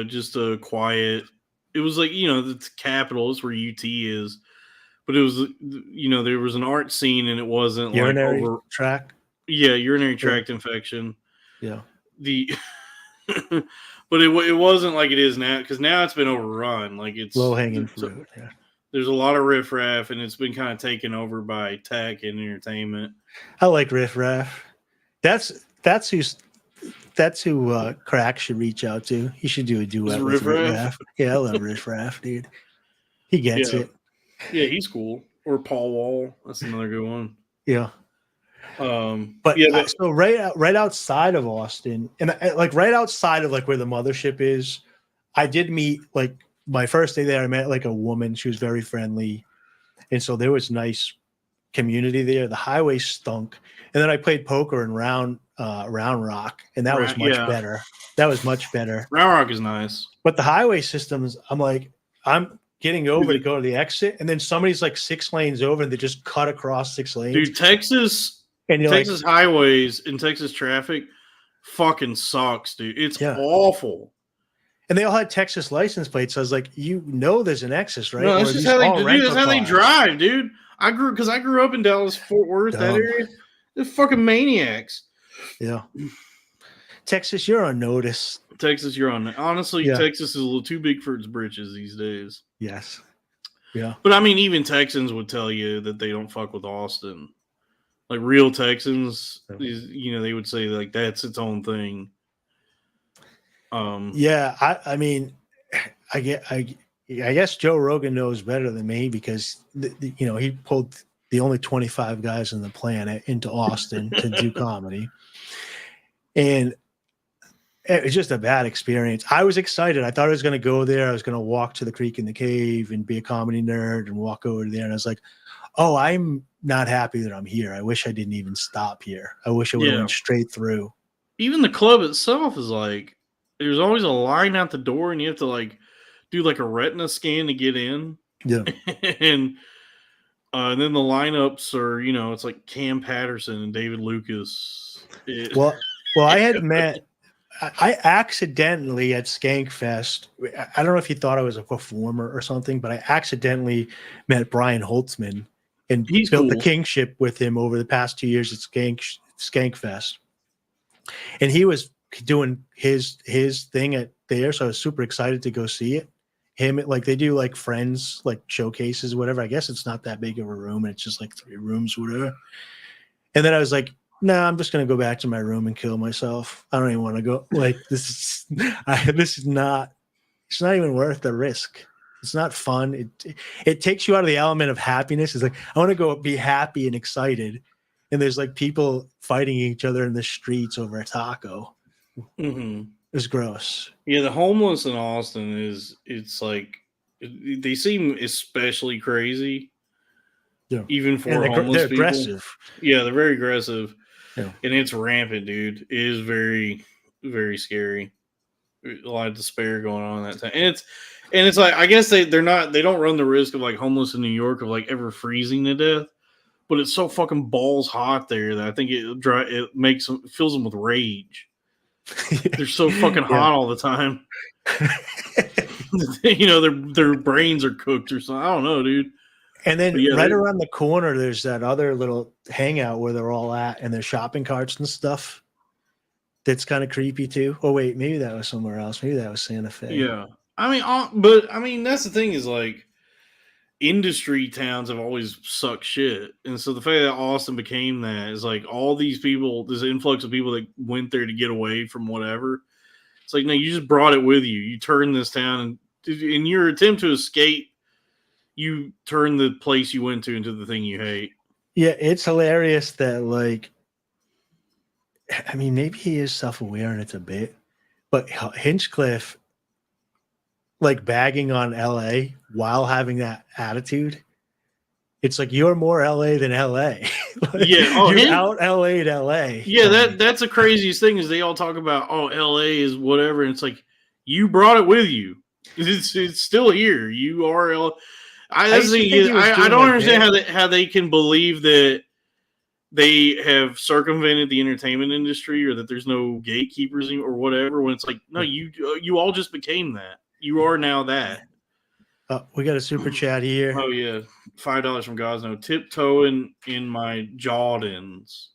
just a quiet. It was like, the capital is where UT is, but it was, there was an art scene, and it wasn't urinary tract. Yeah, urinary tract infection. Yeah. But it wasn't like it is now, because now it's been overrun. Like it's low hanging fruit. Yeah. There's a lot of riffraff, and it's been kind of taken over by tech and entertainment. I like riffraff. That's who Crack should reach out to. He should do a duet with riffraff. Yeah, I love riffraff, dude. He gets it. Yeah, he's cool. Or Paul Wall. That's another good one. Yeah. So right outside of Austin, and like right outside of like where the mothership is, I did meet like my first day there. I met like a woman. She was very friendly, and so there was nice community there. The highway stunk, and then I played poker in Round Rock, and that was much better. That was much better. Round Rock is nice, but the highway systems, I'm getting over to go to the exit, and then somebody's like 6 lanes over, and they just cut across 6 lanes. Dude, Texas highways and Texas traffic fucking sucks, dude. It's awful. And they all had Texas license plates. So I was like, there's an Texas, right? No, that's just how they drive, dude. I grew up in Dallas, Fort Worth, that area. They're fucking maniacs. Yeah. Texas, you're on notice. Texas, you're on. Honestly, Texas is a little too big for its britches these days. Yes. Yeah. But I mean, even Texans would tell you that they don't fuck with Austin. Like real Texans, they would say like that's its own thing. I mean, I guess Joe Rogan knows better than me because he pulled the only 25 guys on the planet into Austin to do comedy, and it was just a bad experience. I was excited. I thought I was going to go there. I was going to walk to the Creek in the Cave and be a comedy nerd and walk over there. And I was like, oh, I'm not happy that I'm here. I wish I didn't even stop here. I wish I would have went straight through. Even the club itself is like, there's always a line out the door, and you have to like do like a retina scan to get in. Yeah. And then the lineups are, it's like Cam Patterson and David Lucas. Well, I had met. I accidentally at Skankfest, I don't know if he thought I was a performer or something, but I accidentally met Brian Holtzman and built the kingship with him over the past 2 years at Skankfest. And he was doing his thing there, so I was super excited to go see it. They do like Friends, like showcases, whatever. I guess it's not that big of a room, and it's just like 3 rooms, whatever. And then I was like, no, I'm just going to go back to my room and kill myself. I don't even want to go. Like, it's not even worth the risk. It's not fun. It takes you out of the element of happiness. It's like, I want to go be happy and excited. And there's like people fighting each other in the streets over a taco. Mm-hmm. It's gross. Yeah. The homeless in Austin it's like, they seem especially crazy. Yeah. Even for they're homeless people. Aggressive. Yeah. They're very aggressive. Yeah. And it's rampant, dude. It is very, very scary. A lot of despair going on at that time, and it's like I guess they don't run the risk of like homeless in New York of like ever freezing to death, but it's so fucking balls hot there that I think it makes them fills them with rage. They're so fucking hot all the time. You know, their brains are cooked or something. I don't know, dude. And then right around the corner, there's that other little hangout where they're all at, and their shopping carts and stuff. That's kind of creepy too. Oh wait, maybe that was somewhere else. Maybe that was Santa Fe. Yeah, I mean, that's the thing is like industry towns have always sucked shit, and so the fact that Austin became that is like all these people, this influx of people that went there to get away from whatever. It's like no, you just brought it with you. You turned this town, and in your attempt to escape, you turn the place you went to into the thing you hate. Yeah, it's hilarious that like. I mean, maybe he is self-aware and it's a bit, but Hinchcliffe, like bagging on LA while having that attitude, it's like you're more LA than LA. Like, yeah, you out LA'd LA. Yeah, that's the craziest thing is they all talk about LA is whatever, and it's like you brought it with you. It's still here. You are LA. I don't understand how they can believe that they have circumvented the entertainment industry or that there's no gatekeepers or whatever when it's like, no, you all just became that. You are now that. We got a super chat here. Oh, yeah. $5 from Gosno. Tiptoeing in my Jordans.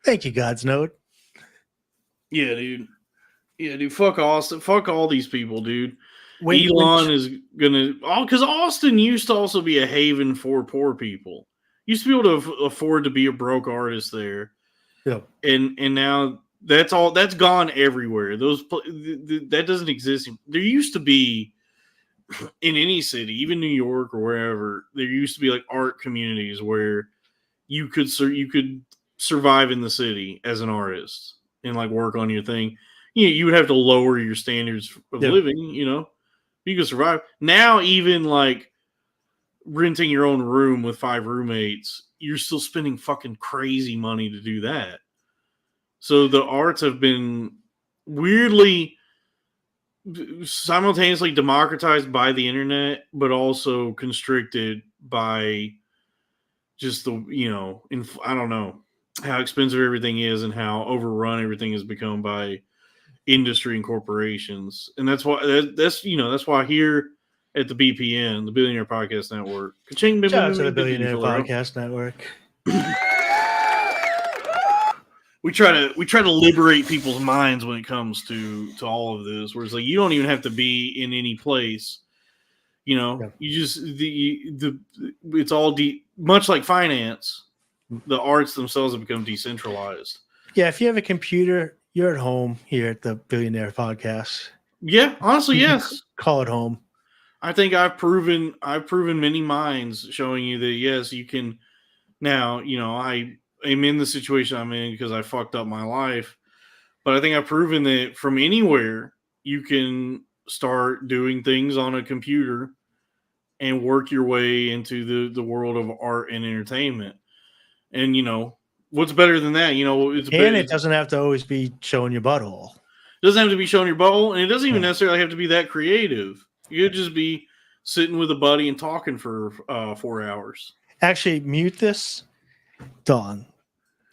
Thank you, God's Note. Yeah, dude. Yeah, dude. Fuck Austin. Fuck all these people, dude. Elon is gonna because Austin used to also be a haven for poor people. Used to be able to afford to be a broke artist there, yeah. And now that's gone everywhere. That doesn't exist. There used to be in any city, even New York or wherever. There used to be like art communities where you could survive in the city as an artist and like work on your thing. You would have to lower your standards of living, you know. You can survive. Now, even like renting your own room with 5 roommates, you're still spending fucking crazy money to do that. So the arts have been weirdly simultaneously democratized by the internet, but also constricted by just the, you know, I don't know how expensive everything is and how overrun everything has become by industry and corporations. And that's why that's why here at the BPN, the Billionaire Podcast Network, shout out to the Billionaire Podcast Network. We try to liberate people's minds when it comes to all of this. Where it's like you don't even have to be in any place, you know. You just it's all much like finance. The arts themselves have become decentralized. Yeah, if you have a computer, you're at home here at the Billionaire Podcast. Yeah, honestly, yes. Call it home. I think I've proven many minds showing you that yes, you can. Now, you know, I am in the situation I'm in because I fucked up my life, but I think I've proven that from anywhere you can start doing things on a computer and work your way into the world of art and entertainment. And you know, what's better than that? You know, it doesn't have to always be showing your butthole. It doesn't have to be showing your butthole, and it doesn't even necessarily have to be that creative. You could just be sitting with a buddy and talking for 4 hours. Actually, mute this, Dawn.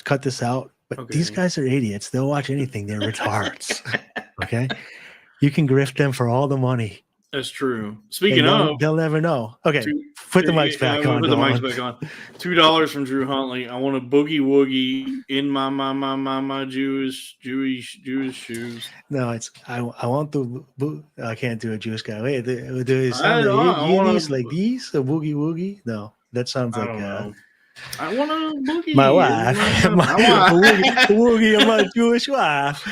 Cut this out. But these guys are idiots. They'll watch anything. They're retards. Okay, you can grift them for all the money. That's true. Speaking of, they'll never know. Okay, put the mics back on. Put the mics back on. $2 from Drew Huntley. I want a boogie woogie in my Jewish shoes. No, it's I want the. I can't do a Jewish guy. Wait, do it sound like these? A boogie woogie? No, that sounds like. I want a boogie. My wife. Boogie of my Jewish wife.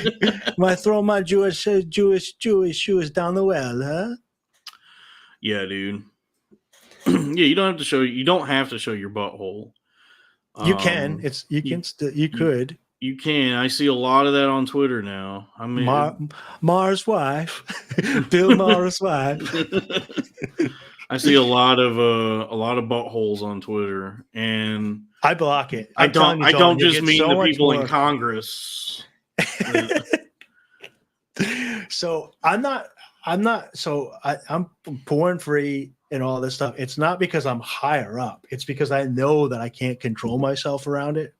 Might throw my Jewish shoes down the well, huh? Yeah, dude. Yeah, you don't have to show your butthole. You can. You could. You can. I see a lot of that on Twitter now. I mean, Mars' wife, Bill Maher's wife. I see a lot of buttholes on Twitter, and I block it. I I'm telling don't. you, I John, don't you'll just get mean so the much people in more. Congress. So I'm porn free and all this stuff. It's not because I'm higher up. It's because I know that I can't control myself around it.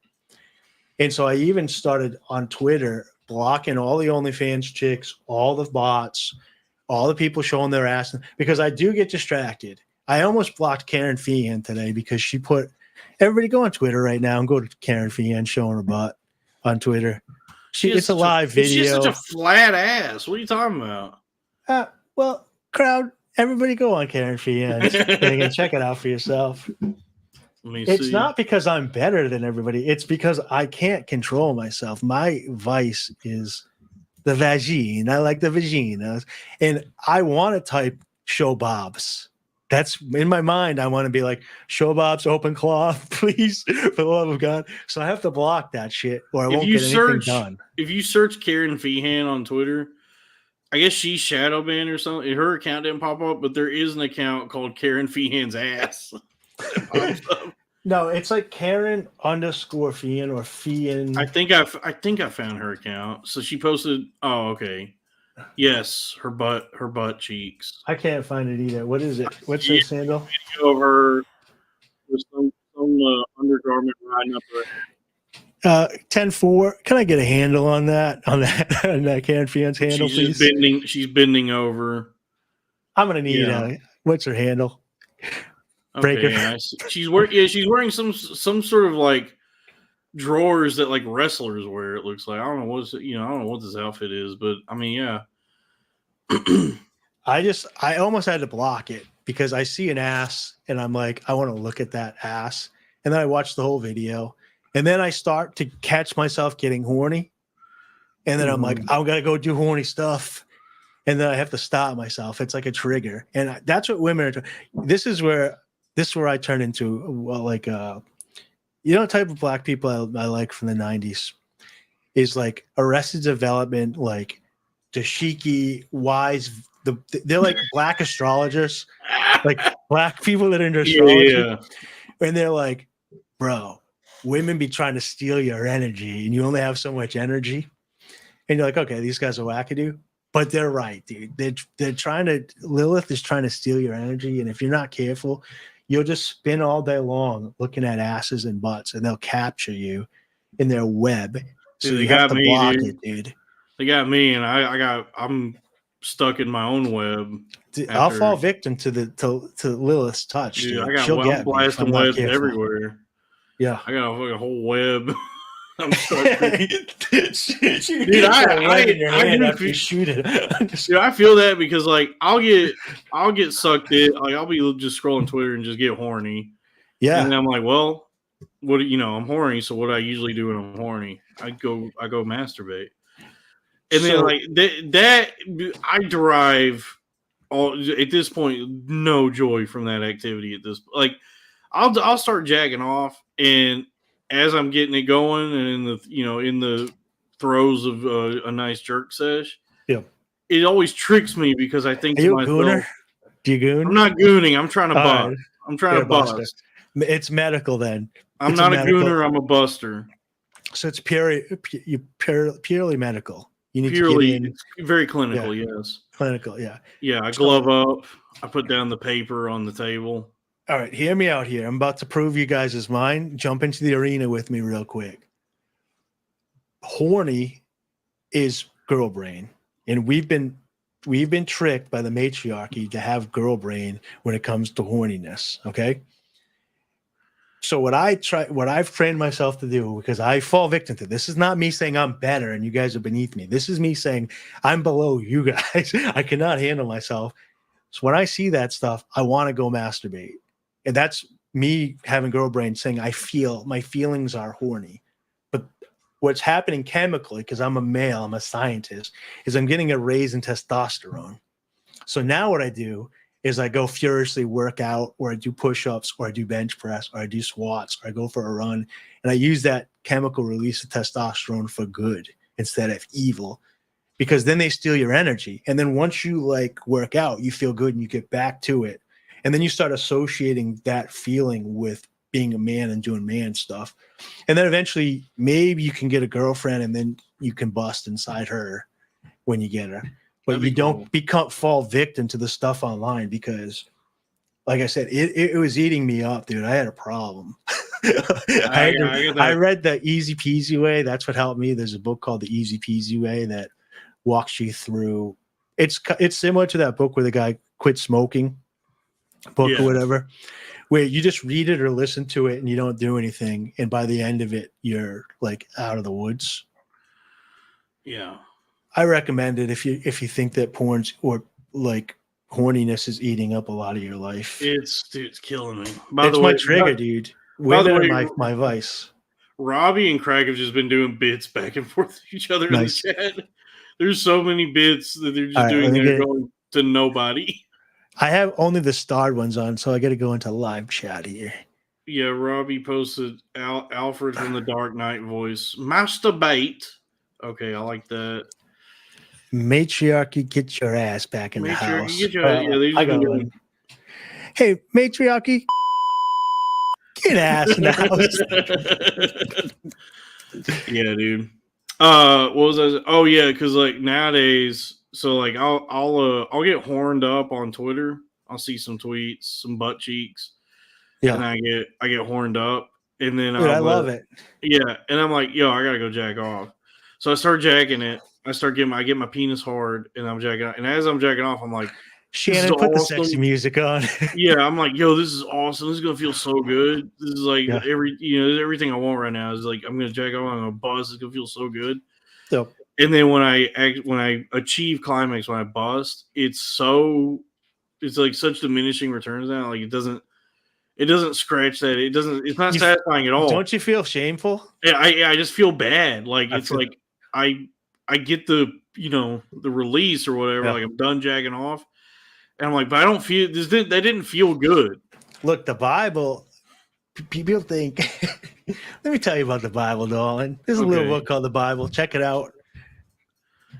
And so I even started on Twitter blocking all the OnlyFans chicks, all the bots, all the people showing their ass, because I do get distracted. I almost blocked Karen Feehan today because she put everybody go on Twitter right now and go to Karen Feehan showing her butt on Twitter. It's a live video. She's such a flat ass. What are you talking about? Well, crowd, everybody go on Karen Feehan's thing and check it out for yourself. Let me It's see. not because I'm better than everybody. It's because I can't control myself. My vice is the vagine. I like the vaginas. And I want to type show bobs. That's in my mind. I want to be like, show bobs, open cloth, please, for the love of God. So I have to block that shit or I won't get anything done. If you search Karen Feehan on Twitter, I guess she's shadow banned or something. Her account didn't pop up, but there is an account called Karen Feehan's ass. That pops up. No, it's like Karen _ Feehan or Feehan. I think I found her account. So she posted. Oh, okay. Yes, her butt cheeks. I can't find it either. What is it? What's this handle? Over with some undergarment riding up her. 10-4. Can I get a handle on that? On that Karen Feehan's handle, She's please? She's bending over. I'm gonna need what's her handle? Breaker. Okay, she's wearing some sort of like drawers that like wrestlers wear. It looks like I don't know what this outfit is, but I mean, yeah. I almost had to block it because I see an ass and I'm like, I want to look at that ass, and then I watch the whole video, and then I start to catch myself getting horny, and then I'm like, I'm gonna go do horny stuff, and then I have to stop myself. It's like a trigger, and that's what women are. This is where I turn into the type of black people I like from the 90s is like Arrested Development, like dashiki, wise. They're like black astrologers, like black people that are into astrology. Yeah. And they're like, bro, women be trying to steal your energy and you only have so much energy. And you're like, okay, these guys are wackadoo. But they're right, dude. Lilith is trying to steal your energy. And if you're not careful, you'll just spin all day long looking at asses and butts, and they'll capture you in their web. So Dude, you have to block it, dude. They got me, and I'm stuck in my own web. I'll fall victim to Lilith's touch. Dude, dude. I got She'll get I'm blasting webs everywhere. Yeah, I got a fucking whole web. I'm stuck. Dude, I shoot it. Dude, I feel that because like I'll get sucked in. Like I'll be just scrolling Twitter and just get horny. Yeah, and then I'm like, well, I'm horny. So what do I usually do when I'm horny? I go masturbate. And then like that I derive at this point no joy from that activity. At this like I'll start jacking off, and as I'm getting it going and in the throes of a nice jerk sesh, yeah, it always tricks me because I think to myself, gooner? Do you goon? I'm not gooning. I'm trying to bust. Right. I'm trying to bust. It's medical then. I'm not a gooner. I'm a buster. So it's purely medical. You need purely, to get in. It's very clinical. Yeah. Yes. Clinical. Yeah. Yeah. I glove up. I put down the paper on the table. All right. Hear me out here. I'm about to prove you guys is mine. Jump into the arena with me real quick. Horny is girl brain. And we've been tricked by the matriarchy to have girl brain when it comes to horniness. Okay. So what I've trained myself to do, because I fall victim to this is not me saying I'm better and you guys are beneath me. This is me saying I'm below you guys. I cannot handle myself. So when I see that stuff, I want to go masturbate. And that's me having girl brain saying my feelings are horny. But what's happening chemically, because I'm a male, I'm a scientist, is I'm getting a raise in testosterone. So now what I do is I go furiously work out, or I do push-ups, or I do bench press, or I do squats, or I go for a run. And I use that chemical release of testosterone for good instead of evil, because then they steal your energy. And then once you like work out, you feel good and you get back to it. And then you start associating that feeling with being a man and doing man stuff. And then eventually maybe you can get a girlfriend and then you can bust inside her when you get her. But you don't fall victim to the stuff online because, like I said, it was eating me up, dude. I had a problem. I read the Easy Peasy Way. That's what helped me. There's a book called The Easy Peasy Way that walks you through. It's similar to that book where the guy quit smoking book or whatever, where you just read it or listen to it and you don't do anything. And by the end of it, you're like out of the woods. Yeah. I recommend it if you think that porn's or like horniness is eating up a lot of your life. It's killing me. It's my trigger, dude. Women are my vice. Robbie and Craig have just been doing bits back and forth with each other in the chat. There's so many bits that they're just doing that are going to nobody. I have only the starred ones on, so I got to go into live chat here. Yeah, Robbie posted Alfred from the Dark Knight voice. Masturbate. Okay, I like that. Matriarchy, get your ass back in the house. I got one. Hey, matriarchy, get ass in the house. Yeah, dude. What was I? Oh yeah, because like nowadays, so like I'll get horned up on Twitter. I'll see some tweets, some butt cheeks, and I get horned up, and then I love it. Yeah, and I'm like, yo, I gotta go jack off. So I start jacking it. I get my penis hard, and I'm jacking off. And as I'm jacking off, I'm like, Shannon, put the sexy music on. Yeah, I'm like, yo, this is awesome. This is gonna feel so good. This is like everything I want right now is like I'm gonna jack off, I'm gonna bust. It's gonna feel so good. So, and then when I achieve climax, when I bust, it's like such diminishing returns now. Like it doesn't scratch that. It's not satisfying at all. Don't you feel shameful? Yeah, I just feel bad. Like like I get the the release or whatever. Like I'm done jacking off. And I'm like, but I don't feel this. That didn't feel good. Look, the Bible. People think. Let me tell you about the Bible, darling. There's a little book called the Bible. Check it out.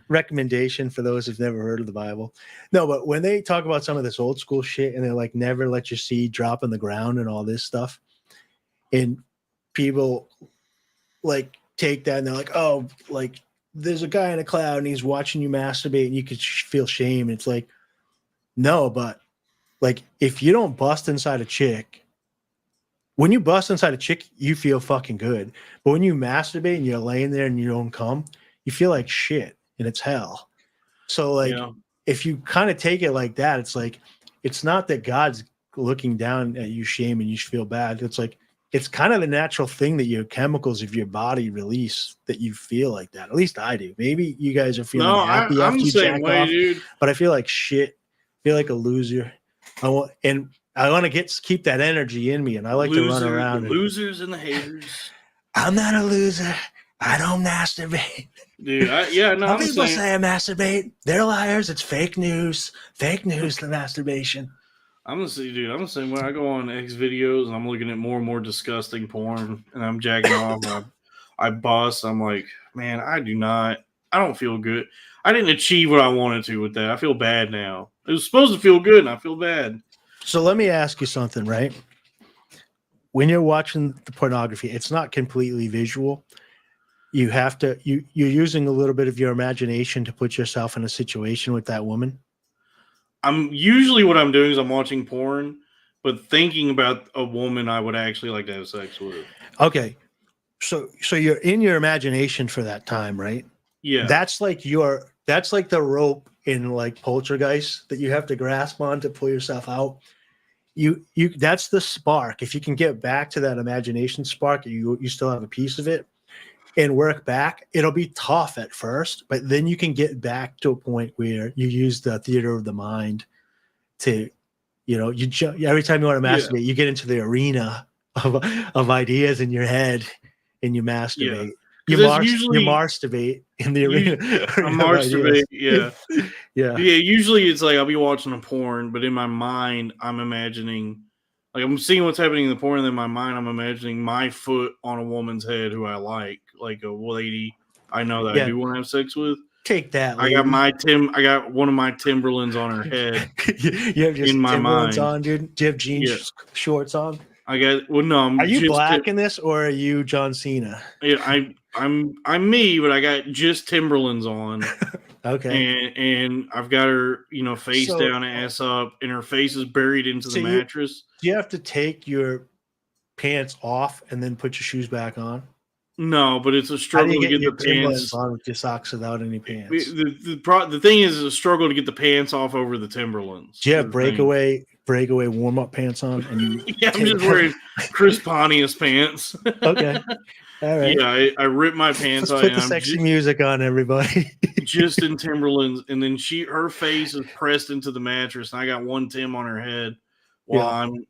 Recommendation for those who've never heard of the Bible. No, but when they talk about some of this old school shit, and they're like, never let your seed drop in the ground and all this stuff, and people like take that and they're like, oh, like there's a guy in a cloud and he's watching you masturbate and you could feel shame. It's like. No, but like if you don't bust inside a chick, when you bust inside a chick, you feel fucking good. But when you masturbate and you're laying there and you don't come, you feel like shit and it's hell. So like if you kind of take it like that, it's like it's not that God's looking down at you shame and you feel bad. It's like it's kind of the natural thing that your chemicals of your body release that you feel like that. At least I do. Maybe you guys are feeling happy after you jack off, dude. But I feel like shit. Feel like a loser. I want to keep that energy in me, and I like to run around. The losers and the haters. I'm not a loser. I don't masturbate. Dude, Some people say I masturbate. They're liars. It's fake news. Fake news, the masturbation. I'm the same way. I go on X videos and I'm looking at more and more disgusting porn, and I'm jacking off. And I bust. I'm like, man, I don't feel good. I didn't achieve what I wanted to with that. I feel bad now. It was supposed to feel good, and I feel bad. So let me ask you something, right? When you're watching the pornography, it's not completely visual. You have to you're using a little bit of your imagination to put yourself in a situation with that woman. What I'm doing is I'm watching porn, but thinking about a woman I would actually like to have sex with. Okay. So you're in your imagination for that time, right? Yeah. That's like the rope in like Poltergeist that you have to grasp on to pull yourself out. You that's the spark. If you can get back to that imagination spark, you still have a piece of it and work back. It'll be tough at first, but then you can get back to a point where you use the theater of the mind to, every time you want to masturbate, you get into the arena of ideas in your head and you masturbate. You masturbate in the arena. I masturbate, yeah. Usually it's like I'll be watching a porn, but in my mind, I'm imagining, like I'm seeing what's happening in the porn, and in my mind, I'm imagining my foot on a woman's head who I like a lady I know that I do want to have sex with. Take that. Lady. I got one of my Timberlands on her head. You have just in my mind on, dude. Do you have jeans shorts on? I got no. Are you just black in this, or are you John Cena? Yeah, I'm me, but I got just Timberlands on. Okay. And I've got her, face down, ass up, and her face is buried into the mattress. Do you have to take your pants off and then put your shoes back on? No, but it's a struggle to get the pants on with your socks without any pants. The thing is, it's a struggle to get the pants off over the Timberlands. Do you have breakaway warm up pants on? And yeah, I'm just wearing Chris Pontius pants. Okay, all right. Yeah, I ripped my pants off. Put the sexy music on, everybody. Just in Timberlands, and then her face is pressed into the mattress, and I got one Tim on her head while I'm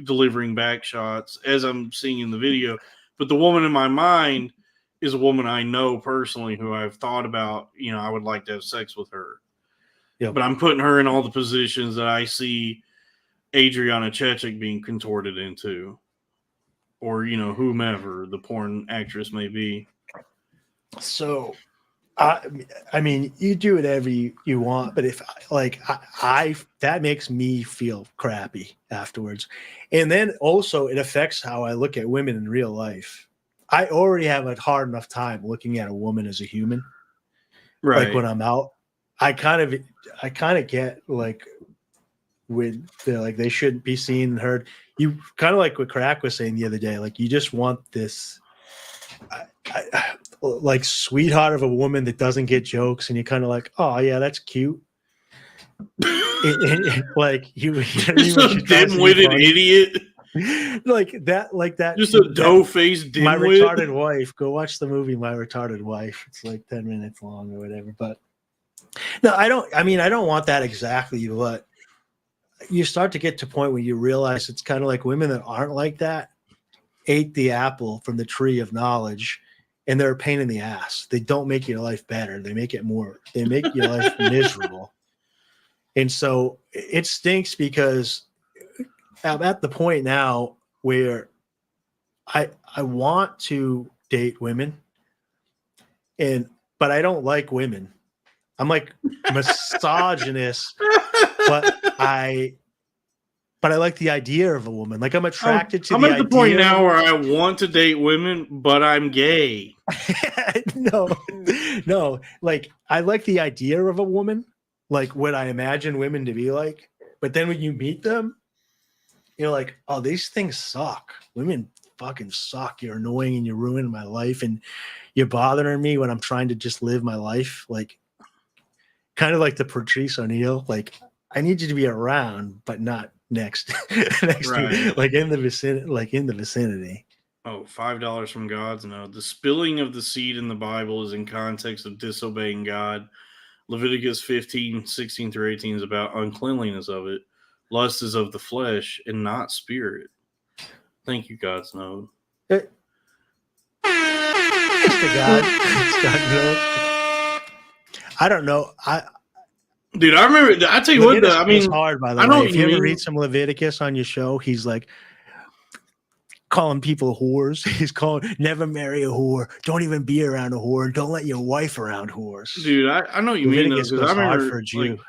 delivering back shots as I'm seeing in the video. But the woman in my mind is a woman I know personally who I've thought about, I would like to have sex with her. Yep. But I'm putting her in all the positions that I see Adriana Chechik being contorted into. Or, whomever the porn actress may be. So, I mean, you do whatever you want, but if that makes me feel crappy afterwards. And then also it affects how I look at women in real life. I already have a hard enough time looking at a woman as a human. Right. Like when I'm out, I kind of get like when they're like, they shouldn't be seen and heard. You kind of like what Crack was saying the other day, like you just want this, like sweetheart of a woman that doesn't get jokes, and you're kind of like, oh yeah, that's cute. Like you just a dim-witted idiot, like that. Just a dough-faced dimwit. My Retarded Wife. Go watch the movie My Retarded Wife. It's like 10 minutes long or whatever. But no, I don't want that exactly. But you start to get to a point where you realize it's kind of like women that aren't like that ate the apple from the tree of knowledge. And they're a pain in the ass. They don't make your life better. They make your life miserable. And so it stinks because I'm at the point now where I want to date women, but I don't like women. I'm like misogynist, but I like the idea of a woman. Like I'm attracted to. I'm at the point now where I want to date women, but I'm gay. No. Like I like the idea of a woman, like what I imagine women to be like. But then when you meet them, you're like, oh, these things suck. Women fucking suck. You're annoying and you're ruining my life, and you're bothering me when I'm trying to just live my life. Like, kind of like the Patrice O'Neill. Like, I need you to be around, but not next right. To, like in the vicinity. Oh, $5 from God's no. The spilling of the seed in the Bible is in context of disobeying God. Leviticus 15:16-18 is about uncleanliness of it. Lust is of the flesh and not spirit. Thank you, God's node. God. I don't know. Dude, I remember. I tell you Leviticus what, I mean, hard by the way. If you ever read some Leviticus on your show, he's like calling people whores. He's calling never marry a whore. Don't even be around a whore. Don't let your wife around whores. Dude, I know what you Leviticus mean. Though, I remember for a Jew. Like,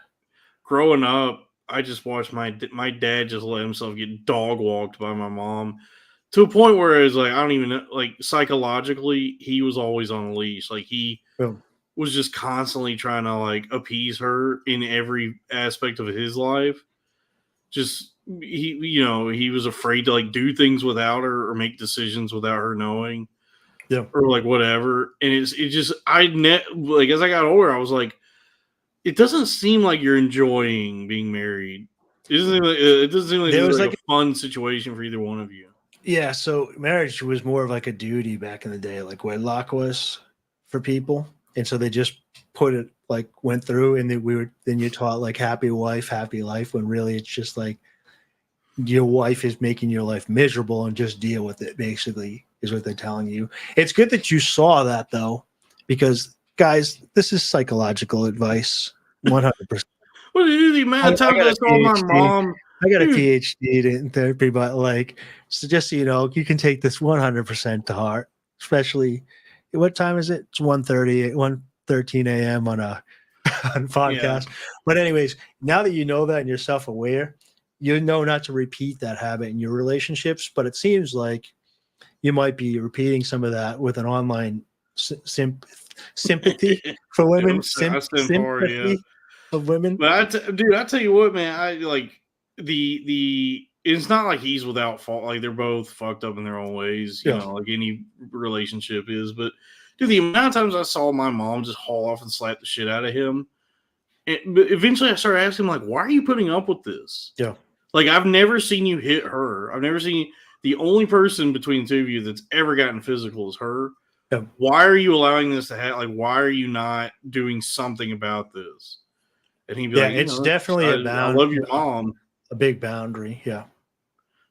growing up, I just watched my dad just let himself get dog walked by my mom to a point where it was like I don't even know. Like psychologically, he was always on a leash. Like he. Was just constantly trying to like appease her in every aspect of his life. Just he was afraid to like do things without her or make decisions without her knowing. Yeah. Or like whatever. And as I got older, I was like, it doesn't seem like you're enjoying being married. It doesn't seem like it was like a fun situation for either one of you. Yeah, so marriage was more of like a duty back in the day, like wedlock was for people. And so they just put it like went through, and then you're taught like happy wife, happy life, when really it's just like your wife is making your life miserable and just deal with it, basically, is what they're telling you. It's good that you saw that though, because guys, this is psychological advice. 100%. Well, the amount of time I call my mom. I got a PhD in therapy, but like, so just so you know, you can take this 100% to heart, especially. What time is it? It's 1:13 a.m. on podcast. Yeah. But anyways, now that you know that and you're self-aware, you know not to repeat that habit in your relationships, but it seems like you might be repeating some of that with an online sympathy for women, I stand for it, yeah. sympathy of women. But dude, I tell you what, man, I like the. It's not like he's without fault. Like they're both fucked up in their own ways, you know, like any relationship is. But dude, the amount of times I saw my mom just haul off and slap the shit out of him, but eventually I started asking him, like, why are you putting up with this? Yeah. Like, I've never seen you hit her. I've never seen the only person between the two of you that's ever gotten physical is her. Yeah. Why are you allowing this to happen? Like, why are you not doing something about this? And he'd be like, it's definitely a boundary. I love your mom. A big boundary. Yeah.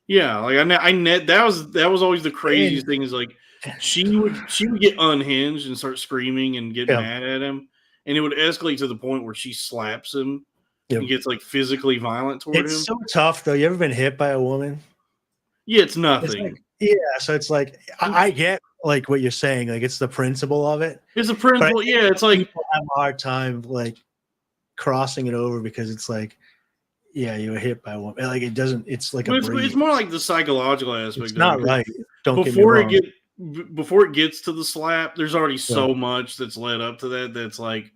Yeah. Like that was always the craziest thing is like she would get unhinged and start screaming and get mad at him. And it would escalate to the point where she slaps him and gets like physically violent toward him. It's so tough though. You ever been hit by a woman? Yeah, it's nothing. So it's like I get like what you're saying. Like it's the principle of it. It's a principle. Yeah, it's like people have a hard time like crossing it over because it's like, yeah, you were hit by a woman. Like it doesn't. It's like it's more like the psychological aspect. It's not right. Don't before get me wrong. Before it gets to the slap, there's already so much that's led up to that. That's like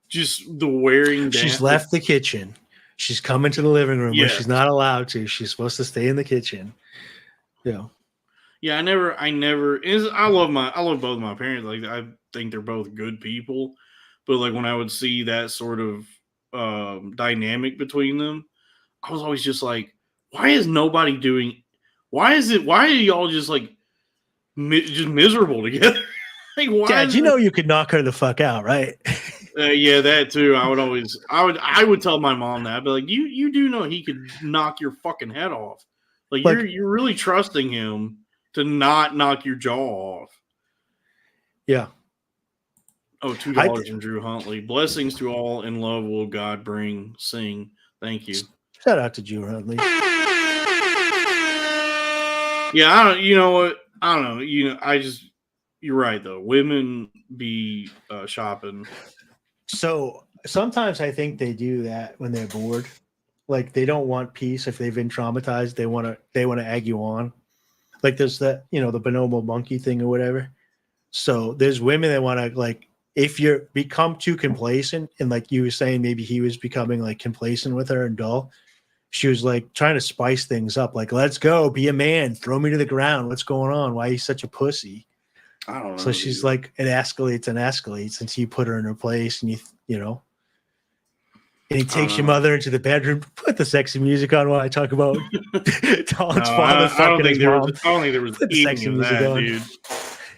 just the wearing down. She's left the kitchen. She's coming to the living room where she's not allowed to. She's supposed to stay in the kitchen. Yeah. Yeah, I love both my parents. Like I think they're both good people. But like when I would see that sort of dynamic between them, I was always just like, why are y'all just like just miserable together? Like, why? Dad, you know you could knock her the fuck out, right? Yeah, that too. I would tell my mom that. I'd be like, you do know he could knock your fucking head off. Like you're really trusting him to not knock your jaw off. Yeah. Oh, $2 from Drew Huntley. Blessings to all in love will God bring. Sing. Thank you. Shout out to Drew Huntley. Yeah, you know what? I don't know. You're right though. Women be shopping. So sometimes I think they do that when they're bored. Like they don't want peace if they've been traumatized. They want to egg you on. Like there's that, the bonobo monkey thing or whatever. So there's women that want to like, if you become too complacent and like you were saying, maybe he was becoming like complacent with her and dull. She was like trying to spice things up. Like, let's go, be a man, throw me to the ground. What's going on? Why are you such a pussy? I don't know. So she's like, it escalates until you put her in her place and and he takes your mother into the bedroom, put the sexy music on while I talk about Tom's father. I don't think there was any of that,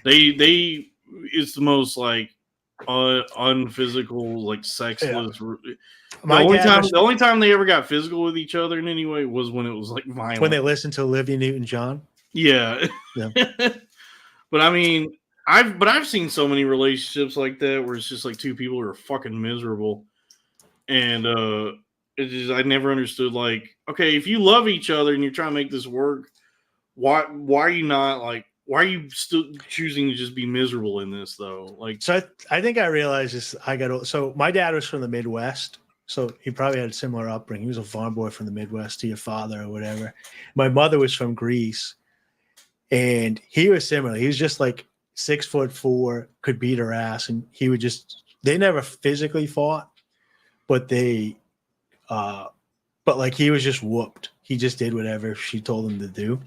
dude. It's the most like unphysical, like sexless. Yeah. The only time they ever got physical with each other in any way was when it was like violent. When they listened to Olivia Newton-John. Yeah. But I mean, I've seen so many relationships like that where it's just like two people who are fucking miserable. And I never understood, like, okay, if you love each other and you're trying to make this work, why are you not like, why are you still choosing to just be miserable in this though? Like, so I think I realized this. So my dad was from the Midwest, so he probably had a similar upbringing. He was a farm boy from the Midwest to your father or whatever. My mother was from Greece, and he was similar. He was just like 6'4", could beat her ass, and he would they never physically fought, but but like he was just whooped. He just did whatever she told him to do.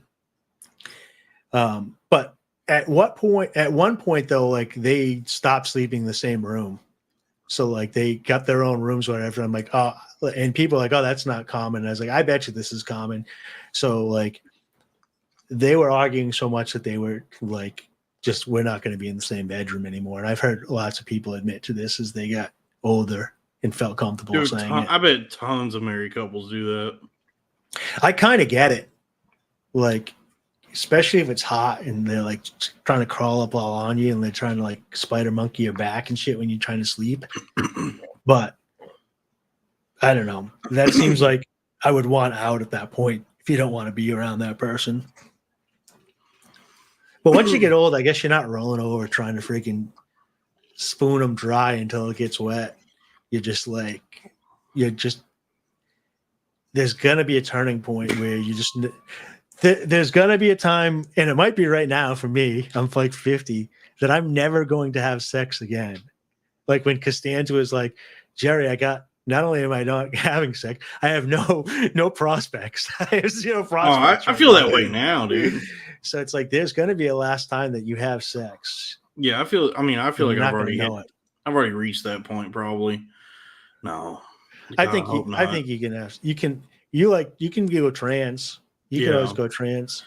But at one point though, like they stopped sleeping in the same room. So like they got their own rooms, whatever. I'm like, oh, and people are like, oh, that's not common. And I was like, I bet you this is common. So like they were arguing so much that they were like, we're not going to be in the same bedroom anymore. And I've heard lots of people admit to this as they got older and felt comfortable saying it. I bet tons of married couples do that. I kind of get it. Like, especially if it's hot and they're like trying to crawl up all on you and they're trying to like spider monkey your back and shit when you're trying to sleep. But I don't know. That seems like I would want out at that point if you don't want to be around that person. But once you get old, I guess you're not rolling over trying to freaking spoon them dry until it gets wet. You're just there's gonna be a turning point where you just there's gonna be a time, and it might be right now for me. I'm like 50 that I'm never going to have sex again. Like when Costanza was like, Jerry, I got. Not only am I not having sex, I have no prospects. I have zero prospects. I feel that way now, dude. So it's like there's going to be a last time that you have sex. Yeah, I feel like I've already reached that point. Probably. No, I think you can have you can go trans. You can always go trans.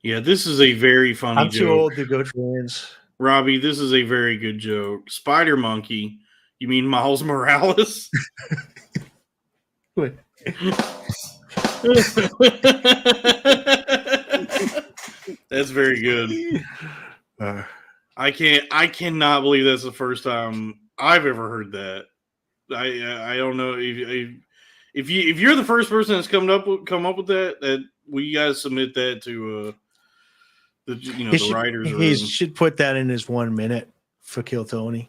Yeah, this is a very funny I'm joke. too old to go trans. Robbie, this is a very good joke. Spider Monkey. You mean Miles Morales? Wait. That's very good. I cannot believe that's the first time I've ever heard that. I don't know if you're the first person that's come up with that will you guys submit that to the writers? He should put that in his 1 minute for Kill Tony.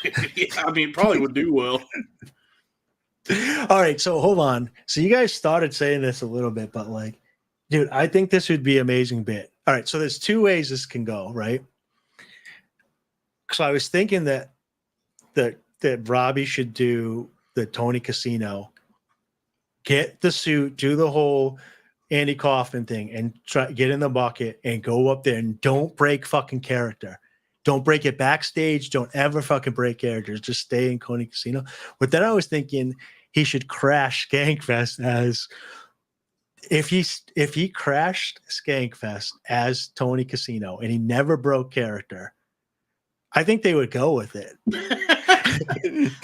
Yeah, I mean, it probably would do well. All right, so hold on. So you guys started saying this a little bit, but like, dude, I think this would be an amazing bit. All right, so there's two ways this can go, right? So I was thinking that Robbie should do the Tony Casino, get the suit, do the whole Andy Kaufman thing, and try get in the bucket and go up there and don't break fucking character. Don't break it backstage. Don't ever fucking break characters. Just stay in Tony Casino. But then I was thinking he should crash Skankfest as if he crashed Skankfest as Tony Casino and he never broke character. I think they would go with it.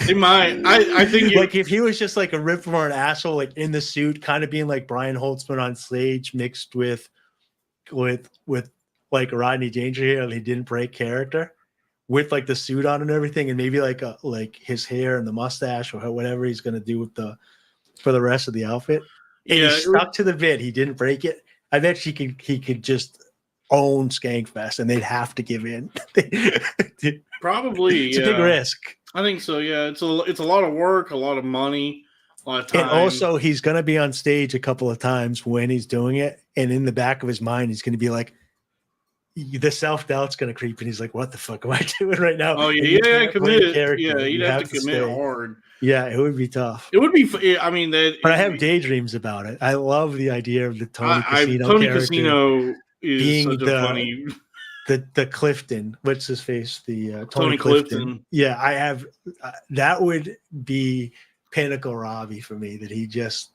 They might. I think like if he was just like a rip from an asshole, like in the suit, kind of being like Brian Holtzman on stage, mixed with like Rodney Dangerfield, and he didn't break character with like the suit on and everything, and maybe like his hair and the mustache or whatever he's gonna do with for the rest of the outfit. And he stuck to the bit. He didn't break it. I bet he could just own Skankfest, and they'd have to give in. Probably, it's a big risk. I think so. Yeah, it's a lot of work, a lot of money, a lot of time. And also, he's gonna be on stage a couple of times when he's doing it, and in the back of his mind, he's gonna be like, the self-doubt's going to creep, and he's like, what the fuck am I doing right now? Oh, yeah, commit. Yeah, you'd have to commit hard. Yeah, it would be tough. It would be, I mean, but I have daydreams about it. I love the idea of the Tony Casino Tony character Casino is being such a funny... The Clifton. What's his face? The Tony Clifton. Yeah, I have... that would be pinnacle Robbie for me, that he just...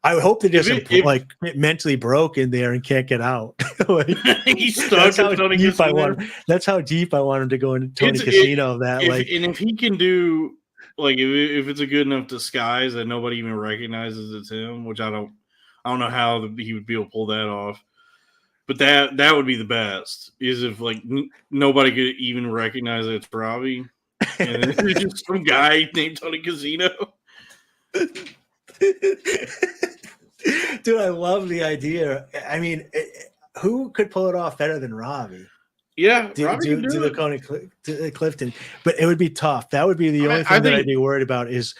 I hope that isn't like mentally broke in there and can't get out. Like, he's stuck in Tony Casino. That's how deep I want him to go into Tony Casino. And if he can do, like, if it's a good enough disguise that nobody even recognizes it's him, which I don't know how he would be able to pull that off. But that would be the best. Is if like nobody could even recognize that it's Robbie, and it's just some guy named Tony Casino. Dude, I love the idea. I mean, who could pull it off better than Robbie? Yeah, do the Tony Clifton, but it would be tough. That would be the only thing that I'd be worried about is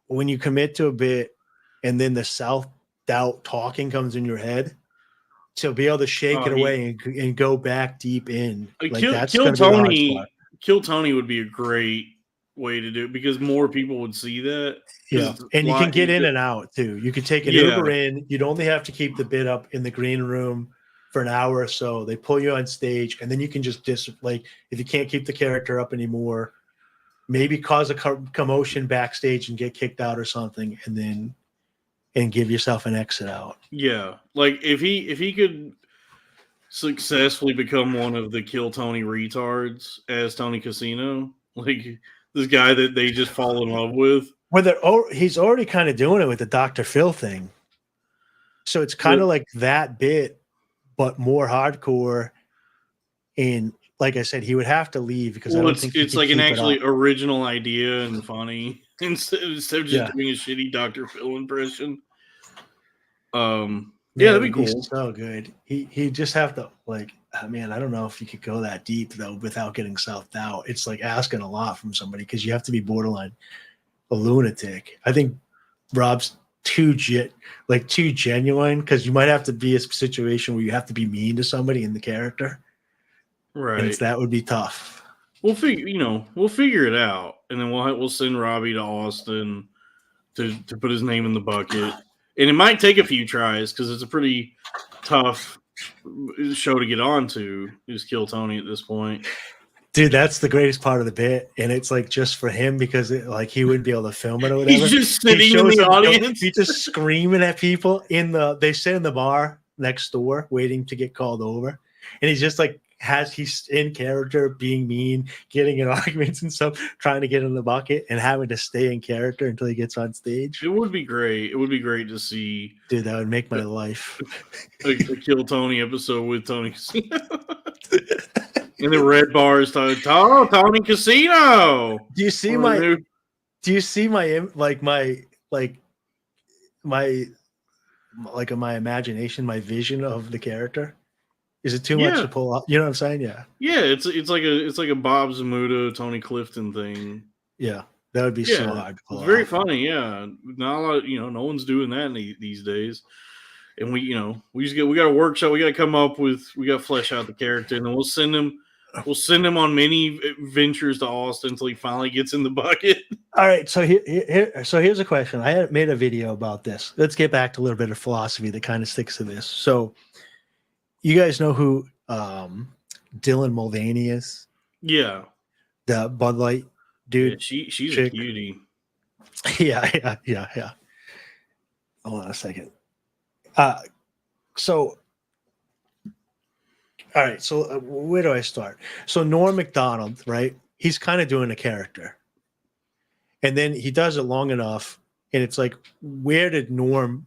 when you commit to a bit and then the self-doubt talking comes in your head. To be able to shake it away and go back deep in. Like Kill Tony would be a great way to do it because more people would see that. Yeah, and you can get in and out too. You could take an Uber in. You'd only have to keep the bit up in the green room for an hour or so. They pull you on stage, and then you can just like if you can't keep the character up anymore, maybe cause a commotion backstage and get kicked out or something, and give yourself an exit out. Yeah, like if he could successfully become one of the Kill Tony retards as Tony Casino, like this guy that they just fall in love with. He's already kind of doing it with the Dr. Phil thing. So it's kind of like that bit, but more hardcore. And like I said, he would have to leave because I don't think it's like an actually original idea and funny instead of just doing a shitty Dr. Phil impression. That'd be cool. So good. He just have to like. Man, I don't know if you could go that deep though without getting self-doubt. It's like asking a lot from somebody because you have to be borderline a lunatic. I think Rob's too genuine, because you might have to be a situation where you have to be mean to somebody in the character, Right. and that would be tough. We'll figure it out, and then we'll send Robbie to Austin to put his name in the bucket, and it might take a few tries because it's a pretty tough show to get onto. Is Kill Tony at this point? Dude, that's the greatest part of the bit, and it's like just for him because he wouldn't be able to film it or whatever. He's just sitting in the audience. He's just screaming at people they sit in the bar next door waiting to get called over, and he's just like he's in character, being mean, getting in arguments and stuff, trying to get in the bucket, and having to stay in character until he gets on stage. It would be great. It would be great to see. Dude, that would make my life. A Kill Tony episode with Tony Casino. In the red bars, Tony Casino. Do you see my imagination, my vision of the character? Is it too much to pull off? You know what I'm saying? Yeah. Yeah, it's like a Bob Zamuda, Tony Clifton thing. Yeah, that would be so hard to pull off. Very funny. Yeah, not a lot. No one's doing that these days. And we got a workshop. We got to come up with. We got to flesh out the character, and then we'll send him. We'll send him on many ventures to Austin until he finally gets in the bucket. All right. So here's a question. I had made a video about this. Let's get back to a little bit of philosophy that kind of sticks to this. So you guys know who Dylan Mulvaney is? Yeah. The Bud Light dude. Yeah, she's a cutie. Yeah. Hold on a second. All right, so where do I start? So Norm Macdonald, right? He's kind of doing a character. And then he does it long enough, and it's like, where does Norm's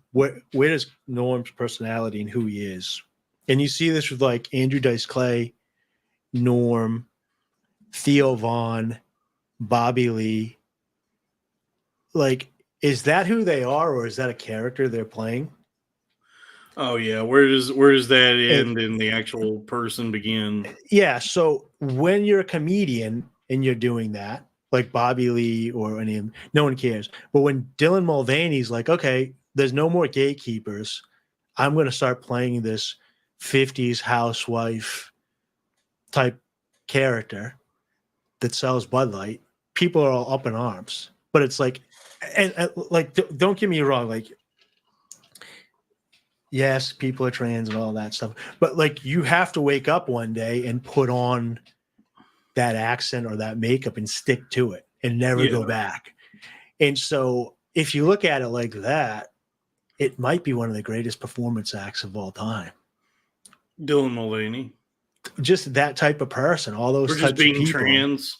personality and who he is? And you see this with like Andrew Dice Clay, Norm, Theo Vaughn, Bobby Lee. Like, is that who they are, or is that a character they're playing? Oh yeah, where does that end and the actual person begin? Yeah, so when you're a comedian and you're doing that, like Bobby Lee or any of them, no one cares. But when Dylan Mulvaney's like, okay, there's no more gatekeepers, I'm going to start playing this 50s housewife type character that sells Bud Light, people are all up in arms. But it's like, and like, don't get me wrong, like, yes, people are trans and all that stuff, but like, you have to wake up one day and put on that accent or that makeup and stick to it and never go back. And so if you look at it like that, it might be one of the greatest performance acts of all time. Dylan Mulvaney. Just that type of person, all those or types just being of people. Trans.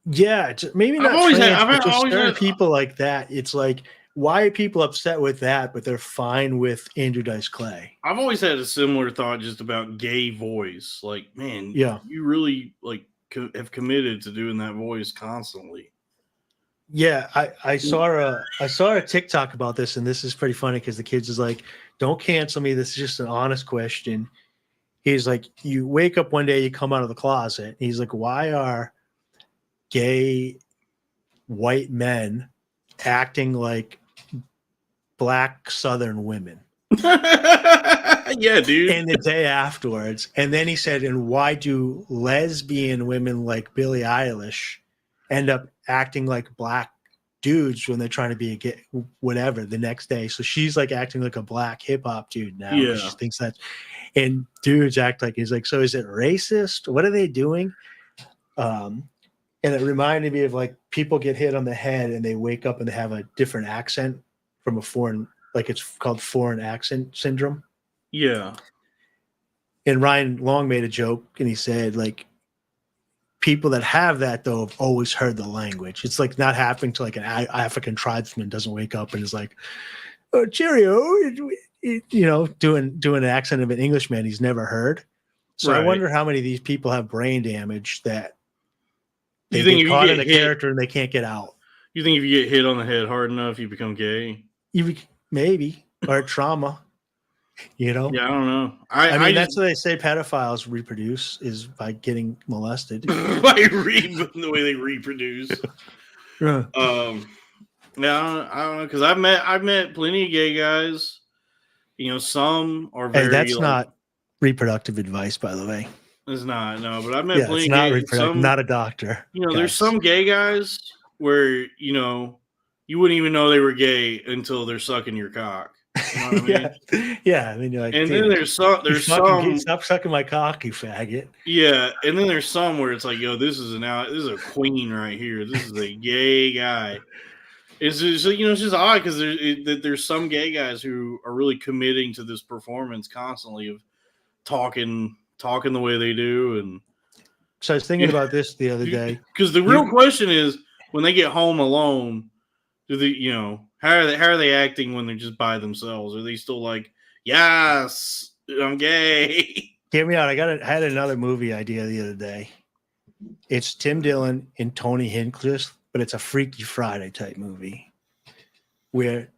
Yeah, maybe not certain people like that. It's like, why are people upset with that, but they're fine with Andrew Dice Clay? I've always had a similar thought just about gay voice. Like, man, you really like have committed to doing that voice constantly. Yeah, I saw a TikTok about this, and this is pretty funny because the kids is like, don't cancel me. This is just an honest question. He's like, you wake up one day, you come out of the closet. He's like, why are gay white men acting like black Southern women? Yeah, dude. And the day afterwards, and then he said, and why do lesbian women like Billie Eilish end up acting like black dudes when they're trying to be a gay, whatever, the next day? So she's like acting like a black hip hop dude now. Yeah. She thinks that, and dudes act like, he's like, so is it racist? What are they doing? And it reminded me of like, people get hit on the head and they wake up and they have a different accent from a foreign, like it's called foreign accent syndrome. Yeah. And Ryan Long made a joke and he said, like, people that have that though have always heard the language. It's like not happening to like an African tribesman doesn't wake up and is like, oh, cheerio, doing an accent of an Englishman he's never heard. So right. I wonder how many of these people have brain damage that they get caught in a character and they can't get out. You think if you get hit on the head hard enough, you become gay? Maybe, or trauma. Yeah, I don't know. I mean, that's what they say pedophiles reproduce is by getting molested. By the way they reproduce. Yeah, I don't know, because I've met plenty of gay guys. Some are very. Hey, that's not reproductive advice, by the way. It's not, no, but I've met Yeah, plenty it's of not gay. reproductive. Not a doctor. There's guys. some gay guys where you wouldn't even know they were gay until they're sucking your cock. You know what I mean? Yeah. I mean, you're like, and then there's some. Stop sucking my cock, you faggot. Yeah, and then there's some where it's like, yo, this is a queen right here. This is a gay guy. It's just, it's just odd because there's some gay guys who are really committing to this performance constantly of talking the way they do. And so I was thinking about this the other day, because the real question is when they get home alone, do they, how are they acting when they're just by themselves? Are they still like, yes, I'm gay? Hear me out. I had another movie idea the other day. It's Tim Dillon and Tony Hinchcliffe, but it's a Freaky Friday type movie where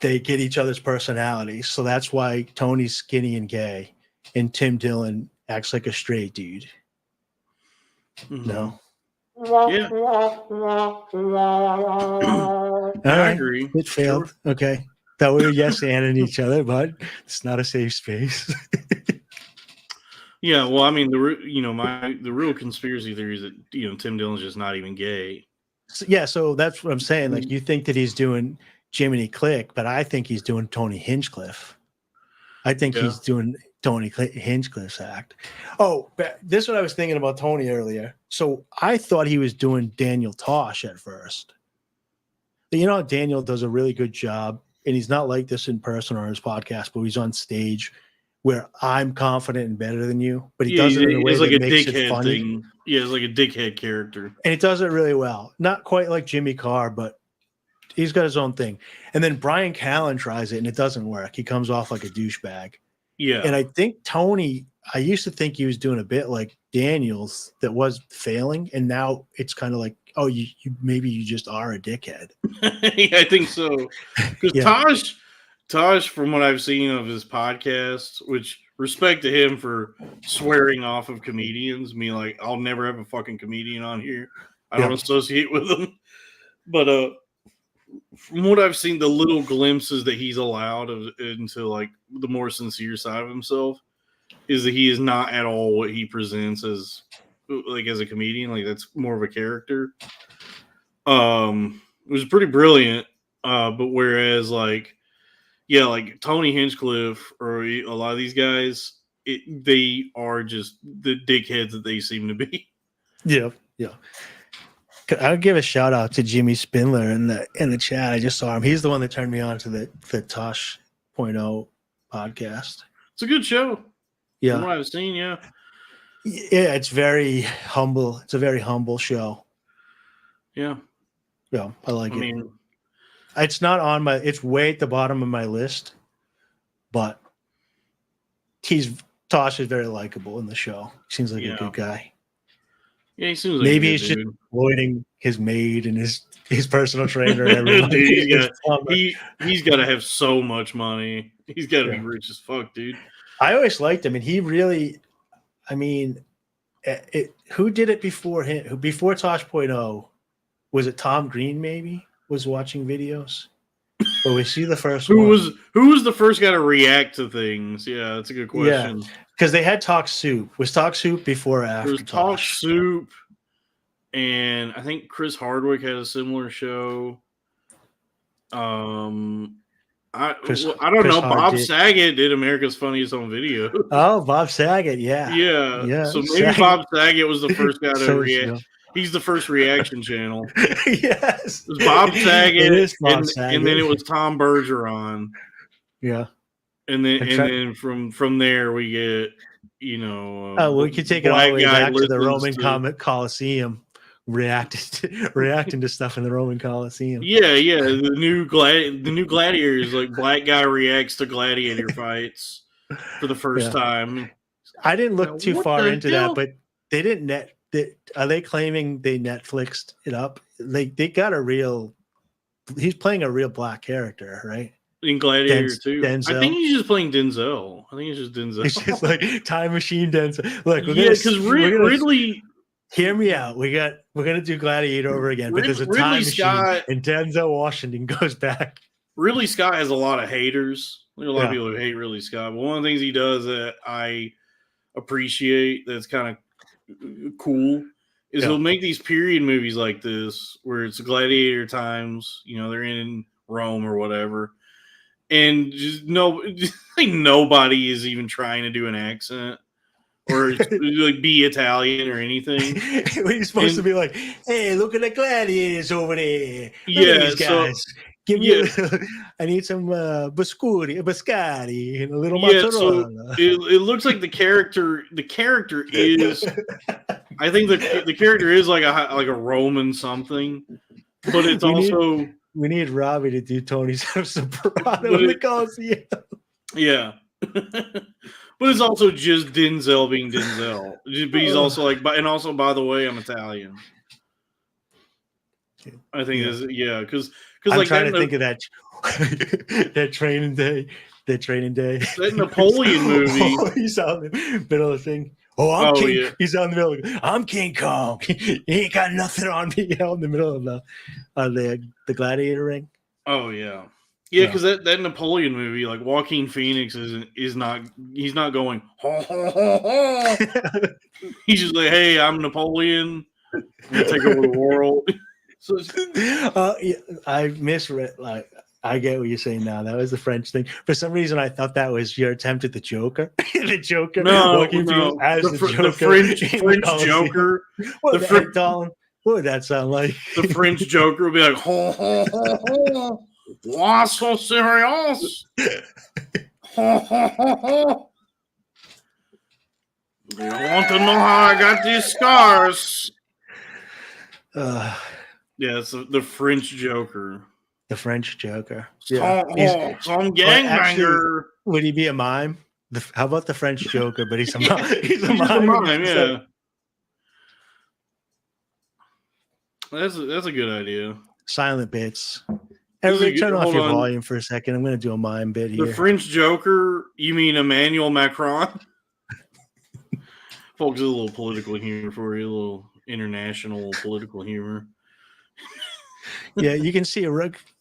they get each other's personalities. So that's why Tony's skinny and gay, and Tim Dillon acts like a straight dude. Mm-hmm. No. Yeah. I agree. It failed. Sure. Okay. Thought we were yes-anding each other, but it's not a safe space. Yeah, well, I mean, the real conspiracy theory is that Tim Dillon's just not even gay. So that's what I'm saying. Like, you think that he's doing Jiminy Click, but I think he's doing Tony Hinchcliffe. I think he's doing Tony Hinchcliffe's act. Oh, but this is what I was thinking about Tony earlier. So I thought he was doing Daniel Tosh at first. But Daniel does a really good job, and he's not like this in person or his podcast, but he's on stage where I'm confident and better than you, but he does it in a way that makes it funny. Thing. Yeah, it's like a dickhead character. And he does it really well. Not quite like Jimmy Carr, but he's got his own thing. And then Brian Callen tries it, and it doesn't work. He comes off like a douchebag. Yeah. And I think Tony, I used to think he was doing a bit like Daniels that was failing, and now it's kind of like, oh, you maybe you just are a dickhead. Yeah, I think so. Because Tosh, from what I've seen of his podcast, which respect to him for swearing off of comedians, me like, I'll never have a fucking comedian on here. I don't associate with them. But from what I've seen, the little glimpses that he's allowed into like the more sincere side of himself is that he is not at all what he presents as a comedian. Like, that's more of a character. It was pretty brilliant. But whereas like Tony Hinchcliffe or a lot of these guys, they are just the dickheads that they seem to be. Yeah. I'll give a shout out to Jimmy Spindler in the chat. I just saw him. He's the one that turned me on to the Tosh.0 podcast. It's a good show. Yeah. From what I've seen, yeah. Yeah, it's very humble. It's a very humble show. Yeah. Yeah, I like it. It's not on it's way at the bottom of my list, but Tosh is very likable in the show. Seems like a good guy. Yeah, he seems like maybe he's just avoiding his maid and his personal trainer and everything. Dude, he's got to have so much money. He's got to be rich as fuck, dude. I always liked him, and he really, who did it before him? Before Tosh.0, was it Tom Green? Maybe was watching videos. But we see the first who one. Who was the first guy to react to things? Yeah, that's a good question. Yeah, because they had Talk Soup. Was Talk Soup before or after? There was Talk Soup, and I think Chris Hardwick had a similar show. I don't know. Bob Saget did America's Funniest Home Video. Oh, Bob Saget, yeah. Yeah. So maybe Bob Saget was the first guy to react. He's the first reaction channel. Yes. It was Bob Saget, it is Bob Saget. And then it was Tom Bergeron. Yeah. And then from there we get, we could take it all the way back to the Roman Coliseum. Reacting to stuff in the Roman Coliseum. Yeah. The new gladiators, like black guy reacts to gladiator fights for the first time. I didn't look too far into that, but they didn't are they claiming they Netflixed it up? They got he's playing a real black character, right? In Gladiator too. Denzel. I think he's just playing Denzel. I think it's just Denzel. It's just like Time Machine Denzel. Look, because Ridley Hear me out. We're gonna do Gladiator over again, but there's a time machine, and Denzel Washington goes back. Ridley Scott has a lot of haters. There's a lot of people who hate Ridley Scott, but one of the things he does that I appreciate that's kind of cool is he'll make these period movies like this where it's gladiator times, you know, they're in Rome or whatever, and just nobody is even trying to do an accent or like be Italian or anything. When you're supposed to be like, hey, look at the gladiators over there. Look at these guys. Give me I need some biscotti and a little mozzarella. So it looks like the character is I think the character is like a Roman something, but it's we need Robbie to do Tony's soprano in the Coliseum. Yeah. But it's also just Denzel being Denzel. But he's also like, and also, by the way, I'm Italian. I think because I'm like trying to think of that that training day. That Napoleon movie. He's out in the middle of the thing. I'm King. Yeah. He's out in the middle. I'm King Kong. He ain't got nothing on me. Out in the middle of the gladiator ring. Oh yeah. Yeah, because that Napoleon movie, like Joaquin Phoenix is not going. He's just like, hey, I'm Napoleon. I'm gonna take over the world. So I misread. Like, I get what you're saying now. That was the French thing. For some reason, I thought that was your attempt at the Joker. The Joker. No. The French Joker. What would that sound like? The French Joker would be like, ho, ho, ho, ho. Why so serious? Ho, ho, ho, ho. You want to know how I got these scars? Yeah, it's the French Joker. The French Joker. Yeah. Some gangbanger. Would he be a mime? How about the French Joker? But he's a mime. He's a mime. Yeah. That's a good idea. Silent bits. Everybody turn off your volume for a second. I'm going to do a mime bit here. The French Joker? You mean Emmanuel Macron? Folks, a little political humor for you. A little international political humor. Yeah, you can see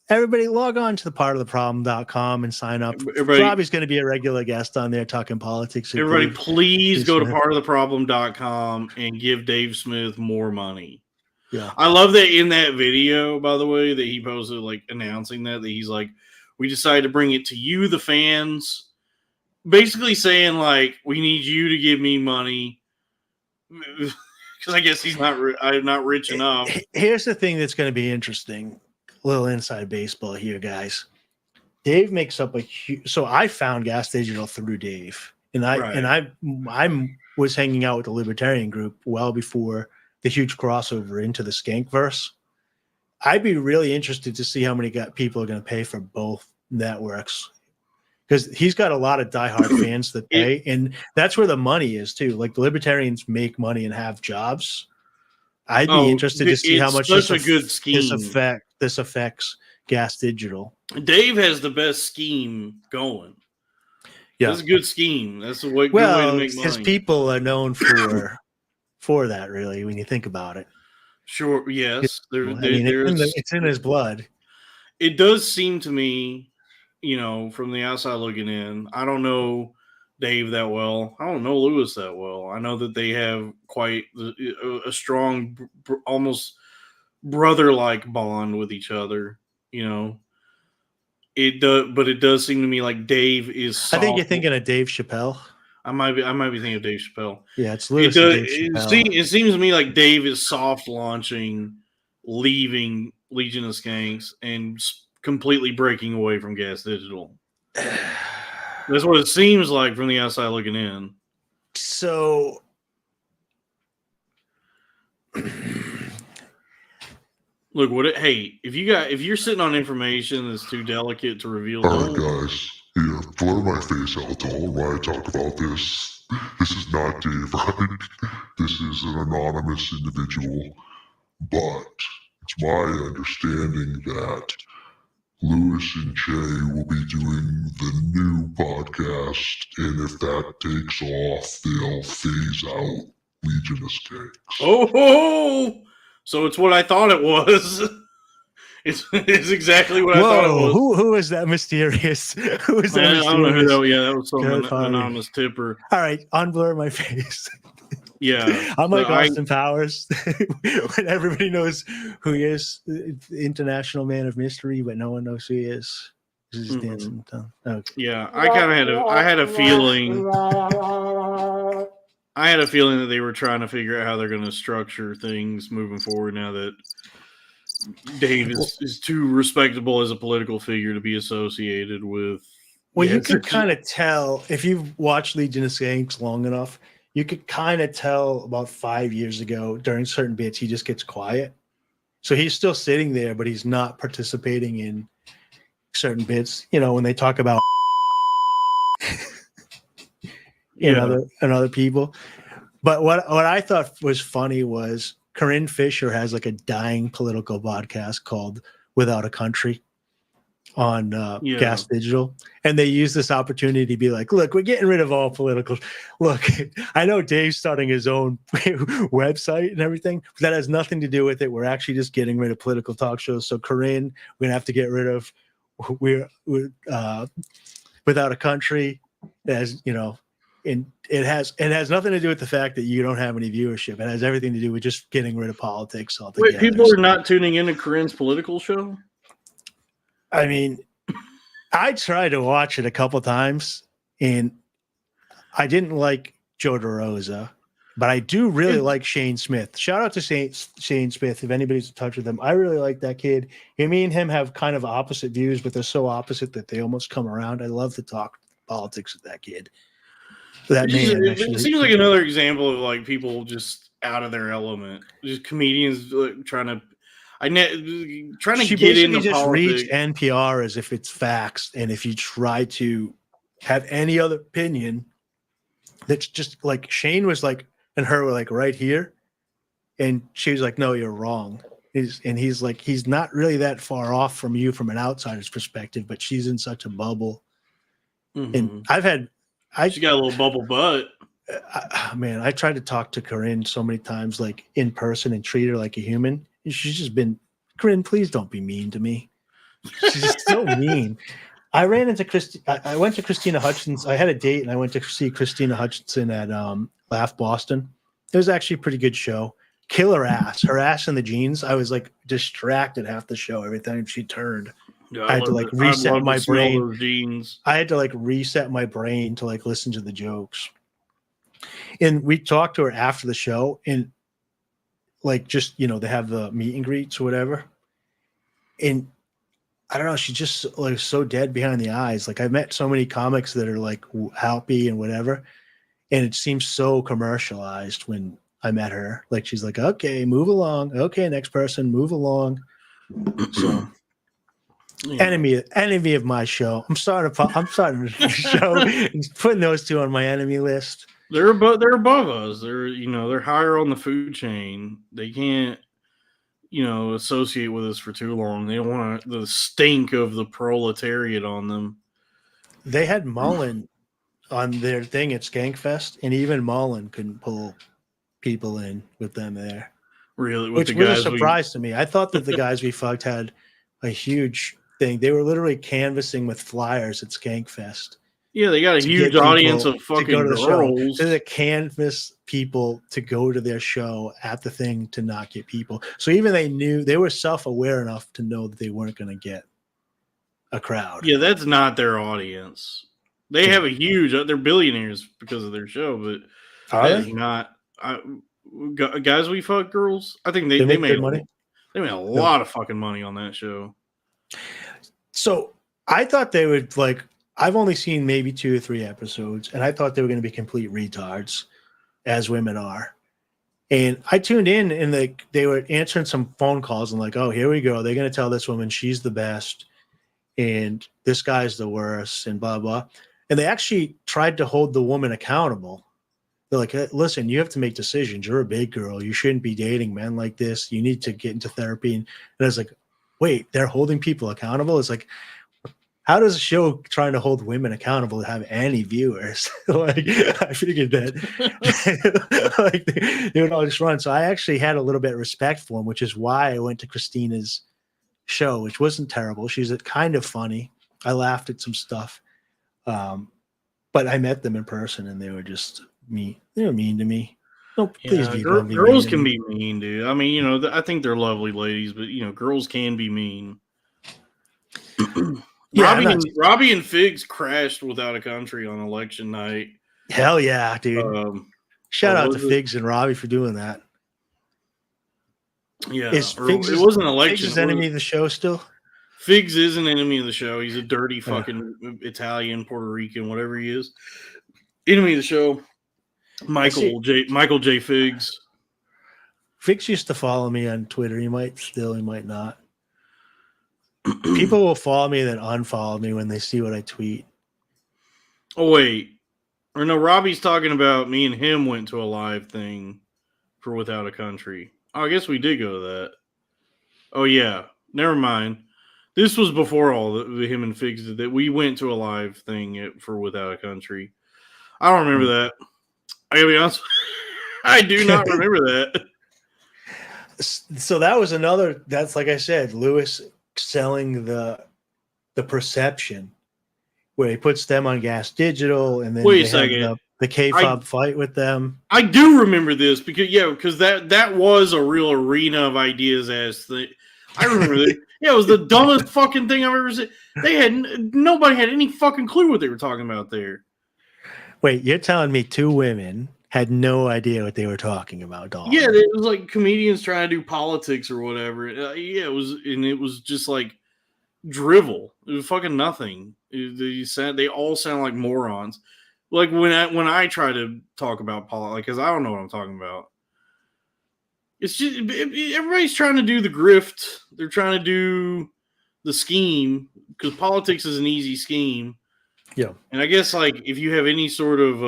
everybody log on to the partoftheproblem.com and sign up. Robbie's going to be a regular guest on there talking politics. Everybody, please go to partoftheproblem.com and give Dave Smith more money. Yeah, I love that in that video, by the way, that he posted, like announcing that he's like, we decided to bring it to you, the fans, basically saying like, we need you to give me money because I guess I'm not rich enough. Here's the thing that's going to be interesting. A little inside baseball here, guys. Dave makes up a huge. So I found Gas Digital through Dave, and I was hanging out with the Libertarian group well before the huge crossover into the Skankverse. I'd be really interested to see how many people are going to pay for both networks, because he's got a lot of diehard fans that pay, and that's where the money is too. Like the Libertarians make money and have jobs. I'd be interested to see how much this affects Gas Digital. Dave has the best scheme going. Yeah, that's a good scheme. That's a good way to make money. His people are known for that, really, when you think about it. Sure, yes. It's in his blood. It does seem to me, from the outside looking in, I don't know Dave that well. I don't know Lewis that well. I know that they have quite a strong, almost brother-like bond with each other, It does, but it does seem to me like Dave is soft. I think you're thinking of Dave Chappelle. I might be thinking of Dave Chappelle. Yeah, it's Lewis. It seems to me like Dave is soft launching, leaving Legion of Skanks, and completely breaking away from Gas Digital. That's what it seems like from the outside looking in. So, look, if you're sitting on information that's too delicate to reveal. All right, guys. Here, blur my face out all while I talk about this. This is not Dave, right? This is an anonymous individual. But it's my understanding that Lewis and Jay will be doing the new podcast, and if that takes off, they'll phase out Legion of Skanks. Oh, so it's what I thought it was. It's exactly what I thought it was. Who is that mysterious? Who is that I mysterious? don't know who that. Yeah, that was some Third party. anonymous tipper. All right, unblur my face. Yeah, I'm like but Austin Powers when everybody knows who he is, the international man of mystery, but no one knows who he is. He's just dancing. Okay. Yeah, I kind of had a feeling. I had a feeling that they were trying to figure out how they're going to structure things moving forward now that Dave is too respectable as a political figure to be associated with. Well, you could kind of tell if you've watched Legion of Skanks long enough. You could kind of tell about 5 years ago during certain bits, he just gets quiet. So he's still sitting there, but he's not participating in certain bits. You know, when they talk about and other people. But what I thought was funny was Corinne Fisher has like a dying political podcast called Without a Country on Gas Digital, and they use this opportunity to be like, look, we're getting rid of all political. Look, I know Dave's starting his own website and everything, but that has nothing to do with it. We're actually just getting rid of political talk shows. So Corinne, we're gonna have to get rid of we're Without a Country, as you know, and it has nothing to do with the fact that you don't have any viewership. It has everything to do with just getting rid of politics altogether. Wait, people are not tuning into Corinne's political show? I mean, I tried to watch it a couple times, and I didn't like Joe DeRosa, but I do really like Shane Smith. Shout out to Shane Smith. If anybody's in touch with him, I really like that kid. Me and him have kind of opposite views, but they're so opposite that they almost come around. I love to talk politics with that kid. That man. It seems like another example of like people just out of their element. Just comedians trying to get into just politics. reach NPR as if it's facts, and if you try to have any other opinion, that's just like Shane was like, and her were like right here, and she was like, "No, you're wrong." He's like, he's not really that far off from you from an outsider's perspective, but she's in such a bubble. And She got a little bubble butt. Man, I tried to talk to Corinne so many times, like in person, and treat her like a human. She's just been, Corinne, please don't be mean to me. She's just so mean. I ran into I went to Christina Hutchinson. I had a date and I went to see Christina Hutchinson at Laugh Boston. It was actually a pretty good show. Killer ass. Her ass in the jeans. I was like distracted half the show every time she turned. Yeah, I had to like reset my brain. Jeans. I had to like reset my brain to like listen to the jokes. And we talked to her after the show, and like, just, you know, they have the meet and greets or whatever. And I don't know, she's just like so dead behind the eyes. Like, I've met so many comics that are like happy and whatever, and it seems so commercialized when I met her. Like, she's like, okay, move along. Okay, next person, move along. So enemy of my show. I'm starting the show and putting those two on my enemy list. They're above us. They're higher on the food chain. They can't, associate with us for too long. They don't want the stink of the proletariat on them. They had Mullen on their thing at Skankfest, and even Mullen couldn't pull people in with them there. Really? Which was a surprise to me. I thought that the guys we fucked had a huge thing. They were literally canvassing with flyers at Skankfest. Yeah, they got a huge audience of fucking girls. They canvas people to go to their show at the thing to not get people. So even they were self-aware enough to know that they weren't going to get a crowd. Yeah, that's not their audience. They have a huge. They're billionaires because of their show, but that is not. Guys, we fuck girls. I think they made money. They made a lot of fucking money on that show. So I thought they would like. I've only seen maybe 2 or 3 episodes, and I thought they were going to be complete retards, as women are. And I tuned in, and they were answering some phone calls, and like, oh, here we go. They're going to tell this woman she's the best, and this guy's the worst, and blah, blah. And they actually tried to hold the woman accountable. They're like, hey, listen, you have to make decisions. You're a big girl. You shouldn't be dating men like this. You need to get into therapy. And I was like, wait, they're holding people accountable? It's like, how does a show trying to hold women accountable have any viewers? Like, I figured that like they would all just run. So I actually had a little bit of respect for him, which is why I went to Christina's show, which wasn't terrible. She's kind of funny. I laughed at some stuff. But I met them in person and they were just mean. They were mean to me. No, please Yeah, be don't be girls mean to can me. be mean, dude. I mean, you know, I think they're lovely ladies, but you know, girls can be mean. Yeah, Robbie and Figs crashed Without a Country on election night. hell yeah, dude. Shout out to Figs and Robbie for doing that. Yeah, it wasn't election. Figs' enemy of the show still? Figs is an enemy of the show. He's a dirty fucking Italian, Puerto Rican, whatever he is. Enemy of the show. Michael J. Figs. Figs used to follow me on Twitter. He might still, he might not. People will follow me and then unfollow me when they see what I tweet. Oh, wait. Or no, Robbie's talking about me and him went to a live thing for Without a Country. Oh, I guess we did go to that. Oh, yeah. Never mind. This was before all the him and Figs did that. We went to a live thing for Without a Country. I don't remember that. I gotta be honest. I do not remember that. So that was another. That's like I said, Lewis selling the perception, where he puts them on Gas Digital, and then wait a second, the K-Fob fight with them. I do remember this because that was a real arena of ideas as thing. I remember that. Yeah, it was the dumbest fucking thing I've ever seen. Nobody had any fucking clue what they were talking about there. Wait, you're telling me two women had no idea what they were talking about, dog? Yeah, it was like comedians trying to do politics or whatever. Yeah, it was just like drivel. It was fucking nothing. They all sound like morons. Like when I try to talk about politics, because I don't know what I'm talking about. It's just everybody's trying to do the grift. They're trying to do the scheme because politics is an easy scheme. Yeah, and I guess like if you have any sort of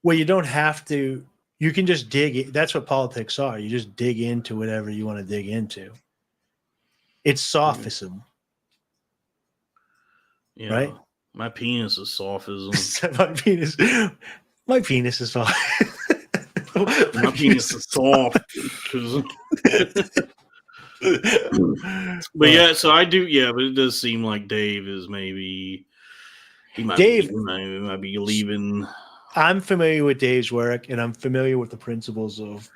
well, you don't have to. You can just dig. That's what politics are. You just dig into whatever you want to dig into. It's sophism. Yeah, right? My penis is sophism. My penis is soft. My penis is soft. But yeah, so I do. Yeah, but it does seem like Dave is maybe. He might be leaving. I'm familiar with Dave's work, and I'm familiar with the principles of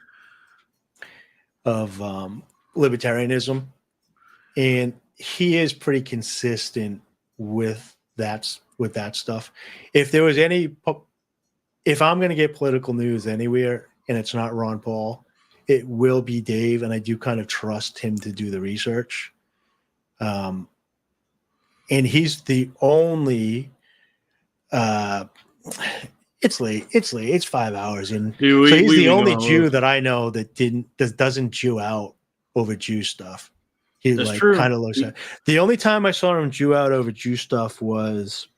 libertarianism, and he is pretty consistent with that stuff. If I'm going to get political news anywhere, and it's not Ron Paul, it will be Dave, and I do kind of trust him to do the research. And he's the only. It's late. It's 5 hours in. Dude, so he's the only Jew that I know that doesn't Jew out over Jew stuff. He kind of looks at. The only time I saw him Jew out over Jew stuff was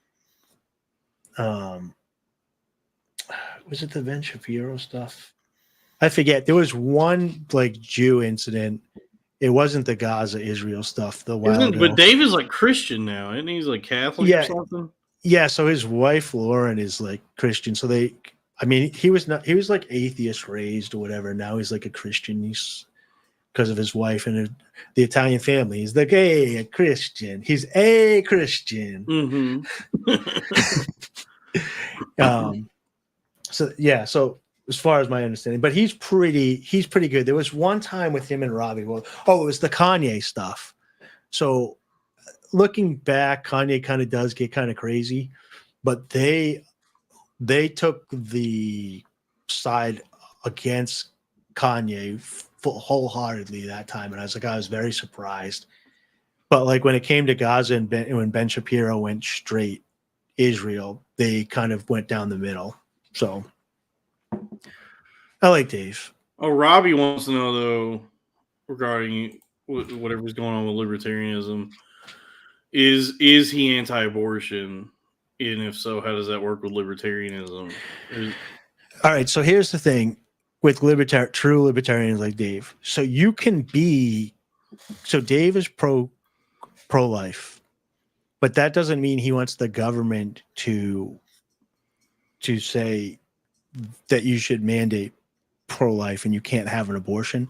it the Ben Shapiro stuff? I forget. There was one like Jew incident. It wasn't the Gaza Israel stuff. But Dave is like Christian now, isn't he? He's like Catholic or something. Yeah, so his wife Lauren is like Christian. So he was like atheist raised or whatever. Now he's like a Christian. He's because of his wife and the Italian family. He's like a Christian. He's a Christian. Mm-hmm. So as far as my understanding, but he's pretty good. There was one time with him and Robbie. It was the Kanye stuff. So looking back, Kanye kind of does get kind of crazy, but they took the side against Kanye wholeheartedly that time, and I was very surprised. But like when it came to Gaza and when Ben Shapiro went straight Israel, they kind of went down the middle. So I like Dave. Oh, Robbie wants to know though regarding whatever's going on with libertarianism. Is he anti-abortion? And if so, how does that work with libertarianism? All right, so here's the thing with true libertarians like Dave. So you can be, Dave is pro-life, But that doesn't mean he wants the government to say that you should mandate pro-life and you can't have an abortion.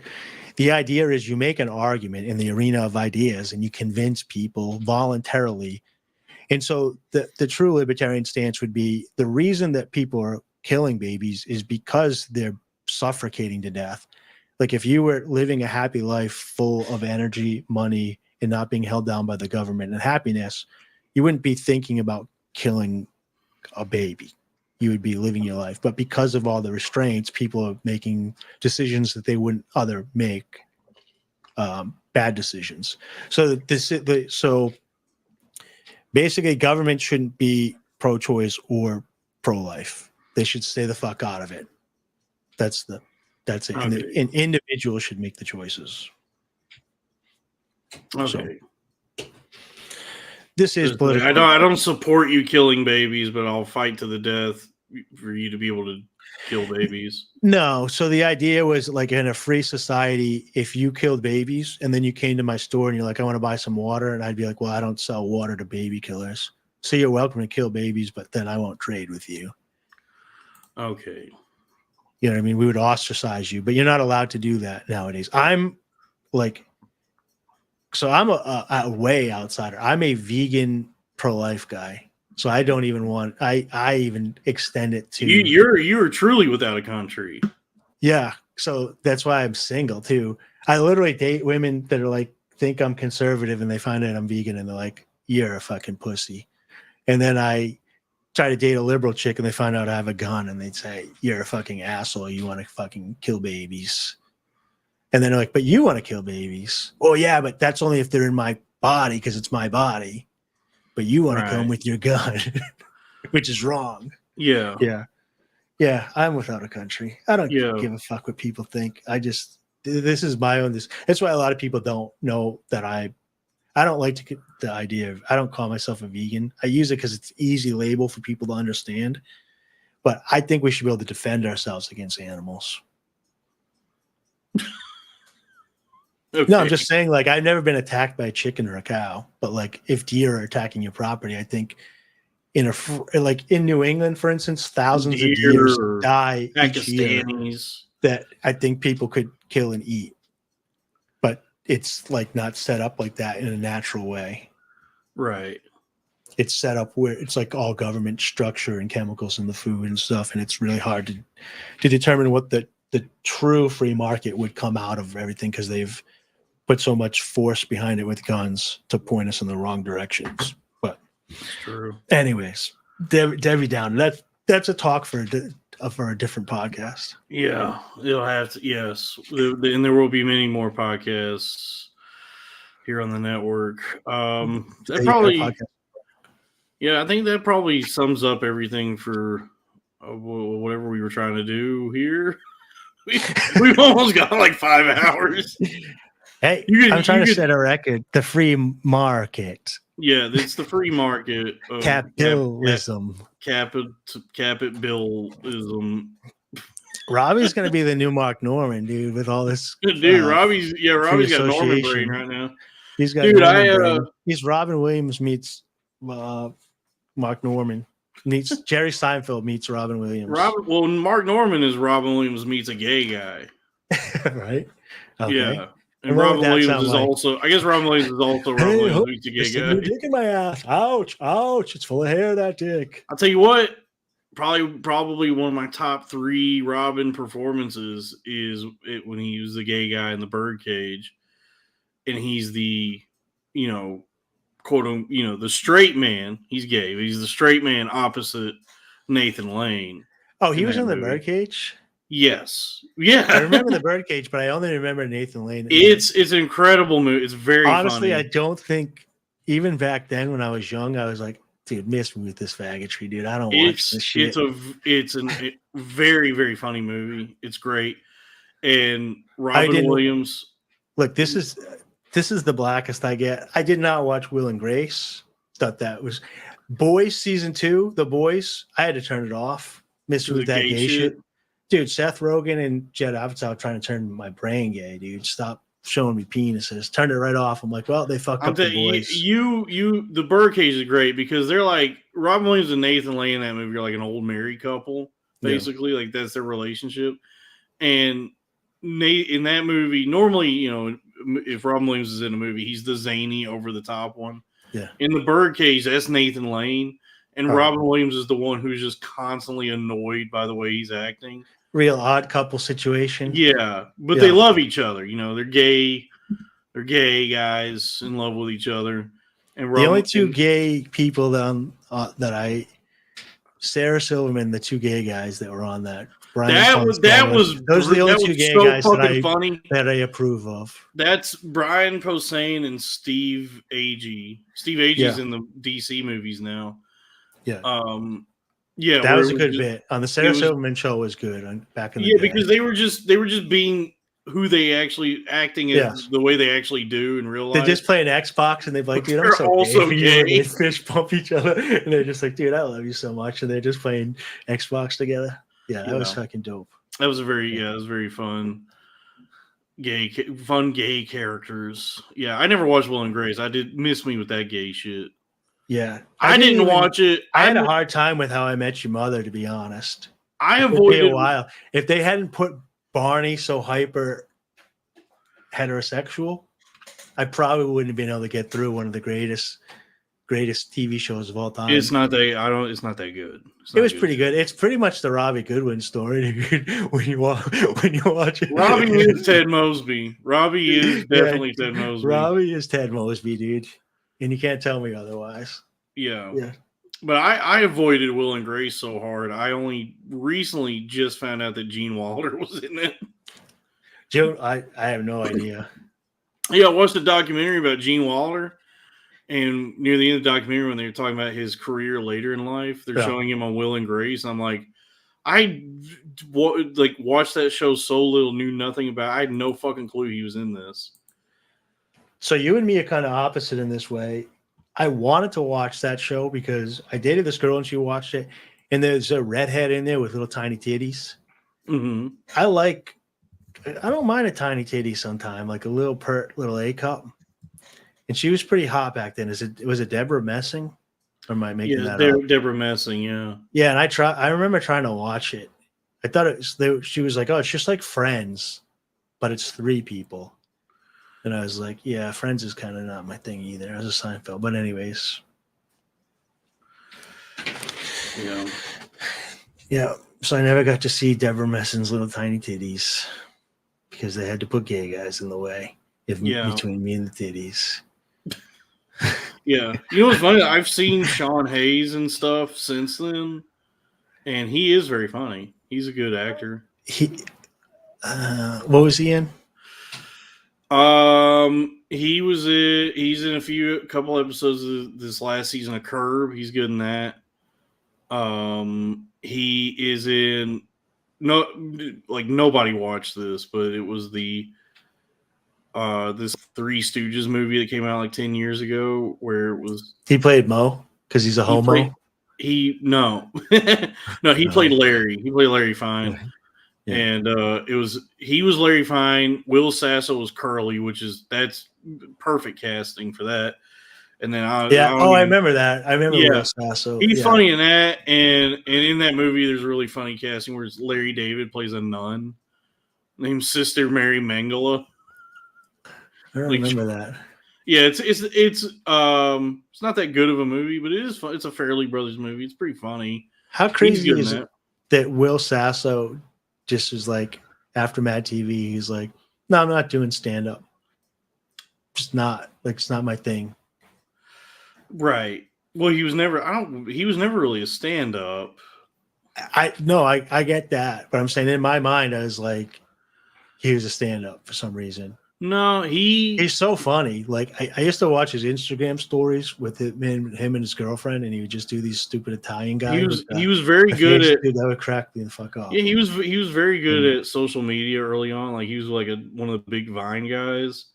The idea is you make an argument in the arena of ideas and you convince people voluntarily. And so the true libertarian stance would be the reason that people are killing babies is because they're suffocating to death. Like if you were living a happy life full of energy, money, and not being held down by the government and happiness, you wouldn't be thinking about killing a baby. You would be living your life. But because of all the restraints, people are making decisions that they wouldn't other make, bad decisions. So so basically government shouldn't be pro-choice or pro-life. They should stay the fuck out of it. That's it. Okay. And individuals should make the choices. Okay. So, this is political. I don't support you killing babies, but I'll fight to the death for you to be able to kill babies. No. So the idea was like in a free society, if you killed babies and then you came to my store and you're like, I want to buy some water. And I'd be like, well, I don't sell water to baby killers. So you're welcome to kill babies, but then I won't trade with you. Okay. You know what I mean? We would ostracize you, but you're not allowed to do that nowadays. I'm like, so I'm a way outsider. I'm a vegan pro-life guy. So I don't even want, I even extend it to you're truly without a country. Yeah. So that's why I'm single too. I literally date women that are like, think I'm conservative and they find out I'm vegan and they're like, you're a fucking pussy. And then I try to date a liberal chick and they find out I have a gun and they'd say, you're a fucking asshole. You want to fucking kill babies. And then they're like, but you want to kill babies. Oh yeah, but that's only if they're in my body because it's my body. But you want to kill them with your gun, which is wrong. Yeah. Yeah. Yeah. I'm without a country. I don't give a fuck what people think. This is my own, that's why a lot of people don't know that I don't like the idea of, I don't call myself a vegan. I use it because it's an easy label for people to understand. But I think we should be able to defend ourselves against animals. Okay. No, I'm just saying, like, I've never been attacked by a chicken or a cow, but like if deer are attacking your property, I think in New England, for instance, thousands of deer die each year that I think people could kill and eat, but it's like not set up like that in a natural way. Right. It's set up where it's like all government structure and chemicals in the food and stuff, and it's really hard to determine what the true free market would come out of everything because they've put so much force behind it with guns to point us in the wrong directions. But it's true. Anyways, Debbie Downer, that's a talk for a different podcast. Yeah, you'll have to. Yes, and there will be many more podcasts here on the network. That probably, yeah, I think that probably sums up everything for whatever we were trying to do here. We've almost got like 5 hours. Hey, I'm trying to set a record. The free market. Yeah, it's the free market. Capitalism. Capitalism. Robbie's going to be the new Mark Norman, dude, with all this. Dude, Robbie's got Norman brain right now. He's got Norman brain. He's Robin Williams meets Mark Norman. Meets Jerry Seinfeld meets Robin Williams. Mark Norman is Robin Williams meets a gay guy. Right? Okay. Yeah. And Robin Williams is also, I guess Robin Williams is also Robin Williams meets a gay guy. New dick in my ass. Ouch. Ouch. It's full of hair, that dick. I'll tell you what, probably one of my top 3 Robin performances is when he was the gay guy in the birdcage. And he's the, quote, the straight man. He's gay, but he's the straight man opposite Nathan Lane. Oh, he was in the birdcage? Yes. Yeah. I remember the birdcage, but I only remember Nathan Lane. It's an incredible movie. It's very honestly, funny. I don't think even back then when I was young, I was like, dude, miss me with this faggotry, dude. I don't watch this shit. It's a very, very funny movie. It's great. And Robin Williams. Look, this is the blackest I get. I did not watch Will and Grace. Thought that was Boys season 2, The Boys. I had to turn it off. Miss me with that gay shit. Dude, Seth Rogen and Judd Apatow trying to turn my brain gay, dude. Stop showing me penises. Turned it right off. I'm like, well, they fucked up the boys. The Birdcage is great because they're like Robin Williams and Nathan Lane in that movie are like an old married couple, basically. Like that's their relationship. And Nate in that movie, normally, you know, if Robin Williams is in a movie, he's the zany over the top one. Yeah. In the Birdcage, that's Nathan Lane. And Robin Williams is the one who's just constantly annoyed by the way he's acting. Real odd couple situation. Yeah, but they love each other. You know, they're gay. They're gay guys in love with each other. And the only two gay people that Sarah Silverman, the two gay guys that were on that. Those are the only two gay guys that I approve of. That's Brian Posehn and Steve Agee. Steve Agee's in the DC movies now. Yeah. Yeah, that was a good bit on the Sarah Silverman show. Was good back in the day. Because they were just being who they actually acting as the way they actually do in real life. They just play an Xbox and they're like, dude, I'm so also gay. They fist bump each other and they're just like, dude, I love you so much, and they're just playing Xbox together. Yeah, that was fucking dope. That was it was very fun. Gay characters. Yeah, I never watched Will and Grace. I did miss me with that gay shit. Yeah, I didn't watch it. I had a hard time with How I Met Your Mother, to be honest. I avoided a while. If they hadn't put Barney so hyper heterosexual, I probably wouldn't have been able to get through one of the greatest TV shows of all time. It's not that. It's not that good. It was pretty good. It's pretty much the Robbie Goodwin story when you watch it. Robbie is Ted Mosby. Robbie is definitely Ted Mosby. Robbie is Ted Mosby, dude. And you can't tell me otherwise. Yeah. But I avoided Will and Grace so hard. I only recently just found out that Gene Wilder was in it. Joe, I have no idea. Yeah, I watched a documentary about Gene Wilder. And near the end of the documentary, when they were talking about his career later in life, they're showing him on Will and Grace. I'm like, I watched that show so little, knew nothing about it. I had no fucking clue he was in this. So you and me are kind of opposite in this way. I wanted to watch that show because I dated this girl and she watched it. And there's a redhead in there with little tiny titties. Mm-hmm. I don't mind a tiny titty sometime, like a little little A cup. And she was pretty hot back then. Was it Deborah Messing? Or am I making that up? Deborah Messing, yeah. Yeah, and I remember trying to watch it. I thought she was like, oh, it's just like Friends, but it's 3 people. And I was like, yeah, Friends is kind of not my thing either. I was a Seinfeld. But anyways. Yeah. Yeah. So I never got to see Deborah Messing's little tiny titties because they had to put gay guys in the way between me and the titties. Yeah. You know what's funny? I've seen Sean Hayes and stuff since then, and he is very funny. He's a good actor. What was he in? He's in a couple episodes of this last season of Curb. He's good in that. He is in nobody watched this, but it was the this Three Stooges movie that came out like 10 years ago where it was he played Mo because he's a homo. He played Larry. He played Larry Fine. Yeah. And he was Larry Fine. Will Sasso was Curly, that's perfect casting for that. And then I remember that. I remember Will Sasso. He's funny in that, and in that movie, there's a really funny casting where Larry David plays a nun named Sister Mary Mangala. I don't remember that. Yeah, it's not that good of a movie, but it is fun. It's a Farrelly Brothers movie. It's pretty funny. How crazy is it that Will Sasso just was like after Mad TV? He's like, no, I'm not doing stand up. Just not it's not my thing. Right. Well, he was never really a stand up. I get that, but I'm saying in my mind I was like he was a stand up for some reason. No, he's so funny. Like I used to watch his Instagram stories with him and his girlfriend, and he would just do these stupid Italian guys. He was very good at that would crack me the fuck off. Yeah, he was very good at social media early on. Like he was like one of the big Vine guys.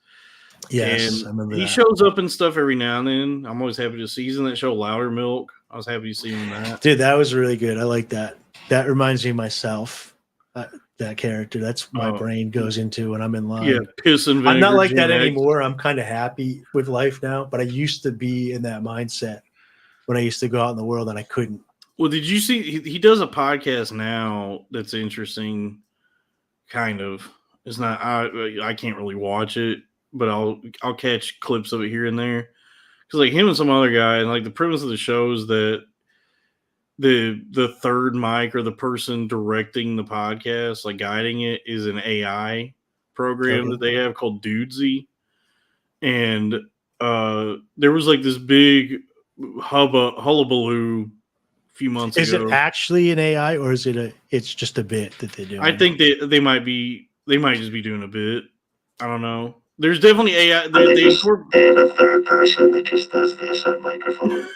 Yes, and I remember he shows up in stuff every now and then. I'm always happy to see. He's in that show Louder Milk. I was happy to see him in that. Dude, that was really good. I like that. That reminds me of myself. that character. That's my Oh. brain goes into when I'm in line. Yeah, piss and vinegar. I'm not like Gen that X. anymore. I'm kind of happy with life now, but I used to be in that mindset when I used to go out in the world and I couldn't. Well, did you see he does a podcast now that's interesting, kind of. It's not I can't really watch it, but I'll catch clips of it here and there. Because like him and some other guy, and like the premise of the show is that the third mic or the person directing the podcast, like guiding it, is an AI program that they have called Dudesy. And there was like this big hullabaloo a few months ago. Is it actually an AI or is it it's just a bit that they do? I think they might just be doing a bit. I don't know. There's definitely AI. They have a third person that just does this on microphone.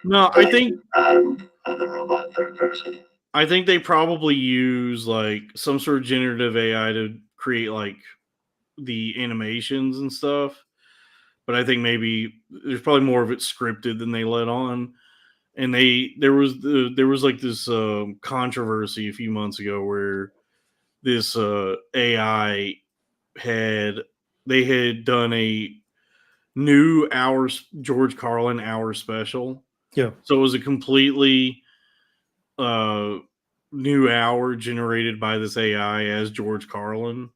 No, I think I'm the robot third person. I think they probably use like some sort of generative AI to create like the animations and stuff. But I think maybe there's probably more of it scripted than they let on. And there was like this controversy a few months ago where this AI had done a new George Carlin hour special. Yeah. So it was a completely new hour generated by this AI as George Carlin,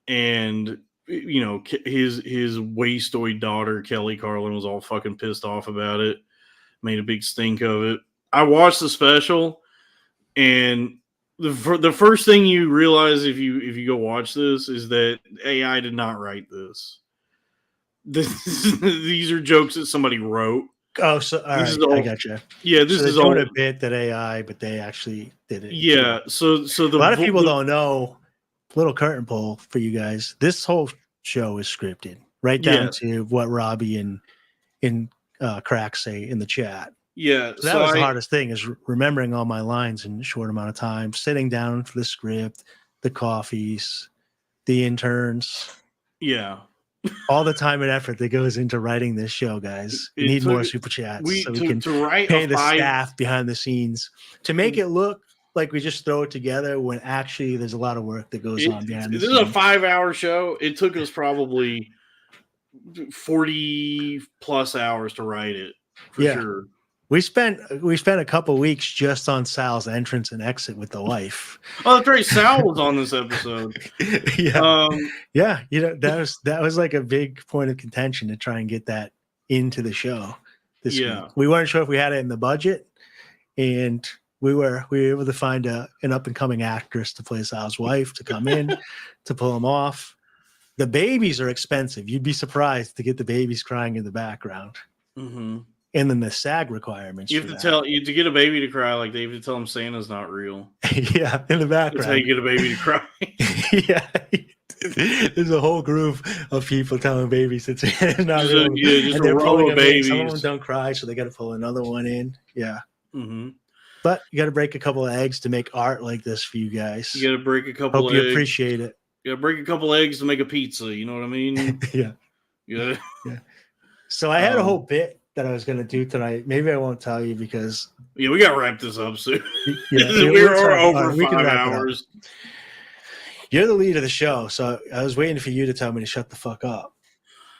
and you know his wastoid daughter Kelly Carlin was all fucking pissed off about it, made a big stink of it. I watched the special, and the first thing you realize if you go watch this is that AI did not write this. These are jokes that somebody wrote. Oh, so all right, I got you. Yeah, this so is all all a bit that AI, but they actually did it. Yeah, so a lot of people don't know. Little curtain pull for you guys. This whole show is scripted, right down to what Robbie and Crack say in the chat. Yeah, so that was the hardest thing is remembering all my lines in a short amount of time. Sitting down for the script, the coffees, the interns. Yeah. All the time and effort that goes into writing this show, guys. We need more super chats so we can pay the staff behind the scenes to make it look like we just throw it together when actually there's a lot of work that goes on behind the scenes. This is a 5-hour show. It took us probably 40 plus hours to write it for sure. We spent a couple weeks just on Sal's entrance and exit with the wife. Oh, that's right. Sal was on this episode. Yeah. You know, that was like a big point of contention to try and get that into the show this week. We weren't sure if we had it in the budget, and we were able to find an up and coming actress to play Sal's wife to come in to pull him off. The babies are expensive. You'd be surprised to get the babies crying in the background. Mm-hmm. And then the SAG requirements. You have to get a baby to cry, like they have to tell them Santa's not real. Yeah, in the background. That's how you get a baby to cry. Yeah. There's a whole group of people telling babies it's not real. Just a row of babies. Some of them don't cry, so they got to pull another one in. Yeah. Mm-hmm. But you got to break a couple of eggs to make art like this for you guys. You got to break a couple of eggs. Hope you appreciate it. You got to break a couple of eggs to make a pizza. You know what I mean? Yeah. Yeah. So I had a whole bit that I was going to do tonight. Maybe I won't tell you because we got to wrap this up soon. Yeah, we're over 5 hours. You're the lead of the show, so I was waiting for you to tell me to shut the fuck up.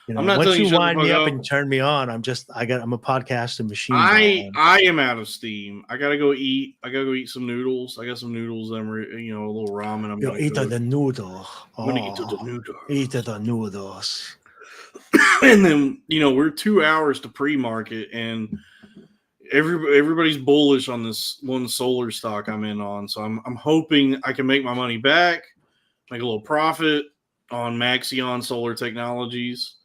You know, I'm not once you wind me up and turn me on, I'm a podcasting machine. I am out of steam. I gotta go eat. I gotta go eat some noodles. I got some noodles. A little ramen. I'm gonna eat the noodle. I'm gonna eat the noodle. Eat the noodles. And then we're 2 hours to pre-market, and everybody's bullish on this one solar stock I'm in on. So I'm hoping I can make my money back, make a little profit on Maxion Solar Technologies.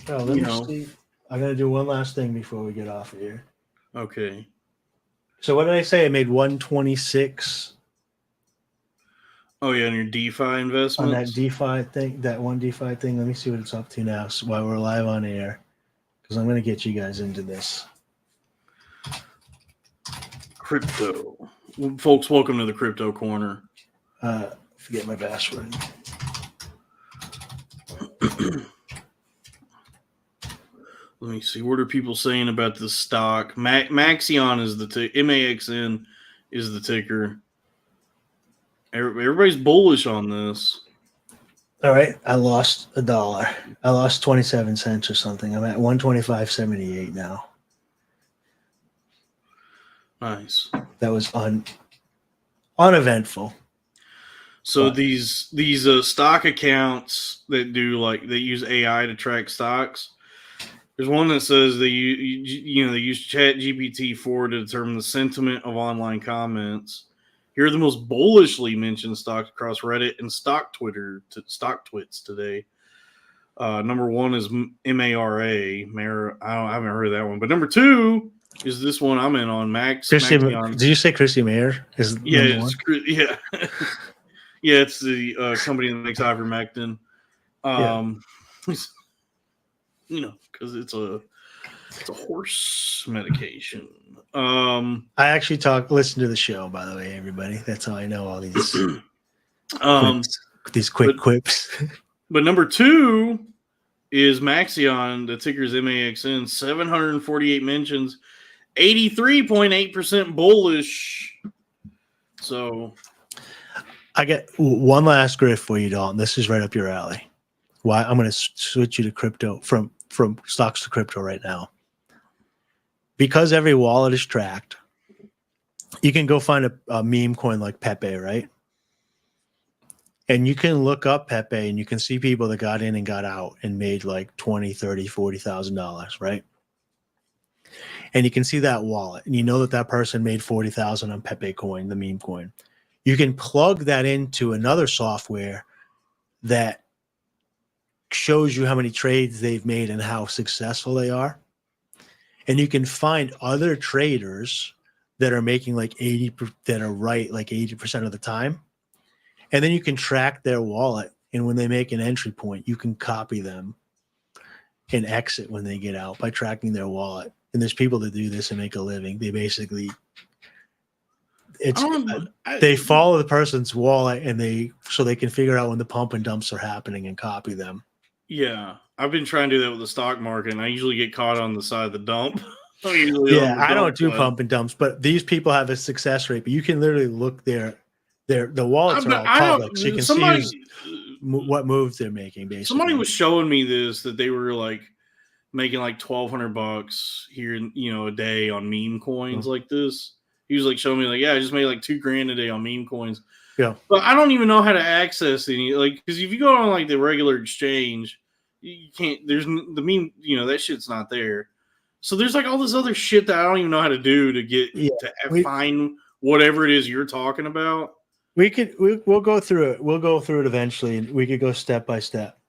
Oh, let me see. I gotta do one last thing before we get off of here. Okay. So what did I say? I made 126. Oh yeah, on your DeFi investments. On that DeFi thing, that one DeFi thing. Let me see what it's up to now. So while we're live on air, because I'm gonna get you guys into this. Crypto, folks. Welcome to the Crypto Corner. Forget my password. Let me see. What are people saying about this stock? Maxion is the MAXN is the ticker. Everybody's bullish on this. All right, I lost $1. I lost 27 cents or something. I'm at 125.78 now. Nice. That was uneventful. So But- these stock accounts that use AI to track stocks. There's one that says they use Chat GPT-4 to determine the sentiment of online comments. Here are the most bullishly mentioned stocks across Reddit and stock twits today. Number one is MARA. I haven't heard of that one. But number two is this one I'm in on, Max. Did you say Chrissy Mayer is number one? Yeah. Yeah, it's the company that makes ivermectin. Because it's a horse medication. I actually listen to the show, by the way, everybody. That's how I know all these these quick quips. But number two is Maxion. The ticker is MAXN. 748 mentions, 83.8% bullish. So I get one last grift for you, Dalton. This is right up your alley. Why I'm going to switch you to crypto from stocks to crypto right now. Because every wallet is tracked, you can go find a meme coin like Pepe, right? And you can look up Pepe and you can see people that got in and got out and made like $20,000, $30,000, $40,000, right? And you can see that wallet and you know that person made $40,000 on Pepe coin, the meme coin. You can plug that into another software that shows you how many trades they've made and how successful they are. And you can find other traders that are making like 80% of the time. And then you can track their wallet. And when they make an entry point, you can copy them and exit when they get out by tracking their wallet. And there's people that do this and make a living. They basically, they follow the person's wallet so they can figure out when the pump and dumps are happening and copy them. Yeah, I've been trying to do that with the stock market, and I usually get caught on the side of the dump. I don't do pump and dumps, but these people have a success rate. But you can literally look the wallets are all public, so you can see what moves they're making. Basically, somebody was showing me this that they were like making like $1,200 here, a day on meme coins like this. He was like showing me like, I just made like $2,000 a day on meme coins. Yeah, but I don't even know how to access any because if you go on like the regular exchange, you can't. There's the meme, that shit's not there. So there's like all this other shit that I don't even know how to do to get find whatever it is you're talking about. We'll go through it. We'll go through it eventually, and we could go step by step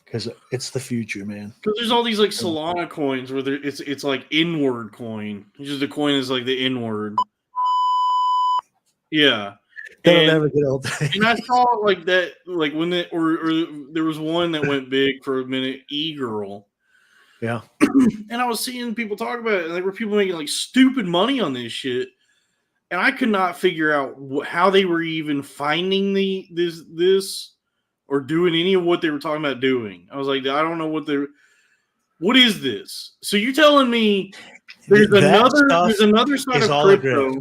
because it's the future, man. Because there's all these like Solana coins where it's like inward coin. It's just the coin is like the inward. Yeah. That'll never get old. And I saw like that, like when or there was one that went big for a minute, E-Girl. Yeah. And I was seeing people talk about it, and there were people making like stupid money on this shit. And I could not figure out how they were even finding this or doing any of what they were talking about doing. I was like, I don't know what is this? So you're telling me there's another side of crypto.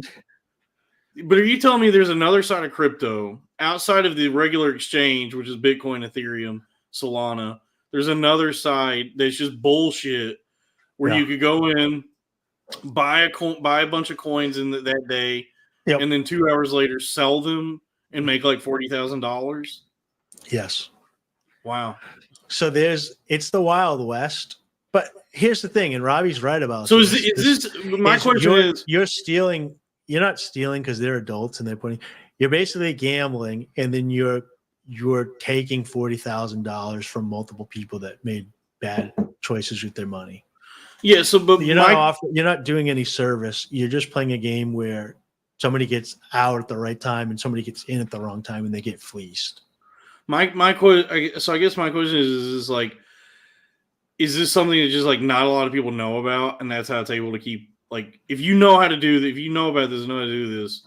But are you telling me there's another side of crypto outside of the regular exchange, which is Bitcoin, Ethereum, Solana? There's another side that's just bullshit where you could go in, buy a bunch of coins in that day, and then 2 hours later sell them and make like $40,000. Yes. Wow. So it's the Wild West. But here's the thing, and Robbie's right about so this. Is this my question is you're stealing. You're not stealing because they're adults and you're basically gambling, and then you're taking $40,000 from multiple people that made bad choices with their money. Yeah. So, but you're not doing any service. You're just playing a game where somebody gets out at the right time and somebody gets in at the wrong time and they get fleeced. My question. So I guess my question is like, is this something that just like not a lot of people know about, and that's how it's able to keep. Like, if you know how to do this, if you know about this, know how to do this,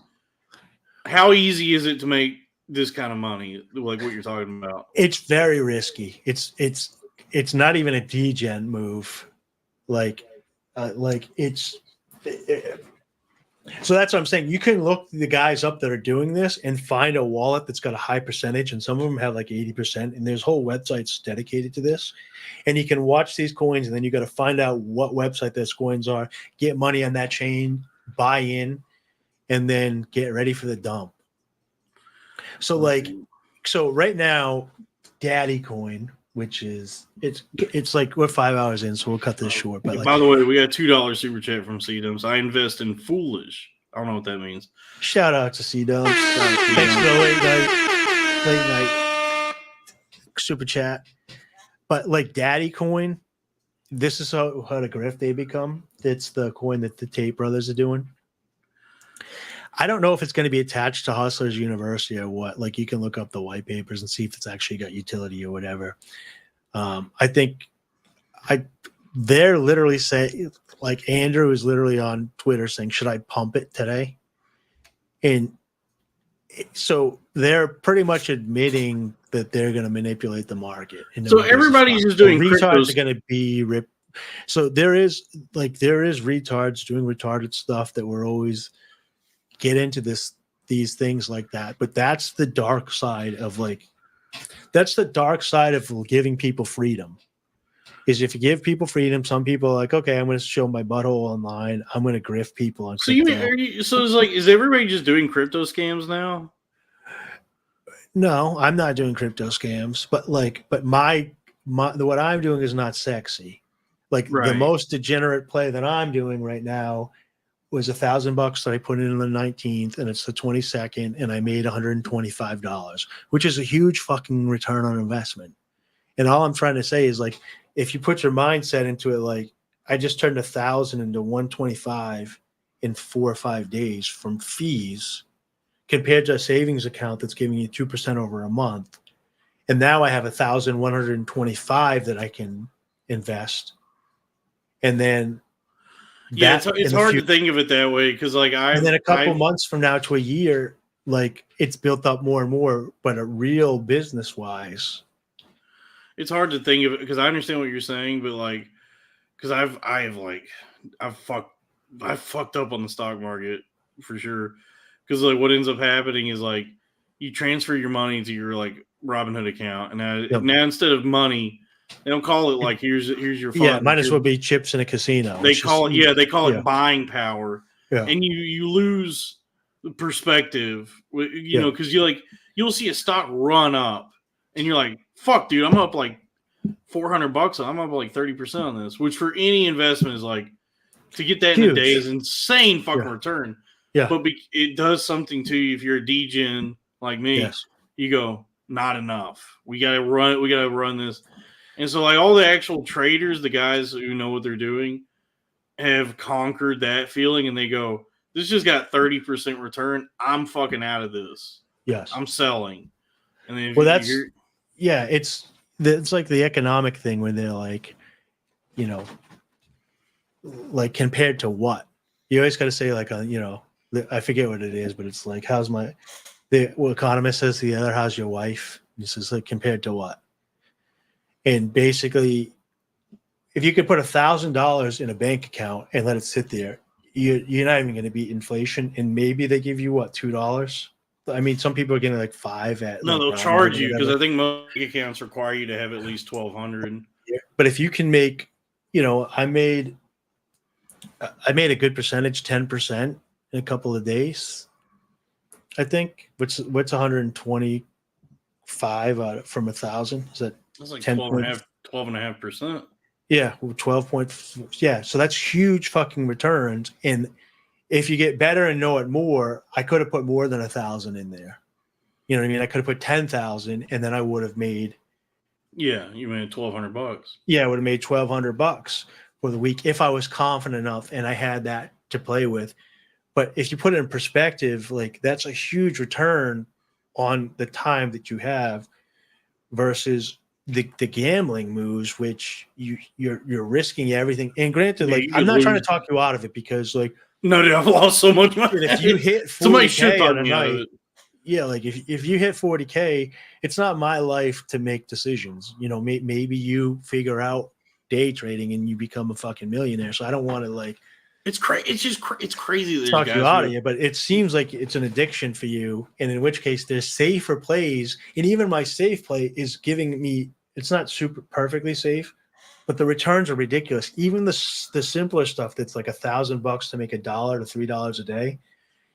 how easy is it to make this kind of money, like what you're talking about? It's very risky. It's not even a degen move. So that's what I'm saying. You can look the guys up that are doing this and find a wallet that's got a high percentage, and some of them have like 80%. And there's whole websites dedicated to this. And you can watch these coins, and then you got to find out what website those coins are, get money on that chain, buy in, and then get ready for the dump. So so right now, Daddy Coin, which is it's like we're 5 hours in, so we'll cut this short. But by the way, we got $2 super chat from C-Dums. I invest in Foolish. I don't know what that means. Shout out to C-Dubs. Thanks for the late night super chat. But like Daddy Coin, this is how the grift they become. It's the coin that the Tate brothers are doing. I don't know if it's going to be attached to Hustlers University or what. Like you can look up the white papers and see if it's actually got utility or whatever. I think they're literally saying, like Andrew is literally on Twitter saying, should I pump it today? And so they're pretty much admitting that they're going to manipulate the market. So everybody's just doing retards are going to be ripped. So there is retards doing retarded stuff that we're always get into these things like that. But that's the dark side of giving people freedom. Is if you give people freedom, some people are like, okay, I'm going to show my butthole online. I'm going to grift people on crypto. So it's like, is everybody just doing crypto scams now? No, I'm not doing crypto scams, but what I'm doing is not sexy. Like the most degenerate play that I'm doing right now was $1,000 that I put in on the 19th, and it's the 22nd, and I made $125, which is a huge fucking return on investment. And all I'm trying to say is like, if you put your mindset into it, like I just turned 1,000 into 125 in 4 or 5 days from fees, compared to a savings account that's giving you 2% over a month. And now I have 1,125 that I can invest. And then it's hard to think of it that way because and then a couple months from now to a year, like it's built up more and more, but a real business wise. It's hard to think of it because I understand what you're saying, but like, because I've fucked up on the stock market for sure. Because like what ends up happening is like you transfer your money to your like Robinhood account, and now instead of money, they don't call it like here's your fund. Yeah, might as well be chips in a casino. They call it buying power, and you lose the perspective. You know, because you'll see a stock run up, and you're like, fuck, dude, I'm up like $400. I'm up like 30% on this, which for any investment is like to get that in a day is insane fucking return. Yeah, but it does something to you if you're a degen like me. Yes. You go, not enough. We gotta run this. And so like all the actual traders, the guys who know what they're doing, have conquered that feeling, and they go, this just got 30% return. I'm fucking out of this. Yes. I'm selling. And then it's like the economic thing where they're like, you know, like compared to what? You always got to say like, I forget what it is, but it's like, the economist says to the other, how's your wife? He says like, compared to what? And basically, if you could put $1,000 in a bank account and let it sit there, you're not even going to beat inflation. And maybe they give you $2. I mean, some people are getting like $5 at. No, they'll charge you because I think most accounts require you to have at least $1,200. Yeah. But if you can make, I made a good percentage, 10% in a couple of days. I think. What's 125 from 1,000? Is that? That's like 12.5%. Yeah, 12. Yeah, so that's huge fucking returns. And if you get better and know it more, I could have put more than 1,000 in there. You know what I mean? I could have put 10,000, and then I would have made. Yeah, you made $1,200. Yeah, I would have made $1,200 for the week if I was confident enough and I had that to play with. But if you put it in perspective, like that's a huge return on the time that you have versus the gambling moves, which you're risking everything. And granted, like I'm not trying to talk you out of it because like no, dude, I've lost so much money. If you hit 40K somebody should on a night, yeah, like if you hit 40K, it's not my life to make decisions. You know, maybe you figure out day trading and you become a fucking millionaire. So I don't want to like It's crazy. It's just it's crazy that Talk you out of you, but it seems like it's an addiction for you. And in which case, there's safer plays, and even my safe play is giving me. It's not super perfectly safe, but the returns are ridiculous. Even the simpler stuff that's like $1,000 to make $1 to $3 a day.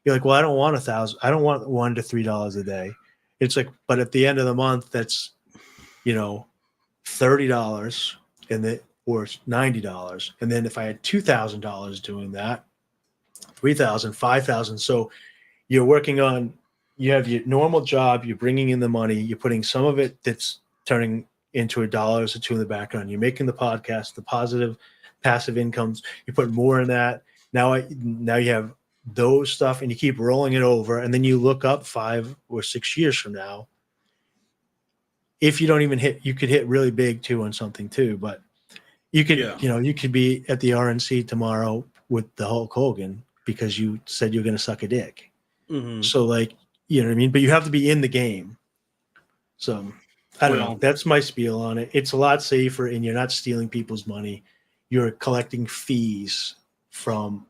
You're like, well, I don't want 1,000. I don't want $1 to $3 a day. It's like, but at the end of the month, that's $30 and that or $90. And then if I had $2,000 doing that, 3,000, 5,000. So you're working on, you have your normal job, you're bringing in the money, you're putting some of it that's turning into $1 or $2 in the background. You're making the podcast, the positive passive incomes. You put more in that. Now you have those stuff and you keep rolling it over. And then you look up 5 or 6 years from now. If you don't even hit, you could hit really big too on something too, but you could, you could be at the RNC tomorrow with the Hulk Hogan because you said you're going to suck a dick. Mm-hmm. So like, you know what I mean? But you have to be in the game. So I don't know. That's my spiel on it. It's a lot safer and you're not stealing people's money. You're collecting fees from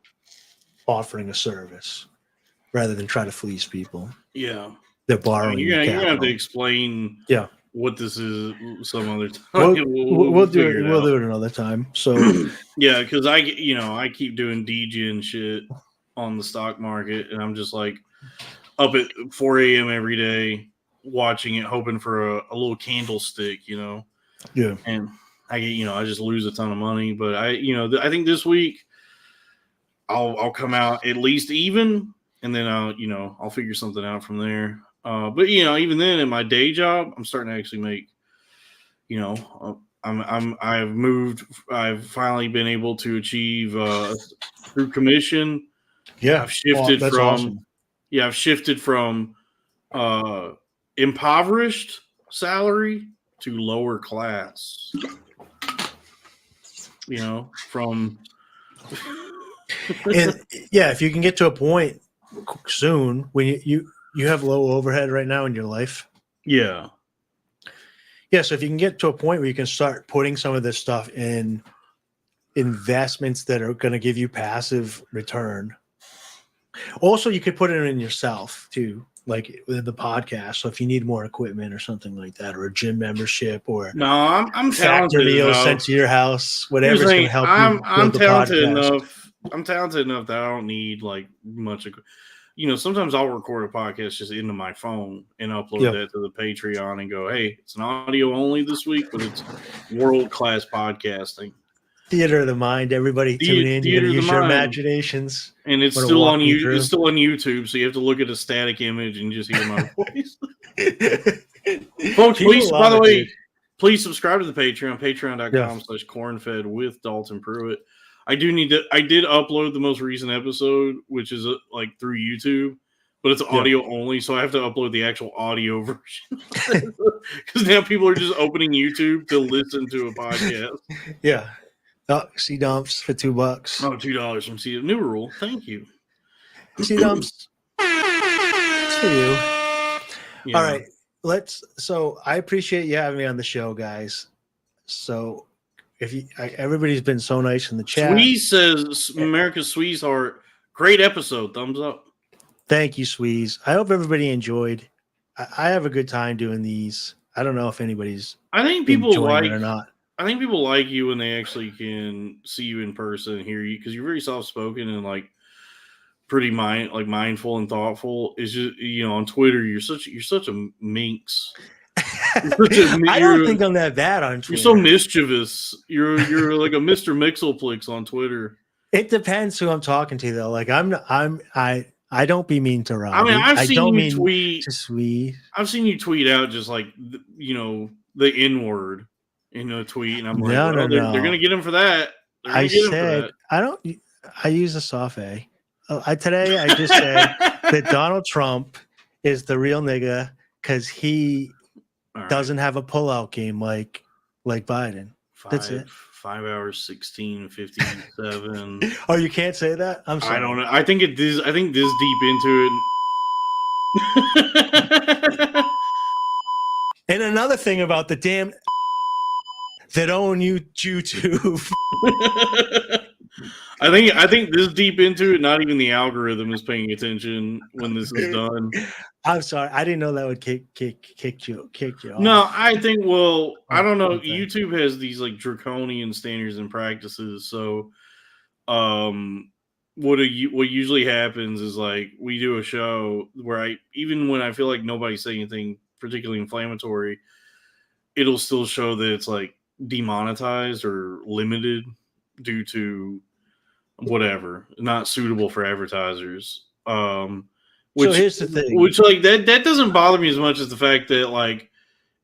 offering a service rather than try to fleece people. Yeah. They're borrowing. You're going to have to explain what this is some other time. We'll do it. We'll do it another time. So yeah, because I keep doing DJ and shit on the stock market, and I'm just like up at 4 a.m. every day watching it, hoping for a little candlestick, Yeah. And I just lose a ton of money. But I think this week I'll come out at least even, and then I'll figure something out from there. But even then in my day job, I'm starting to actually make, I've finally been able to achieve through commission. Yeah. I've shifted from, awesome. I've shifted from impoverished salary to lower class, from. And if you can get to a point soon when you have low overhead right now in your life. Yeah. Yeah. So if you can get to a point where you can start putting some of this stuff in investments that are going to give you passive return. Also, you could put it in yourself too, like with the podcast. So if you need more equipment or something like that, or a gym membership, or I'm factor meals sent to your house, whatever's going to help you. I'm talented enough. I'm talented enough that I don't need like much. Sometimes I'll record a podcast just into my phone and upload that to the Patreon and go, hey, it's an audio only this week, but it's world-class podcasting. Theater of the mind. Everybody tune in. You use your imaginations. And it's still on you. It's still on YouTube, so you have to look at a static image and just hear my voice. Folks, please, by the way, please subscribe to the Patreon, patreon.com/cornfed with Dalton Pruitt. I did upload the most recent episode, which is like through YouTube, but it's audio only. So I have to upload the actual audio version because now people are just opening YouTube to listen to a podcast. Yeah. C dumps for $2. Oh, $2 from C. New rule. Thank you. C dumps. It's for you. Yeah. All right. So I appreciate you having me on the show, guys. So everybody's been so nice in the chat. Sweeze says America's Sweetheart. Great episode. Thumbs up. Thank you, Sweeze. I hope everybody enjoyed. I have a good time doing these. I don't know if anybody's. I think people like it or not. I think people like you when they actually can see you in person and hear you because you're very soft spoken and like pretty mindful and thoughtful. It's just on Twitter you're such a minx. I don't think I'm that bad on Twitter. You're so mischievous. You're like a Mr. Mixelplix on Twitter. It depends who I'm talking to though. Like I don't be mean to Robbie. I mean, I've seen you tweet. I've seen you tweet out just like the N-word in a tweet, and I'm like, no. They're gonna get him for that. I said I don't. I use a soft A. Today I just said that Donald Trump is the real nigga because he doesn't have a pullout game like Biden. That's it. 5 hours, 16, 57. Oh, you can't say that? I'm sorry. I don't know. I think this deep into it. And another thing about the damn that own YouTube. I think this deep into it, not even the algorithm is paying attention when this is done. I'm sorry, I didn't know that would kick you off. No, I think. Well, I don't know. Okay. YouTube has these like draconian standards and practices. So, what usually happens is like we do a show where even when I feel like nobody's saying anything particularly inflammatory, it'll still show that it's like demonetized or limited due to whatever, not suitable for advertisers. Which, so here's the thing. Which like that doesn't bother me as much as the fact that like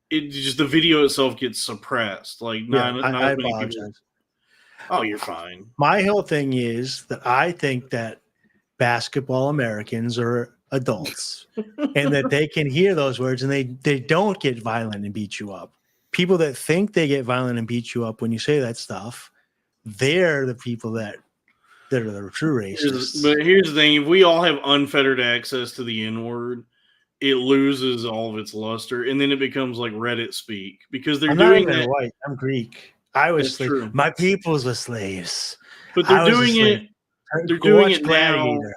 it just the video itself gets suppressed. Like I not many apologize. people. Oh, you're fine. My whole thing is that I think that basketball Americans are adults and that they can hear those words and they don't get violent and beat you up. People that think they get violent and beat you up when you say that stuff, they're the people that are the true racists. But here's the thing: if we all have unfettered access to the N-word, it loses all of its luster, and then it becomes like Reddit speak because they're I'm doing not even that. white. I'm Greek. I was That's true. my peoples were slaves. But they're I was a doing slave. it. They're Go doing watch it now. Gladiator.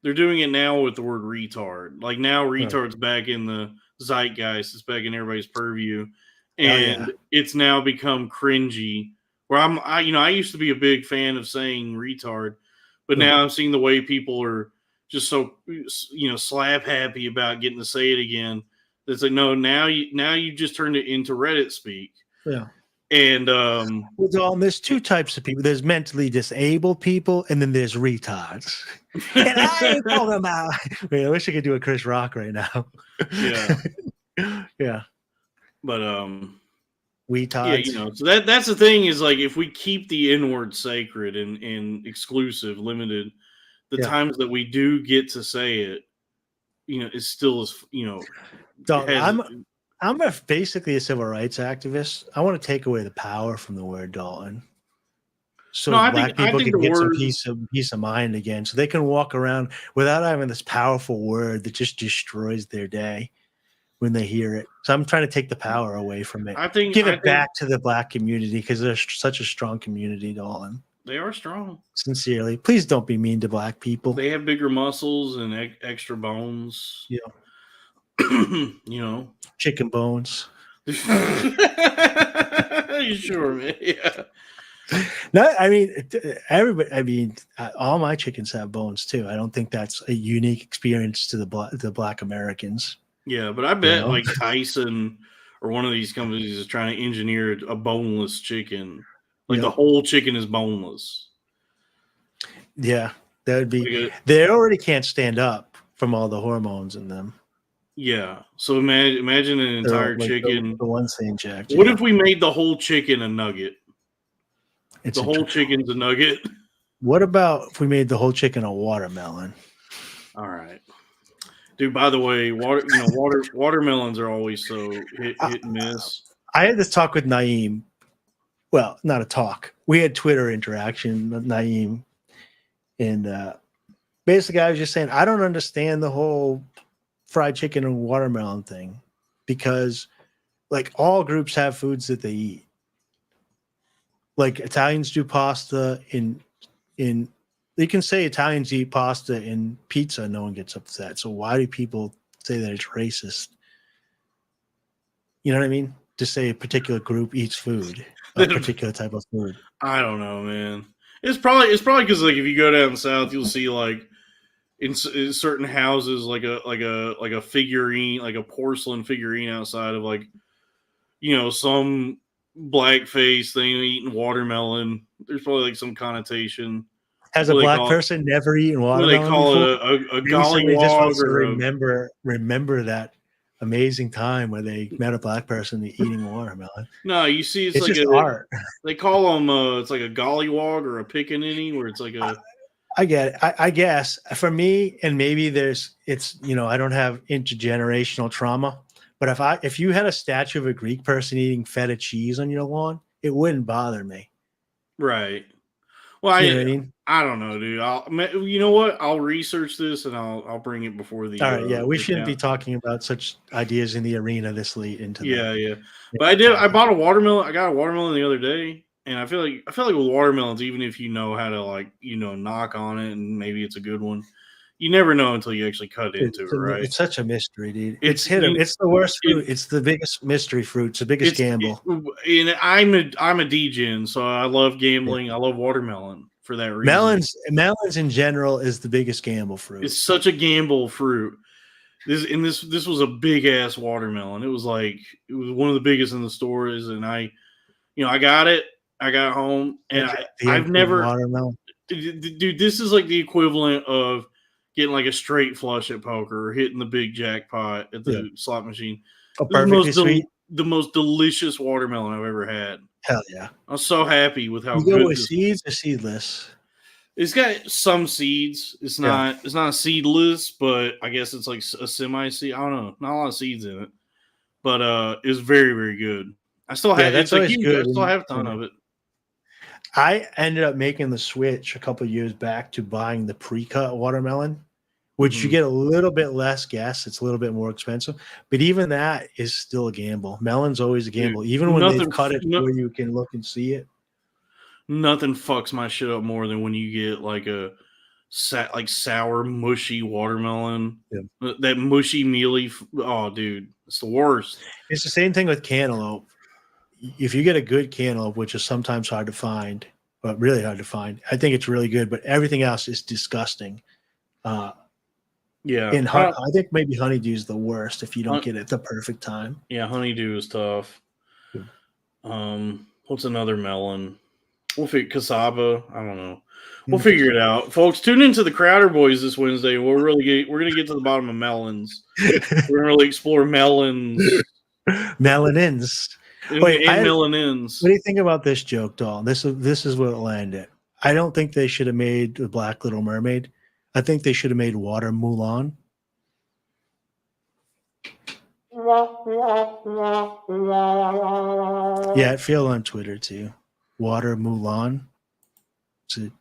They're doing it now with the word retard. Like now, retard's back in the zeitgeist. It's back in everybody's purview, and it's now become cringy. Where I used to be a big fan of saying retard, but now I'm seeing the way people are just so slap happy about getting to say it again. It's like no, now you just turned it into Reddit speak. Yeah. And there's two types of people. There's mentally disabled people, and then there's retards. And I ain't talking about. Man, I wish I could do a Chris Rock right now. Yeah, yeah. But retards. Yeah, so that's the thing is like if we keep the N-word sacred and exclusive, limited, the times that we do get to say it, it's still as I'm basically a civil rights activist. I want to take away the power from the word, Dalton. So black people can get some peace of mind again. So they can walk around without having this powerful word that just destroys their day when they hear it. So I'm trying to take the power away from it. Give it back to the black community because they're such a strong community, Dalton. They are strong. Sincerely. Please don't be mean to black people. They have bigger muscles and extra bones. Yeah. Chicken bones. You sure, man? Yeah. No, I mean everybody. I mean, all my chickens have bones too. I don't think that's a unique experience to the black Americans. Yeah, but I bet like Tyson or one of these companies is trying to engineer a boneless chicken. Like the whole chicken is boneless. Yeah, that would be. They already can't stand up from all the hormones in them. Yeah. So imagine an entire chicken. The ones they inject. What if we made the whole chicken a nugget? The whole chicken's a nugget. What about if we made the whole chicken a watermelon? All right. Dude, by the way, watermelons are always so hit and miss. I had this talk with Naeem. Well, not a talk. We had Twitter interaction with Naeem. And basically, I was just saying, I don't understand the whole fried chicken and watermelon thing because, like, all groups have foods that they eat. Like, Italians do pasta in you can say Italians eat pasta and pizza, no one gets upset. So why do people say that it's racist? You know what I mean? To say a particular group eats food, a particular type of food. I don't know, man. It's probably because like if you go down south, you'll see like in certain houses like a figurine, like a porcelain figurine outside of like some blackface thing eating watermelon. There's probably like some connotation. Has a black person never eaten watermelon? They call it a gollywog or remember that amazing time where they met a black person eating watermelon. No, you see, it's like just art. They call them it's like a gollywog or a pickaninny, where it's like a. I get it. I guess for me, and maybe it's I don't have intergenerational trauma, but if you had a statue of a Greek person eating feta cheese on your lawn, it wouldn't bother me. Right. Well, I don't know, dude. You know what? I'll research this and I'll bring it before the. All right, yeah, we shouldn't be talking about such ideas in the arena this late into. Yeah. But I got a watermelon the other day, And I feel like with watermelons, even if you know how to like knock on it and maybe it's a good one, you never know until you actually cut into it, right? It's such a mystery, dude. It's Hit 'em. It's the worst fruit. It's the biggest mystery fruit. It's the biggest gamble. And I'm a degen, so I love gambling. I love watermelon for that reason. Melons in general is the biggest gamble fruit. It's such a gamble fruit. This was a big ass watermelon. It was one of the biggest in the stores, and I got it. I got home, and I've never watermelon. Dude, this is like the equivalent of getting like a straight flush at poker or hitting the big jackpot at the slot machine. Perfectly sweet. The most delicious watermelon I've ever had. Hell yeah! I was so happy with how you good. Go with seeds or seedless? It's got some seeds. It's not seedless, but I guess it's like a semi-seed. I don't know. Not a lot of seeds in it, but it's very, very good. I still have. That's always good. I still have a ton of it. I ended up making the switch a couple of years back to buying the pre-cut watermelon, which you get a little bit less gas. It's a little bit more expensive, but even that is still a gamble. Melon's always a gamble, even when they've cut it where you can look and see it. Nothing fucks my shit up more than when you get like a sour, mushy watermelon. Yeah. That mushy, mealy. Oh, dude, it's the worst. It's the same thing with cantaloupe. If you get a good cantaloupe, which is sometimes hard to find, but really hard to find, I think it's really good. But everything else is disgusting. Yeah, and I think maybe honeydew is the worst if you don't get it at the perfect time. Yeah, honeydew is tough. Yeah. What's another melon? We'll figure cassava. I don't know. We'll figure it out, folks. Tune into the Crowder Boys this Wednesday. We're gonna get to the bottom of melons. We're gonna really explore melons, melanins. And melanins. What do you think about this joke, doll? This is what it'll end it. I don't think they should have made the Black Little Mermaid. I think they should have made Water Mulan. Yeah, it feel on Twitter too. Water Mulan. It's a